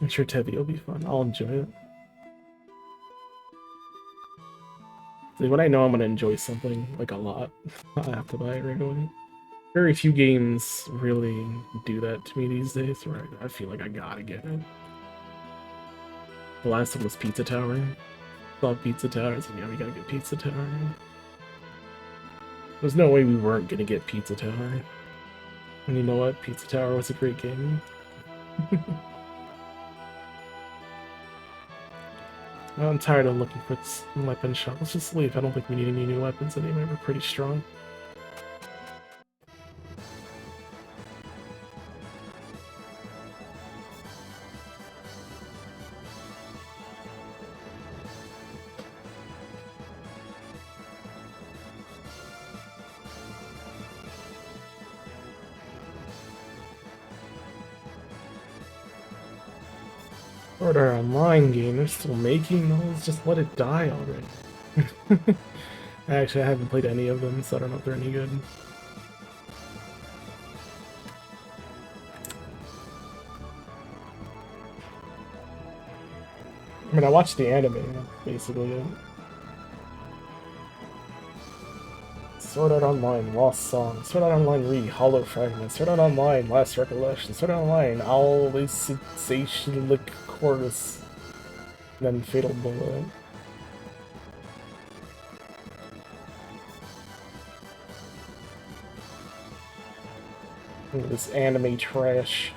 I'm sure Tevi will be fun. I'll enjoy it. See, when I know I'm gonna enjoy something like a lot, I have to buy it right away. Very few games really do that to me these days, where I feel like I gotta get it. The last one was Pizza Tower. Saw Pizza Tower, so yeah, we gotta get Pizza Tower. There's no way we weren't gonna get Pizza Tower. And you know what? Pizza Tower was a great game. I'm tired of looking for this weapon shop. Let's just leave. I don't think we need any new weapons anyway. We're pretty strong. Sword Art Online game, they're still making those? Just let it die already. Actually, I haven't played any of them, so I don't know if they're any good. I mean, I watched the anime, basically. Sword Art Online, Lost Song, Sword Art Online Re, Hollow Fragment, Sword Art Online, Last Recollection, Sword Art Online, Alicization Chorus, and then Fatal Bullet. Look at this anime trash.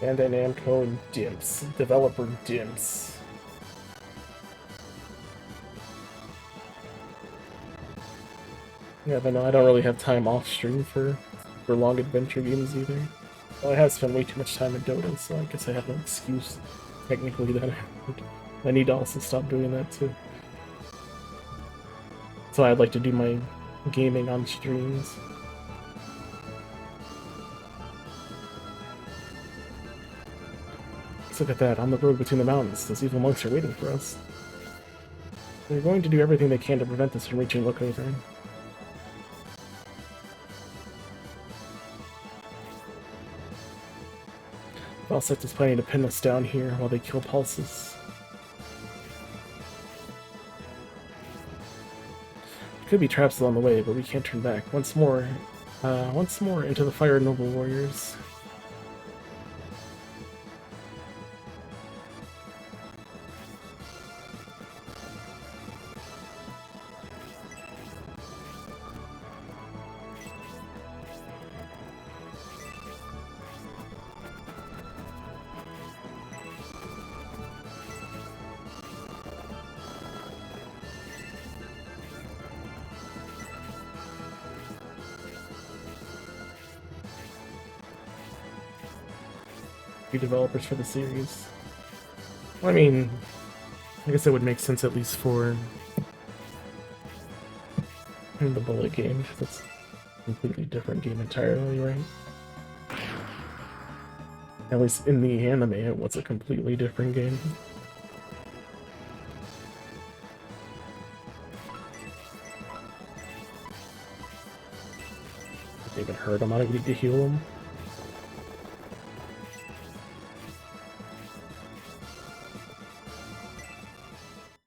Bandai Namco Dimps. Developer Dimps. Yeah, but no, I don't really have time off stream for long adventure games either. Well, I have spent way too much time in Dota, so I guess I have no excuse technically that I need to also stop doing that too. So I'd like to do my gaming on streams. Let's look at that, on the road between the mountains. Those evil monks are waiting for us. They're going to do everything they can to prevent us from reaching Lokothra. Valsect is planning to pin us down here while they kill Pulses. There could be traps along the way, but we can't turn back. Once more into the fire, noble warriors. Developers for the series. Well, I mean, I guess it would make sense at least for the Bullet game. That's a completely different game entirely, right? At least in the anime, it was a completely different game. If they even hurt him, I don't need to heal him.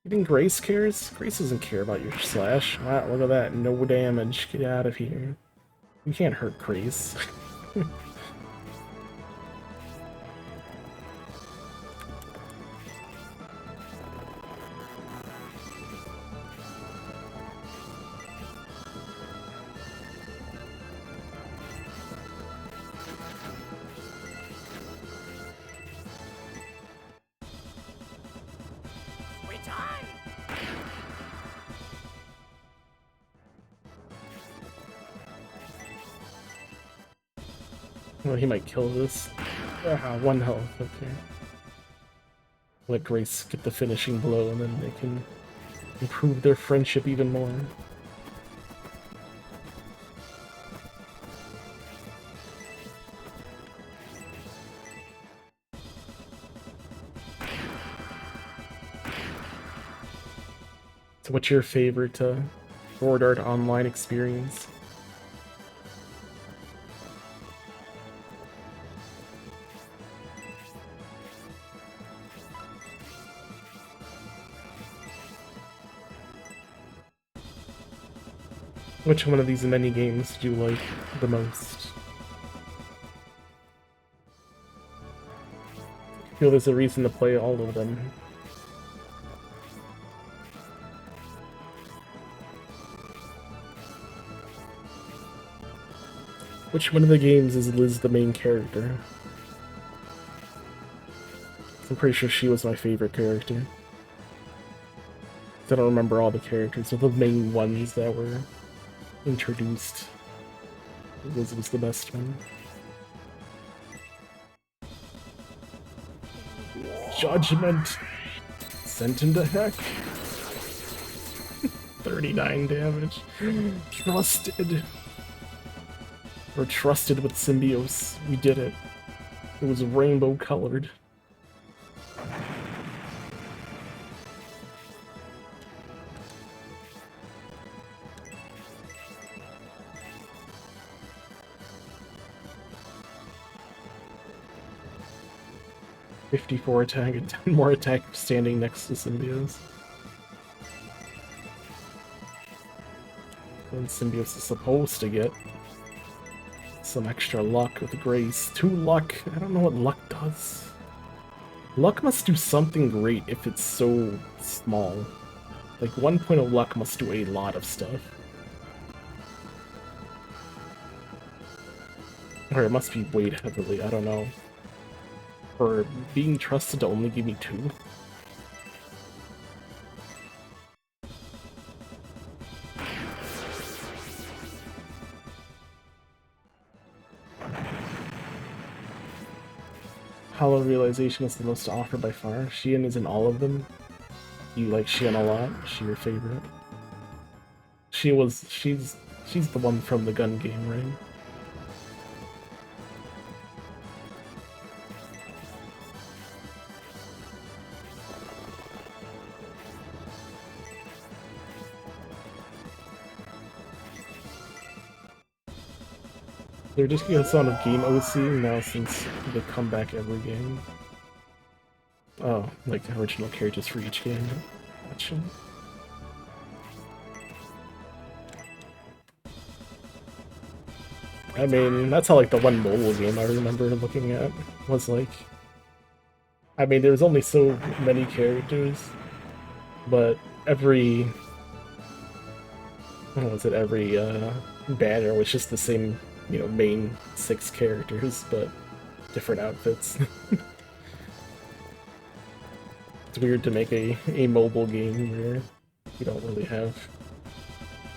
You think Grace cares? Grace doesn't care about your slash. Wow, look at that. No damage. Get out of here. You can't hurt Grace. Oh, he might kill this. Ah, 1 health, okay. Let Grace get the finishing blow and then they can improve their friendship even more. So what's your favorite Sword Art Online experience? Which one of these mini games do you like the most? I feel there's a reason to play all of them. Which one of the games is Liz the main character? I'm pretty sure she was my favorite character. I don't remember all the characters, but the main ones that were introduced. Liz was the best one. Judgment! Sent him to heck. 39 damage. Trusted. We're trusted with Symbios. We did it. It was rainbow colored. .54 attack and 10 more attack standing next to Symbios. And Symbios is supposed to get some extra luck with Grace. 2 luck. I don't know what luck does. Luck must do something great if it's so small. Like 1 point of luck must do a lot of stuff. Or it must be weighed heavily, I don't know. For being trusted to only give me 2. Hollow Realization is the most to offer by far. Xian is in all of them. You like Xian a lot? Is she your favorite? She's the one from the gun game, right? They're just gonna sound of game OC now since they come back every game. Oh, like original characters for each game. Gotcha. I mean, that's how like the one mobile game I remember looking at was like. I mean, there's only so many characters, but every. What was it? Every banner was just the same. You know, main 6 characters, but different outfits. It's weird to make a mobile game where you don't really have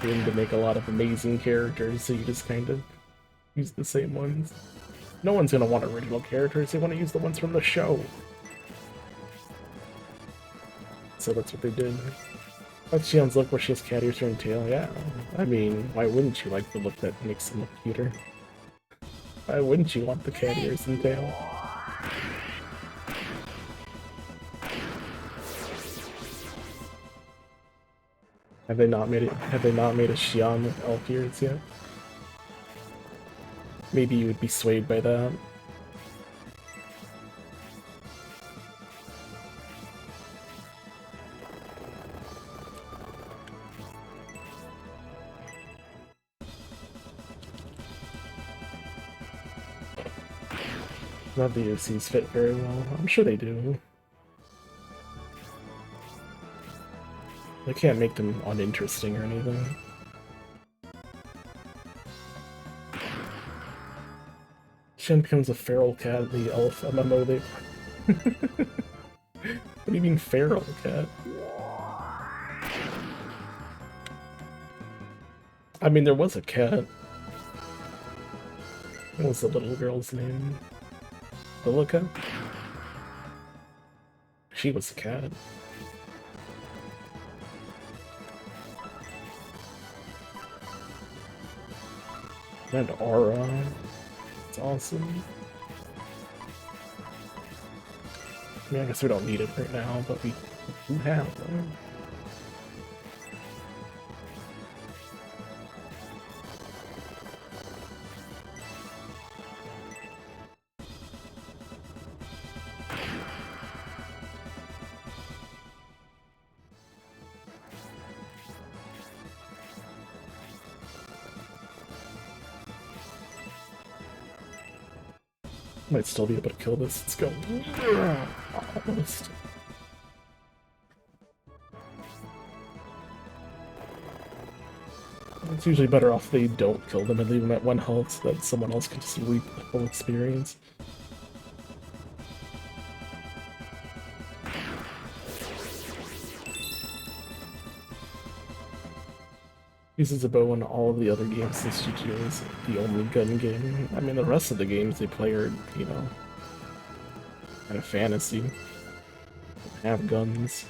room to make a lot of amazing characters, so you just kind of use the same ones. No one's gonna want original characters, they want to use the ones from the show. So that's what they did. That's Xian's look where she has cat ears and tail, yeah. I mean, why wouldn't you like the look that makes them look cuter? Why wouldn't you want the cat ears and tail? Have they not made a Xian with elf ears yet? Maybe you would be swayed by that. Not the OCs fit very well. I'm sure they do. They can't make them uninteresting or anything. Shen becomes a feral cat, the elf MMO they... What do you mean feral cat? I mean, there was a cat. What was the little girl's name? Lilica? She was a cat. And Aura. It's awesome. I mean, I guess we don't need it right now, but we do have them. Might still be able to kill this. Let's go. Almost. It's usually better off they don't kill them and leave them at 1 health so that someone else can just reap the full experience. Uses a bow in all of the other games since GG is the only gun game. I mean, the rest of the games they play are, you know, kind of fantasy. Have guns.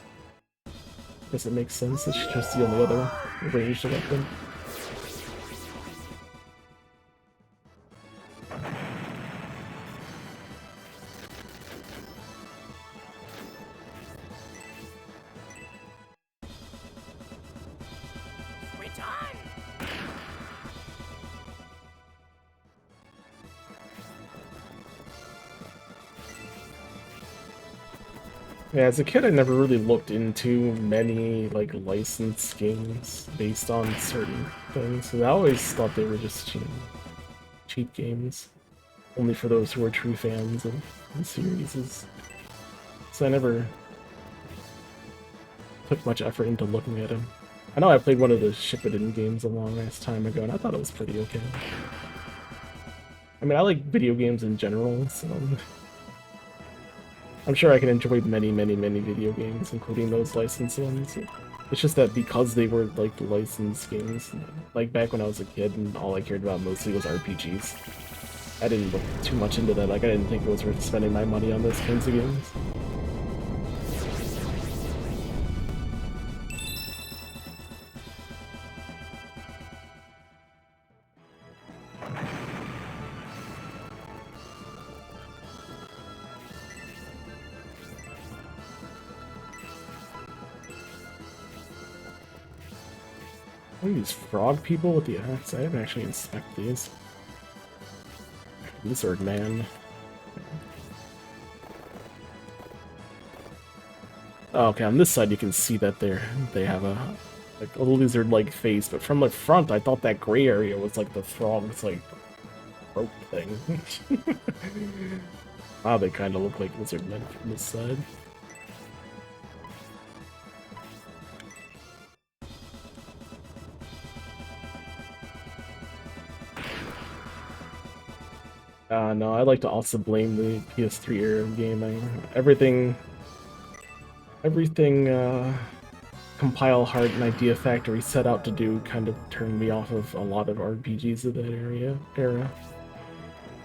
Guess it makes sense. It's just the only other ranged weapon. Yeah, as a kid, I never really looked into many, like, licensed games based on certain things, so I always thought they were just, you know, cheap games, only for those who are true fans of the series. So I never put much effort into looking at them. I know I played one of the Shippuden games a long ass time ago, and I thought it was pretty okay. I mean, I like video games in general, so... I'm sure I can enjoy many video games, including those licensed ones. It's just that because they were, like, licensed games, like, back when I was a kid and all I cared about mostly was RPGs, I didn't look too much into that. Like, I didn't think it was worth spending my money on those kinds of games. What are these frog people with the axe? I haven't actually inspected these. Lizard man. Oh, okay, on this side you can see that they have a lizard-like face, but from the front I thought that gray area was like the frog's like rope thing. Ah, they kind of look like lizard men from this side. No, I like to also blame the PS3 era of gaming. Everything Compile Heart and Idea Factory set out to do kind of turned me off of a lot of RPGs of that era.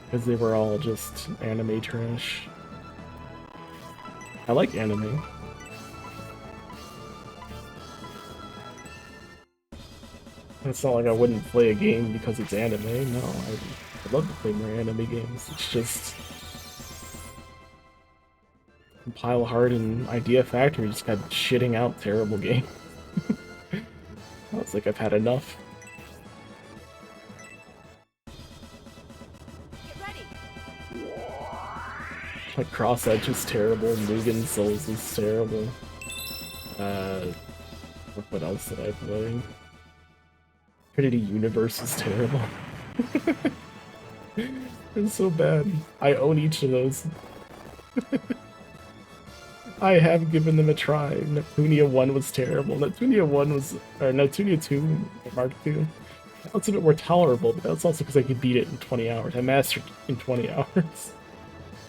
Because they were all just anime trash. I like anime. It's not like I wouldn't play a game because it's anime, no. I'd love to play more anime games. It's just... Compile Heart and Idea Factory just kept shitting out terrible games. I was like, I've had enough. Get ready. Like, Cross Edge is terrible, Mugen Souls is terrible. What else did I play? Trinity Universe is terrible. It's so bad. I own each of those. I have given them a try. Neptunia 1 was terrible. Neptunia 1 was... or Neptunia 2, Mark 2. That was a bit more tolerable, but that's also because I could beat it in 20 hours. I mastered it in 20 hours.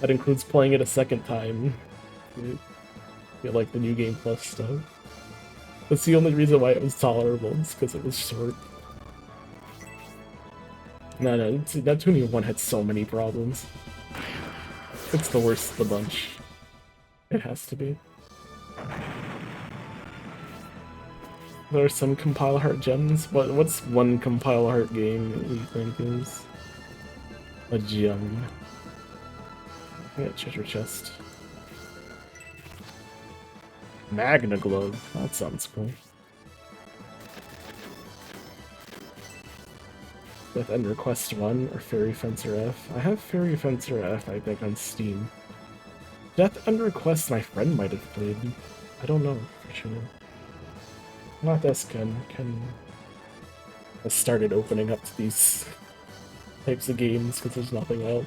That includes playing it a second time. You get, like, the New Game Plus stuff. That's the only reason why it was tolerable, is because it was short. No, Neptunia 1 had so many problems. It's the worst of the bunch. It has to be. There are some Compile Heart gems. What's one Compile Heart game that you think is a gem? Yeah, treasure chest. Magna Glove. That sounds cool. Death End Request 1 or Fairy Fencer F. I have Fairy Fencer F, I think, on Steam. Death End Request my friend might have played. I don't know for sure. Not this Ken. Ken has started opening up to these types of games because there's nothing else.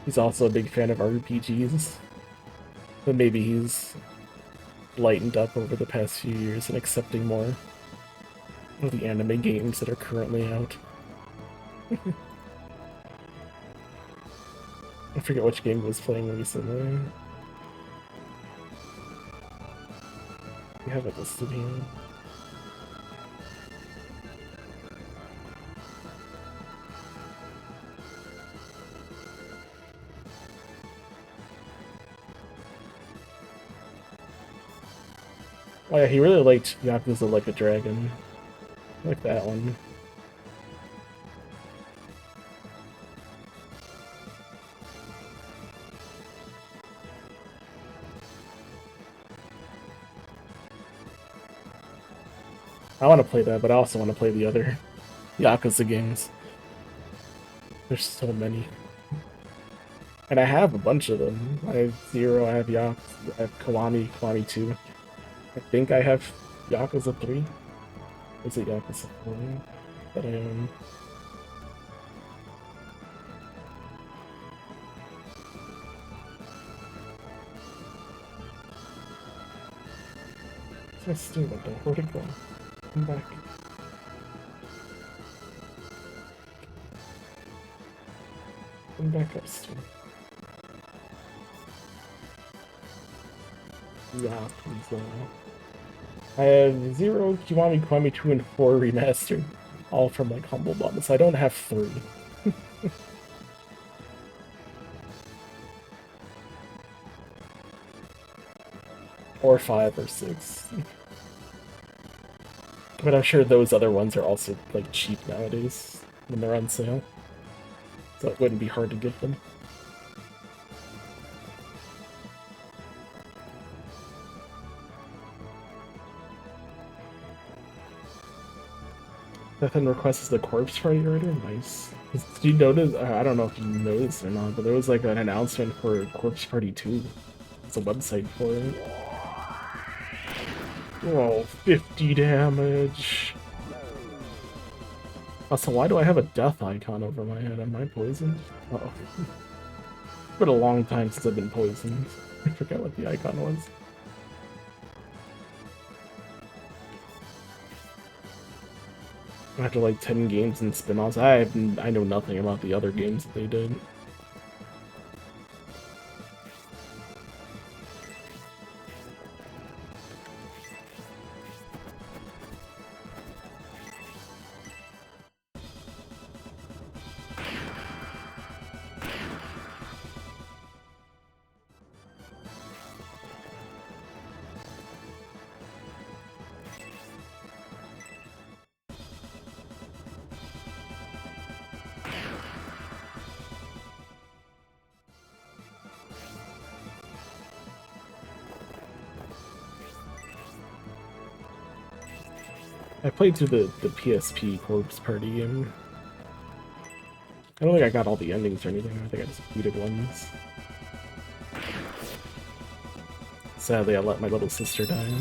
He's also a big fan of RPGs. But maybe he's lightened up over the past few years and accepting more of the anime games that are currently out. I forget which game he was playing recently. We have it listed here. Oh yeah, he really liked Yakuza Like a Dragon. I like that one. I want to play that, but I also want to play the other Yakuza games. There's so many. And I have a bunch of them. I have Zero, I have Yakuza, I have Kiwami, Kiwami 2. I think I have Yakuza 3. Is it Yakuza 4 that I own? What's my Steam window? Where'd it go? Come back. Come back up, Steam. Yeah, please. I have 0, Kiwami, Kiwami 2, and 4 remastered. All from like Humble Bundle, so I don't have 3. Or 5 or 6. But I'm sure those other ones are also like cheap nowadays when they're on sale. So it wouldn't be hard to get them. Death End Request is the Corpse Party order? Nice. Did you notice? I don't know if you noticed or not, but there was like an announcement for Corpse Party 2. It's a website for it. Oh, 50 damage. Also, why do I have a death icon over my head? Am I poisoned? Uh-oh. It's been a long time since I've been poisoned. I forgot what the icon was. After like 10 games and spin-offs, I know nothing about the other games that they did. I played through the PSP Corpse Party game. I don't think I got all the endings or anything. I think I just completed ones. Sadly, I let my little sister die.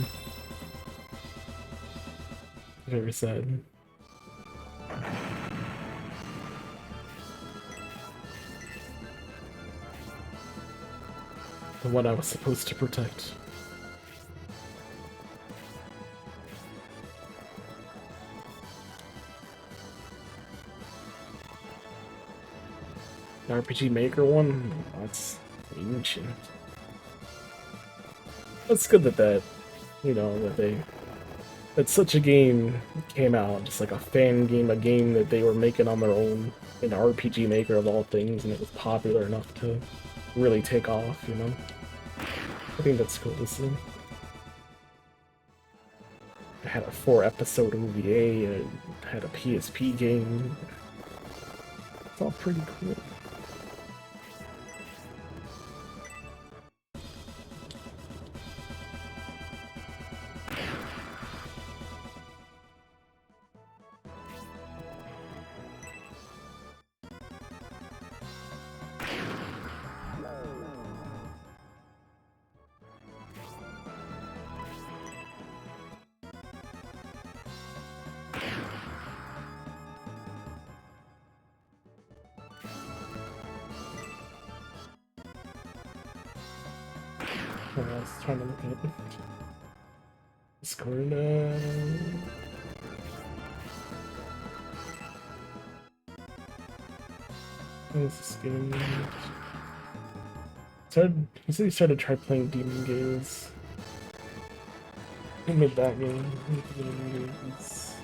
Very sad. and what I was supposed to protect. The RPG Maker one? That's ancient. It's good that you know, that such a game came out, just like a fan game, a game that they were making on their own, an RPG Maker of all things, and it was popular enough to really take off, you know? I think that's cool to see. I had a 4-episode OVA, it had a PSP game. It's all pretty cool. I was trying to look at Discord. What is this game? He said he started trying playing Demon Gaze. Who made that game? Demon Gaze.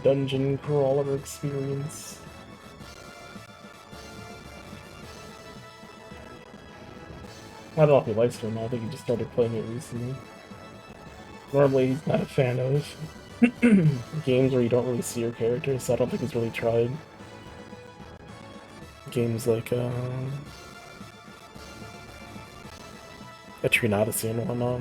Dungeon crawler experience. I don't know if he likes it or not, I think he just started playing it recently. Normally he's not a fan of games where you don't really see your character, so I don't think he's really tried. Games like a Etrian Odyssey and whatnot.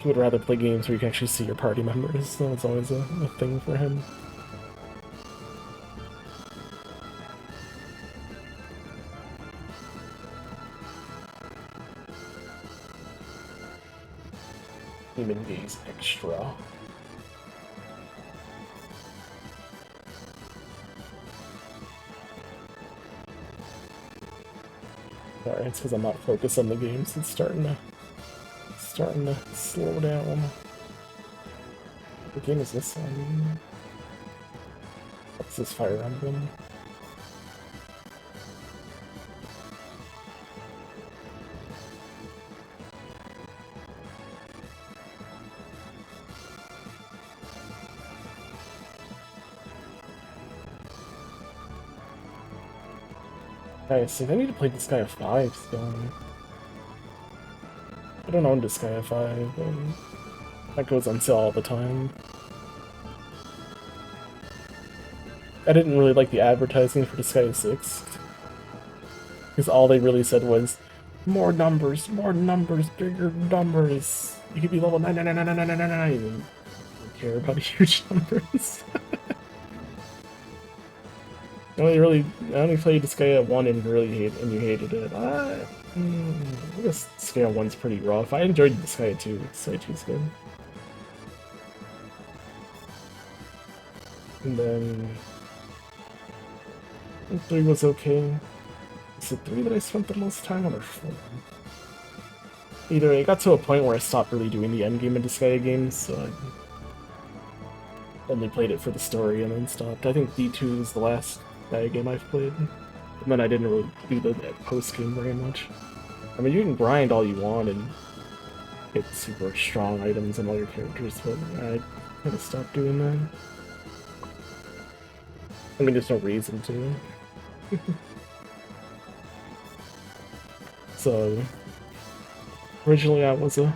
He would rather play games where you can actually see your party members, so it's always a thing for him. Demon Gaze Extra. Sorry, it's because I'm not focused on the games. It's starting to slow down. What game is this one? What's this Fire Emblem? Nice, I need to play Disgaea 5 still. I don't own Disgaea 5, but that goes on sale all the time. I didn't really like the advertising for Disgaea 6. Because all they really said was, more numbers, bigger numbers. You could be level 9999999. You don't care about huge numbers. I only played Disgaea 1 and you hated it. I guess Disgaea 1's pretty rough. I enjoyed Disgaea 2. Disgaea 2's good. And then 3 was okay. Is it 3 that I spent the most time on, or 4? Either way, it got to a point where I stopped really doing the endgame in Disgaea games, so I only played it for the story and then stopped. I think D2 is the last game I've played, and then I didn't really do the post-game very much. I mean, you can grind all you want and get super strong items on all your characters, but I kind of stopped doing that. I mean, there's no reason to. So, originally I was a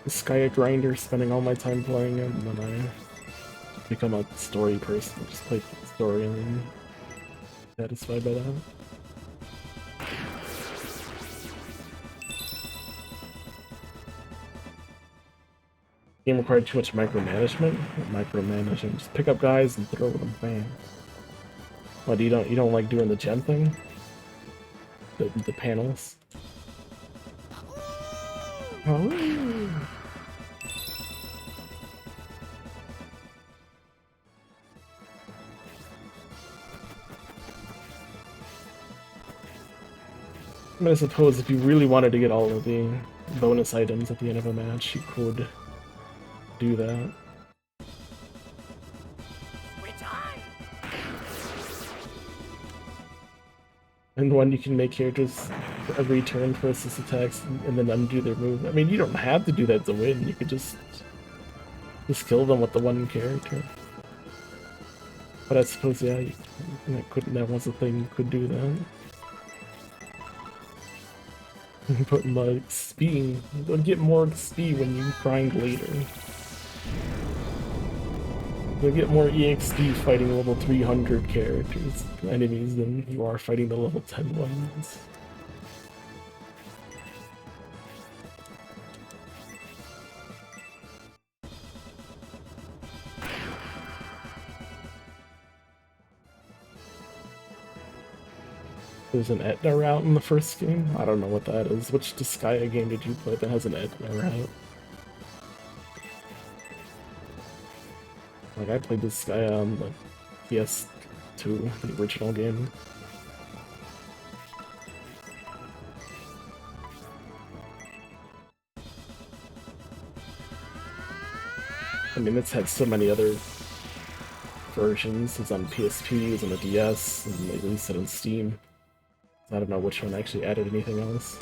Disgaea grinder, spending all my time playing it, and then I become a story person, just play the story and then satisfied by that. Game required too much micromanagement. Micromanagement, just pick up guys and throw them, bam. What, you don't like doing the gem thing? The panels? Oh. I mean, I suppose if you really wanted to get all of the bonus items at the end of a match, you could do that. And one you can make characters for every turn for assist attacks and then undo their move. I mean, you don't have to do that to win. You could just kill them with the one character. But I suppose, yeah, that was a thing. You could do that. Put like XP. You'll get more XP when you grind later. You'll get more EXP fighting level 300 characters, enemies, than you are fighting the level 10 ones. There's an Etna route in the first game? I don't know what that is. Which Disgaea game did you play that has an Etna route? Like, I played Disgaea on the PS2, the original game. I mean, it's had so many other versions. It's on PSP, it's on the DS, and they released it on Steam. I don't know which one actually added anything else.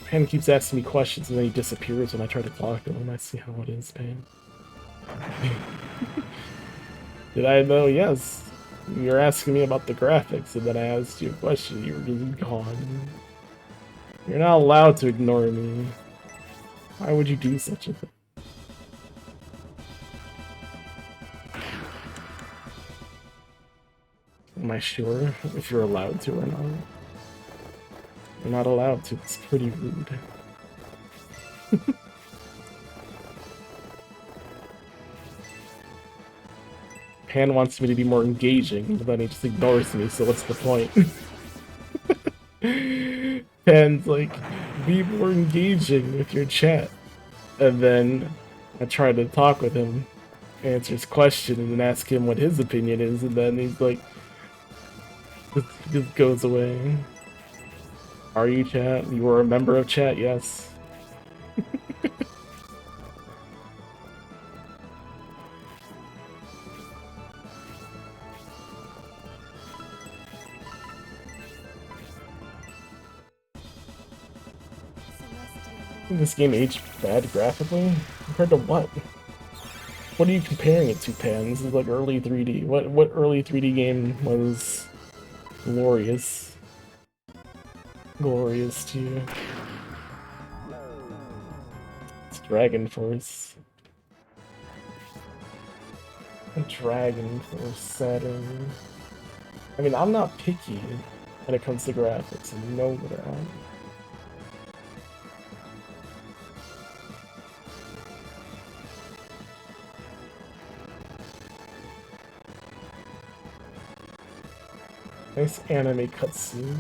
Pan keeps asking me questions and then he disappears when I try to talk to him. I see how it is, Pan. Did I know? Yes. You're asking me about the graphics and then I asked you a question. You were just gone. You're not allowed to ignore me. Why would you do such a thing? Am I sure if you're allowed to or not? You're not allowed to. It's pretty rude. Pan wants me to be more engaging, but then he just ignores me, so what's the point? Pan's like, be more engaging with your chat. And then I try to talk with him, answer his question, and then ask him what his opinion is, and then he's like, just goes away. Are you chat? You were a member of chat? Yes. This game aged bad graphically? Compared to what? What are you comparing it to, Pan? This is like early 3D. What early 3D game was glorious? Glorious to you? It's Dragon Force. Dragon Force Saturn. I mean, I'm not picky when it comes to graphics, and you know that I am. Nice anime cutscene.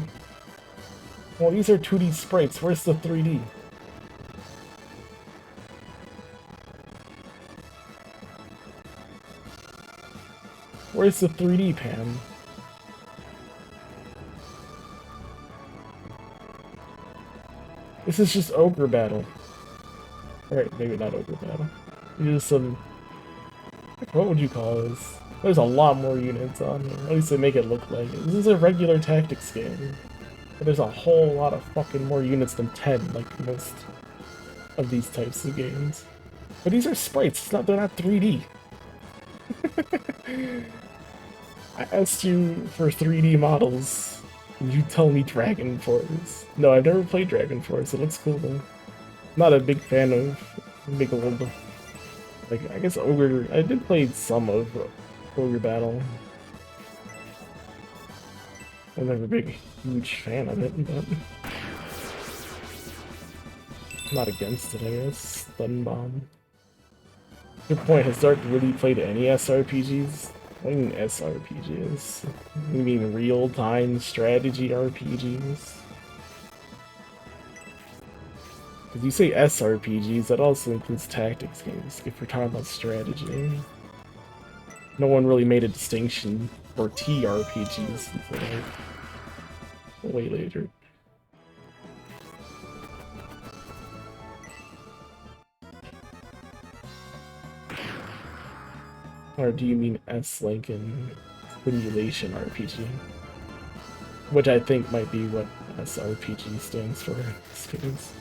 Well, these are 2D sprites. Where's the 3D? Where's the 3D, Pan? This is just Ogre Battle. Alright, maybe not Ogre Battle. Just some... What would you call this? There's a lot more units on here. At least they make it look like it. This is a regular tactics game. But there's a whole lot of fucking more units than 10, like most of these types of games. But these are sprites, they're not 3D. I asked you for 3D models, and you tell me Dragon Force. No, I've never played Dragon Force, it looks cool though. I'm not a big fan of big old... Like, I guess Ogre... I did play some of Ogre Battle. I'm never a big, huge fan of it, but... I'm not against it, I guess. Stun Bomb. Good point, has Dark really played any SRPGs? What do you mean SRPGs? You mean real-time strategy RPGs? If you say SRPGs, that also includes tactics games, if we're talking about strategy. No one really made a distinction for TRPGs until like, way later. Or do you mean S like in simulation RPG? Which I think might be what SRPG stands for in this case.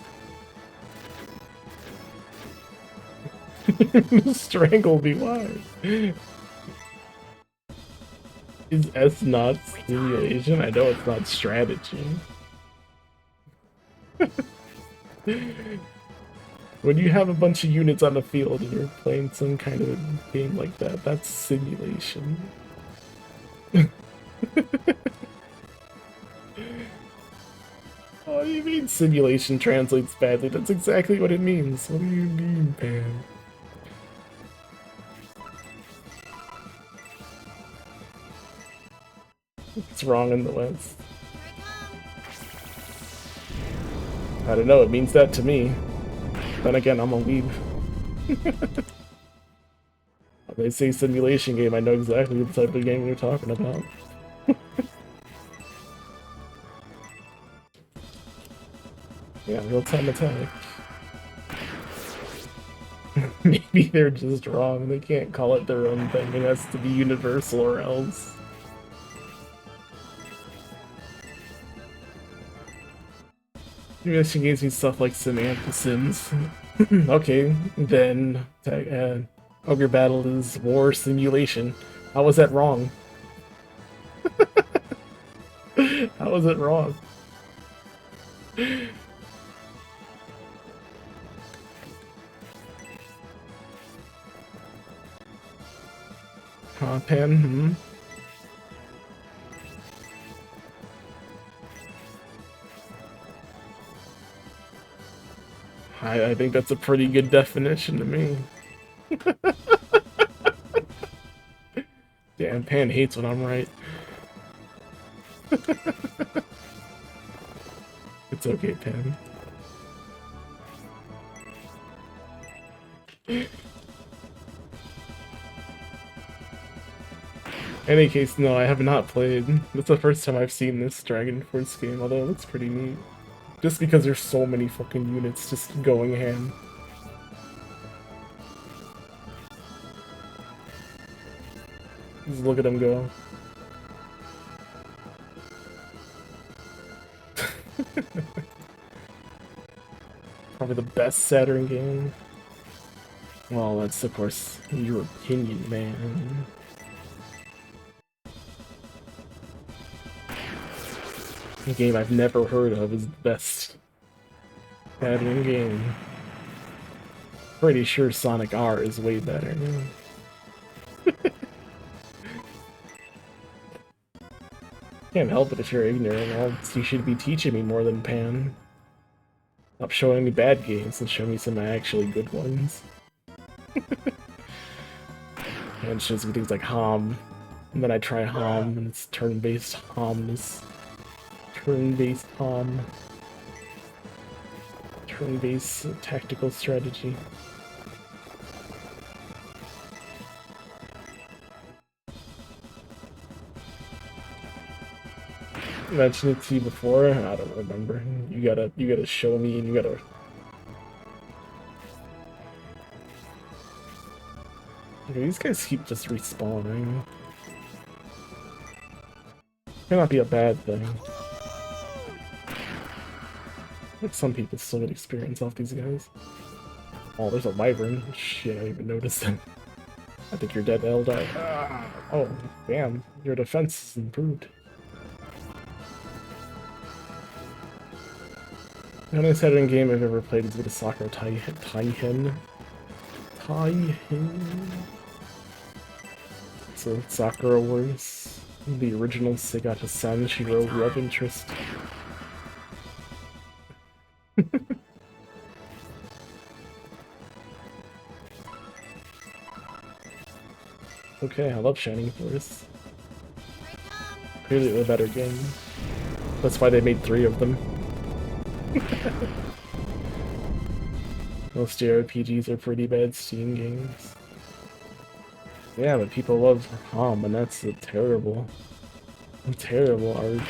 Strangle me, why? Is S not simulation? I know it's not strategy. When you have a bunch of units on the field and you're playing some kind of game like that, that's simulation. What do you mean simulation translates badly? That's exactly what it means. What do you mean, Pam? It's wrong in the West. I don't know, it means that to me. Then again, I'm a weeb. When they say simulation game, I know exactly the type of game you're talking about. Yeah, real-time attack. Maybe they're just wrong. They can't call it their own thing. It has to be universal or else. Simulation games mean stuff like Samantha Sims. Okay, then Ogre Battle is war simulation. How was that wrong? How was it wrong? Huh, Pen? Hmm? I think that's a pretty good definition to me. Damn, Pan hates when I'm right. It's okay, Pan. In any case, no, I have not played. That's the first time I've seen this Dragon Force game, although it looks pretty neat. Just because there's so many fucking units just going ham. Just look at them go. Probably the best Saturn game. Well, that's of course your opinion, man. A game I've never heard of is the best Saturn game. Pretty sure Sonic R is way better. Can't help it if you're ignorant. You should be teaching me more than Pan. Stop showing me bad games and show me some actually good ones. And shows me things like Hom, and then I try Hom, and it's turn-based Homness. Turn-based Hom. Turn-based tactical strategy. I mentioned it to you before. I don't remember. You gotta show me, and you gotta. Okay, these guys keep just respawning. Cannot be a bad thing. Like some people still get experience off these guys. Oh, there's a wyvern. Shit, I didn't even noticed that. I think you're dead, Eldar. Ah, oh, damn. Your defense is improved. The only Saturn game I've ever played is with a Sakura Taihen. So Sakura Wars, the original Segata Sanshiro love interest. Okay, I love Shining Force. Clearly the better game. That's why they made 3 of them. Most JRPGs are pretty bad Steam games. Yeah, but people love Hom, and that's a terrible JRPG.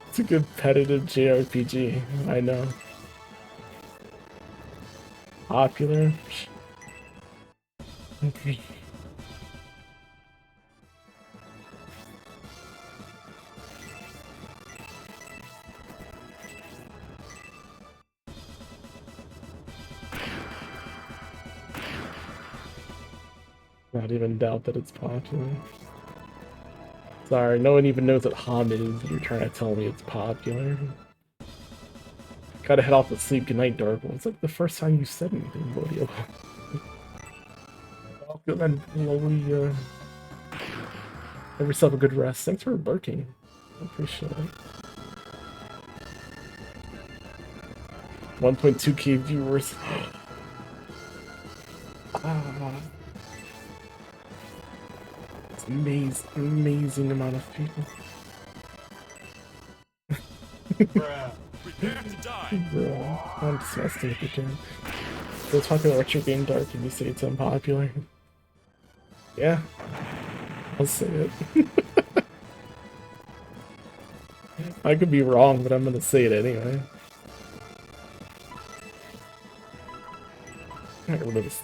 It's a competitive JRPG, I know. Popular? Okay. Not even doubt that it's popular. Sorry, no one even knows what Hom is. You're trying to tell me it's popular. Gotta head off to sleep. Good night, Darkle. It's like the first time you said anything, Bodio. Welcome and slowly, have yourself a good rest. Thanks for barking. I appreciate it. 1.2k viewers. It's amazing amount of people. Prepare to die. Bro, I'm disgusted with the game. So it's talking about retro game Dark and you say it's unpopular. Yeah, I'll say it. I could be wrong, but I'm gonna say it anyway. I got rid of this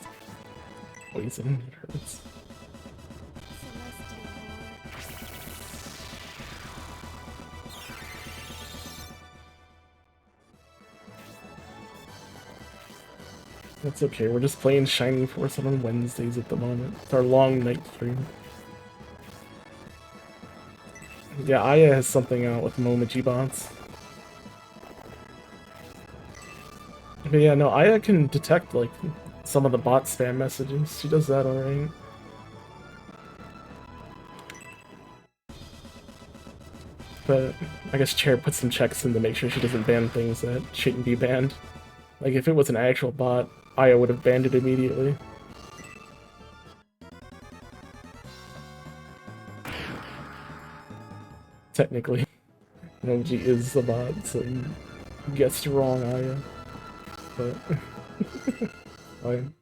poison, it hurts. That's okay, we're just playing Shining Force on Wednesdays at the moment. It's our long night stream. Yeah, Aya has something out with Momoji bots. But yeah, no, Aya can detect, like, some of the bot spam messages. She does that alright. But I guess Chair puts some checks in to make sure she doesn't ban things that shouldn't be banned. Like, if it was an actual bot, Aya would have banned it immediately. Technically, Momoji is the bot, so you guessed wrong, Aya. But fine.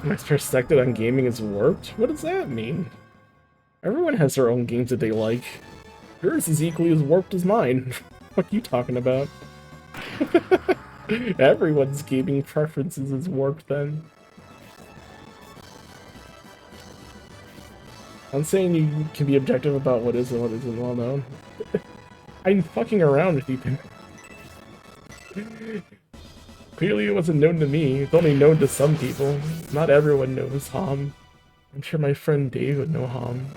My perspective on gaming is warped? What does that mean? Everyone has their own games that they like. Yours is equally as warped as mine. What are you talking about? Everyone's gaming preferences is warped then. I'm saying you can be objective about what is and what isn't well known. I'm fucking around with you. Clearly it wasn't known to me. It's only known to some people. Not everyone knows Hom. I'm sure my friend Dave would know Hom.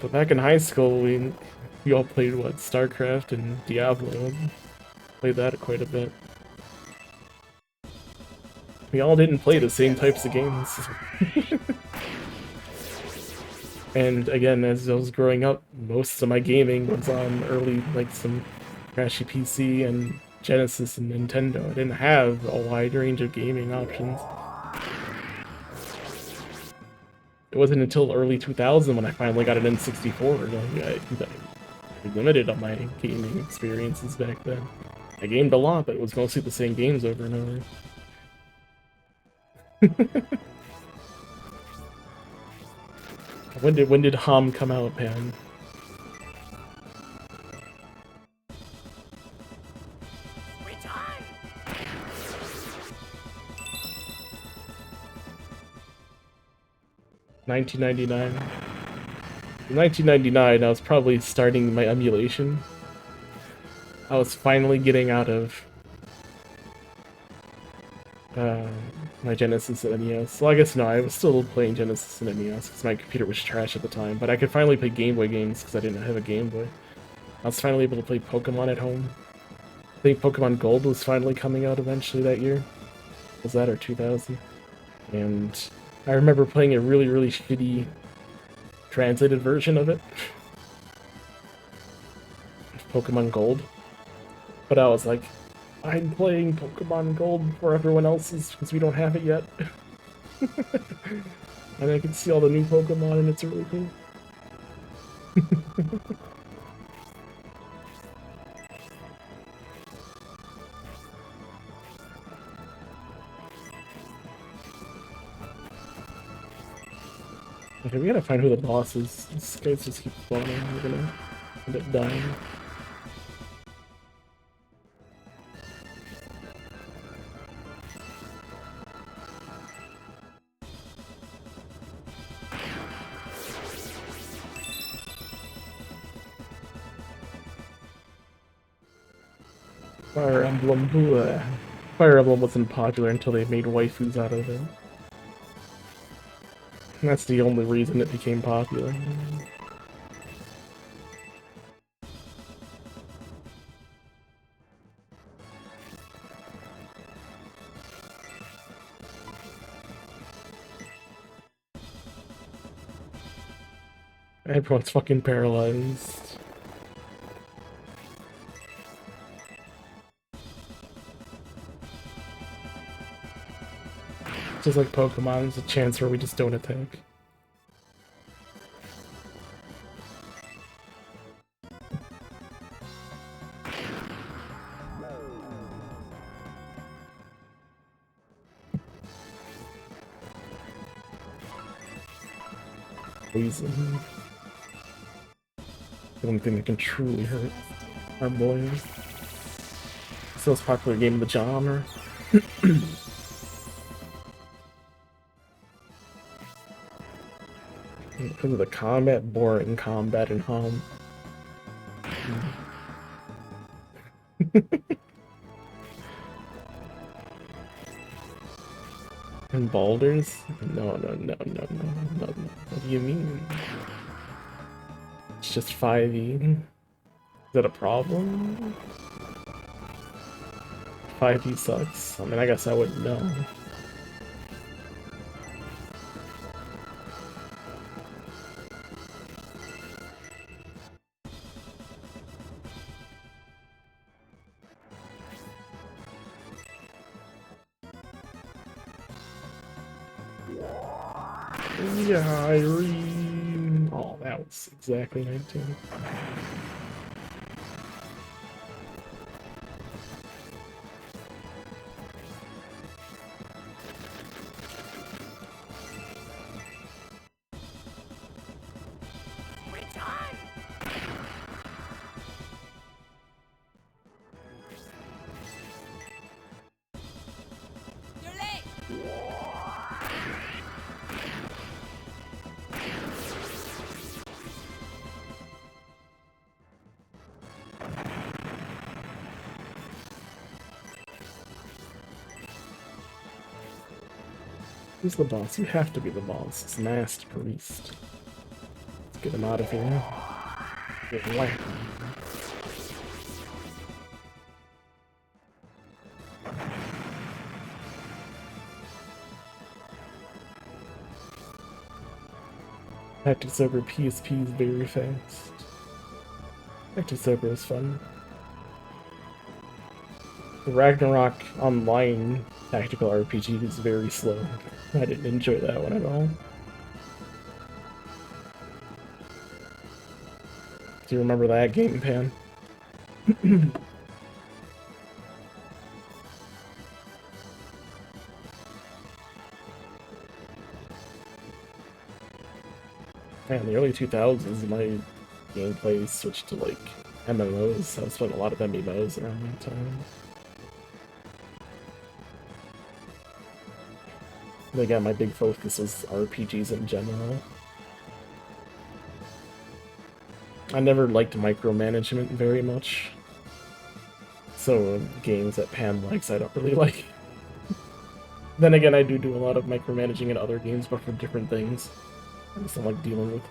But back in high school, we all played, what, StarCraft and Diablo. Played that quite a bit. We all didn't play the same types of games. And again, as I was growing up, most of my gaming was on early, like, some crashy PC and Genesis and Nintendo. I didn't have a wide range of gaming options. It wasn't until early 2000 when I finally got an N64. I limited on my gaming experiences back then. I gamed a lot, but it was mostly the same games over and over. When did Hom come out, Pan? Return! 1999. In 1999, I was probably starting my emulation. I was finally getting out of my Genesis and NES. Well, I guess no, I was still playing Genesis and NES because my computer was trash at the time, but I could finally play Game Boy games because I didn't have a Game Boy. I was finally able to play Pokemon at home. I think Pokemon Gold was finally coming out eventually that year. Was that or 2000? And I remember playing a really, really shitty translated version of it. Pokemon Gold. But I was like, I'm playing Pokemon Gold before everyone else is because we don't have it yet. And I can see all the new Pokemon and it's really cool. Okay, we gotta find who the boss is. These guys just keep spawning. We're gonna end up dying. Fire Emblem. Fire Emblem wasn't popular until they made waifus out of it. And that's the only reason it became popular. Everyone's fucking paralyzed. Just like Pokemon, there's a chance where we just don't attack. Poison. The only thing that can truly hurt our boys. It's the most popular game of the genre. Because of the combat, boring combat and home. And Baldur's? No. What do you mean? It's just 5e. Is that a problem? 5e sucks. I mean, I guess I wouldn't know. Yeah, Irene. Oh, that was exactly 19. Return! You're late! Who's the boss? You have to be the boss. It's Masked Priest. Let's get him out of here. Get whacked. Tactics over PSP is very fast. Tactics over is fun. The Ragnarok Online tactical RPG is very slow. I didn't enjoy that one at all. Do you remember that game, Pan? Man, in the early 2000s, my gameplay switched to like MMOs. I was playing a lot of MMOs around that time. And again, my big focus was RPGs in general. I never liked micromanagement very much. So games that Pan likes, I don't really like. Then again, I do a lot of micromanaging in other games, but for different things. I just don't like dealing with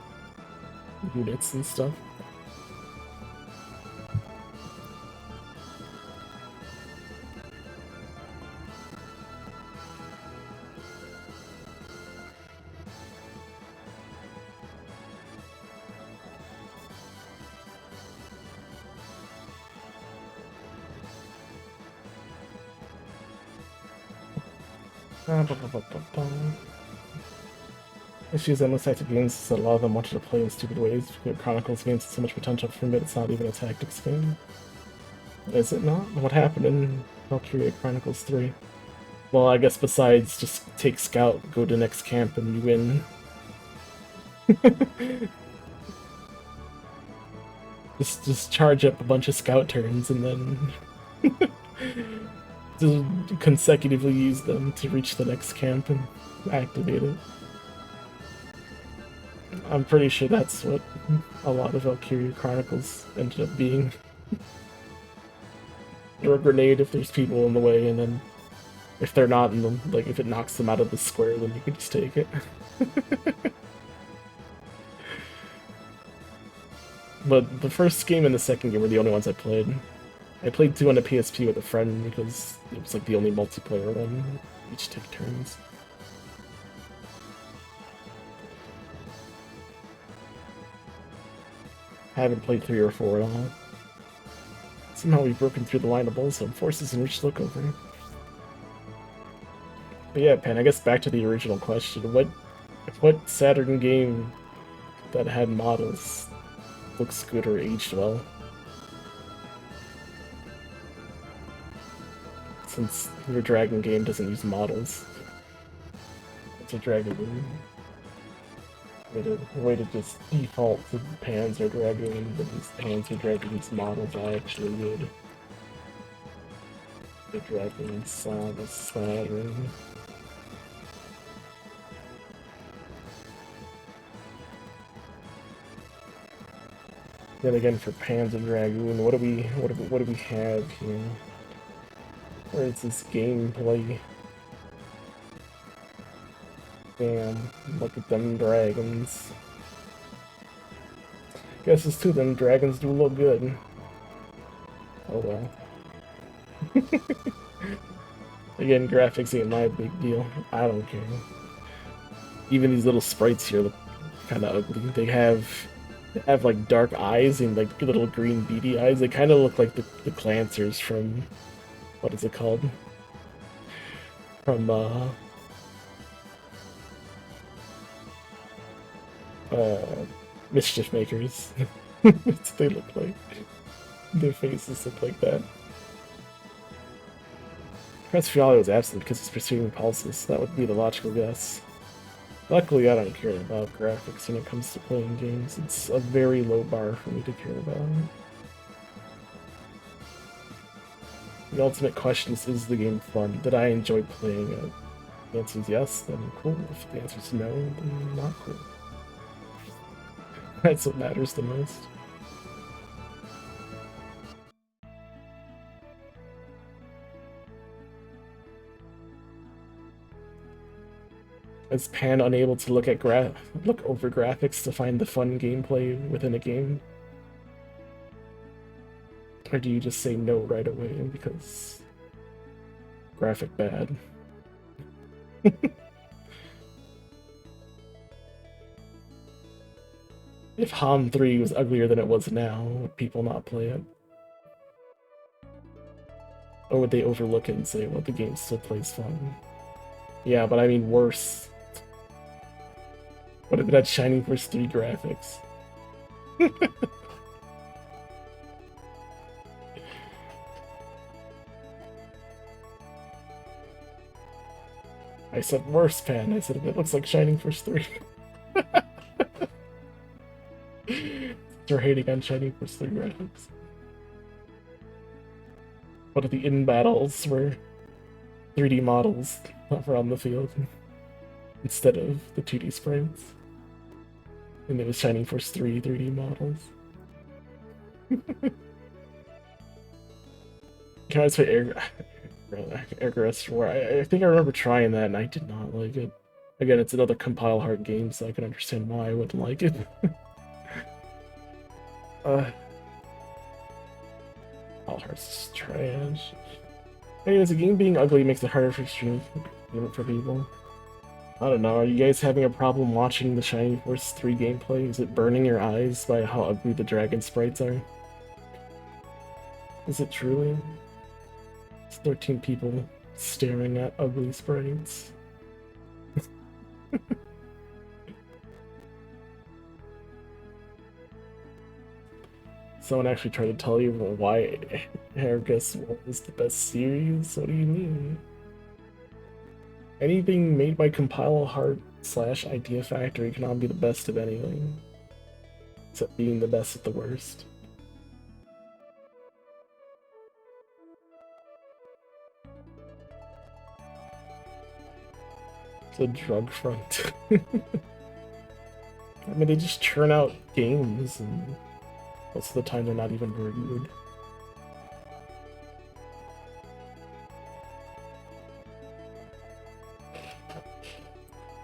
units and stuff. issues in most types of games is that a lot of them want you to play in stupid ways. Chronicles games have so much potential for me, it's not even a tactics game. Is it not? What happened in Valkyria Chronicles 3? Well, I guess besides just take scout, go to next camp, and you win. just charge up a bunch of scout turns and then just consecutively use them to reach the next camp and activate it. I'm pretty sure that's what a lot of Valkyria Chronicles ended up being. Throw a grenade if there's people in the way, and then if they're not in them, like if it knocks them out of the square, then you can just take it. But the first game and the second game were the only ones I played. I played 2 on the PSP with a friend because it was like the only multiplayer one. Each take turns. I haven't played 3 or 4 at all. Somehow we've broken through the line of Bullsome forces and reached Lookover. But yeah, Pan, I guess back to the original question. What Saturn game that had models looks good or aged well? Since your Dragon game doesn't use models. It's a Dragon game. Way to just default to Panzer Dragoon, but these Panzer Dragoon's models are actually good. The Dragon Saga Saturn. Then again, for Panzer Dragoon, what do we have here? Where is this gameplay? Damn, look at them dragons. Guess it's 2 of them dragons do look good. Oh well. Again, graphics ain't my big deal. I don't care. Even these little sprites here look kinda ugly. They have like dark eyes and like little green beady eyes. They kinda look like the Clancers from, what is it called? From Mischief Makers. That's what they look like. Their faces look like that. Prince Fiala was absent because he's pursuing pulses. That would be the logical guess. Luckily, I don't care about graphics when it comes to playing games. It's a very low bar for me to care about. The ultimate question is the game fun? Did I enjoy playing it? If the answer is yes, then cool. If the answer is no, then not cool. That's what matters the most. Is Pan unable to look over graphics to find the fun gameplay within a game? Or do you just say no right away because graphic bad? If HOM 3 was uglier than it was now, would people not play it? Or would they overlook it and say, well, the game still plays fun? Yeah, but I mean worse. What if it had Shining Force 3 graphics? I said worse, Pan. I said if it looks like Shining Force 3. They're hating on Shining Force 3 graphics. What if the in-battles were 3D models around the field instead of the 2D sprites? And it was Shining Force 3 3D models. Can I say Airgress War? I think I remember trying that and I did not like it. Again, it's another compile hard game, so I can understand why I wouldn't like it. All Hearts is trash. Anyways, the game being ugly makes it harder for stream for people. I don't know, are you guys having a problem watching the Shining Force 3 gameplay? Is it burning your eyes by how ugly the dragon sprites are? Is it truly? It's 13 people staring at ugly sprites. Someone actually tried to tell you why Hargus was the best series? What do you mean? Anything made by Compile Heart / Idea Factory cannot be the best of anything. Except being the best at the worst. It's a drug front. I mean, they just churn out games, and most of the time they're not even very good.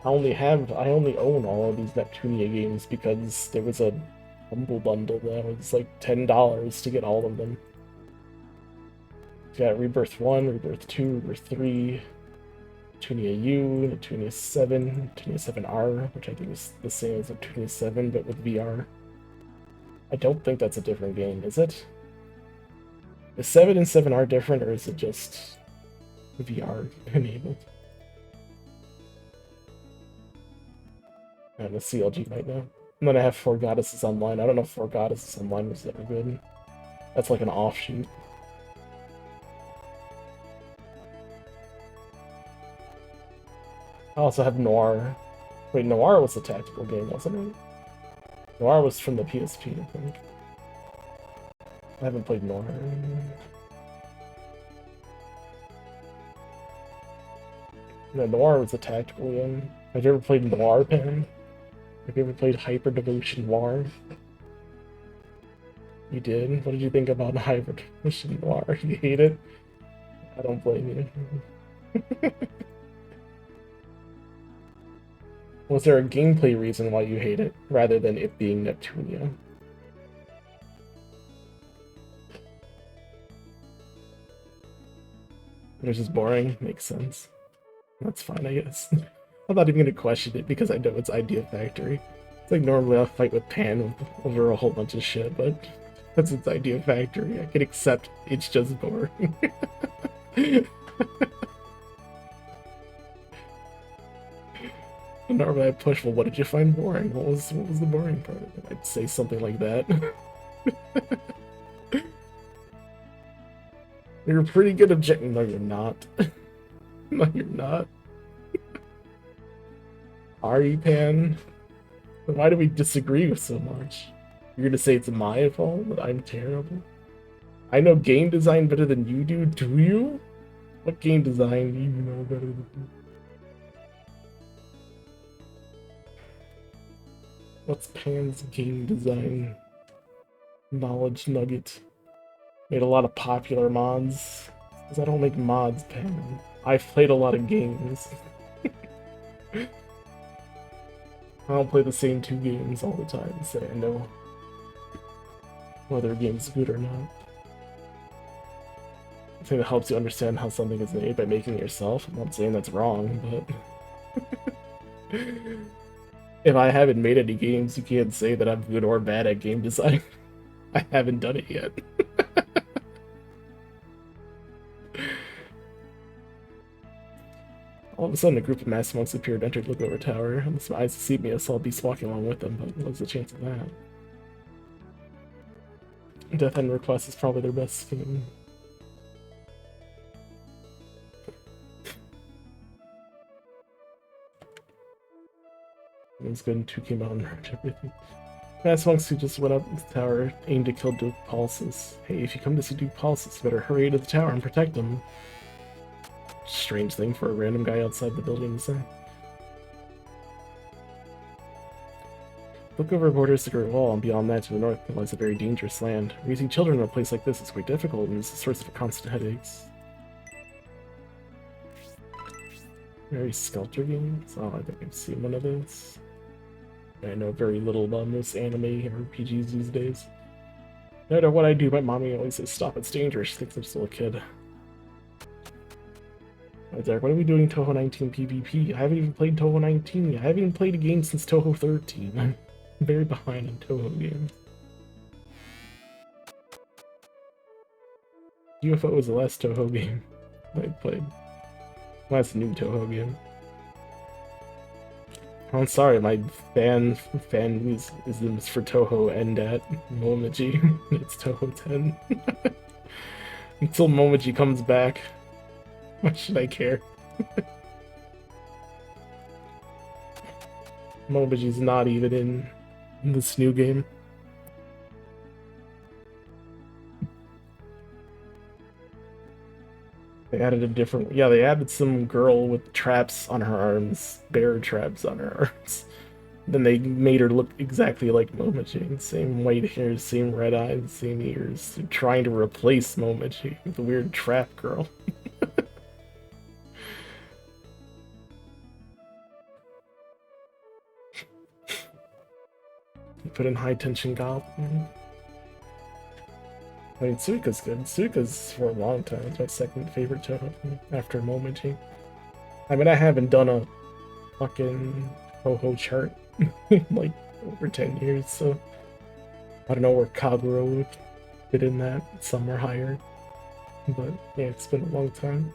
I only own all of these Neptunia games because there was a Humble Bundle that was like $10 to get all of them. You got Rebirth 1, Rebirth 2, Rebirth 3, Neptunia U, Neptunia 7, Neptunia 7R, which I think is the same as Neptunia 7 but with VR. I don't think that's a different game, is it? Is 7 and 7R different, or is it just VR enabled? And the CLG right now. And then I have Four Goddesses Online. I don't know if Four Goddesses Online was ever good. That's like an offshoot. I also have Noir. Wait, Noir was a tactical game, wasn't it? Noir was from the PSP, I think. I haven't played Noir. No, Noir was a tactical game. Have you ever played Noir Pen? Have you ever played Hyper Devotion Noir? You did? What did you think about Hyper Devotion Noir? You hate it? I don't blame you. Was there a gameplay reason why you hate it, rather than it being Neptunia? It was just boring? Makes sense. That's fine, I guess. I'm not even gonna question it because I know it's Idea Factory. It's like normally I'll fight with Pan over a whole bunch of shit, but because it's Idea Factory, I can accept it's just boring. Normally I push, well, what did you find boring? What was the boring part of it? I'd say something like that. You're pretty good objecting. No, you're not. No, you're not. Are you, Pan? Why do we disagree so much? You're gonna say it's my fault that I'm terrible? I know game design better than you do you? What game design do you know better than me? What's Pan's game design knowledge nugget? Made a lot of popular mods. Because I don't make mods, Pan. I've played a lot of games. I don't play the same 2 games all the time, so I know whether a game's good or not. I think it helps you understand how something is made by making it yourself. I'm not saying that's wrong, but... If I haven't made any games, you can't say that I'm good or bad at game design. I haven't done it yet. All of a sudden, a group of masked monks appeared, entered Lookover Tower. And my eyes deceived me, I saw Beast walking along with them, but what's the chance of that? Death End Request is probably their best game. It was good and 2 came out and hurt everything. Masked monks who just went up the tower aimed to kill Duke Pulses. Hey, if you come to see Duke Pulses, you better hurry to the tower and protect him. Strange thing for a random guy outside the building to say. Look over borders the Great Wall, and beyond that to the north lies a very dangerous land. Raising children in a place like this is quite difficult and is a source of constant headaches. Very Skelter games? Oh, I think I've seen one of those. I know very little about most anime RPGs these days. No matter what I do, my mommy always says, stop, it's dangerous. She thinks I'm still a kid. Right there, what are we doing Touhou 19 PvP? I haven't even played Touhou 19 yet. I haven't even played a game since Touhou 13. I'm very behind on Touhou games. UFO was the last Touhou game I played. Last new Touhou game. I'm sorry, my fan is for Toho end at Momoji. It's Toho 10. Until Momoji comes back. Why should I care? Momoji's not even in this new game. They added a different... Yeah, they added some girl with traps on her arms. Bear traps on her arms. Then they made her look exactly like Momoji. Same white hair, same red eyes, same ears. They're trying to replace Momoji with a weird trap girl. You put in high tension goblin. I mean, Suika's good. Suika's for a long time. It's my second favorite Toho after Momoji. I mean, I haven't done a fucking Toho chart in like over 10 years, so I don't know where Kagura would fit in that, somewhere higher. But yeah, it's been a long time.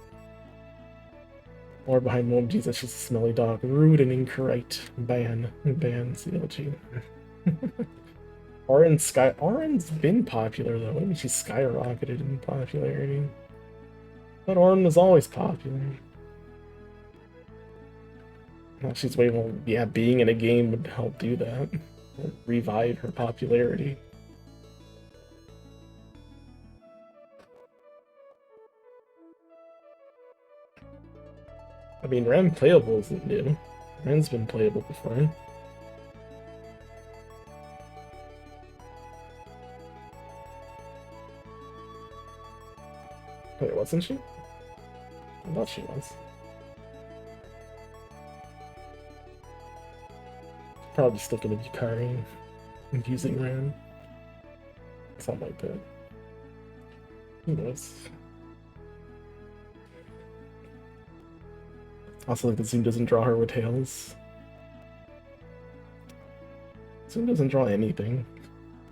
Or behind Momoji's, that's just a smelly dog. Rude and incorrect. Ban CLG. Auron's been popular though. Maybe she skyrocketed in popularity. But Auron was always popular. Now she's way more. Yeah, being in a game would help do that. Revive her popularity. I mean, Ren playable isn't new. Ren's been playable before. Wait, wasn't she? I thought she was. Probably still gonna be Yukari and using Ran. Something like that. Who knows? Also, like the Zoom doesn't draw her with tails. Zoom doesn't draw anything.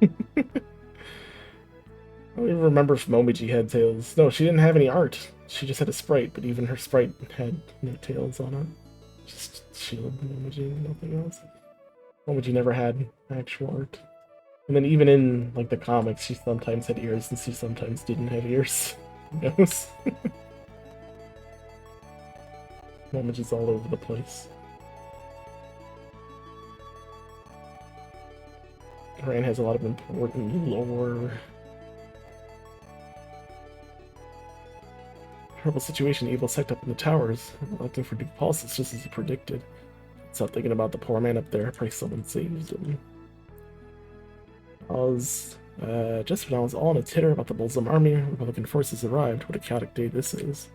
I don't even remember if Momoji had tails. No, she didn't have any art. She just had a sprite, but even her sprite had no tails on it. Just shield Momoji, nothing else. Momoji never had actual art. And then even in like the comics, she sometimes had ears and she sometimes didn't have ears. Who knows? Momoji's all over the place. Ran has a lot of important lore. Terrible situation, evil sect up in the towers, looking for Duke Pulses just as he predicted. Stop thinking about the poor man up there, pray someone saves him. Just when I was all in a titter about the Bolzum army, Republican forces arrived. What a chaotic day this is.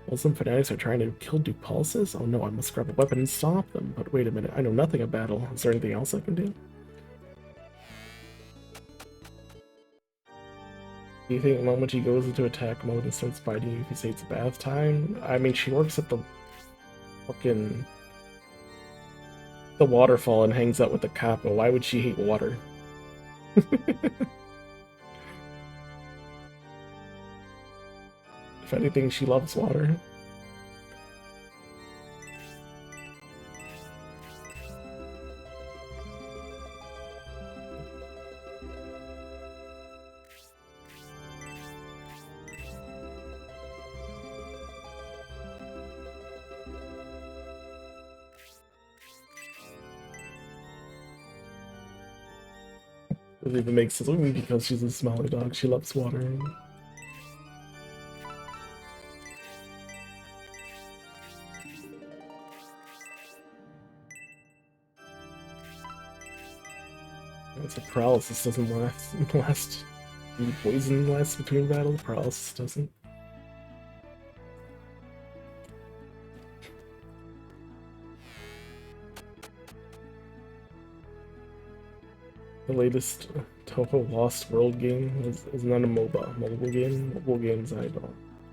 Bolzum fanatics are trying to kill Duke Pulses? Oh no, I must grab a weapon and stop them. But wait a minute, I know nothing of battle. Is there anything else I can do? Do you think Momoji goes into attack mode and starts biting you if you say it's bath time? I mean, she works at the fucking... the waterfall and hangs out with the Kappa. Why would she hate water? If anything, she loves water. It even makes sense because she's a smelly dog. She loves water. It's a paralysis doesn't last. Poison lasts between battles. Paralysis doesn't. The latest Toho Lost World game is not a mobile game. Mobile games I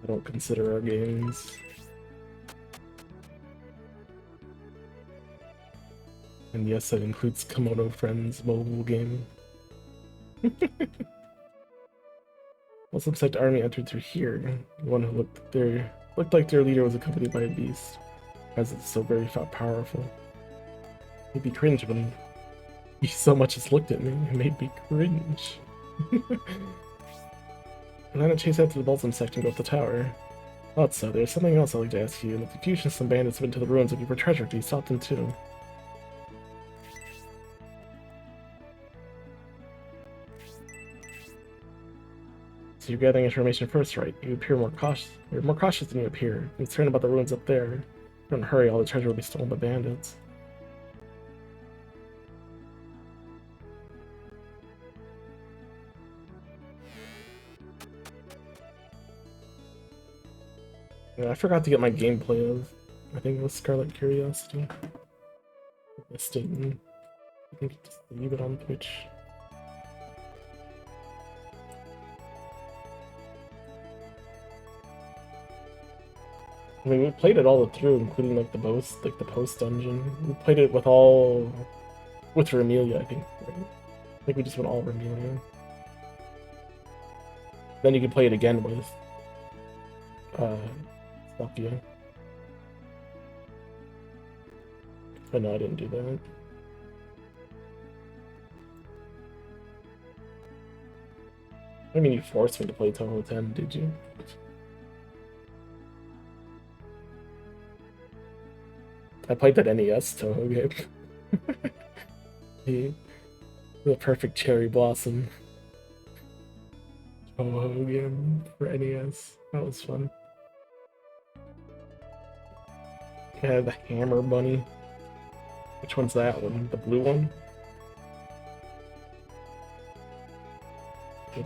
don't consider our games. And yes, that includes Komodo Friends mobile game. Well, some sect army entered through here. The one who looked like their leader was accompanied by a beast. Presence so very powerful. Made me cringe when he so much as looked at me. It made me cringe. And then I chase after the Balsam sect and go up the tower. Thought so. There's something else I'd like to ask you. In the confusion, some bandits went to the ruins looking for treasure. Do you stop them too? So you're gathering information first, right? You appear more cautious. You're more cautious than you appear. Concerned about the ruins up there. Don't hurry, all the treasure will be stolen by bandits. Yeah, I forgot to get my gameplay of, I think it was Scarlet Curiosity. I missed it, and I think just leave it on Twitch. I mean, we played it all through, including like the post dungeon. We played it with Remelia, I think. Right? I think we just went all Remelia. Then you could play it again with Sophia. But no, I didn't do that. I mean, you forced me to play Touhou 10, did you? I played that NES Touhou game. the perfect cherry blossom Touhou game for NES. That was fun. Yeah, the Hammer Bunny. Which one's that one? The blue one?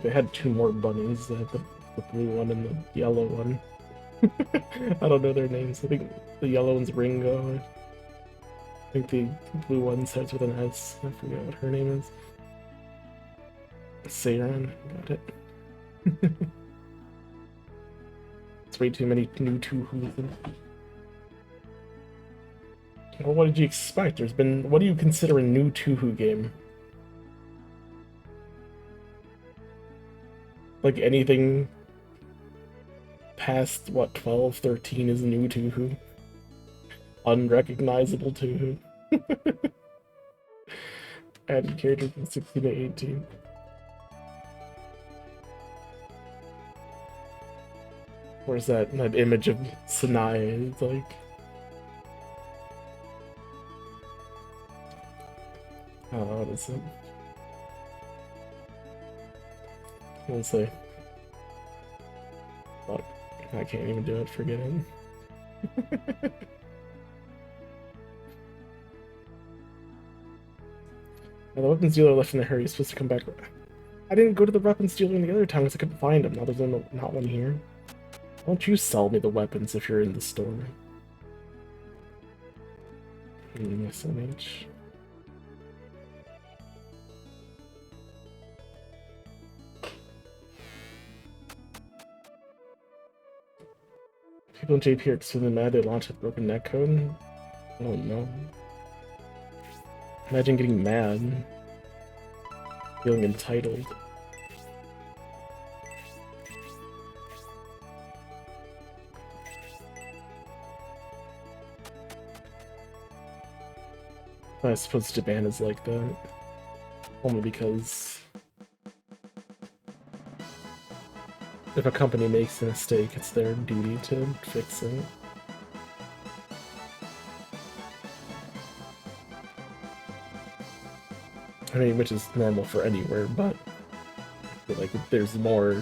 They had two more bunnies. They had the blue one and the yellow one. I don't know their names. I think the yellow one's Ringo. I think the blue one starts with an S. I forget what her name is. Seiran. Got it. It's way too many new Touhous. Well, what did you expect? What do you consider a new Touhou game? Like anything past, what, 12, 13 is new Touhou? Unrecognizable Touhou. Added characters from 16 to 18. Where's that image of Sanai? It's like... Oh, what is it? We'll see. Fuck. I can't even do it, forget it. Now, the weapons dealer left in a hurry. He's supposed to come back. I didn't go to the weapons dealer in the other town because I couldn't find him. Now there's not one here. Why don't you sell me the weapons if you're in the store? SMH. People in JP are extremely mad they launched with broken netcode. I don't know. Imagine getting mad. Feeling entitled. I suppose Japan is like that. Only because if a company makes a mistake, it's their duty to fix it. I mean, which is normal for anywhere, but I feel like there's more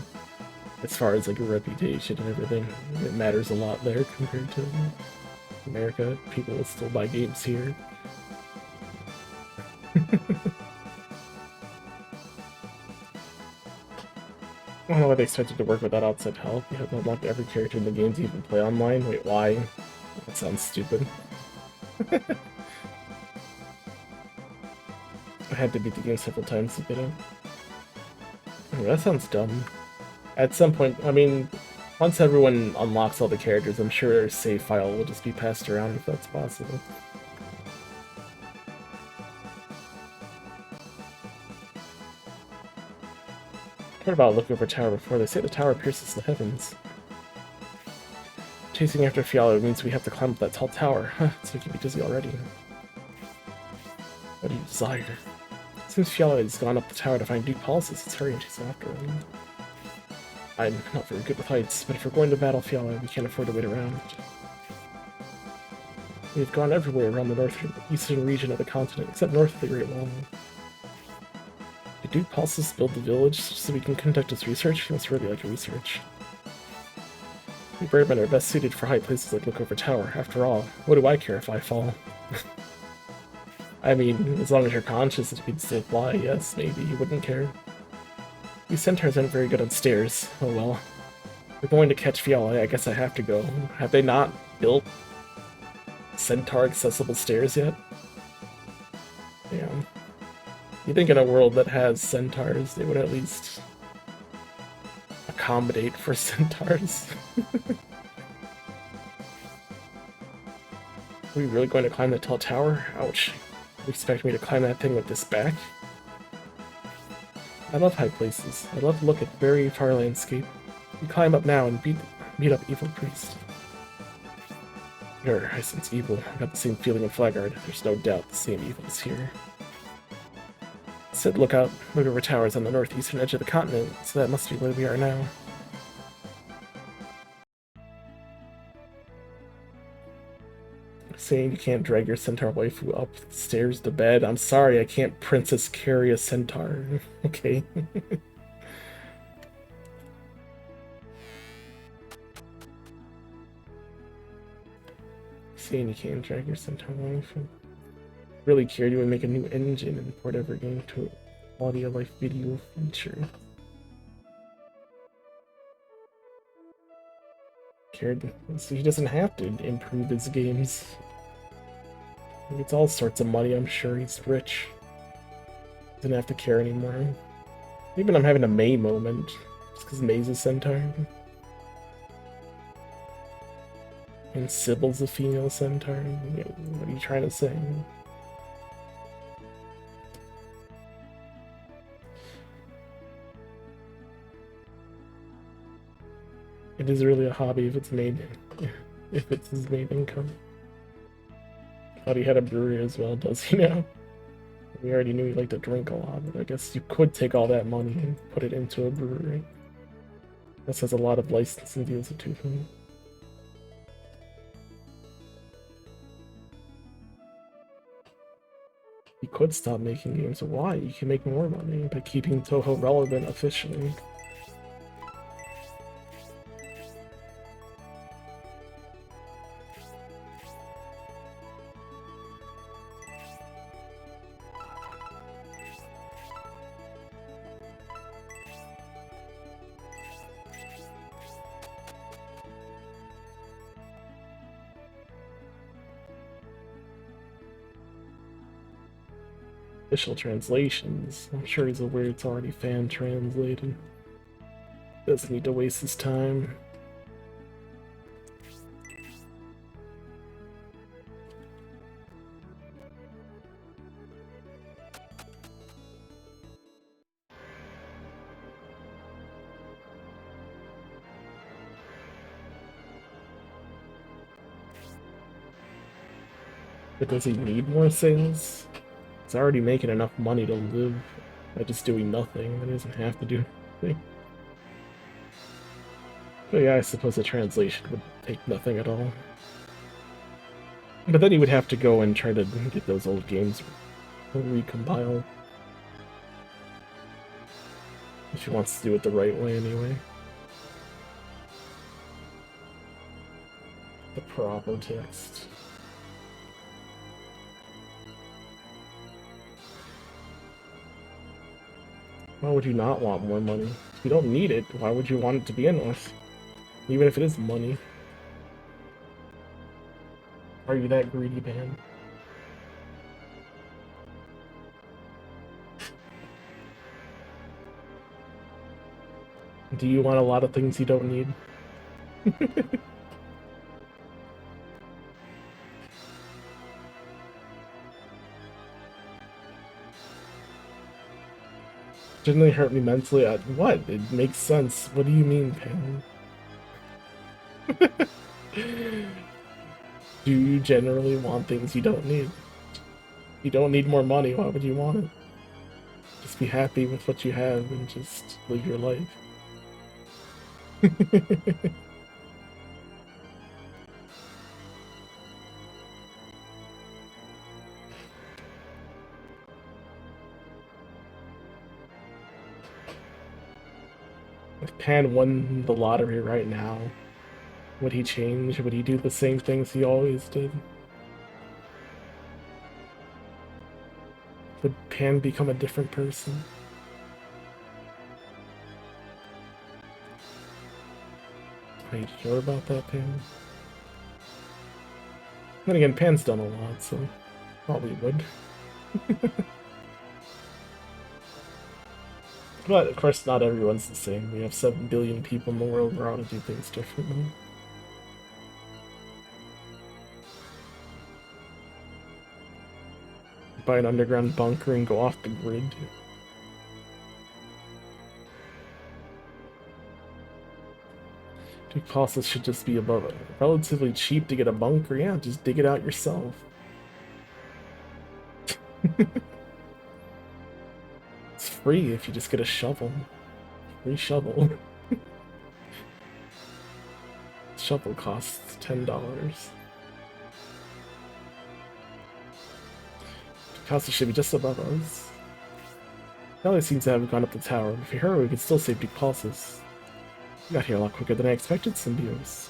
as far as like a reputation and everything. It matters a lot there compared to America. People will still buy games here. I don't know why they started to work without outside help. You have to unlock every character in the game to even play online. Wait, why? That sounds stupid. I had to beat the game several times to get it. Oh, that sounds dumb. At some point, I mean, once everyone unlocks all the characters, I'm sure a save file will just be passed around if that's possible. Heard about looking over a tower before. They say the tower pierces the heavens. Chasing after Fialo means we have to climb up that tall tower. Huh, so we can be dizzy already. What do you desire? Since Fiala has gone up the tower to find Duke Policies, it's hurrying chase after him. I'm not very good with heights, but if we're going to battle Fiala, we can't afford to wait around. We've gone everywhere around the northeastern region of the continent, except north of the Great Wall. Did Duke Policies build the village so we can conduct his research? He must really like research. We birdmen are best suited for high places like Lookover Tower. After all, what do I care if I fall? I mean, as long as you're conscious that you can still fly, yes, maybe you wouldn't care. These centaurs aren't very good on stairs. Oh well. We're going to catch Fiala, I guess I have to go. Have they not built centaur-accessible stairs yet? Damn. You think in a world that has centaurs, they would at least accommodate for centaurs? Are we really going to climb that tall tower? Ouch. You expect me to climb that thing with this back? I love high places. I love to look at the very far landscape. We climb up now and meet up Evil Priest. I sense evil. I got the same feeling in Flagard. There's no doubt the same evil is here. Said lookout. Lookover Tower is on the northeastern edge of the continent, so that must be where we are now. Saying you can't drag your centaur waifu up the stairs to bed. I'm sorry, I can't princess carry a centaur. Okay. Saying you can't drag your centaur waifu. Really cared you would make a new engine and port every game to an quality of life video feature. Cared, so he doesn't have to improve his games. He gets all sorts of money, I'm sure. He's rich. Doesn't have to care anymore. Even I'm having a May moment, just because May's a centaur. And Sybil's a female centaur. What are you trying to say? It is really a hobby if it's his main income. Thought he had a brewery as well, does he now? We already knew he liked to drink a lot, but I guess you could take all that money and put it into a brewery. This has a lot of licensing deals too for me. You could stop making games, but why? You can make more money by keeping Toho relevant officially. Official translations. I'm sure he's aware it's already fan translated. Doesn't need to waste his time. But does he need more sales? He's already making enough money to live by just doing nothing. He doesn't have to do anything. But yeah, I suppose the translation would take nothing at all. But then he would have to go and try to get those old games recompiled. If he wants to do it the right way anyway. The proper text. Why would you not want more money? If you don't need it, why would you want it to begin with? Even if it is money. Are you that greedy, man? Do you want a lot of things you don't need? Generally hurt me mentally. What? It makes sense. What do you mean, Pam? Do you generally want things you don't need? You don't need more money, why would you want it? Just be happy with what you have and just live your life. If Pan won the lottery right now, would he change? Would he do the same things he always did? Would Pan become a different person? Are you sure about that, Pan? Then again, Pan's done a lot, so probably would. But, of course, not everyone's the same. We have 7 billion people in the world who are out to do things differently. Buy an underground bunker and go off the grid. Duke Pulses should just be above it. Relatively cheap to get a bunker, yeah, just dig it out yourself. It's free if you just get a shovel. Free shovel. Shovel costs $10. Casa should be just above us. Kelly seems to have gone up the tower. If you hurry, we can still save Duke Pulses. You got here a lot quicker than I expected, Symbios.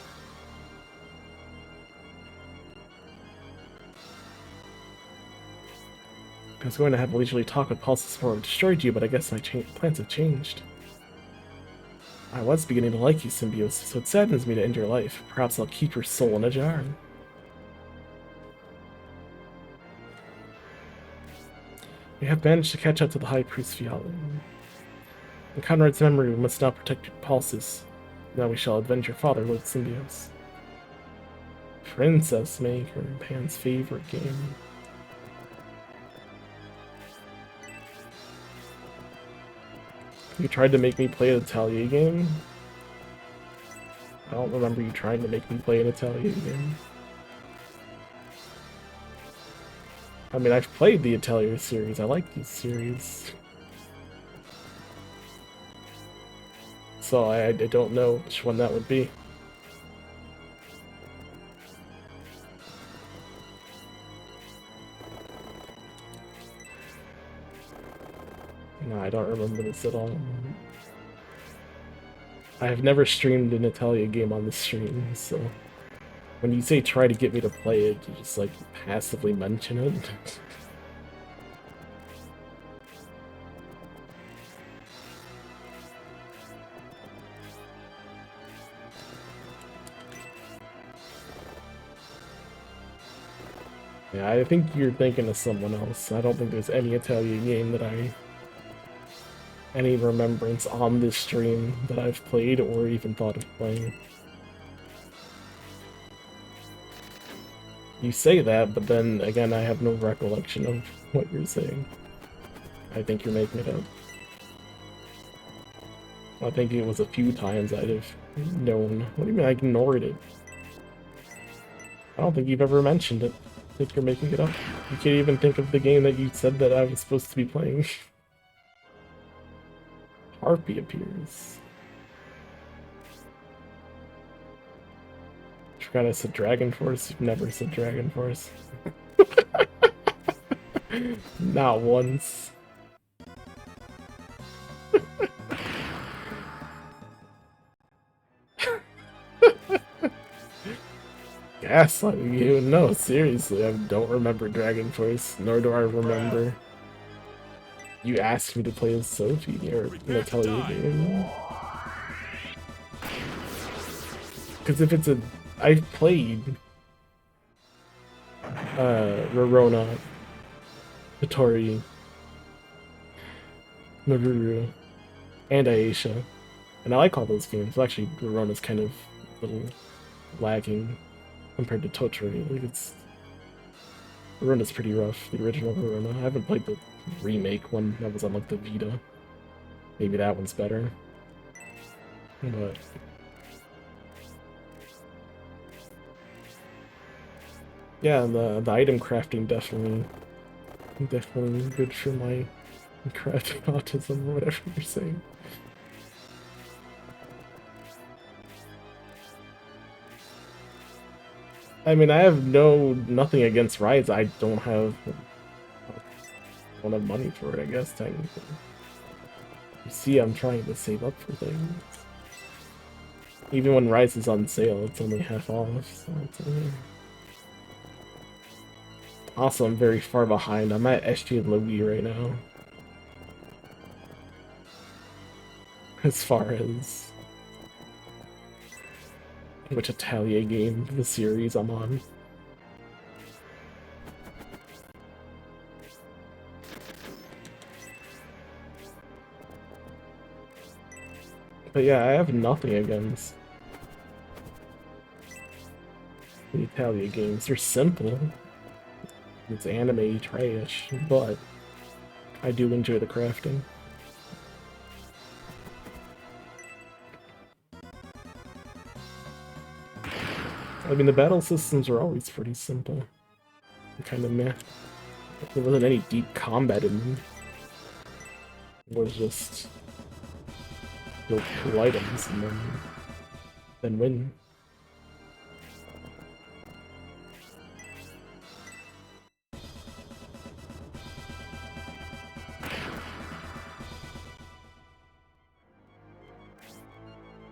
I was going to have a leisurely talk with Pulses before I destroyed you, but I guess my plans have changed. I was beginning to like you, Symbios, so it saddens me to end your life. Perhaps I'll keep your soul in a jar. We have managed to catch up to the High Priest Fiala. In Conrad's memory, we must now protect your Pulses. Now we shall avenge your father, Lord Symbios. Princess Maker, Pan's favorite game. You tried to make me play an Atelier game? I don't remember you trying to make me play an Atelier game. I mean, I've played the Atelier series. I like these series. So I don't know which one that would be. No, I don't remember this at all. I have never streamed an Atelier game on this stream, so... When you say try to get me to play it, you just like passively mention it. Yeah, I think you're thinking of someone else. I don't think there's any Atelier game that any remembrance on this stream that I've played or even thought of playing. You say that, but then again, I have no recollection of what you're saying. I think you're making it up. I think it was a few times I'd have known. What do you mean I ignored it? I don't think you've ever mentioned it. I think you're making it up. You can't even think of the game that you said that I was supposed to be playing. Harpy appears. I forgot I said Dragon Force. You've never said Dragon Force. Not once. Gaslighting you? No, seriously, I don't remember Dragon Force, nor do I remember you asked me to play as Sophie or an Atelier game. Because if it's a... I've played Rorona, Hitori, Maruru, and Aisha, and I like all those games. Well, actually, Rorona's kind of a little lagging compared to Totori. Like Rorona's pretty rough, the original Rorona. I haven't played the remake one that was on like the Vita. Maybe that one's better. But yeah, the item crafting definitely Definitely good for my crafting autism or whatever you're saying. I mean, I have nothing against Rise. I don't have money for it, I guess, technically. You see, I'm trying to save up for things. Even when Rise is on sale, it's only half off, so it's Also, I'm very far behind. I'm at SG and Logi right now. As far as which Atelier game the series I'm on. But yeah, I have nothing against the Atelier games. They're simple. It's anime trash, but I do enjoy the crafting. I mean, the battle systems are always pretty simple. Kind of meh. There wasn't any deep combat in them. It was just build cool items and then win.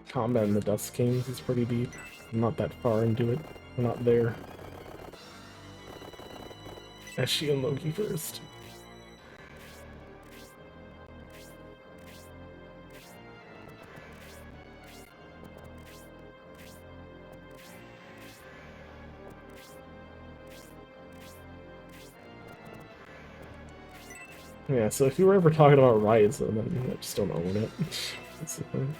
Combat in the Dust Kings is pretty deep. I'm not that far into it. We're not there. Eshi and Loki first. Yeah, so if you were ever talking about Rise, then I just don't own it. That's the thing.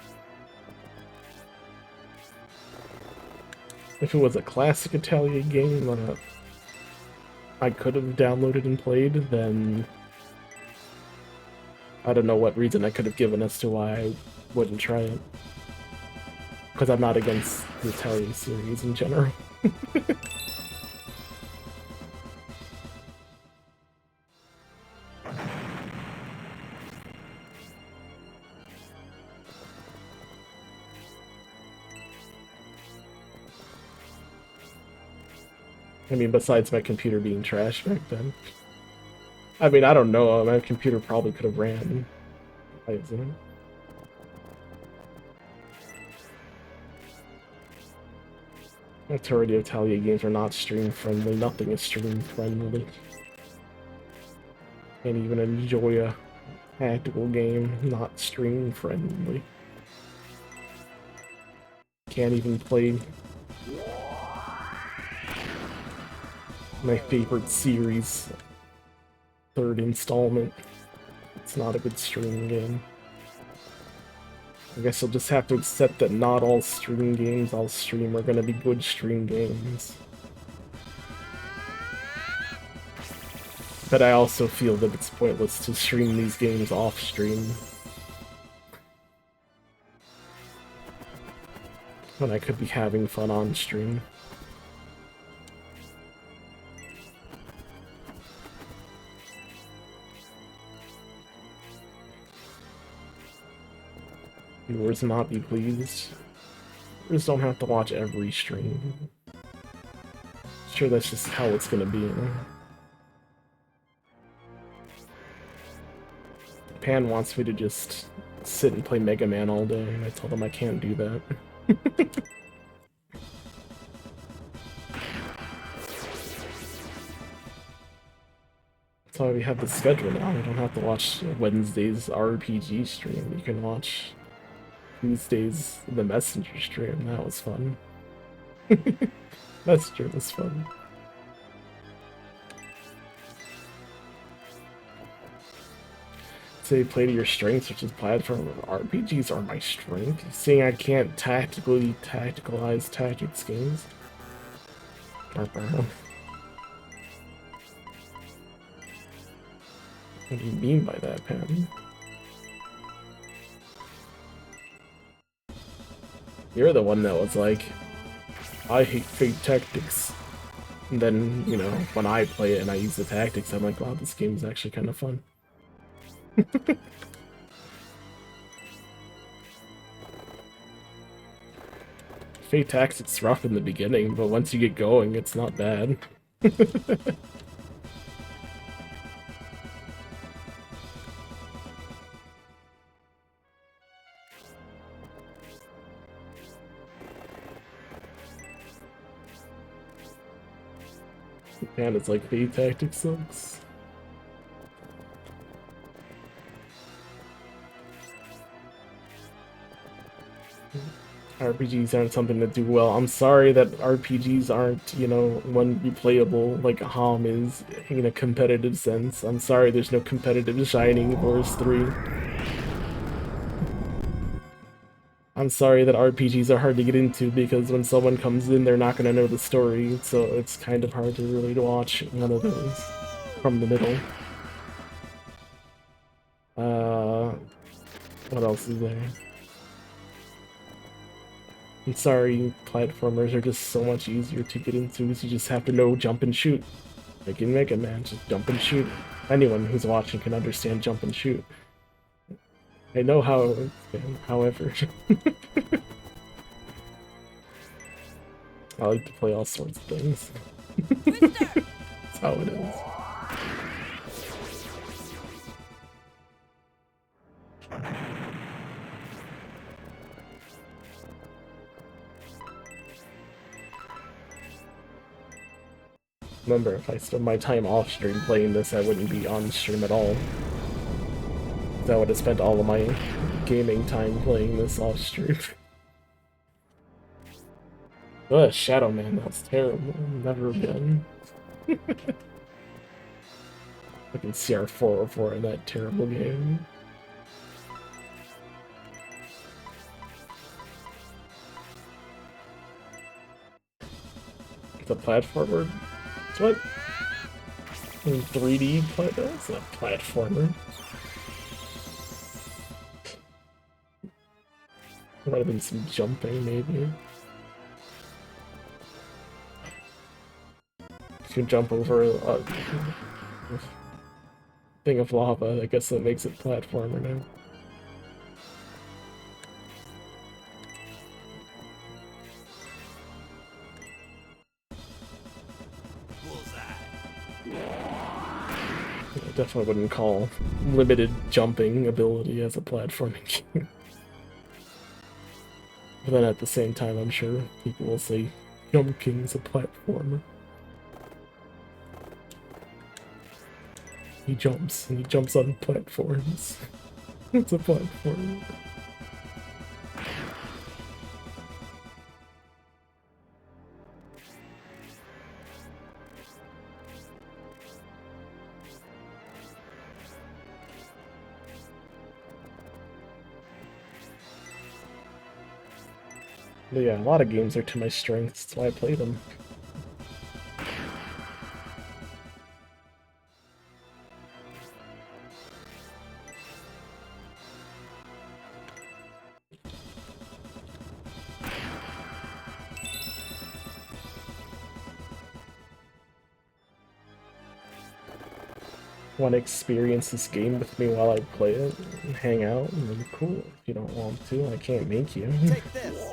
If it was a classic Atelier game that I could have downloaded and played, then I don't know what reason I could have given as to why I wouldn't try it. Because I'm not against the Atelier series in general. I mean, besides my computer being trash back then. I mean, I don't know. My computer probably could have ran. Majority of Atelier games are not stream friendly. Nothing is stream friendly. Can't even enjoy a tactical game not stream friendly. Can't even play my favorite series, third installment. It's not a good stream game. I guess you'll just have to accept that not all stream games I'll stream are gonna be good stream games. But I also feel that it's pointless to stream these games off stream when I could be having fun on stream. Viewers not be pleased. Viewers don't have to watch every stream. Sure, that's just how it's gonna be, you know? Pan wants me to just sit and play Mega Man all day, and I told him I can't do that. That's why we have the schedule now. You don't have to watch Wednesday's RPG stream. You can watch Tuesday's The Messenger stream. That was fun. Messenger was fun. Say play to your strengths, which is platform RPGs are my strength. Seeing I can't tacticalize tactics games. What do you mean by that, Pan? You're the one that was like, I hate Fate Tactics. And then, you know, when I play it and I use the tactics, I'm like, wow, this game is actually kind of fun. Fate Tactics rough in the beginning, but once you get going, it's not bad. Man, it's like Fate Tactics sucks. RPGs aren't something to do well. I'm sorry that RPGs aren't, you know, one replayable like HOM is in a competitive sense. I'm sorry there's no competitive Shining Force 3. I'm sorry that RPGs are hard to get into because when someone comes in, they're not going to know the story, so it's kind of hard to really watch one of those from the middle. What else is there? I'm sorry, platformers are just so much easier to get into because you just have to know jump and shoot. Like in Mega Man, just jump and shoot. Anyone who's watching can understand jump and shoot. I know how it works, man, however. I like to play all sorts of things. That's how it is. Remember, if I spent my time off stream playing this, I wouldn't be on stream at all. I would have spent all of my gaming time playing this off stream. Ugh, Shadow Man, that's terrible. Never again. Fucking CR404 in that terrible game. It's a platformer? What? 3D platformer? It's not a platformer. There might have been some jumping, maybe. If you jump over a thing of lava, I guess that makes it platformer now. I definitely wouldn't call limited jumping ability as a platforming game. But then at the same time, I'm sure people will say Jump King's a platformer. He jumps, and he jumps on platforms. It's a platform. But yeah, a lot of games are to my strengths, that's why I play them. Want to experience this game with me while I play it and hang out, and then cool. If you don't want to, I can't make you. Take this.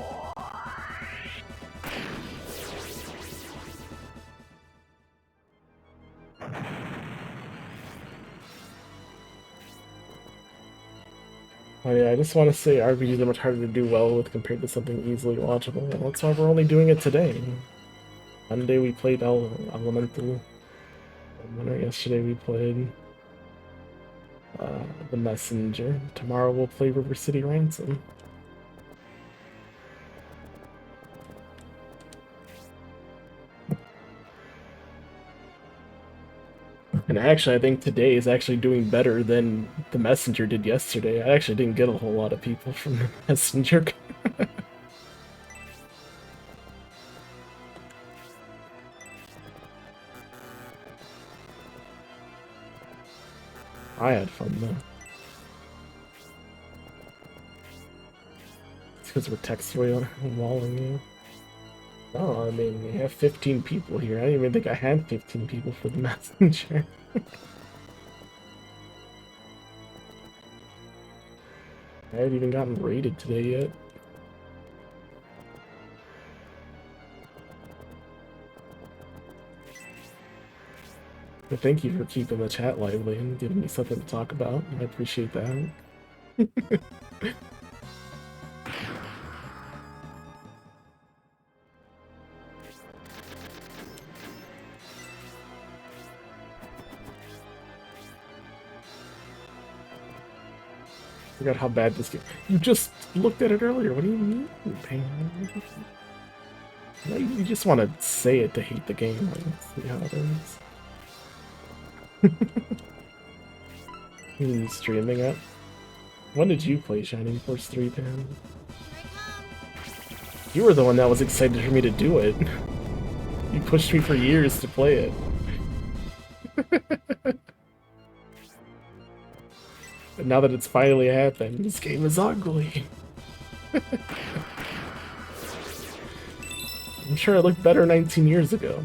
Oh yeah, I just want to say RPGs are much harder to do well with compared to something easily watchable. Well, that's why we're only doing it today. Monday we played Elemental. Yesterday we played The Messenger. Tomorrow we'll play River City Ransom. And actually, I think today is actually doing better than The Messenger did yesterday. I actually didn't get a whole lot of people from The Messenger. I had fun though. It's because we're text walling you. Oh, I mean, we have 15 people here. I didn't even think I had 15 people for the messenger. I haven't even gotten raided today yet. But thank you for keeping the chat lively and giving me something to talk about. I appreciate that. Forgot how bad this game. You just looked at it earlier. What do you mean, Pam? No, you just want to say it to hate the game. Let's see how it is. You streaming it? When did you play Shining Force 3, Pam? Here I come. You were the one that was excited for me to do it. You pushed me for years to play it. But now that it's finally happened, this game is ugly. I'm sure I looked better 19 years ago.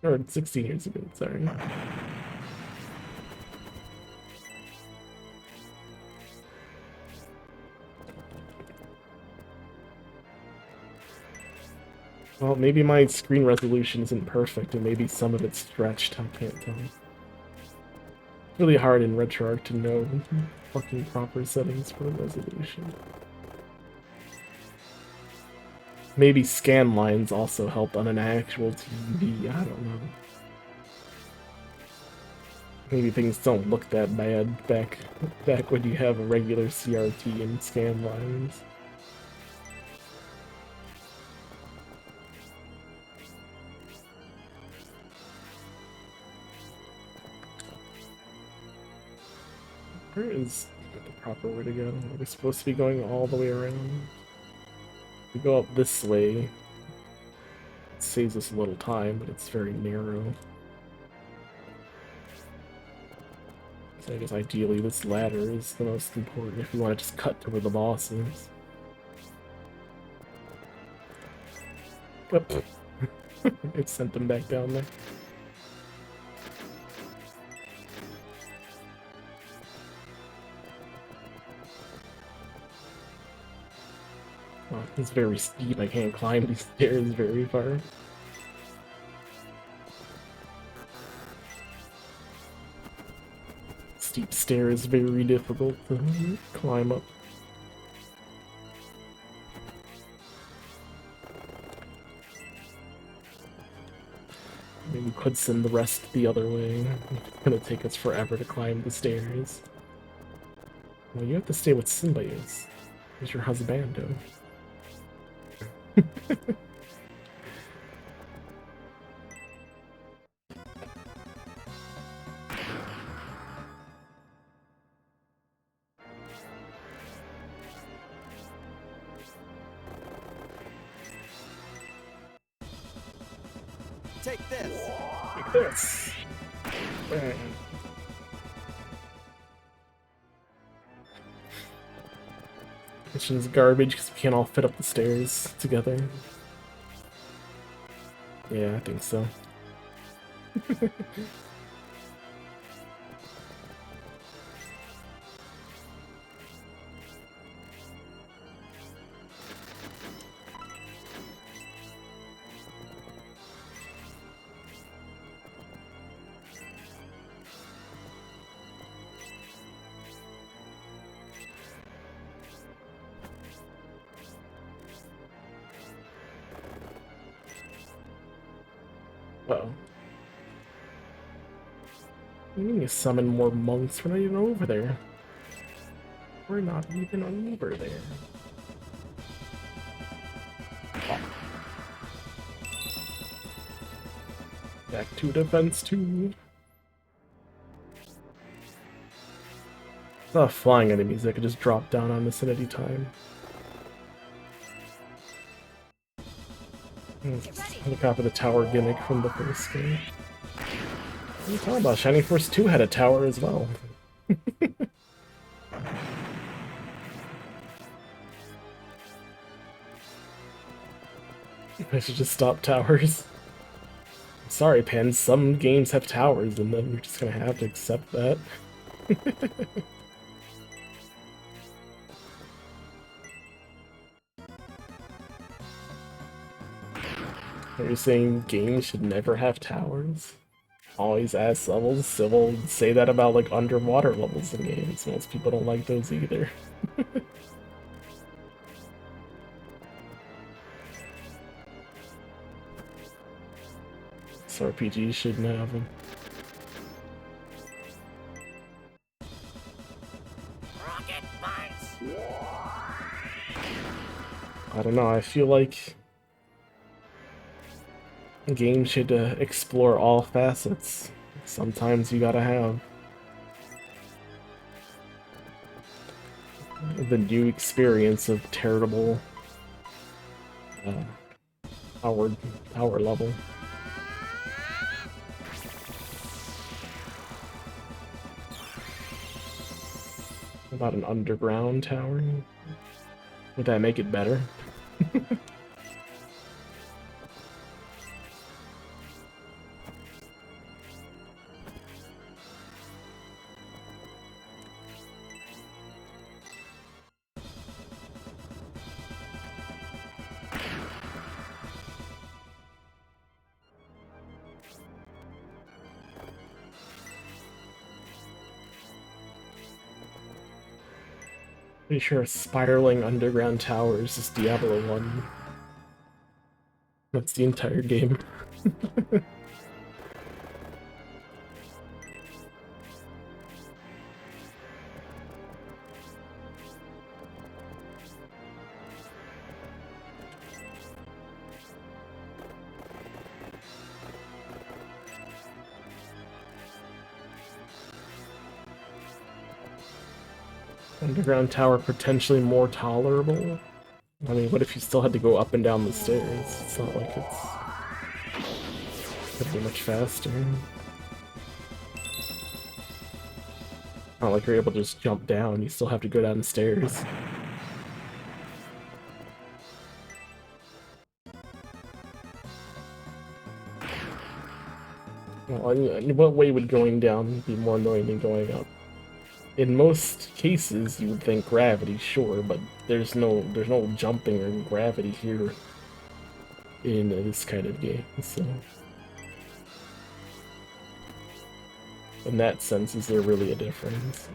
Or 16 years ago, sorry. Well, maybe my screen resolution isn't perfect, and maybe some of it's stretched, I can't tell. It's really hard in RetroArch to know fucking proper settings for resolution. Maybe scan lines also help on an actual TV, I don't know. Maybe things don't look that bad back when you have a regular CRT and scan lines. Where is the proper way to go? Are we supposed to be going all the way around? We go up this way. It saves us a little time, but it's very narrow. So I guess ideally this ladder is the most important if you want to just cut to where the boss is. Oh. It sent them back down there. Oh, it's very steep. I can't climb these stairs very far. Steep stairs, very difficult to climb up. Maybe we could send the rest the other way. It's gonna take us forever to climb the stairs. Well, you have to stay with Symbiotes. He's your husbando. Take this. Like this. Bang. Mission's garbage because we can't all fit up the stairs together. Yeah, I think so. Uh-oh. We need to summon more monks. We're not even over there. We're not even over there. Oh. Back to defense 2. It's not flying enemies that could just drop down on us at any time. The top of the tower gimmick from the first game. What are you talking about? Shining Force 2 had a tower as well. I should just stop towers. Sorry, Pen, some games have towers, and then you're just gonna have to accept that. Are you saying games should never have towers? Always ass levels? So we'll say that about, like, underwater levels in games. Most people don't like those either. So RPGs shouldn't have them. I don't know, I feel like games should explore all facets. Sometimes you gotta have the new experience of terrible power level. About an underground tower? Would that make it better? Pretty sure spiraling underground towers is Diablo 1. That's the entire game. Underground tower potentially more tolerable? I mean, what if you still had to go up and down the stairs? It's not like it's gonna be much faster. Not like you're able to just jump down, you still have to go down the stairs. Well, in what way would going down be more annoying than going up? In most cases, you would think gravity, sure, but there's no jumping or gravity here in this kind of game, so... In that sense, is there really a difference?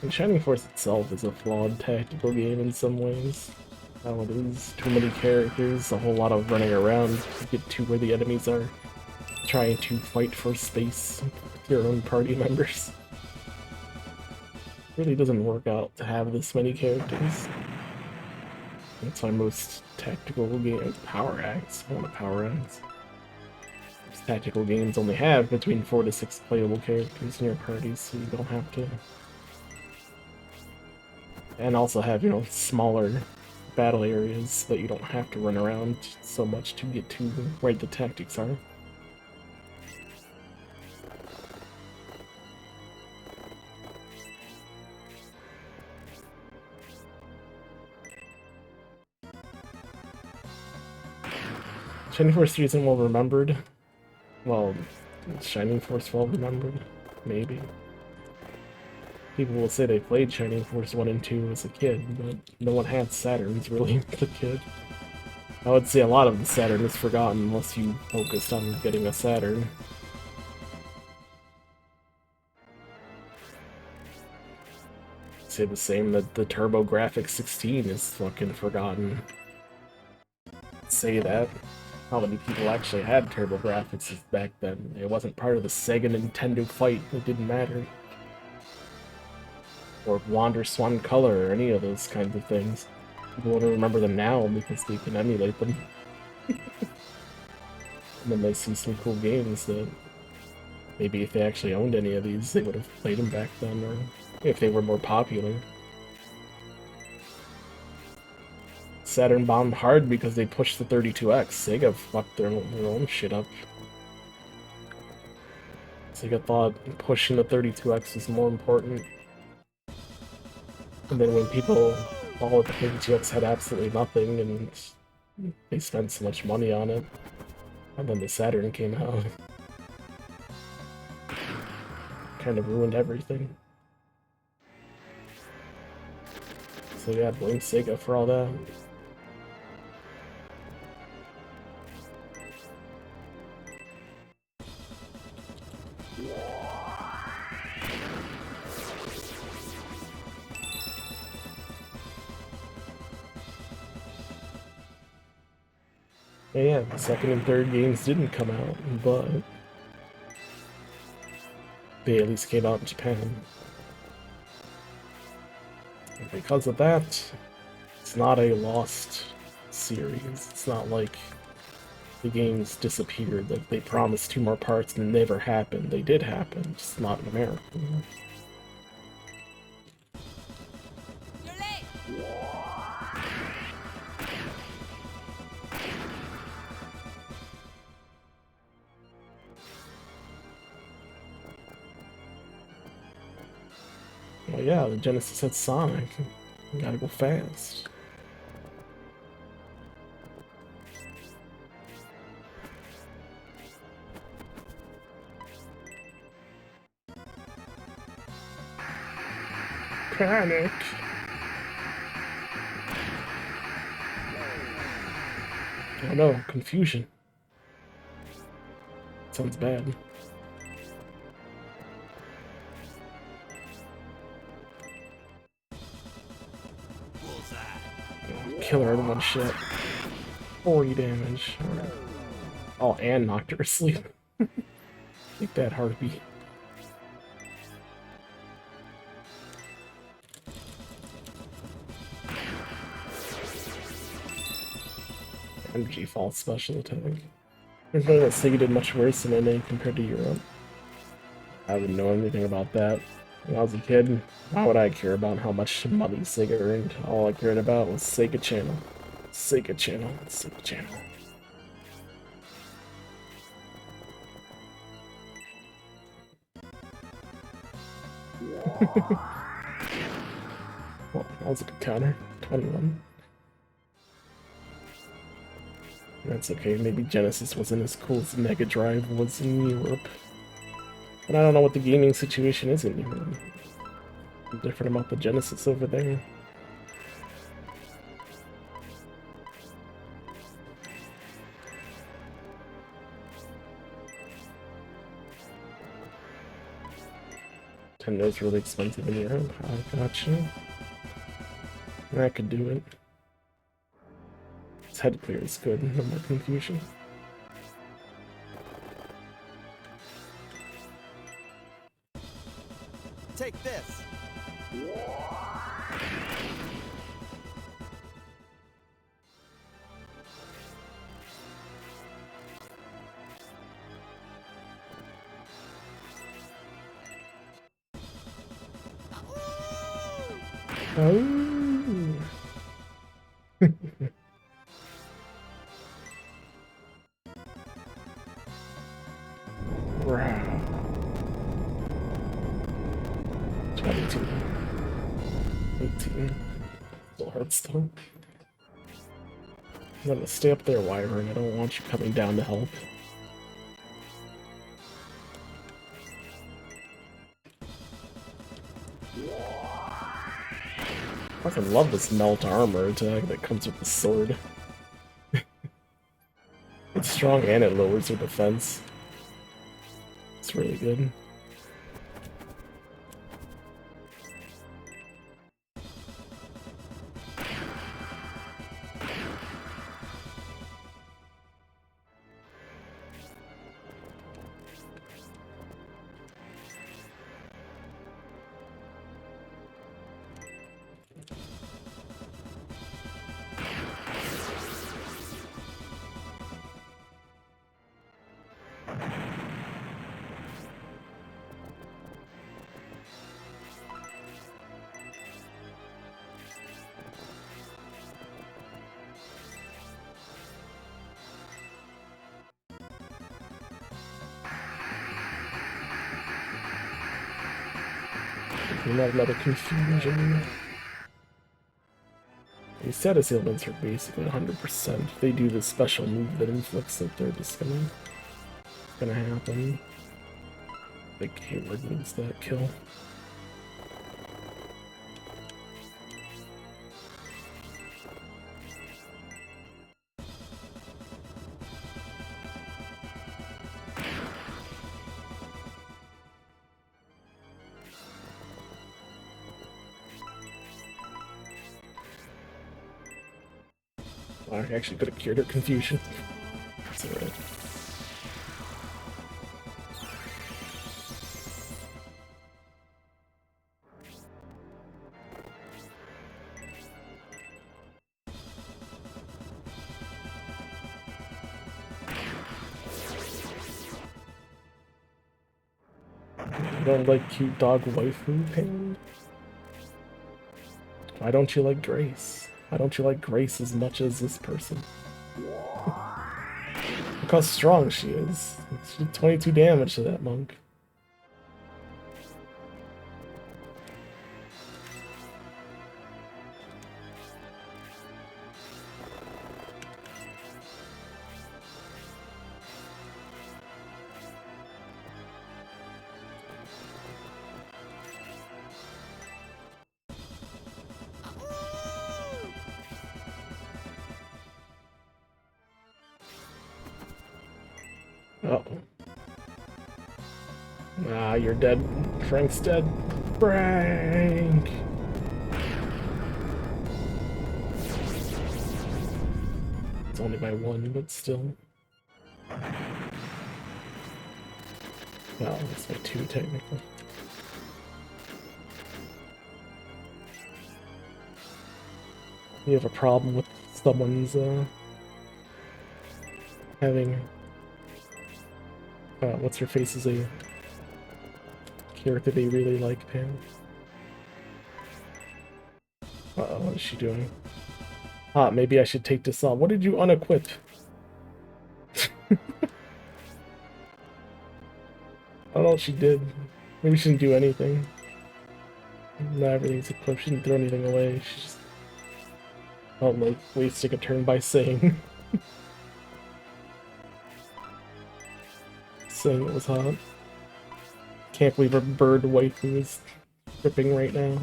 And Shining Force itself is a flawed tactical game in some ways. How it is too many characters, a whole lot of running around to get to where the enemies are, trying to fight for space with your own party members. It really doesn't work out to have this many characters. That's why most tactical games, Power Acts, one of Power Acts. Most tactical games only have between 4 to 6 playable characters in your party, so you don't have to. And also have, you know, smaller battle areas so that you don't have to run around so much to get to where the tactics are. Shining Force 3 isn't well remembered. Well, is Shining Force well remembered? Maybe. People will say they played Shining Force 1 and 2 as a kid, but no one had Saturns really as a kid. I would say a lot of the Saturn is forgotten unless you focused on getting a Saturn. I'd say the same that the TurboGrafx 16 is fucking forgotten. I'd say that. How many people actually had TurboGrafx back then? It wasn't part of the Sega Nintendo fight, it didn't matter. Or Wander Swan Color, or any of those kinds of things. People want to remember them now because they can emulate them. And then they see some cool games that maybe if they actually owned any of these, they would have played them back then, or if they were more popular. Saturn bombed hard because they pushed the 32X. Sega fucked their own shit up. Sega thought pushing the 32X was more important. And then when people saw that the 32X had absolutely nothing and they spent so much money on it, and then the Saturn came out, kind of ruined everything. So yeah, blame Sega for all that. Yeah, the second and third games didn't come out, but they at least came out in Japan. And because of that, it's not a lost series. It's not like the games disappeared, like they promised 2 more parts and never happened. They did happen, just not in America. You're late. Well, yeah, the Genesis had Sonic. You gotta go fast. Panic. Oh no, confusion. Sounds bad. Kill her in one shot. 40 damage. Oh, and knocked her asleep. Take that, Harpy. MG false special attack. There's no that Sega did much worse in NA compared to Europe. I wouldn't know anything about that. When I was a kid, why would I care about how much money Sega earned? All I cared about was Sega Channel. Sega Channel. Sega Channel. Well, that was a good counter. 21. That's okay, maybe Genesis wasn't as cool as Mega Drive was in Europe. But I don't know what the gaming situation is in Europe. Different about the Genesis over there. Nintendo's really expensive in Europe. I gotcha. I could do it. Its head clear is good, no more confusion. Take this. Oh. Wow. 22. 18. Still hurts though. I'm gonna stay up there, Wyvern. I don't want you coming down to help. I fucking love this melt armor attack that comes with the sword. It's strong and it lowers your defense. It's really good. Not another confusion. These status ailments are basically 100%. They do this special move that inflicts it, they're just gonna happen. Like Hayward needs that kill. I actually could have cured her confusion. That's alright. You don't like cute dog waifu, Pan? Why don't you like Grace? Why don't you like Grace as much as this person? Look how strong she is. She did 22 damage to that monk. Oh. Ah, you're dead. Frank's dead. Frank! It's only by one, but still. Well, it's by two, technically. You have a problem with someone's, having... what's her face is a character they really like, Pam. Uh-oh, what is she doing? Ah, maybe I should take this on. What did you unequip? I don't know what she did. Maybe she didn't do anything. Not everything's equipped. She didn't throw anything away. She just... I don't like wasting a turn by saying... saying it was hot. Can't believe her bird waifu is tripping right now.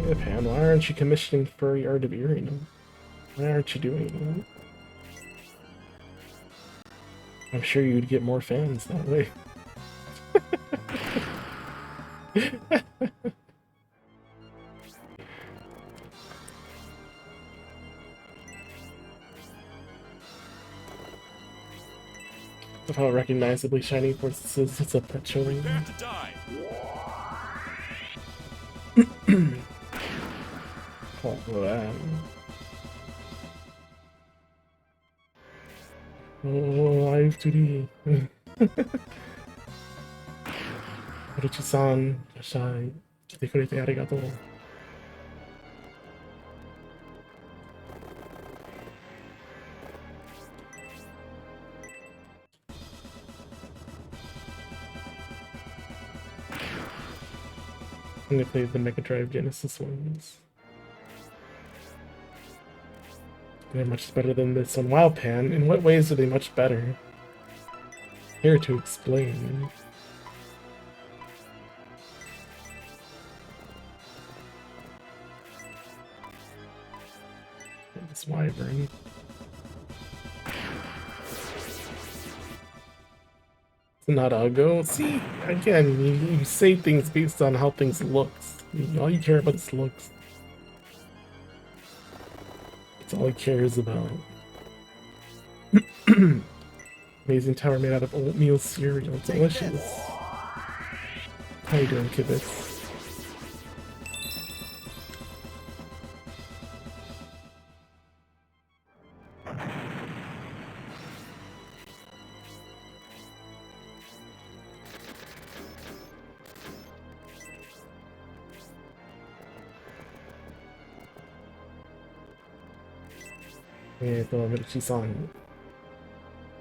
Yeah, Pam, why aren't you commissioning furry art of Irina? Why aren't you doing that? I'm sure you'd get more fans that way. Of how recognizably shiny Force is, it's a pet showing. Prepare to die. Oh, wow. Oh, live 2D. Haruchi-san, yashai. 来てくれてありがとう。I'm gonna play the Mega Drive Genesis ones. They're much better than this on WoW, Pan. In what ways are they much better? Here to explain. This wyvern. It's not Uggo. See, again, you say things based on how things look. All you care about is looks. That's all he cares about. Amazing tower made out of oatmeal cereal. Delicious. How you doing, Kibitz? Haruchi-san.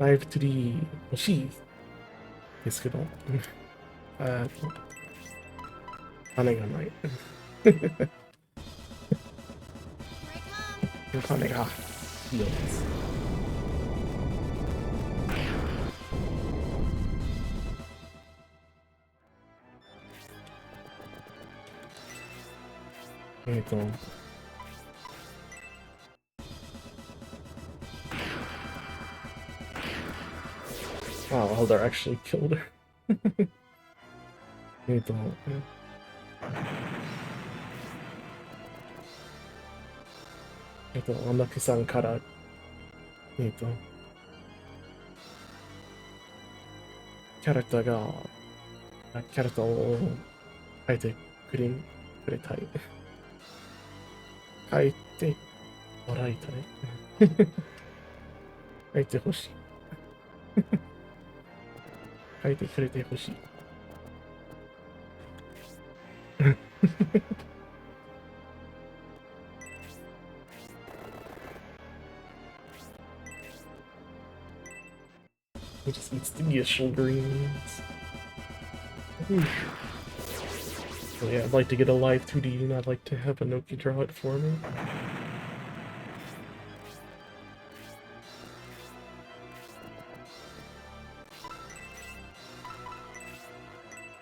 Live to the Hoshiですけど、金がない。Here I come. 金が必要です。Wow, Eldar actually killed her. アンナクさんから、キャラクターを書いてくれたい。書いてもらいたい。書いてほしい。書いてくれてほしい。He just needs to be a Shulgreens. So yeah, I'd like to get a live 2D and I'd like to have Anoki draw it for me.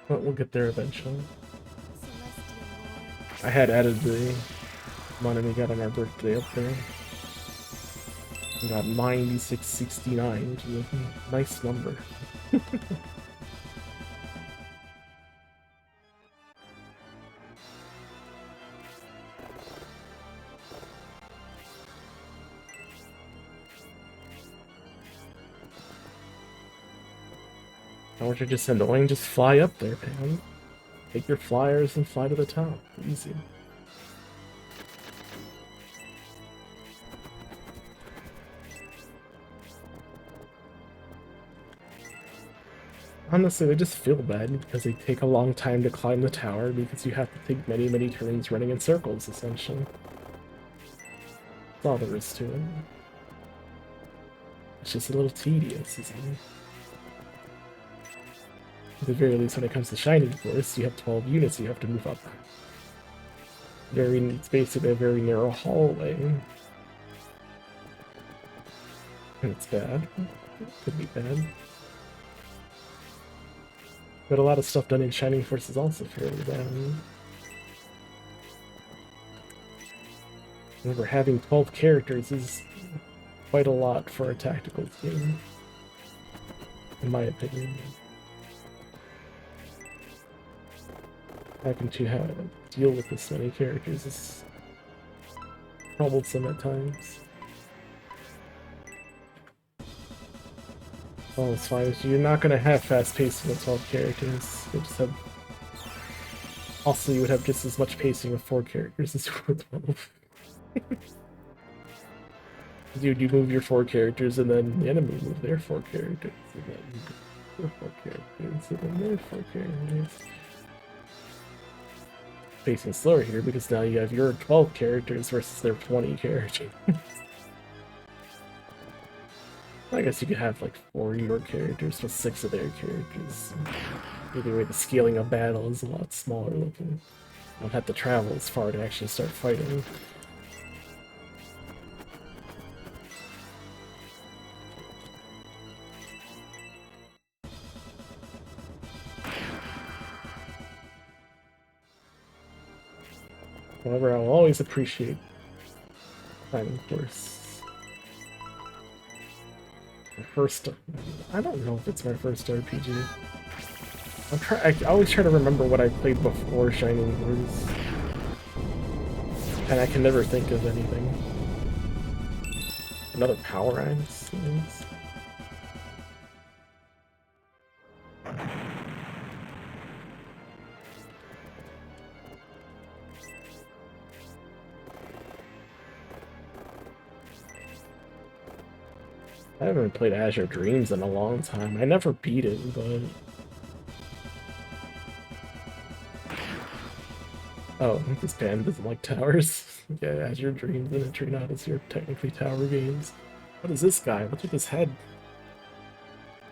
But we'll get there eventually. Celestial Lord. I had added the money we got on our birthday up there. We got 9669, which is a nice number. Or you're just annoying, just fly up there, man. Take your flyers and fly to the top. Easy. Honestly, they just feel bad because they take a long time to climb the tower because you have to take many, many turns running in circles, essentially. That's all there is to it. It's just a little tedious, isn't it? At the very least, when it comes to Shining Force, you have 12 units you have to move up. It's basically a very narrow hallway. And it's bad. It could be bad. But a lot of stuff done in Shining Force is also fairly bad. Remember, having 12 characters is quite a lot for a tactical game, in my opinion. Having to deal with this many characters is troublesome at times. Oh, it's fine. You're not gonna have fast pacing with 12 characters. You just have. Also, you would have just as much pacing with 4 characters as you would with 12. Dude, you move your 4 characters and then the enemy move their 4 characters, and then you move their 4 characters, and then their 4 characters. Pacing slower here because now you have your 12 characters versus their 20 characters. I guess you could have like 4 of your characters with 6 of their characters. Either way, the scaling of battle is a lot smaller looking. You don't have to travel as far to actually start fighting. However, I'll always appreciate Shining Force. My first... I don't know if it's my first RPG. I always try to remember what I played before Shining Force. And I can never think of anything. Another Power Axe? Yes. I haven't played Azure Dreams in a long time. I never beat it, but... Oh, this band doesn't like towers. Yeah, Azure Dreams and Intrinatus are technically tower games. What is this guy? What's with his head?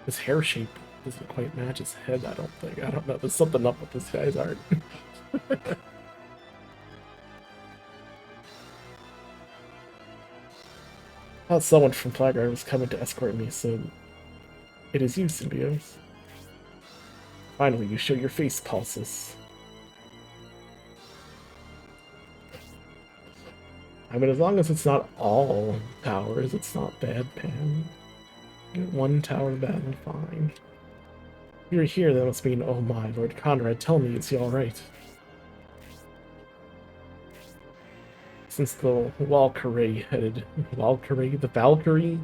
His hair shape doesn't quite match his head, I don't think. I don't know. There's something up with this guy's art. I thought someone from Flagguard was coming to escort me, so it is you, Symbios. Finally, you show your face, Pulsus. I mean, as long as it's not all towers, it's not bad, Pan. Get one tower battle, fine. You're here, that must mean, oh my, Lord Conrad, tell me, is he alright? Since the Valkyrie headed... the Valkyrie?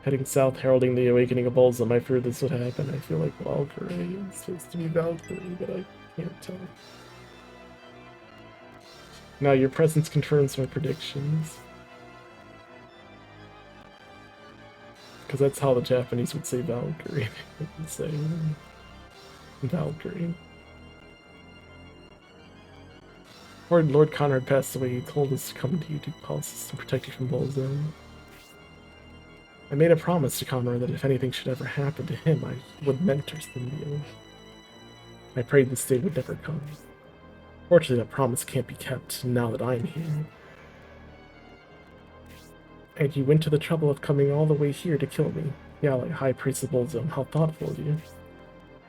Heading south, heralding the awakening of Bolzum, I feared this would happen. I feel like Valkyrie is supposed to be Valkyrie, but I can't tell. Now your presence confirms my predictions. Because that's how the Japanese would say Valkyrie. They would say Valkyrie. Before Lord Conrad passed away, he told us to come to you, Duke Pulsus, to protect you from Bolzum. I made a promise to Conrad that if anything should ever happen to him, I would mentor Symbio. I prayed this day would never come. Fortunately, that promise can't be kept now that I'm here. And you went to the trouble of coming all the way here to kill me. Yeah, like High Priest of Bolzum, how thoughtful of you.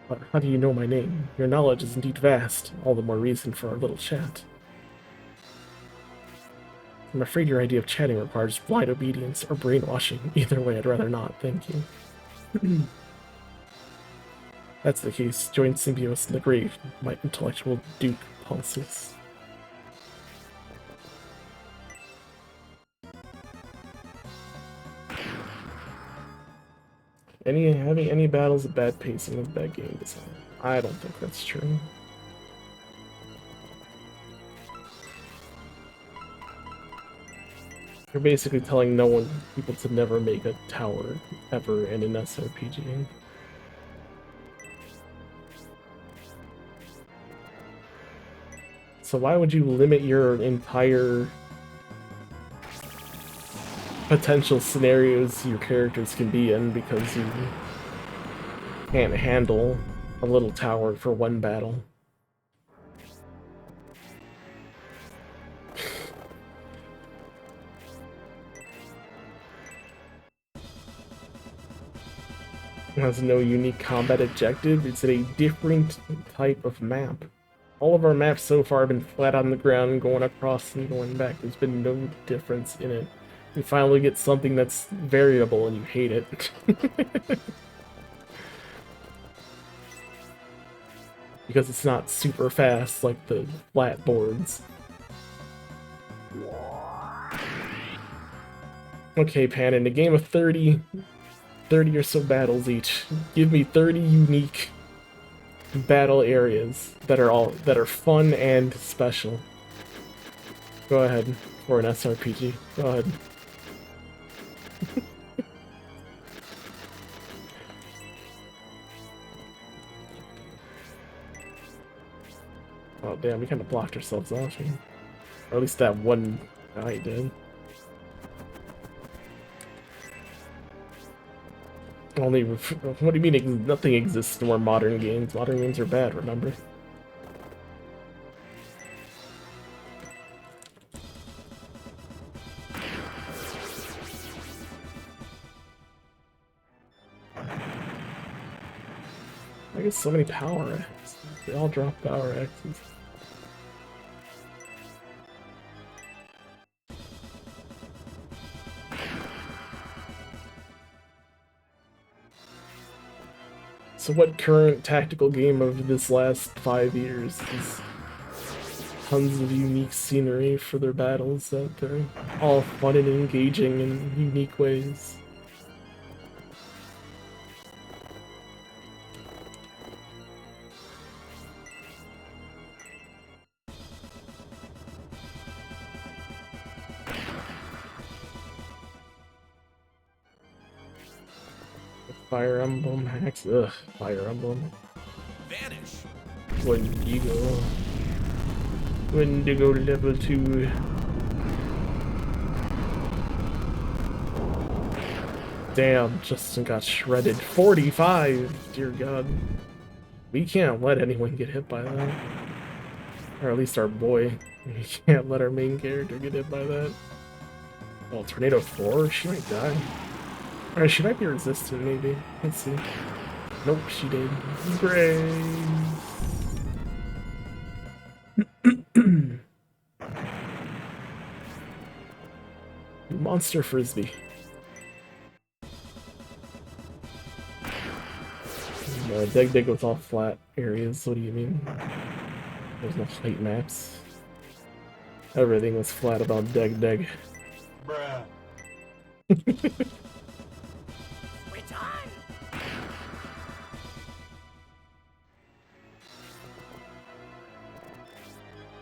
But how do you know my name? Your knowledge is indeed vast, all the more reason for our little chat. I'm afraid your idea of chatting requires blind obedience or brainwashing. Either way, I'd rather not, thank you. That's the case. Join Symbios in the grave, my intellectual Duke Pulsus. Having any battles of bad pacing is bad game design. I don't think that's true. You're basically telling people to never make a tower ever in an SRPG. So why would you limit your entire potential scenarios your characters can be in because you can't handle a little tower for one battle? It has no unique combat objective. It's a different type of map. All of our maps so far have been flat on the ground, going across and going back. There's been no difference in it. You finally get something that's variable and you hate it. Because it's not super fast like the flat boards. Okay, Pan, in a game of 30 or so battles each, give me 30 unique battle areas that are fun and special. Go ahead, for an SRPG. Go ahead. Oh damn, we kind of blocked ourselves off here. Or at least that one guy did. What do you mean nothing exists in more modern games? Modern games are bad, remember? I guess so many power X. They all drop power X's. So what current tactical game of this last 5 years is tons of unique scenery for their battles that they're all fun and engaging in unique ways? Fire Emblem hacks. Ugh, Fire Emblem. Vanish. Wendigo. Wendigo level 2. Damn, Justin got shredded. 45! Dear God. We can't let anyone get hit by that. Or at least our boy. We can't let our main character get hit by that. Oh, Tornado 4? She might die. Or she might be resistant, maybe. Let's see. Nope, she did. Great! Monster Frisbee. No, Dig was all flat areas, what do you mean? There's no height maps. Everything was flat about Dig. Bruh.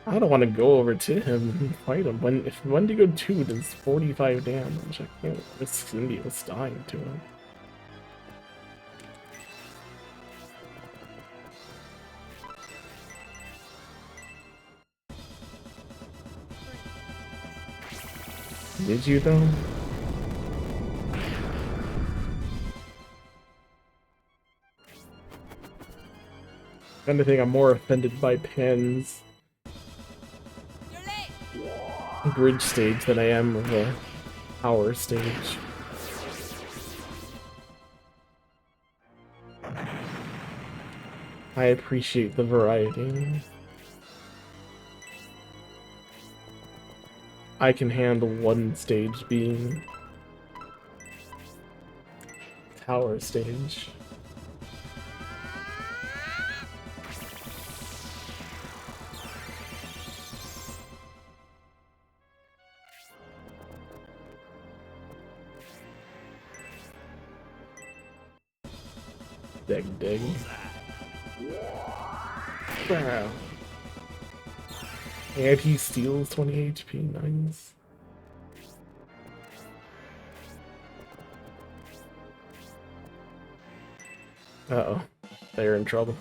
I don't want to go over to him and fight him. If Wendigo 2 does 45 damage, I can't risk Indios dying to him. Did you though? I kind of think I'm more offended by Pan's bridge stage than I am of the power stage. I appreciate the variety. I can handle one stage being tower stage. Dig. Wow. And he steals 20 HP, nice. Uh-oh. They're in trouble.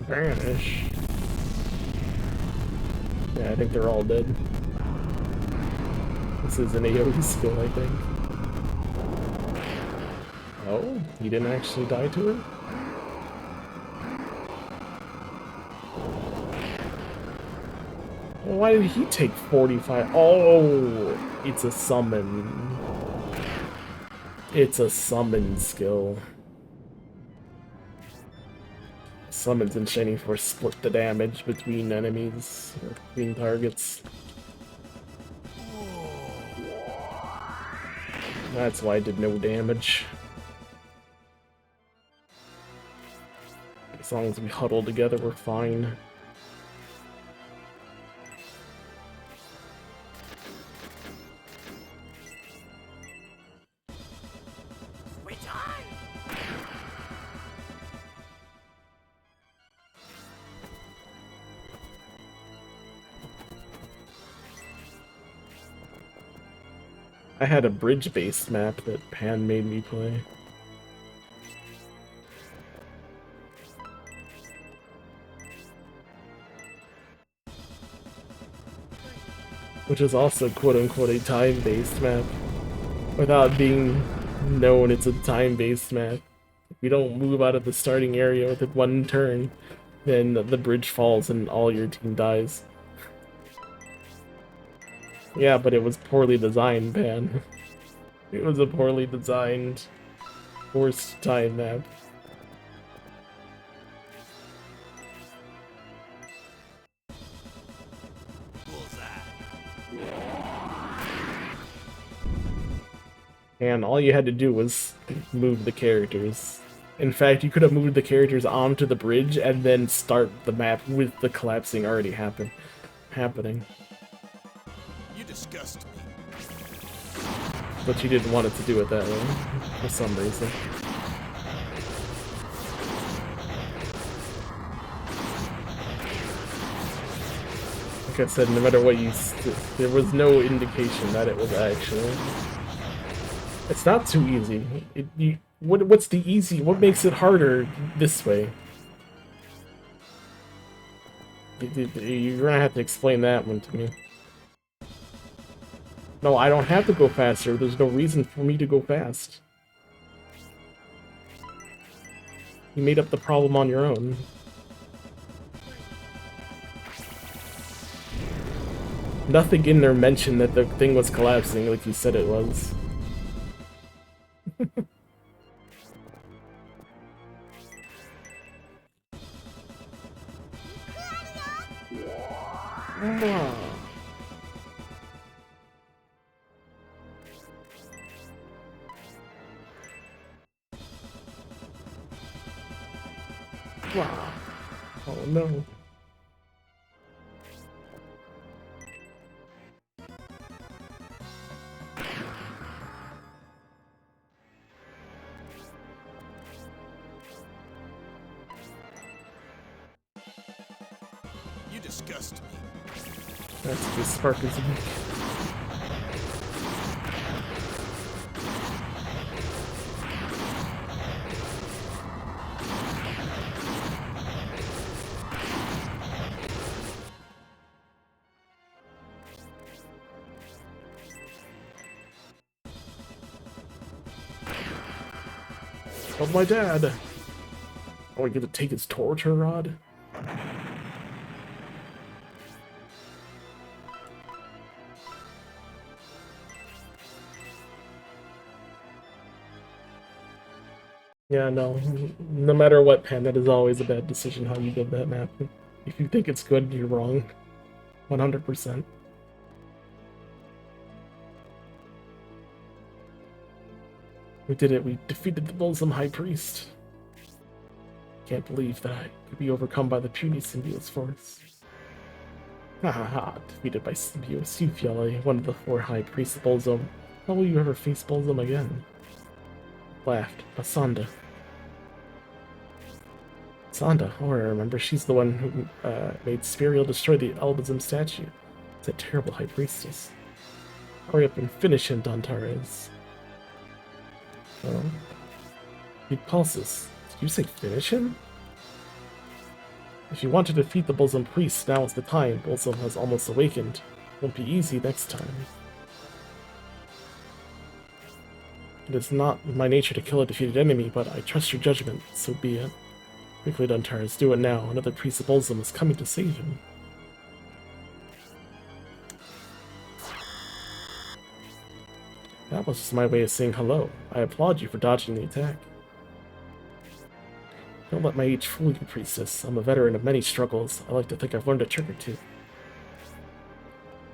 Vanish. Yeah, I think they're all dead. This is an AoE skill, I think. Oh, he didn't actually die to her? Well, why did he take 45? Oh, it's a summon. It's a summon skill. Summons and Shining Force split the damage between enemies, or between targets. That's why I did no damage. As long as we huddle together, we're fine. I had a bridge-based map that Pan made me play. Which is also quote-unquote a time-based map. Without being known it's a time-based map. If you don't move out of the starting area within one turn, then the bridge falls and all your team dies. Yeah, but it was poorly designed, Pan. It was a poorly designed, forced time map. And all you had to do was move the characters. In fact, you could have moved the characters onto the bridge and then start the map with the collapsing already happening. You disgust me. But you didn't want it to do it that way, for some reason. Like I said, no matter what there was no indication that it was actually. It's not too easy. What's the easy? What makes it harder this way? You're gonna have to explain that one to me. No, I don't have to go faster. There's no reason for me to go fast. You made up the problem on your own. Nothing in there mentioned that the thing was collapsing like you said it was. Oh no. You disgust me. That's just spark is weak. Of my dad. Oh, I get to take his torture rod? Yeah, no. No matter what, Pan, that is always a bad decision how you build that map. If you think it's good, you're wrong. 100%. We did it. We defeated the Bulzum High Priest. Can't believe that I could be overcome by the puny Symbio's force. Ha ha ha, defeated by Symbios, you Fiale, one of the 4 High Priests of Bulzum. How will you ever face Bulzum again? Laughed. Asanda. Asanda, oh I remember, she's the one who made Spiriel destroy the Albazum statue. It's a terrible High Priestess. Hurry up and finish him, Dontares. Oh. Pulses. Did you say finish him? If you want to defeat the Bulzum Priest, now is the time. Bulzum has almost awakened. Won't be easy next time. It is not in my nature to kill a defeated enemy, but I trust your judgment, so be it. Quickly, Dontares, do it now. Another priest of Bulzum is coming to save him. That was just my way of saying hello. I applaud you for dodging the attack. Don't let my age fool you, priestess. I'm a veteran of many struggles. I like to think I've learned a trick or two.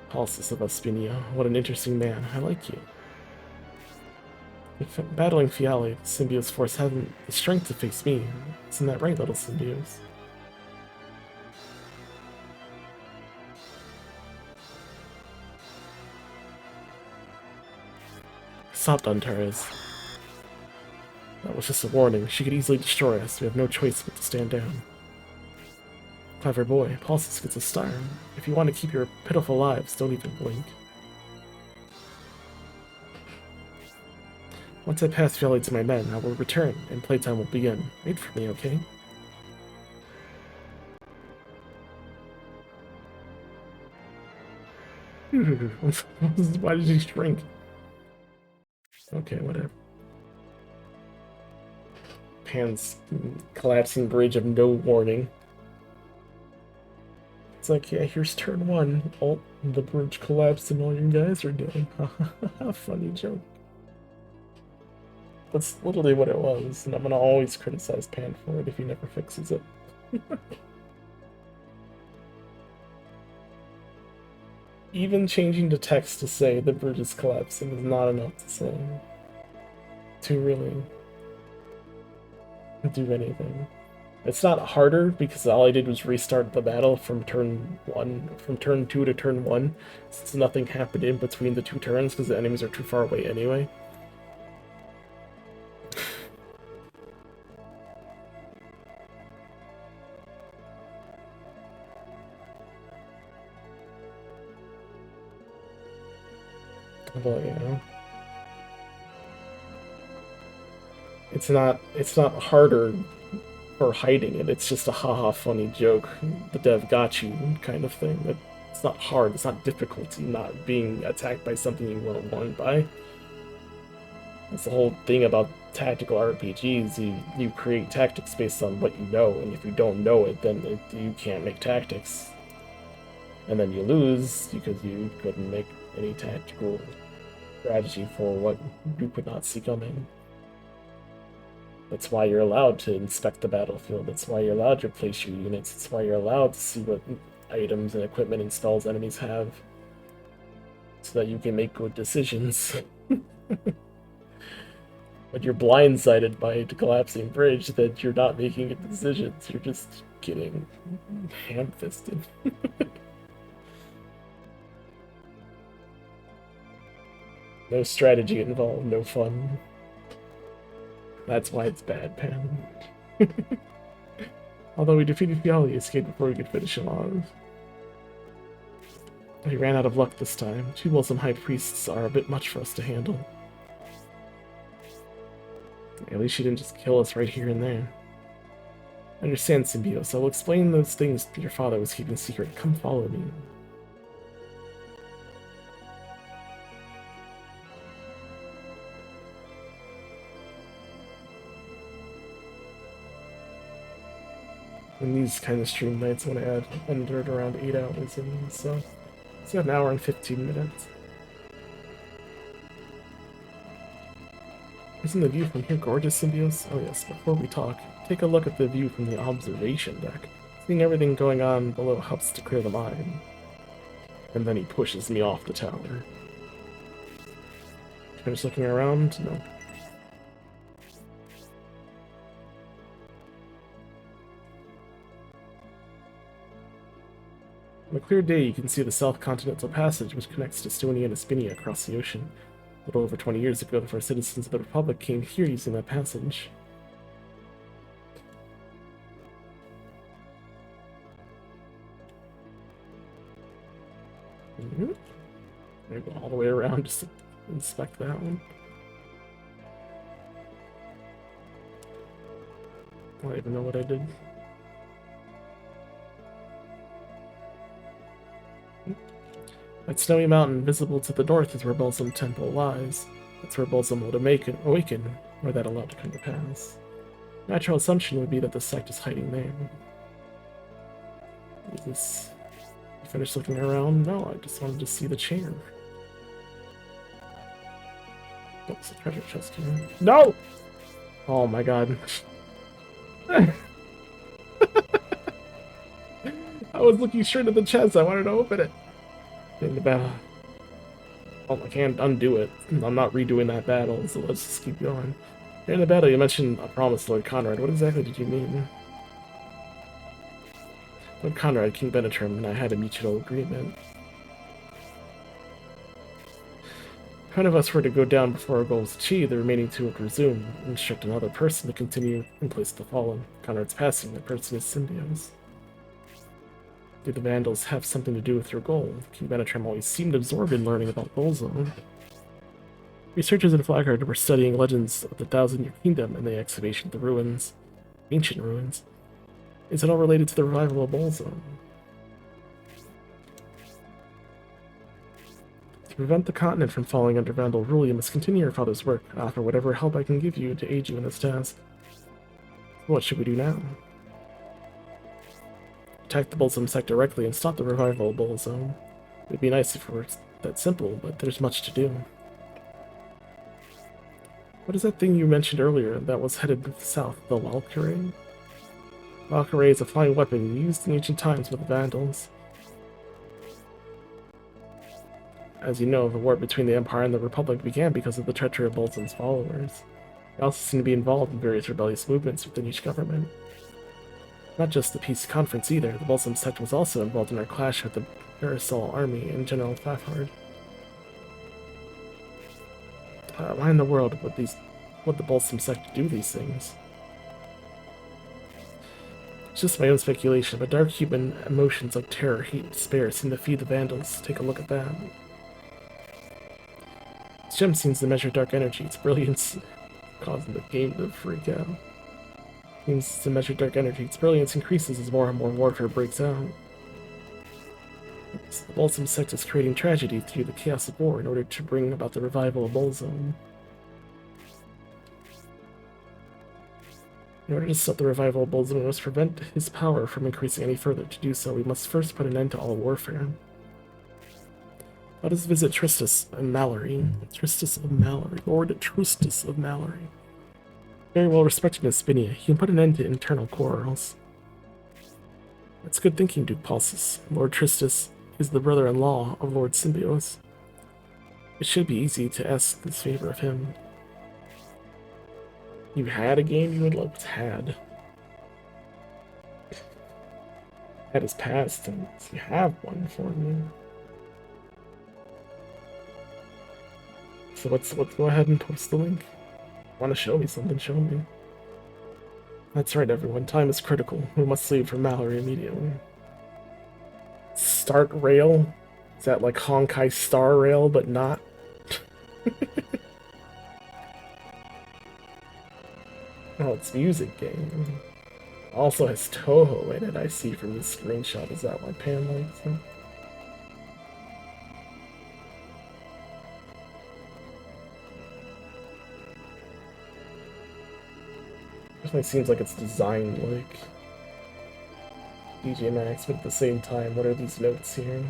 Pulses of Aspinia. What an interesting man. I like you. If battling Fiale, the Symbio's force hasn't the strength to face me. Isn't that right, little Symbios? Stop, Dontares. That was just a warning. She could easily destroy us. We have no choice but to stand down. Clever boy. Pulses gets a star. If you want to keep your pitiful lives, don't even blink. Once I pass Fiale to my men, I will return, and playtime will begin. Wait for me, okay? Why did he shrink? Okay, whatever. Pan's collapsing bridge of no warning. It's like, yeah, here's turn 1. Oh, the bridge collapsed and all you guys are dead. Funny joke. That's literally what it was, and I'm gonna always criticize Pan for it if he never fixes it. Even changing the text to say the bridge is collapsing is not enough to say. To really do anything. It's not harder because all I did was restart the battle from turn 2 to turn 1, since nothing happened in between the 2 turns because the enemies are too far away anyway. But, you know, it's not harder for hiding it. It's just a haha funny joke. The dev got you kind of thing. That It's not hard, it's not difficult not being attacked by something you weren't warned by. That's the whole thing about tactical RPGs. You create tactics based on what you know, and if you don't know it, then you can't make tactics. And then you lose because you couldn't make any tactical strategy for what you could not see coming. That's why you're allowed to inspect the battlefield. That's why you're allowed to place your units. That's why you're allowed to see what items and equipment and spells enemies have, so that you can make good decisions. But you're blindsided by the collapsing bridge that you're not making good decisions. You're just getting ham-fisted. No strategy involved, no fun. That's why it's bad, Pam. Although we defeated Fiali, escaped before we could finish him off. We ran out of luck this time. 2 Balsam High Priests are a bit much for us to handle. At least she didn't just kill us right here and there. I understand, Symbios. I will explain those things that your father was keeping secret. Come follow me. In these kind of stream nights, I'm going to end it around 8 hours in, so it's got an hour and 15 minutes. Isn't the view from here gorgeous, Symbios? Oh yes, before we talk, take a look at the view from the observation deck. Seeing everything going on below helps to clear the mind. And then he pushes me off the tower. Finish looking around? No. On a clear day, you can see the South Continental Passage, which connects Estonia and Espinia across the ocean. A little over 20 years ago, the first citizens of the Republic came here using that passage. I go all the way around just to inspect that one. I don't even know what I did. That snowy mountain visible to the north is where Balsam Temple lies. That's where Balsam would awaken, were that allowed to come to pass. Natural assumption would be that the sect is hiding there. Is this... You finished looking around? No, I just wanted to see the chair. What's the treasure chest here? No! Oh my god. I was looking straight at the chest, I wanted to open it. In the battle. Oh, I can't undo it. I'm not redoing that battle, so let's just keep going. During the battle, you mentioned a promise, Lord Conrad. What exactly did you mean? Lord Conrad, King Benetrim, and I had a mutual agreement. If one of us were to go down before our goal was achieved, the remaining 2 would resume, and instruct another person to continue in place of the fallen. Conrad's passing, the person is Symbios. Did the Vandals have something to do with your goal? King Benetrim always seemed absorbed in learning about Bolzone. Researchers in Flagard were studying legends of the Thousand-Year Kingdom and the excavation of the ruins. Ancient ruins. Is it all related to the revival of Bolzone? To prevent the continent from falling under Vandal rule, you must continue your father's work. I offer whatever help I can give you to aid you in this task. What should we do now? Attack the Bolzone sect directly and stop the revival of Bolzone. It would be nice if it were that simple, but there's much to do. What is that thing you mentioned earlier that was headed south, the Valkyrie? Valkyrie is a flying weapon used in ancient times with the Vandals. As you know, the war between the Empire and the Republic began because of the treachery of Bolzone's followers. They also seem to be involved in various rebellious movements within each government. Not just the peace conference either, the Balsam sect was also involved in our clash with the Parasol army and General Fafhard. Why in the world would the Balsam sect do these things? It's just my own speculation, but dark human emotions like terror, hate, and despair seem to feed the Vandals. Take a look at that. This gem seems to measure dark energy, its brilliance causing the game to freak out. Seems to measure dark energy. Its brilliance increases as more and more warfare breaks out. So the Balsam sect is creating tragedy through the chaos of war in order to bring about the revival of Balsam. In order to stop the revival of Balsam, we must prevent his power from increasing any further. To do so, we must first put an end to all warfare. Let us visit Tristus and Mallory. Tristus of Mallory. Lord Tristus of Mallory. Very well respected in Espinia, he can put an end to internal quarrels. That's good thinking, Duke Pulsus. Lord Tristus is the brother-in-law of Lord Symbios. It should be easy to ask this favor of him. You had a game you would love to had. That is past, and you have one for me. So let's go ahead and post the link. Want to show me something? Show me. That's right, everyone. Time is critical. We must leave for Mallory immediately. Start Rail? Is that like Honkai Star Rail, but not? Oh, it's music game. Also has Toho in it, I see from this screenshot. Is that why Pan likes it? Definitely seems like it's designed like DJ Max, but at the same time, what are these notes here?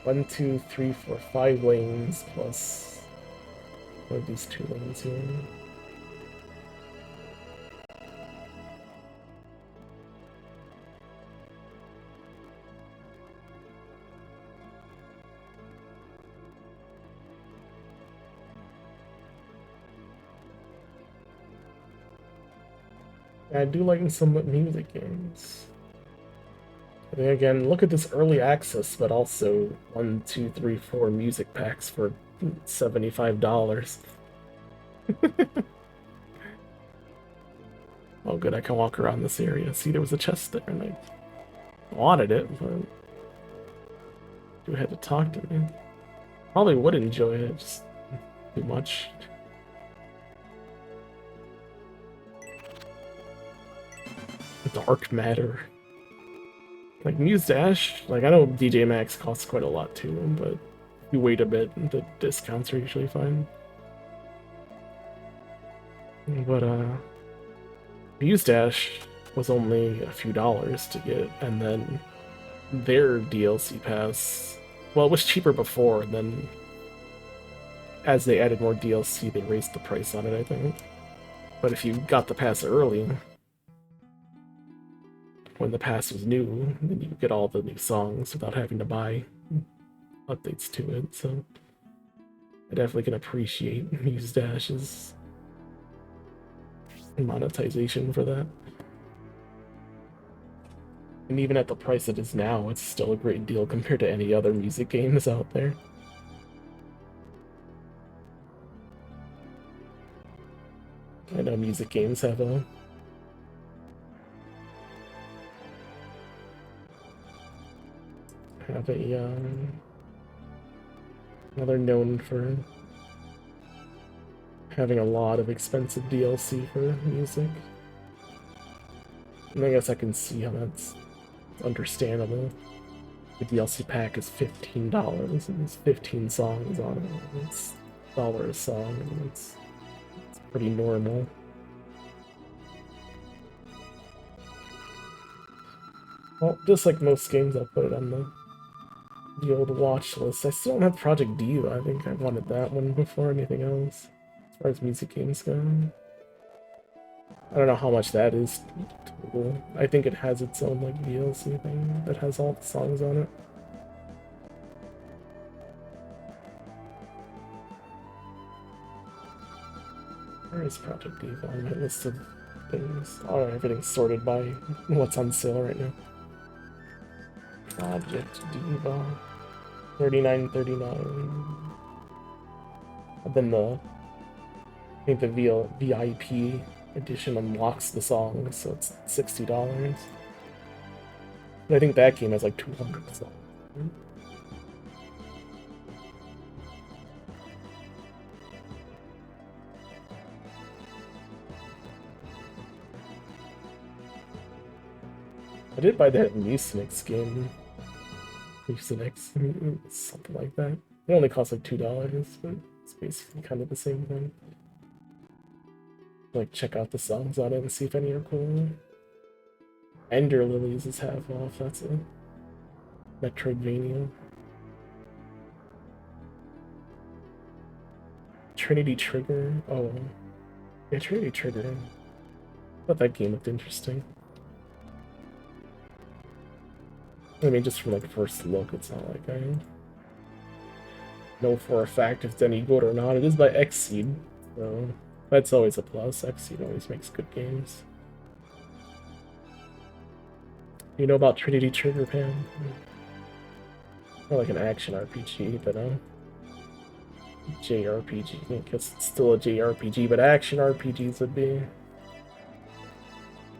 1, 2, 3, 4, 5 lanes plus what are these 2 lanes here? I do like some music games. But then again, look at this early access, but also 1, 2, 3, 4 music packs for $75. Oh good, I can walk around this area. See, there was a chest there, and I wanted it, but you had to talk to me. Probably would enjoy it, just too much. Dark matter. Like Muse Dash, like I know DJ Max costs quite a lot too, but if you wait a bit, the discounts are usually fine. But Muse Dash was only a few dollars to get, and then their DLC pass, well, it was cheaper before, and then as they added more DLC, they raised the price on it, I think. But if you got the pass early, when the pass was new, then you get all the new songs without having to buy updates to it, so I definitely can appreciate Muse Dash's monetization for that. And even at the price it is now, it's still a great deal compared to any other music games out there. I know music games have a they're known for having a lot of expensive DLC for music. And I guess I can see how that's understandable. The DLC pack is $15 and there's 15 songs on it. It's $1 a song, and it's pretty normal. Well, just like most games, I'll put it on the old watch list. I still don't have Project Diva. I think I wanted that one before anything else, as far as music games go. I don't know how much that is total. I think it has its own like DLC thing that has all the songs on it. Where is Project Diva on my list of things? Oh, everything's sorted by what's on sale right now. Project Diva, $39.39. And then I think the VIP edition unlocks the song, so it's $60. And I think that game has like 200 songs. I did buy that Mucinex game. Leafs and X, something like that. It only costs like $2, but it's basically kind of the same thing. Like, check out the songs on it and see if any are cool. Ender Lilies is half off, that's a Metroidvania. Trinity Trigger, oh. Yeah, Trinity Trigger. I thought that game looked interesting. I mean, just from like first look, it's not like I know for a fact if it's any good or not. It is by Xseed, so that's always a plus. Xseed always makes good games. You know about Trinity Trigger, Pam? Not like an action RPG, but JRPG. I guess it's still a JRPG, but action RPGs would be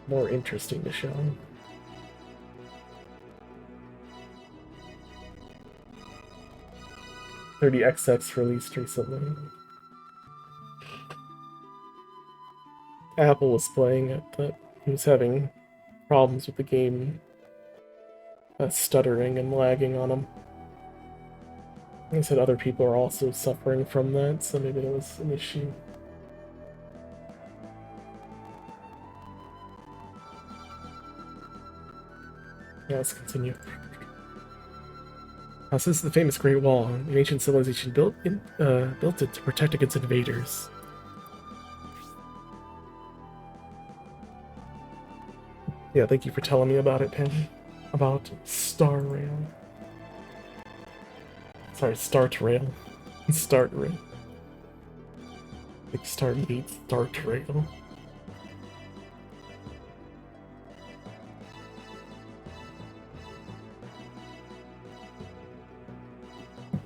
more interesting to show. .30XX released recently. Apple was playing it, but he was having problems with the game stuttering and lagging on him. He said other people are also suffering from that, so maybe that was an issue. Yeah, let's continue. So this is the famous Great Wall. An ancient civilization built it to protect against invaders. Yeah, thank you for telling me about it, Penny. About Star Rail. Sorry, Start Rail. Start Rail. Like Start meets Start Rail.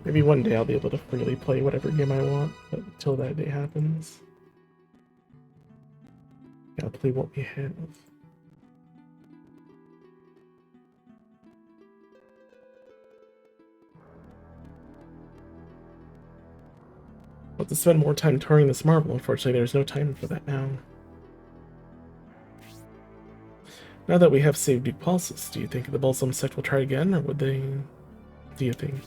Maybe one day I'll be able to freely play whatever game I want, but until that day happens, gotta play what we have. I'll have to spend more time touring this marble. Unfortunately, there's no time for that now. Now that we have saved Duke Pulsus, do you think the Balsam sect will try again, or would they... do you think?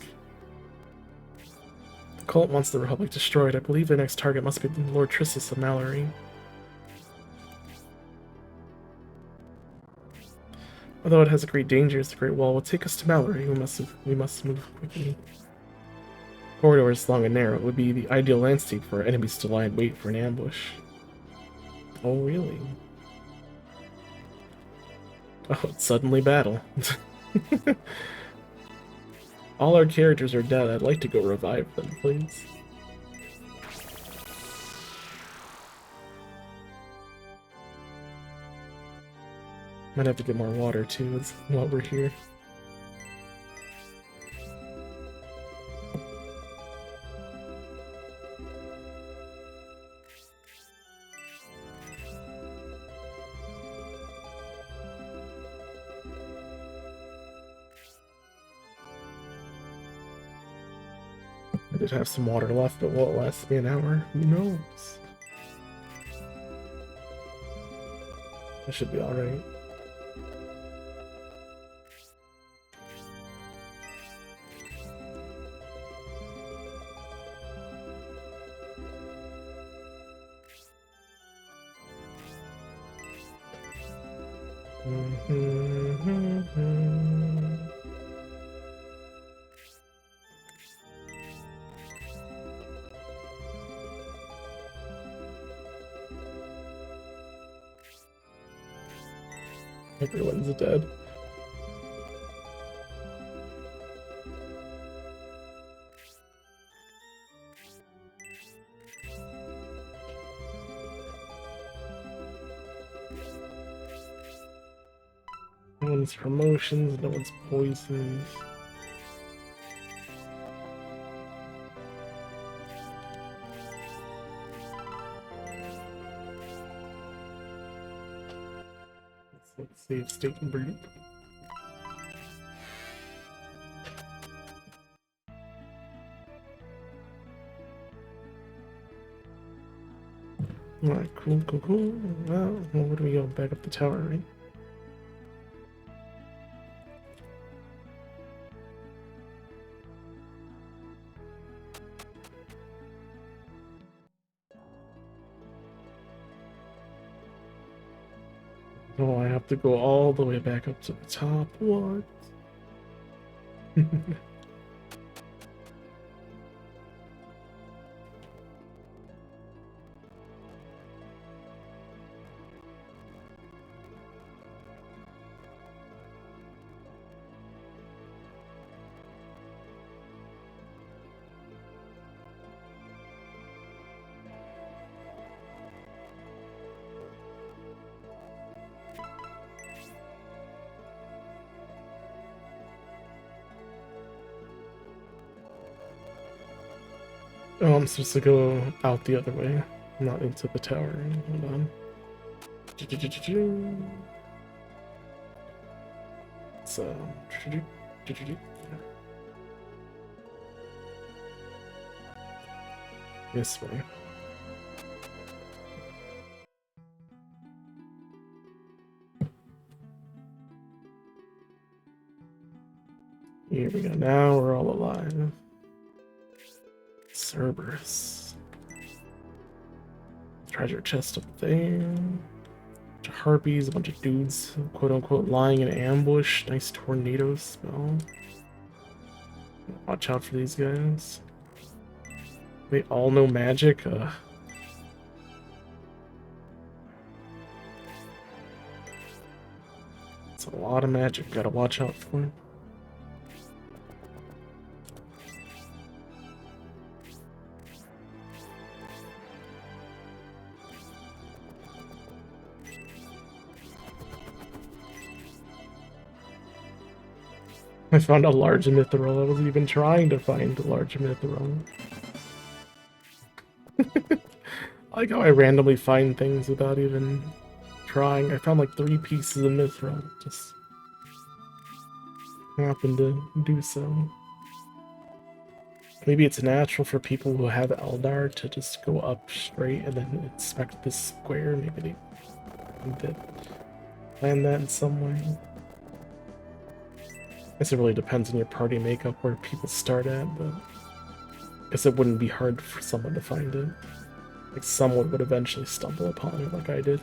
The cult wants the Republic destroyed. I believe their next target must be Lord Trissus of Mallory. Although it has great dangers, the Great Wall will take us to Mallory. We must move quickly. Corridors long and narrow. It would be the ideal landscape for enemies to lie in wait for an ambush. Oh, really? Oh, it's suddenly battle. All our characters are dead. I'd like to go revive them, please. Might have to get more water, too, while we're here. I did have some water left, but will it last me an hour? Who knows? I should be alright. Everyone's dead. No one's promotions, no one's poisons. Let's save state and group. Alright, cool. Well, where do we go? Back up the tower, right? Oh, I have to go all the way back up to the top. What? Oh, I'm supposed to go out the other way, not into the tower. Hold on. So, this way. Here we go. Now we're all alive. Cerberus. Treasure chest up there. Bunch of harpies, a bunch of dudes, quote unquote, lying in ambush. Nice tornado spell. Watch out for these guys. They all know magic. It's a lot of magic. Gotta watch out for. I found a large mithril. I wasn't even trying to find a large mithril. I like how I randomly find things without even trying. I found like 3 pieces of mithril. Just happened to do so. Maybe it's natural for people who have Eldar to just go up straight and then inspect this square. Maybe they plan that in some way. I guess it really depends on your party makeup where people start at, but I guess it wouldn't be hard for someone to find it. Like someone would eventually stumble upon it like I did.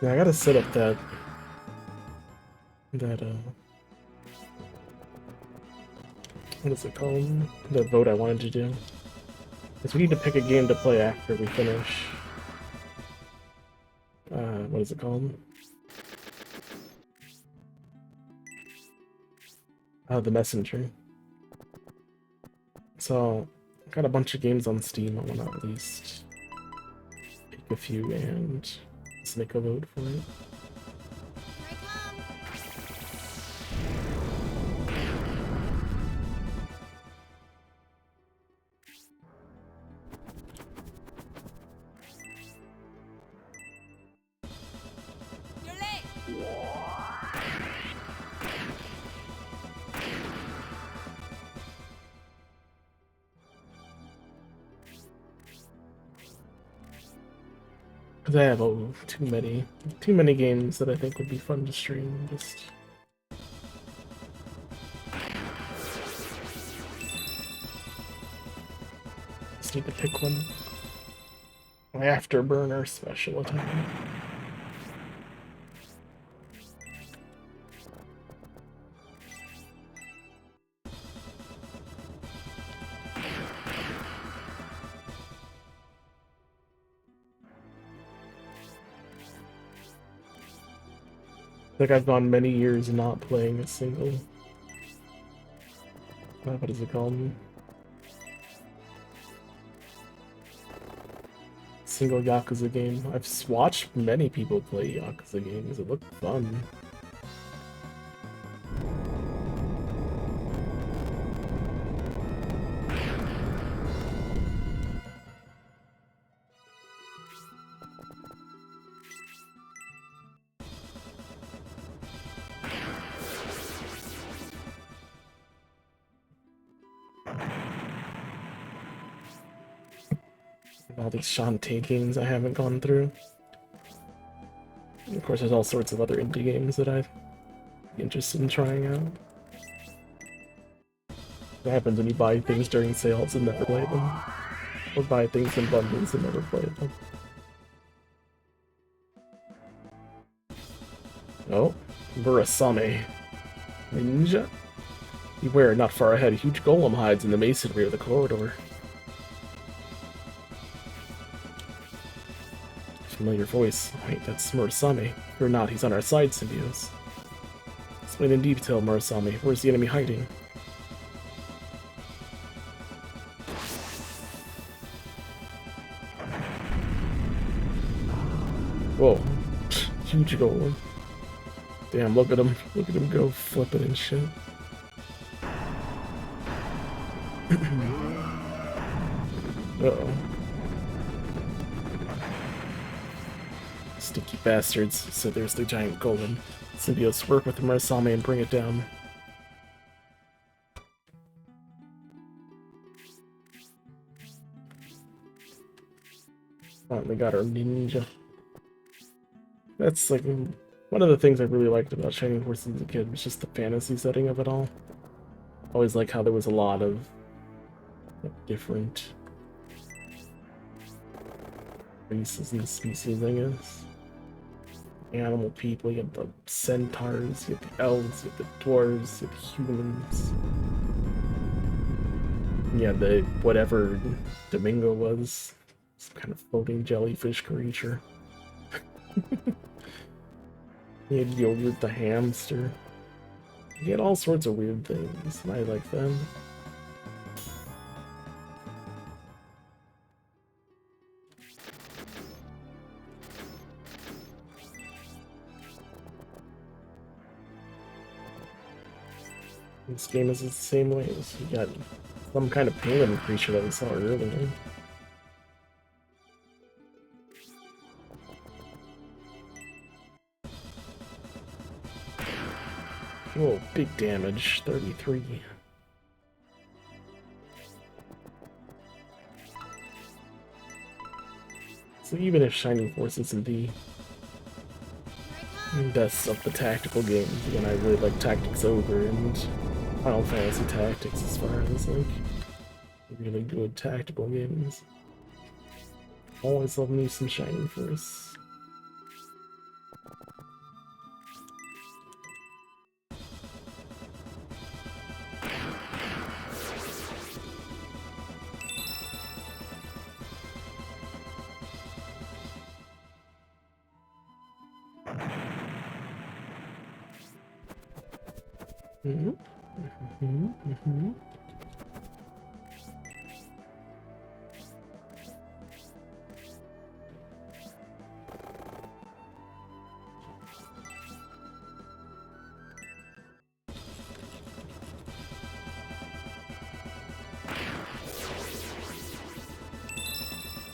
Yeah, I gotta set up that what is it called? The vote I wanted to do. Because we need to pick a game to play after we finish. What is it called? The Messenger. So, I've got a bunch of games on Steam. I want to at least pick a few and let's make a vote for it. Here I come. You're late. Because I have too many games that I think would be fun to stream. Just need to pick one. My Afterburner special attack. Like I've gone many years not playing a single. What is it called? Single Yakuza game. I've watched many people play Yakuza games. It looked fun. all these Shantae games I haven't gone through. And of course, there's all sorts of other indie games that I'd be interested in trying out. What happens when you buy things during sales and never play them? Or buy things in bundles and never play them? Oh, Murasame. Ninja? Beware, not far ahead, a huge golem hides in the masonry of the corridor. Familiar voice. Wait, that's Murasame. Fear not, he's on our side, Symbios. Explain in detail, Murasame. Where's the enemy hiding? Whoa. Huge golem. Damn, look at him. Look at him go flipping and shit. Uh-oh. Stinky bastards, said there's the giant golem. Symbios, work with Murasame and bring it down. Finally got our ninja. That's like one of the things I really liked about Shining Force as a kid was just the fantasy setting of it all. Always like how there was a lot of different races and species, I guess. Animal people, you have the centaurs, you have the elves, you have the dwarves, you have the humans. Yeah, the whatever Domingo was, some kind of floating jellyfish creature. You had Yogurt the hamster. You had all sorts of weird things, and I like them. This game is the same way. You got some kind of penguin creature that we saw earlier. Whoa, big damage, 33. So even if Shining Force isn't the best of the tactical games, again, I really like Tactics Ogre and Final Fantasy Tactics as far as like really good tactical games. Always love me some Shining Force.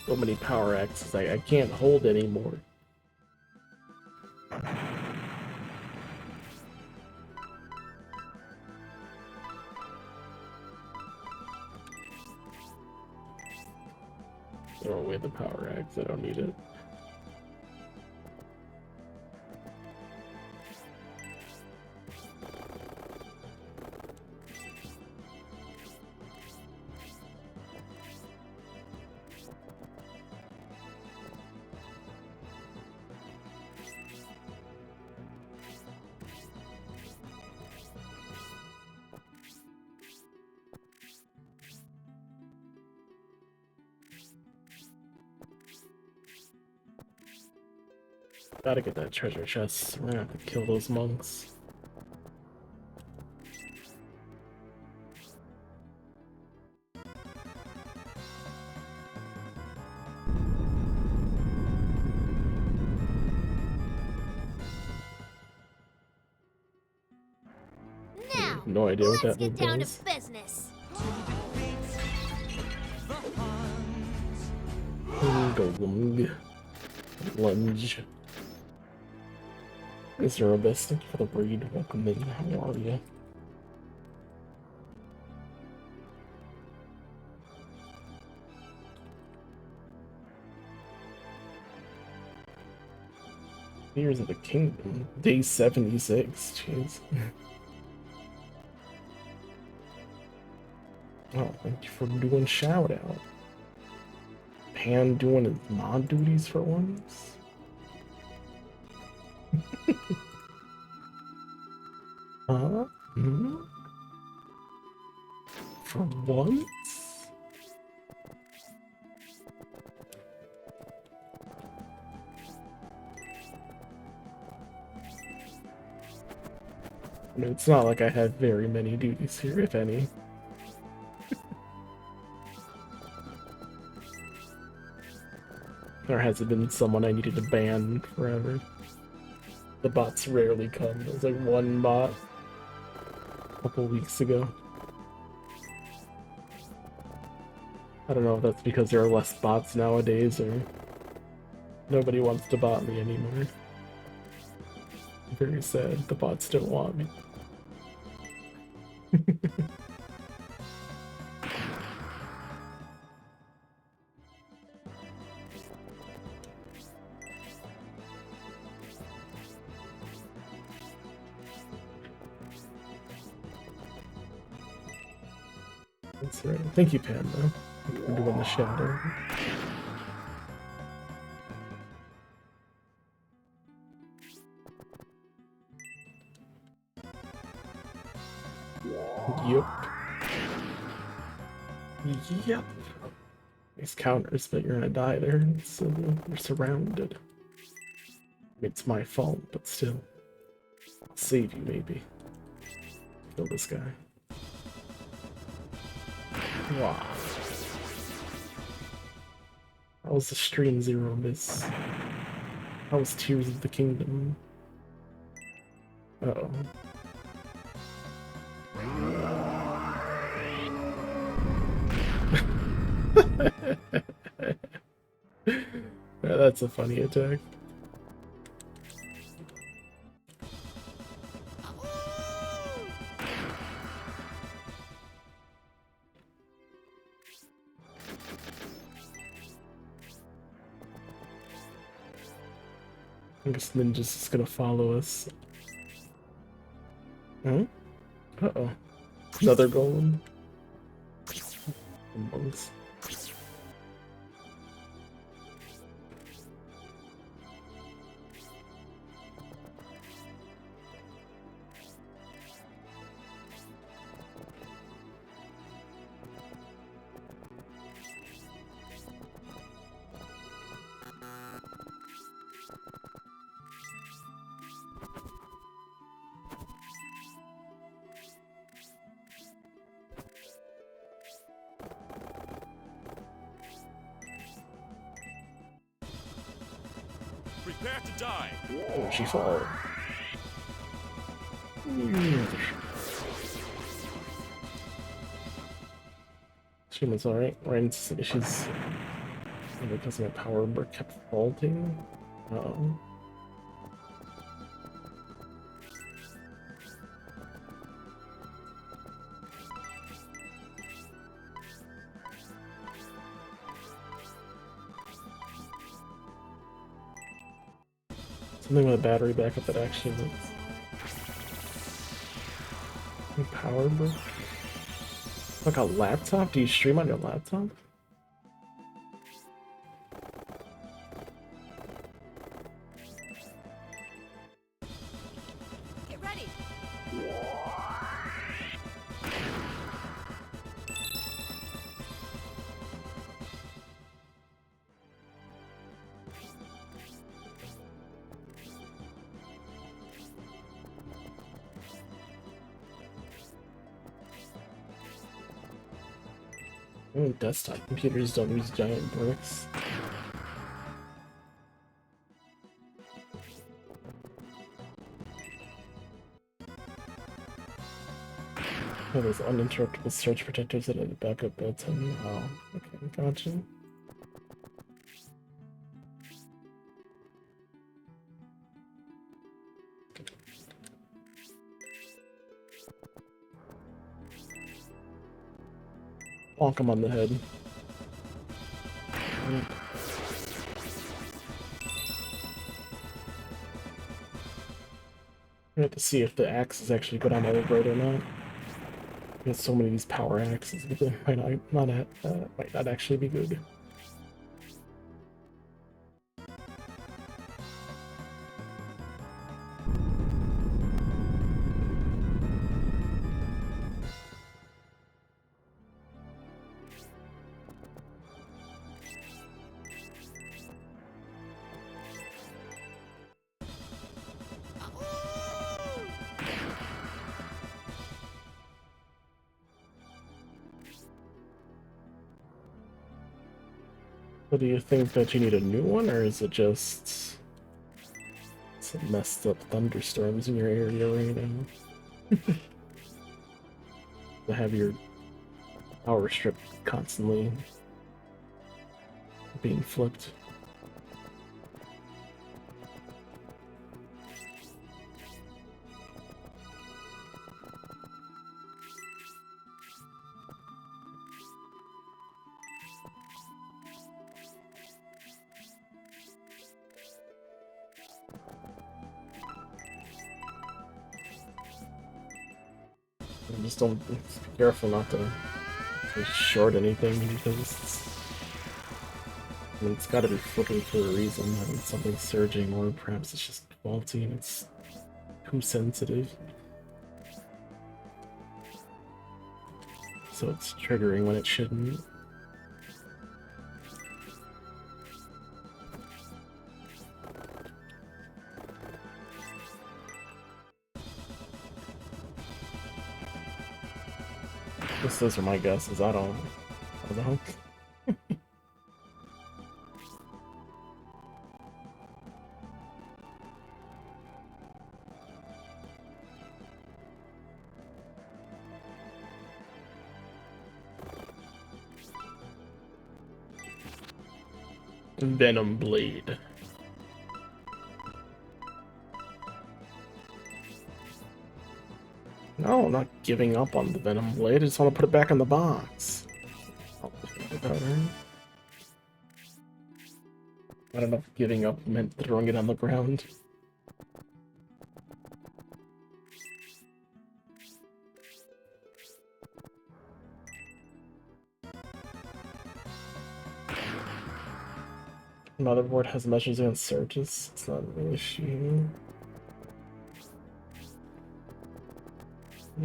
So many power axes I can't hold anymore. Throw away the power axe, I don't need it. Gotta get that treasure chest. We're gonna have to kill those monks. Now, No idea what let's that get move down does. to business. Golem. Lunge. Mr. Abyss, thank you for the breed. Welcome in. How are you? Tears of the Kingdom. Day 76. Jeez. Oh, thank you for doing shout out. Pan doing his mod duties for once. Huh? Hmm? For once? I mean, it's not like I have very many duties here, if any. There hasn't been someone I needed to ban forever. The bots rarely come. There's like one bot a couple weeks ago. I don't know if that's because there are less bots nowadays or nobody wants to bot me anymore. Very sad. The bots don't want me. That's right. Thank you, Panda, for doing the shadow. Yup. Yep. Nice counters, but you're gonna die there, so you're surrounded. It's my fault, but still. I'll save you, maybe. Kill this guy. Wow. That was the stream zero miss. That was Tears of the Kingdom. Uh-oh. Yeah, that's a funny attack. I guess Ninja's just gonna follow us. Huh? Uh-oh. Another golem. Monks. Prepare to die. Oh, she fall. Human's alright. Ryan's some issues because my power brick kept faulting. Uh-oh. Something with a battery backup that actually works. Power brick? Like a laptop? Do you stream on your laptop? Get ready. Desktop computers don't use giant bricks. Oh, there's uninterruptible surge protectors that have backup built in. Oh, okay, gotcha. Bonk him on the head. We have to see if the axes actually go down the old road or not. There's so many of these power axes, but they might not actually be good. So do you think that you need a new one, or is it just some messed up thunderstorms in your area right now? To have your power strip constantly being flipped. Just don't be careful not to short anything because it's got to be flipping for a reason. I mean, something's surging, or perhaps it's just faulty and it's too sensitive. So it's triggering when it shouldn't. Those are my guesses. I don't know. Venom Blade. No, I'm not giving up on the Venom Blade. I just want to put it back in the box. I'll think about it. I don't know if giving up meant throwing it on the ground. Motherboard has measures against surges. It's not an issue.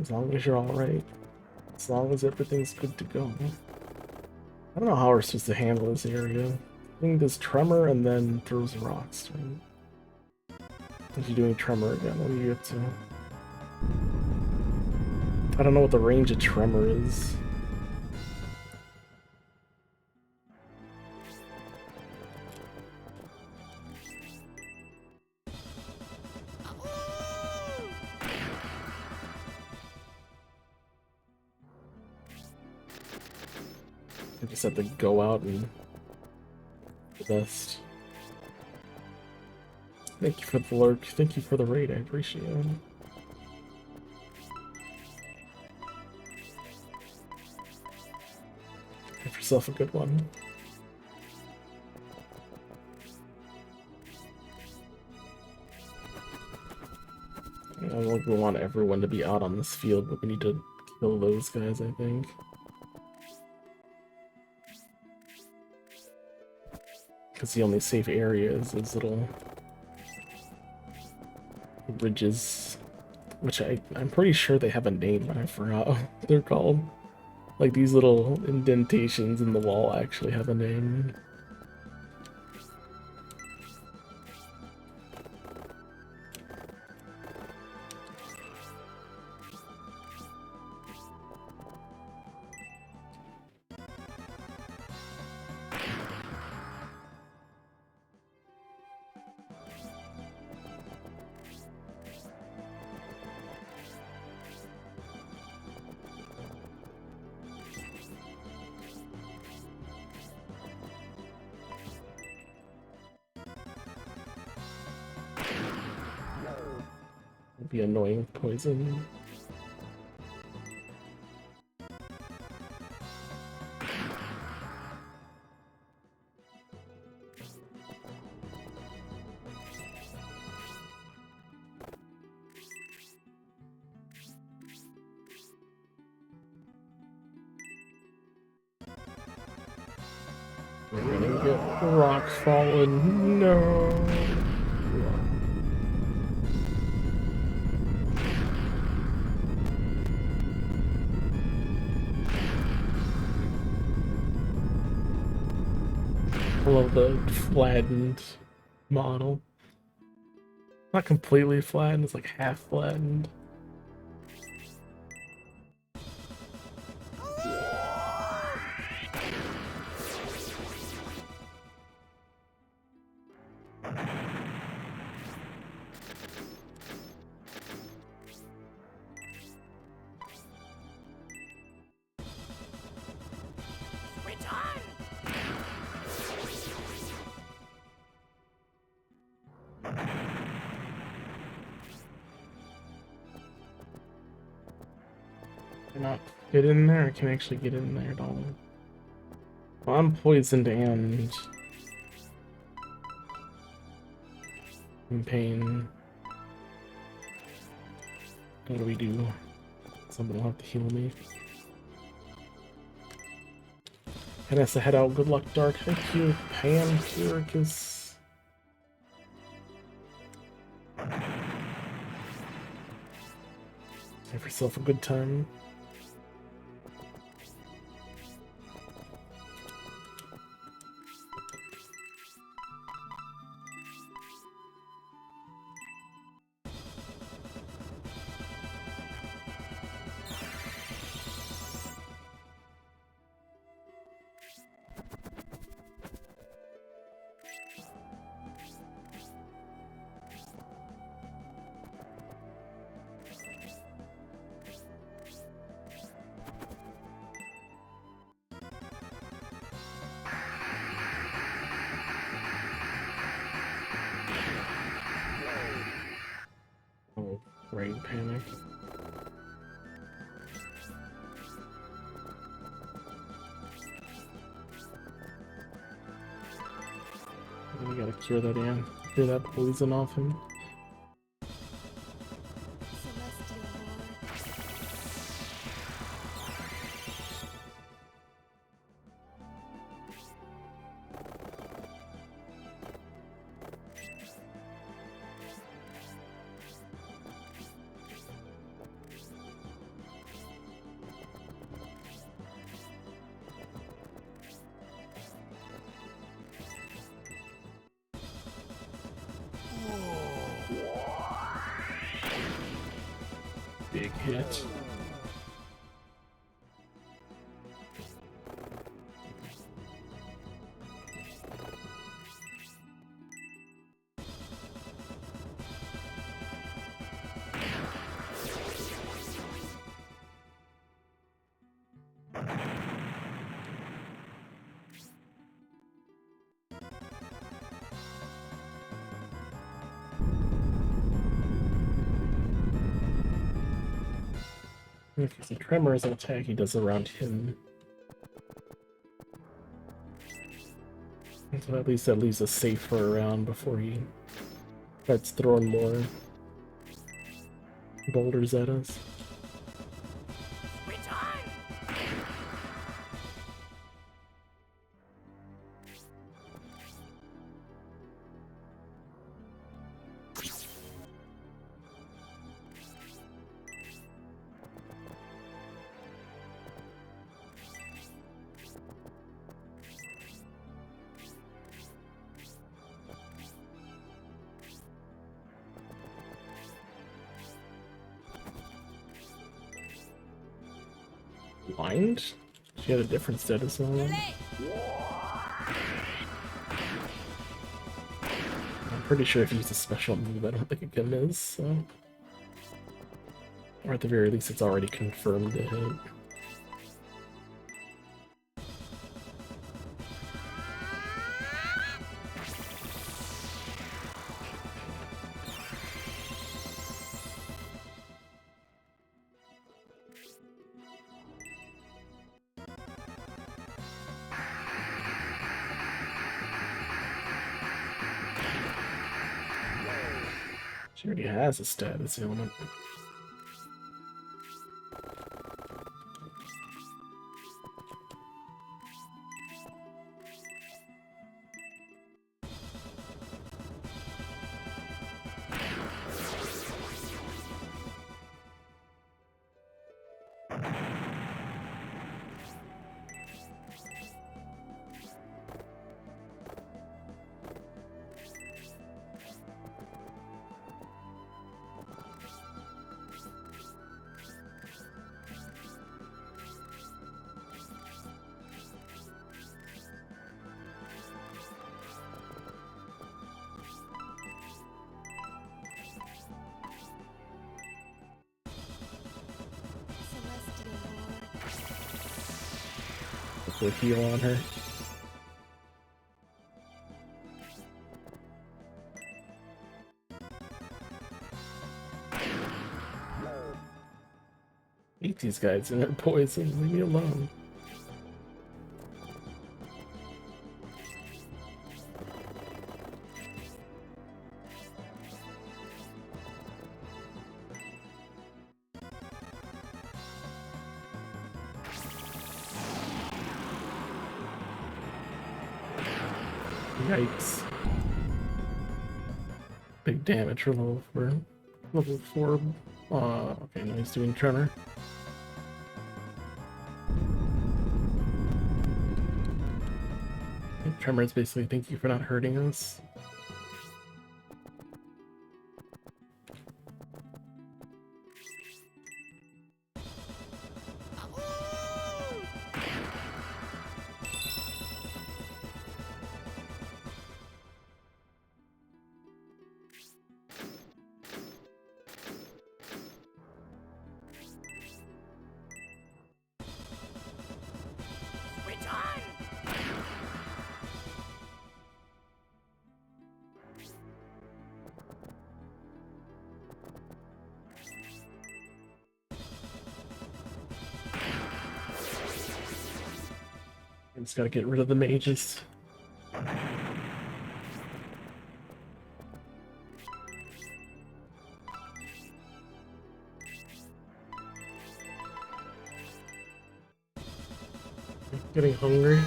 As long as you're alright. As long as everything's good to go. I don't know how we're supposed to handle this area. I think does Tremor and then throws rocks, right? If you're doing Tremor again, what do you get to? I don't know what the range of Tremor is. I just have to go out and the best. Thank you for the lurk. Thank you for the raid. I appreciate it. Have yourself a good one. I don't think we want everyone to be out on this field, but we need to kill those guys, I think. Because the only safe area is those little ridges, which I'm pretty sure they have a name, but I forgot what they're called. Like these little indentations in the wall actually have a name. Be annoying poison. We're gonna get rock fallen. No. I love the flattened model. Not completely flattened, it's like half flattened. Cannot get in there. I can actually get in there at all. Well, I'm poisoned and in pain. What do we do? Someone will have to heal me. And as I head out, good luck, Dark. Thank you, Pampyricus. Have yourself a good time. Oh, rain panic. We gotta cure that in. Cure that poison off him. Celestial Lord. Big hit. Okay, so Tremor is an attack he does around him. So at least that leaves us safe for a round before he starts throwing more boulders at us. Blind? She had a different status on her. I'm pretty sure if you use a special move, I don't think it can miss, so... Or at the very least, it's already confirmed to hit. She already has a status ailment. for a heal on her. Eat these guys and their poison, leave me alone. Yikes. Big damage for level 4. Level 4. Okay, now he's doing Tremor. Tremor is basically thank you for not hurting us. Just gotta get rid of the mages. Getting hungry.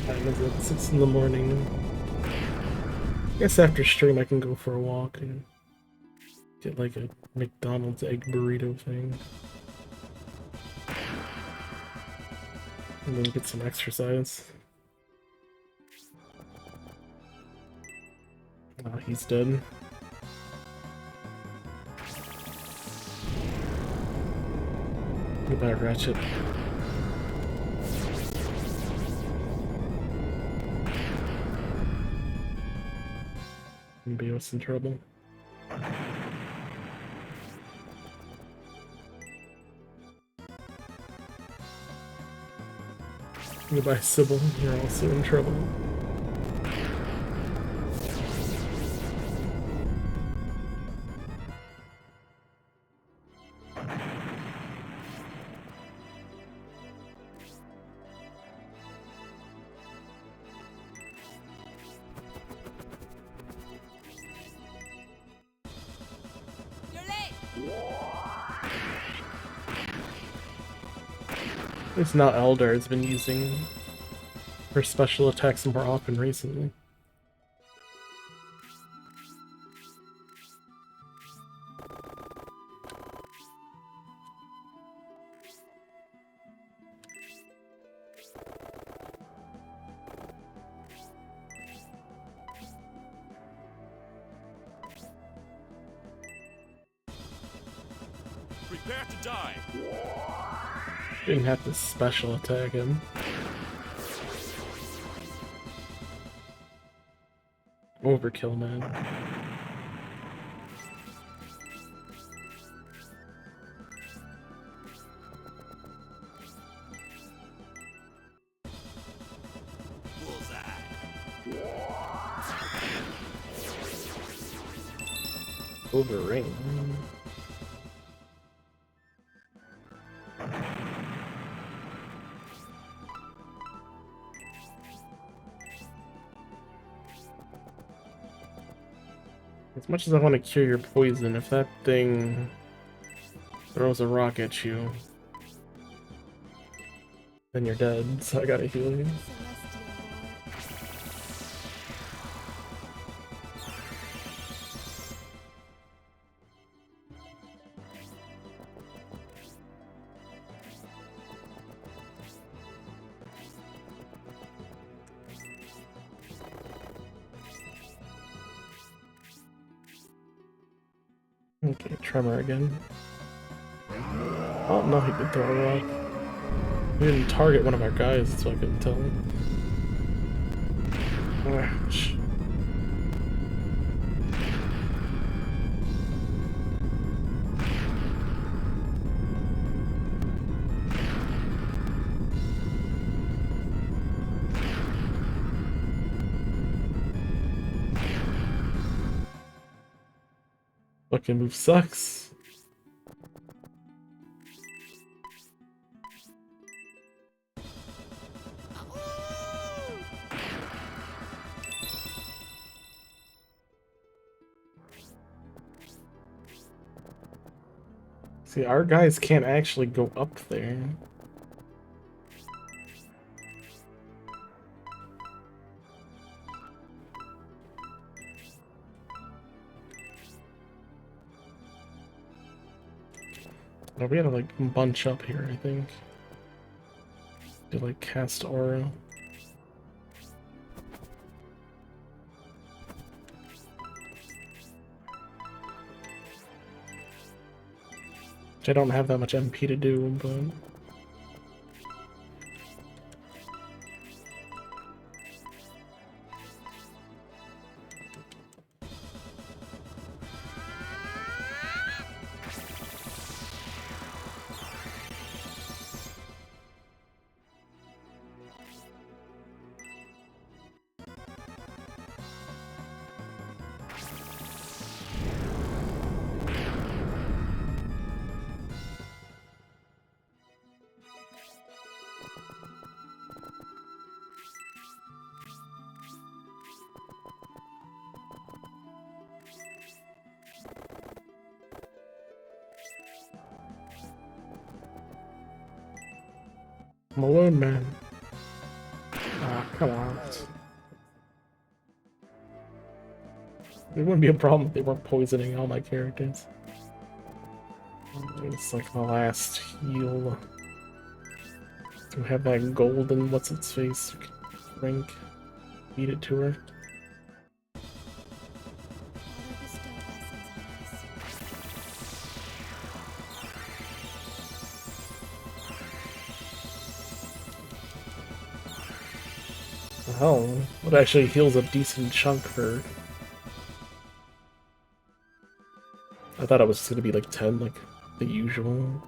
Time is at 6 in the morning. I guess after stream I can go for a walk and get like a McDonald's egg burrito thing. And then get some exercise. Oh, he's dead. Goodbye, Ratchet. Beos in trouble. Goodbye, Sybil. You're also in trouble. It's not Eldar, it's been using her special attacks more often recently. Prepare to die. Didn't have to special attack him. Overkill, man. Overring. As much as I want to cure your poison, if that thing throws a rock at you, then you're dead, so I gotta heal you. Okay, Tremor again. Oh, no, he did throw a rock. He didn't target one of our guys, so I couldn't tell him. Ouch. Fucking move sucks. See, our guys can't actually go up there. No, we gotta like bunch up here, I think. To like cast aura. Which I don't have that much MP to do, but I'm alone, man. Ah, come on. It wouldn't be a problem if they weren't poisoning all my characters. It's like the last heal. To have that golden what's its face drink. Feed it to her. Father bestow blessings on us. Hell, it actually heals a decent chunk for. I thought it was gonna be like 10, like the usual.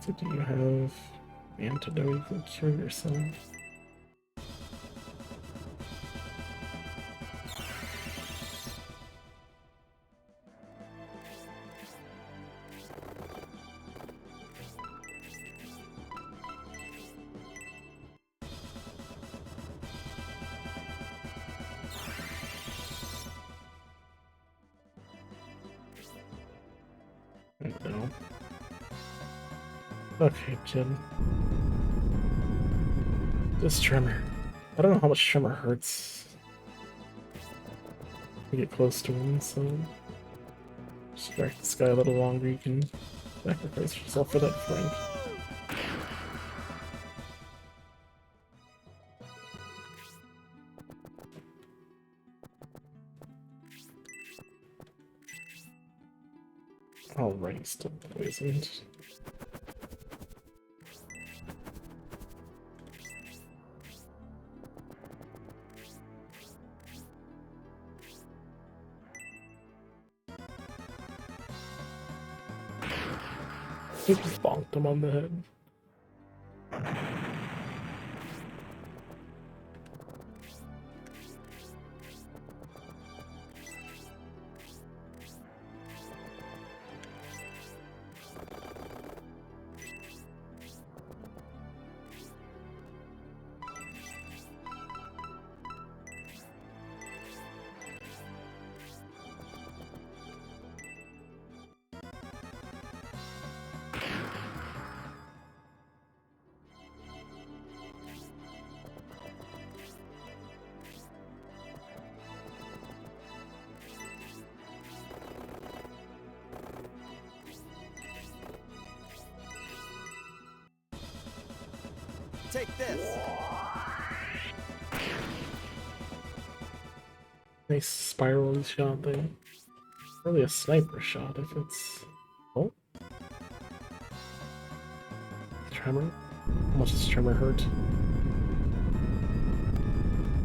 So do you have antidote you can cure yourself? No. Okay, kid. This tremor. I don't know how much tremor hurts. We get close to him, so distract this guy a little longer. You can sacrifice yourself for that Frank. Alright, he's still poisoned. He just bonked him on the head. Take this. Nice spiral shot there. Really a sniper shot if it's. Oh. Tremor? How much does Tremor hurt?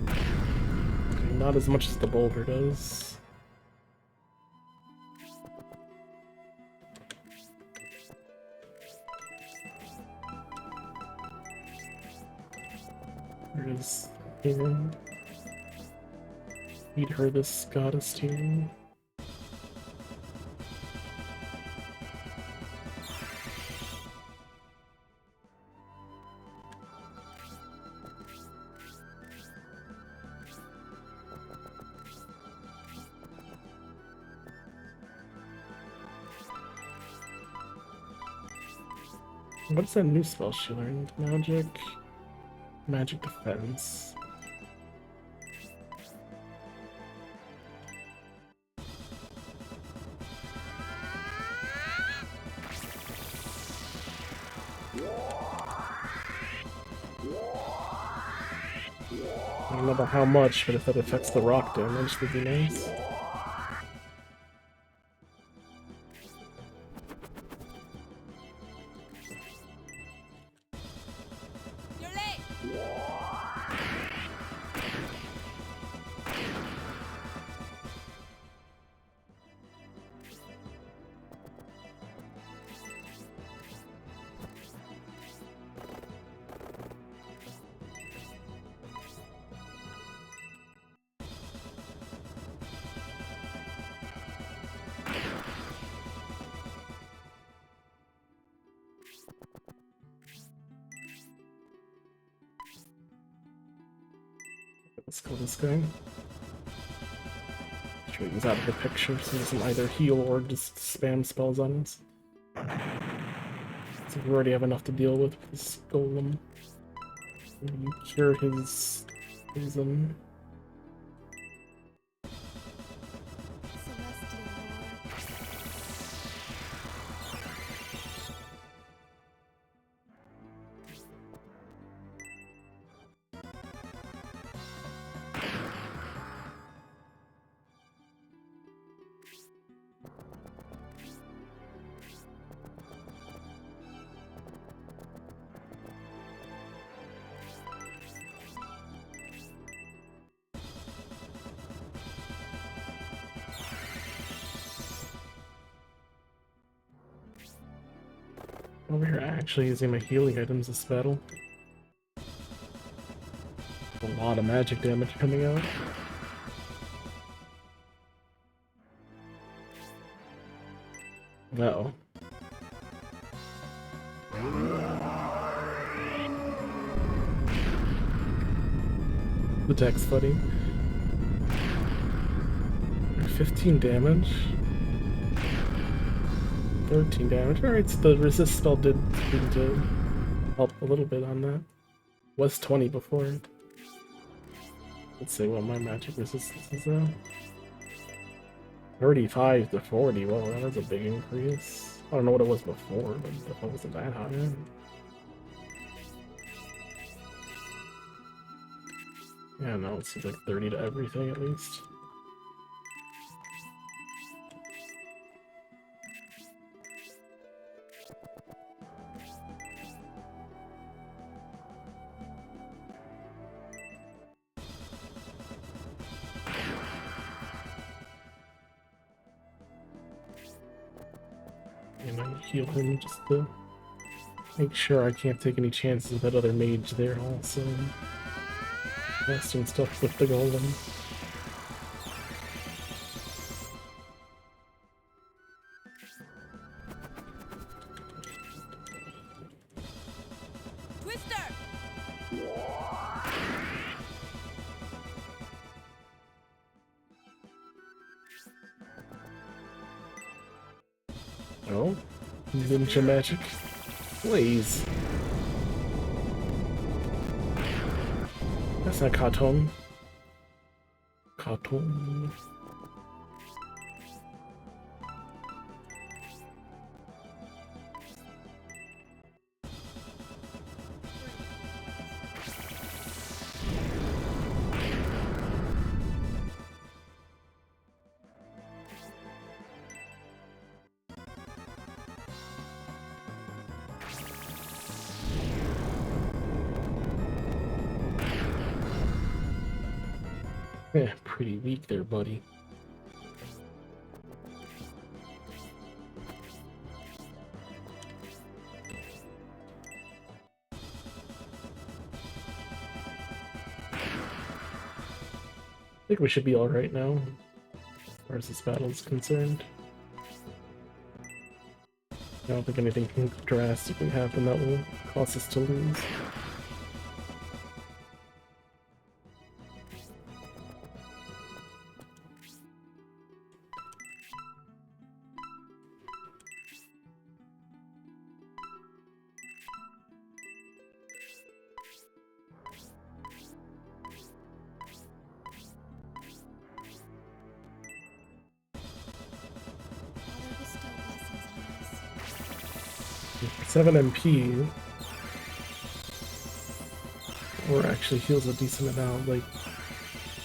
Okay, not as much as the boulder does. There is here. Feed her this goddess tune. What's that new spell she learned? Magic. Magic defense. I don't know about how much, but if that affects the rock damage, would be nice. You're late. Let's kill this guy. Sure he's out of the picture so he doesn't either heal or just spam spells on us. So we already have enough to deal with this golem. You cure his poison. Celestial Lord. Over here actually using my healing items this battle. A lot of magic damage coming out. Uh-oh. The deck's funny. 15 damage. 13 damage. Alright, so the resist spell did seem to help a little bit on that. Was 20 before. Let's see what my magic resistance is now. 35 to 40. Well, that was a big increase. I don't know what it was before, but it wasn't that high. Yeah, no, it seems like 30 to everything at least. And I heal him just to make sure I can't take any chances with that other mage there also. Casting stuff with the golem. Twister. Oh? Ninja magic. Blaze. That's not Katon. Katon. Yeah, pretty weak there, buddy. I think we should be alright now, as far as this battle is concerned. I don't think anything can drastically happen that will cause us to lose. 7 MP, or actually heals a decent amount. Like,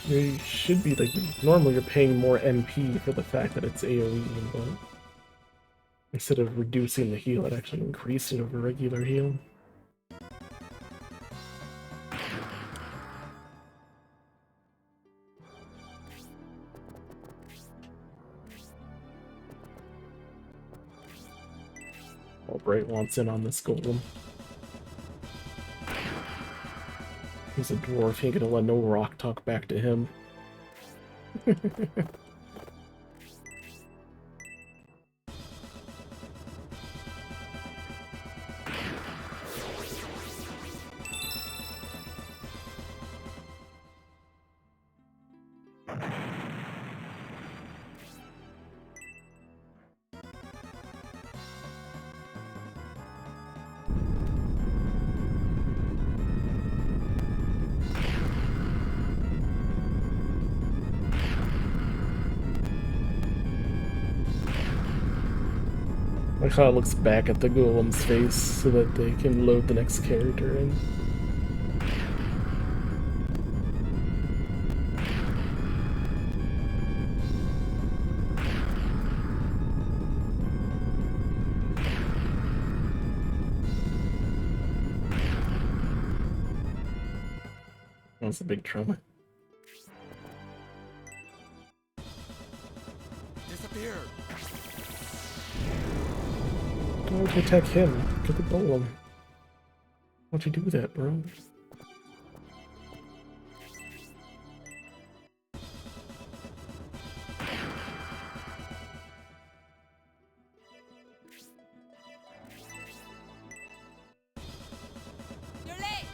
you should be, like, normally you're paying more MP for the fact that it's AoE, but instead of reducing the heal, it actually increased it over regular heal. Albright wants in on this golem. He's a dwarf, he ain't gonna let no rock talk back to him. I like how it looks back at the golem's face so that they can load the next character in. That's a big trauma. Disappear. Don't attack him. Get the golem. Why'd you do that, bro? You're late.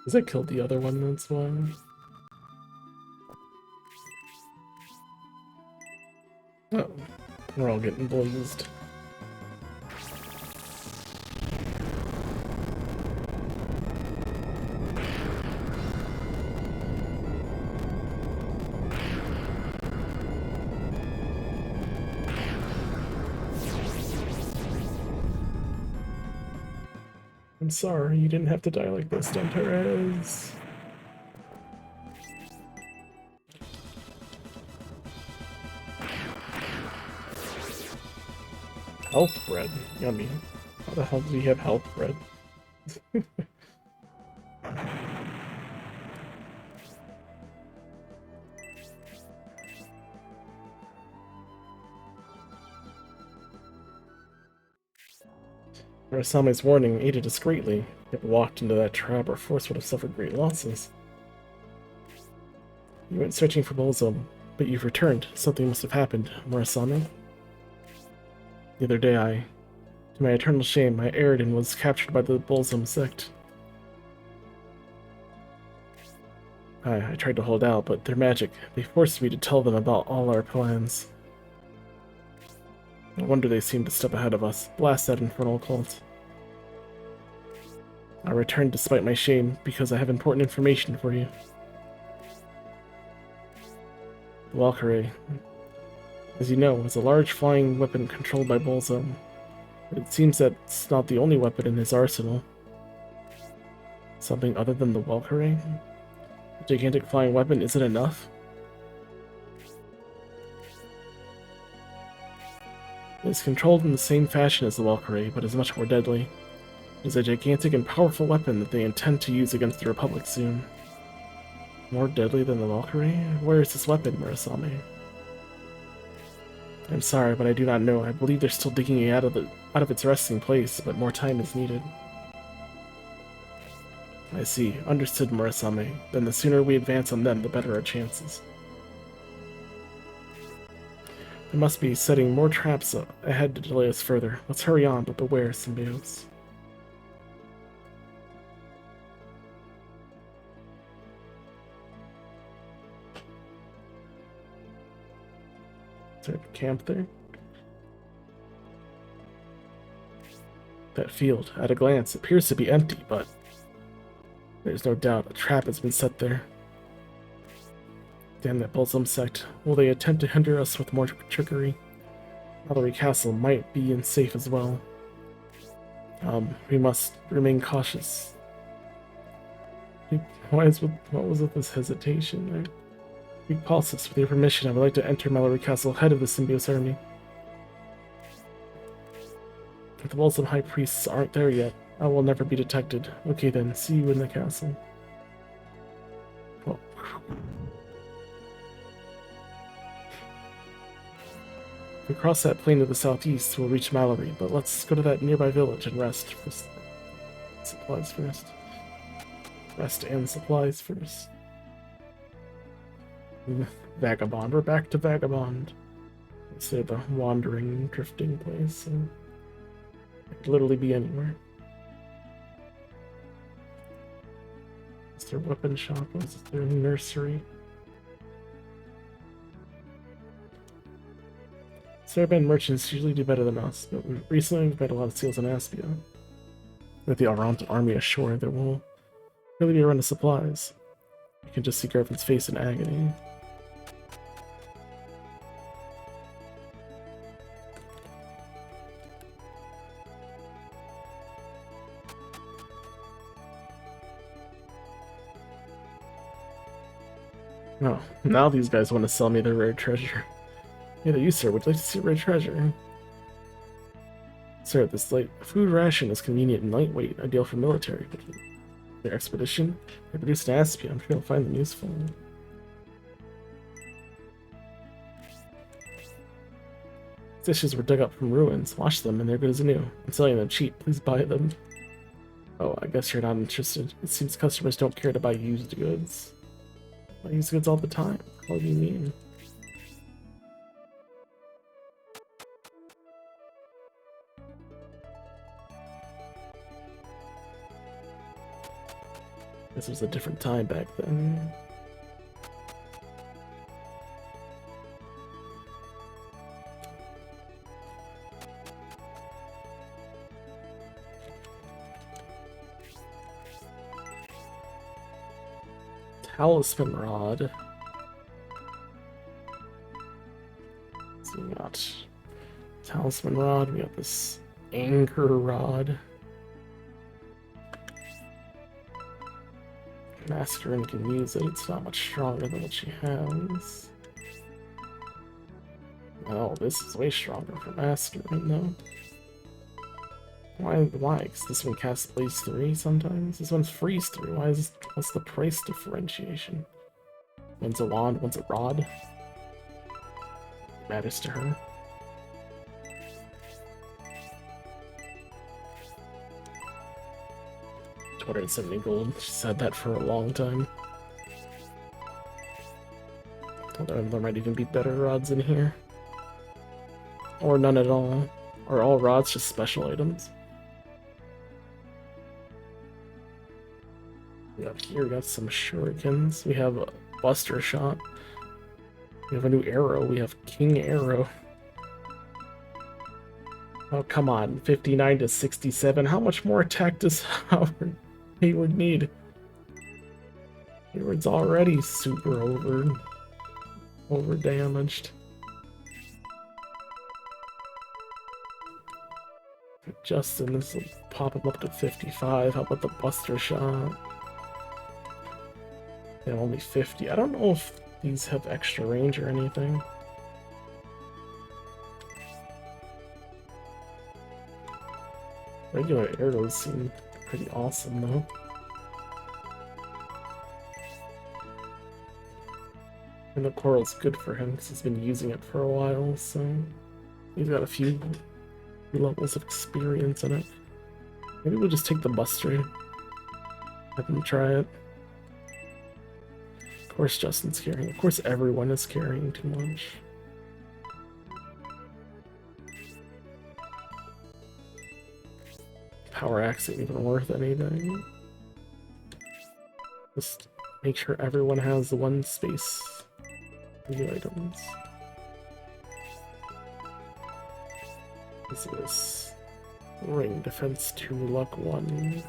Does that kill the other one? That's why. Oh, we're all getting blazed. I'm sorry, you didn't have to die like this, Dentarez. Health bread. Yummy. How the hell do you have health bread? Murasame's warning aided us greatly. If we walked into that trap, our force would have suffered great losses. You went searching for Bolzo, but you've returned. Something must have happened, Murasame. The other day to my eternal shame, I erred and was captured by the Bolzum sect. I tried to hold out, but they're magic. They forced me to tell them about all our plans. No wonder they seemed to step ahead of us. Blast that infernal cult. I returned despite my shame, because I have important information for you. The Valkyrie, as you know, is a large flying weapon controlled by Bolzo. But it seems that it's not the only weapon in his arsenal. Something other than the Valkyrie? A gigantic flying weapon isn't enough? It is controlled in the same fashion as the Valkyrie, but is much more deadly. It is a gigantic and powerful weapon that they intend to use against the Republic soon. More deadly than the Valkyrie? Where is this weapon, Murasame? I'm sorry, but I do not know. I believe they're still digging it out of its resting place, but more time is needed. I see. Understood, Murasame. Then the sooner we advance on them, the better our chances. They must be setting more traps ahead to delay us further. Let's hurry on, but beware, Symbiotes. Is there a camp there? That field, at a glance, appears to be empty, but there's no doubt a trap has been set there. Damn that Balsam sect. Will they attempt to hinder us with more trickery? Mallory Castle might be unsafe as well. We must remain cautious. What was with this hesitation? Greek Pulsus, with your permission, I would like to enter Mallory Castle head of the Symbiote army. If the Balsam High Priests aren't there yet, I will never be detected. Okay then, see you in the castle. Oh. If we cross that plain to the southeast, we'll reach Mallory, but let's go to that nearby village and rest for supplies first. Rest and supplies first. Vagabond. We're back to Vagabond. Instead of the wandering, drifting place. So it could literally be anywhere. Is there weapon shop? Is there nursery? Saraband merchants usually do better than us, but recently we've made a lot of sales in Aspia. With the Arant army ashore, there will really be a run of supplies. You can just see Garvin's face in agony. Oh, now these guys want to sell me their rare treasure. Hey there, you sir, would you like to see rare treasure? Sir, this light food ration is convenient and lightweight, ideal for military. Their expedition? They produced an Aspia, I'm sure you'll find them useful. Dishes were dug up from ruins. Wash them and they're good as new. I'm selling them cheap, please buy them. Oh, I guess you're not interested. It seems customers don't care to buy used goods. I use goods all the time. What do you mean? This was a different time back then. Talisman Rod. So we got Talisman Rod, we got this Anger Rod. Mascarin can use it, it's not much stronger than what she has. Oh, this is way stronger for Mascarin though. Why? Because this one casts Blaze 3 sometimes. This one's Freeze 3. What's the price differentiation? One's a wand, one's a rod. Matters to her. $270 gold. She's had that for a long time. There might even be better rods in here. Or none at all. Or all rods just special items. Up here we got some shurikens. We have a buster shot. We have a new arrow. We have King Arrow. Oh come on, 59 to 67. How much more attack does Hayward need? Hayward's already super over damaged. Justin, this will pop him up to 55. How about the buster shot? Yeah, only 50. I don't know if these have extra range or anything. Regular arrows seem pretty awesome though. And the coral's good for him because he's been using it for a while, so he's got a few levels of experience in it. Maybe we'll just take the buster. Have him try it. Of course Justin's carrying. Of course everyone is carrying too much. Power axe ain't even worth anything. Just make sure everyone has the one space for the items. What's this? Ring defense 2, luck 1.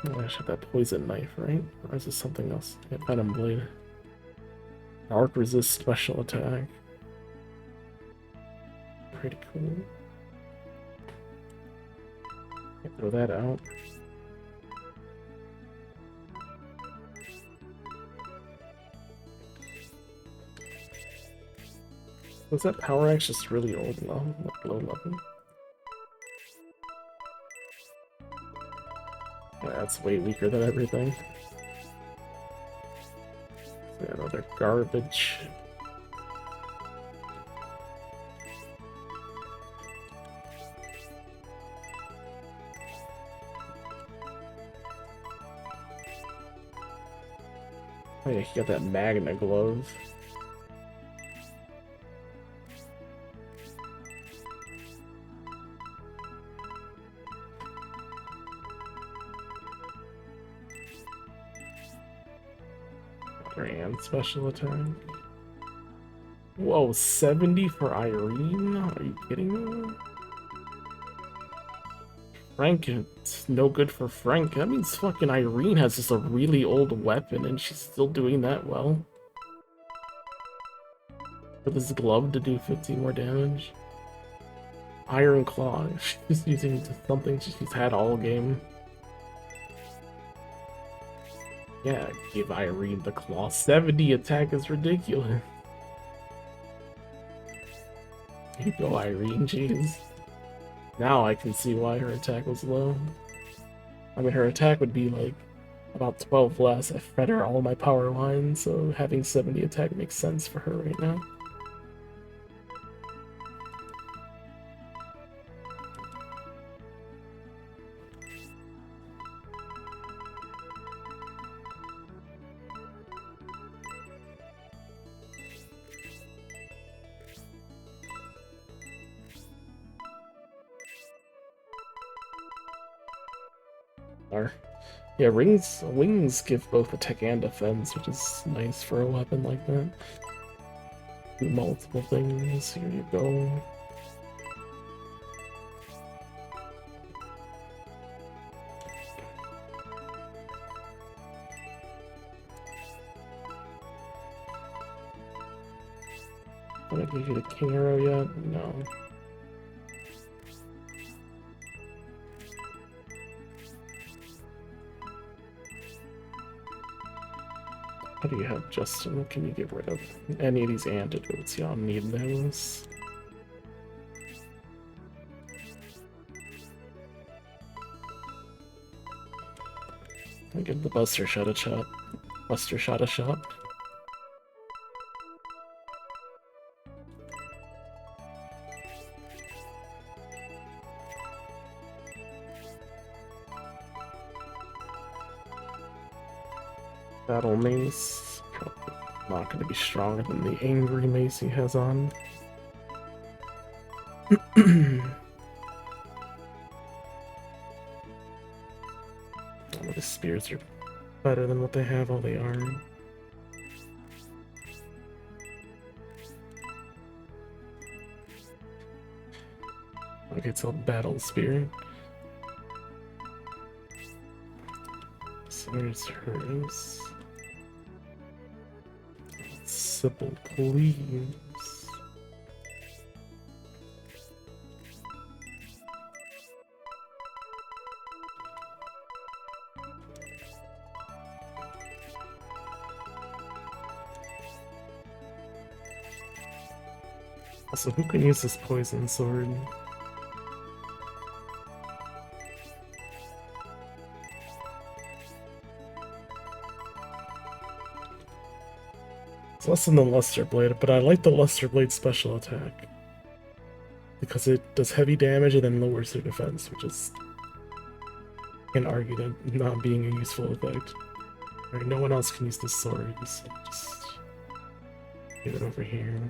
I should have that poison knife, right? Or is this something else? Yeah, venom blade. Dark resist special attack. Pretty cool. Throw that out. Was that Power Axe just really old level? Like low level? Yeah, that's way weaker than everything. So another garbage. Oh yeah, he got that Magna glove. Grand special attack. Whoa, 70 for Irene? Are you kidding me? Frank, it's no good for Frank. That means fucking Irene has just a really old weapon and she's still doing that well. For this glove to do 15 more damage. Iron Claw, she's using something she's had all game. Yeah, give Irene the claw. 70 attack is ridiculous. Here you go, Irene, jeez. Now I can see why her attack was low. I mean, her attack would be like about 12 less. I fed her all my power lines, so having 70 attack makes sense for her right now. Yeah, wings give both attack and defense, which is nice for a weapon like that. Do multiple things. Here you go. Did I give you the king arrow yet? No. How do you have, Justin? What can you get rid of? Any of these antidotes? Y'all need those. I get the Buster Shot a Shot. Buster Shot a Shot. Battle Mace, probably not going to be stronger than the Angry Mace he has on. All of the spears are better than what they have, all they are. Okay, it's a Battle Spear. So there's hers. Simple, please. Also, who can use this poison sword? It's less than the Luster Blade, but I like the Luster Blade special attack. Because it does heavy damage and then lowers their defense, which is... I can argue that not being a useful effect. Alright, no one else can use this sword, so just... give it over here.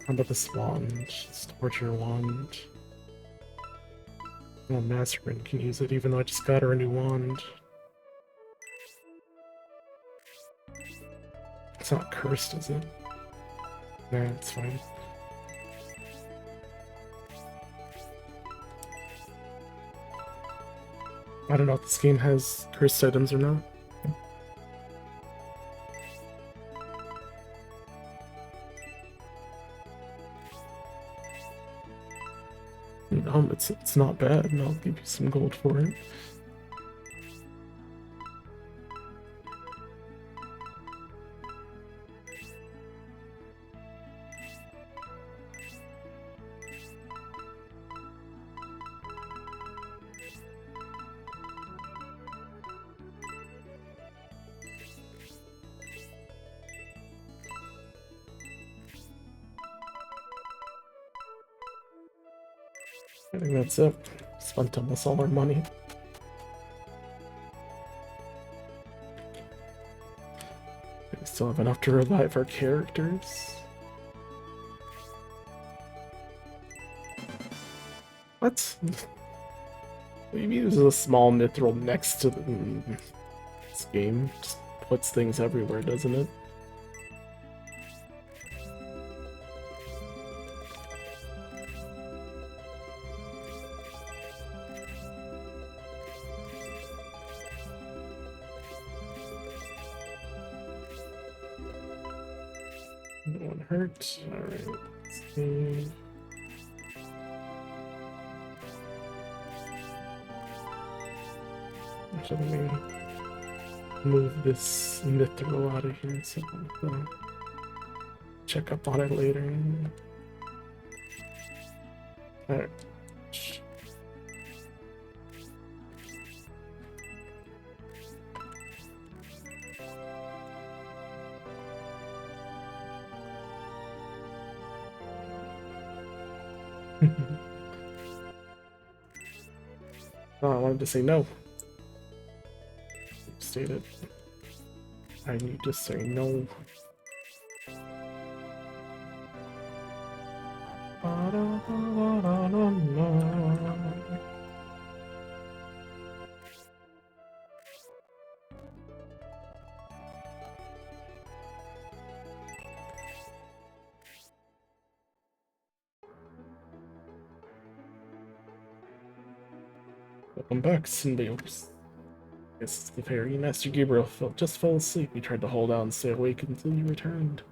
How about this wand? This torture wand. Oh, Masterman can use it even though I just got her a new wand. It's not cursed, is it? Nah, it's fine. I don't know if this game has cursed items or not. It's not bad, and I'll give you some gold for it. I think that's it. Spent almost all our money. We still have enough to revive our characters. What? Maybe there's a small mithril next to this game. Just puts things everywhere, doesn't it? No one hurt. Alright, let's see. Actually, let me move this mithril out of here so I can check up on it later. Alright. Oh, I wanted to say no. Stated. I need to say no. Welcome back, Symbiotes. Yes, the fairy Master Gabriel just fell asleep. He tried to hold out and stay awake until you returned.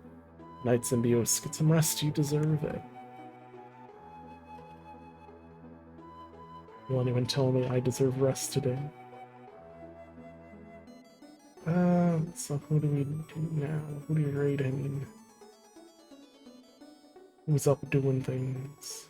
Night, Symbiotes, get some rest. You deserve it. Will anyone tell me I deserve rest today? So who do we do now? Who do you raid? I mean, who's up doing things?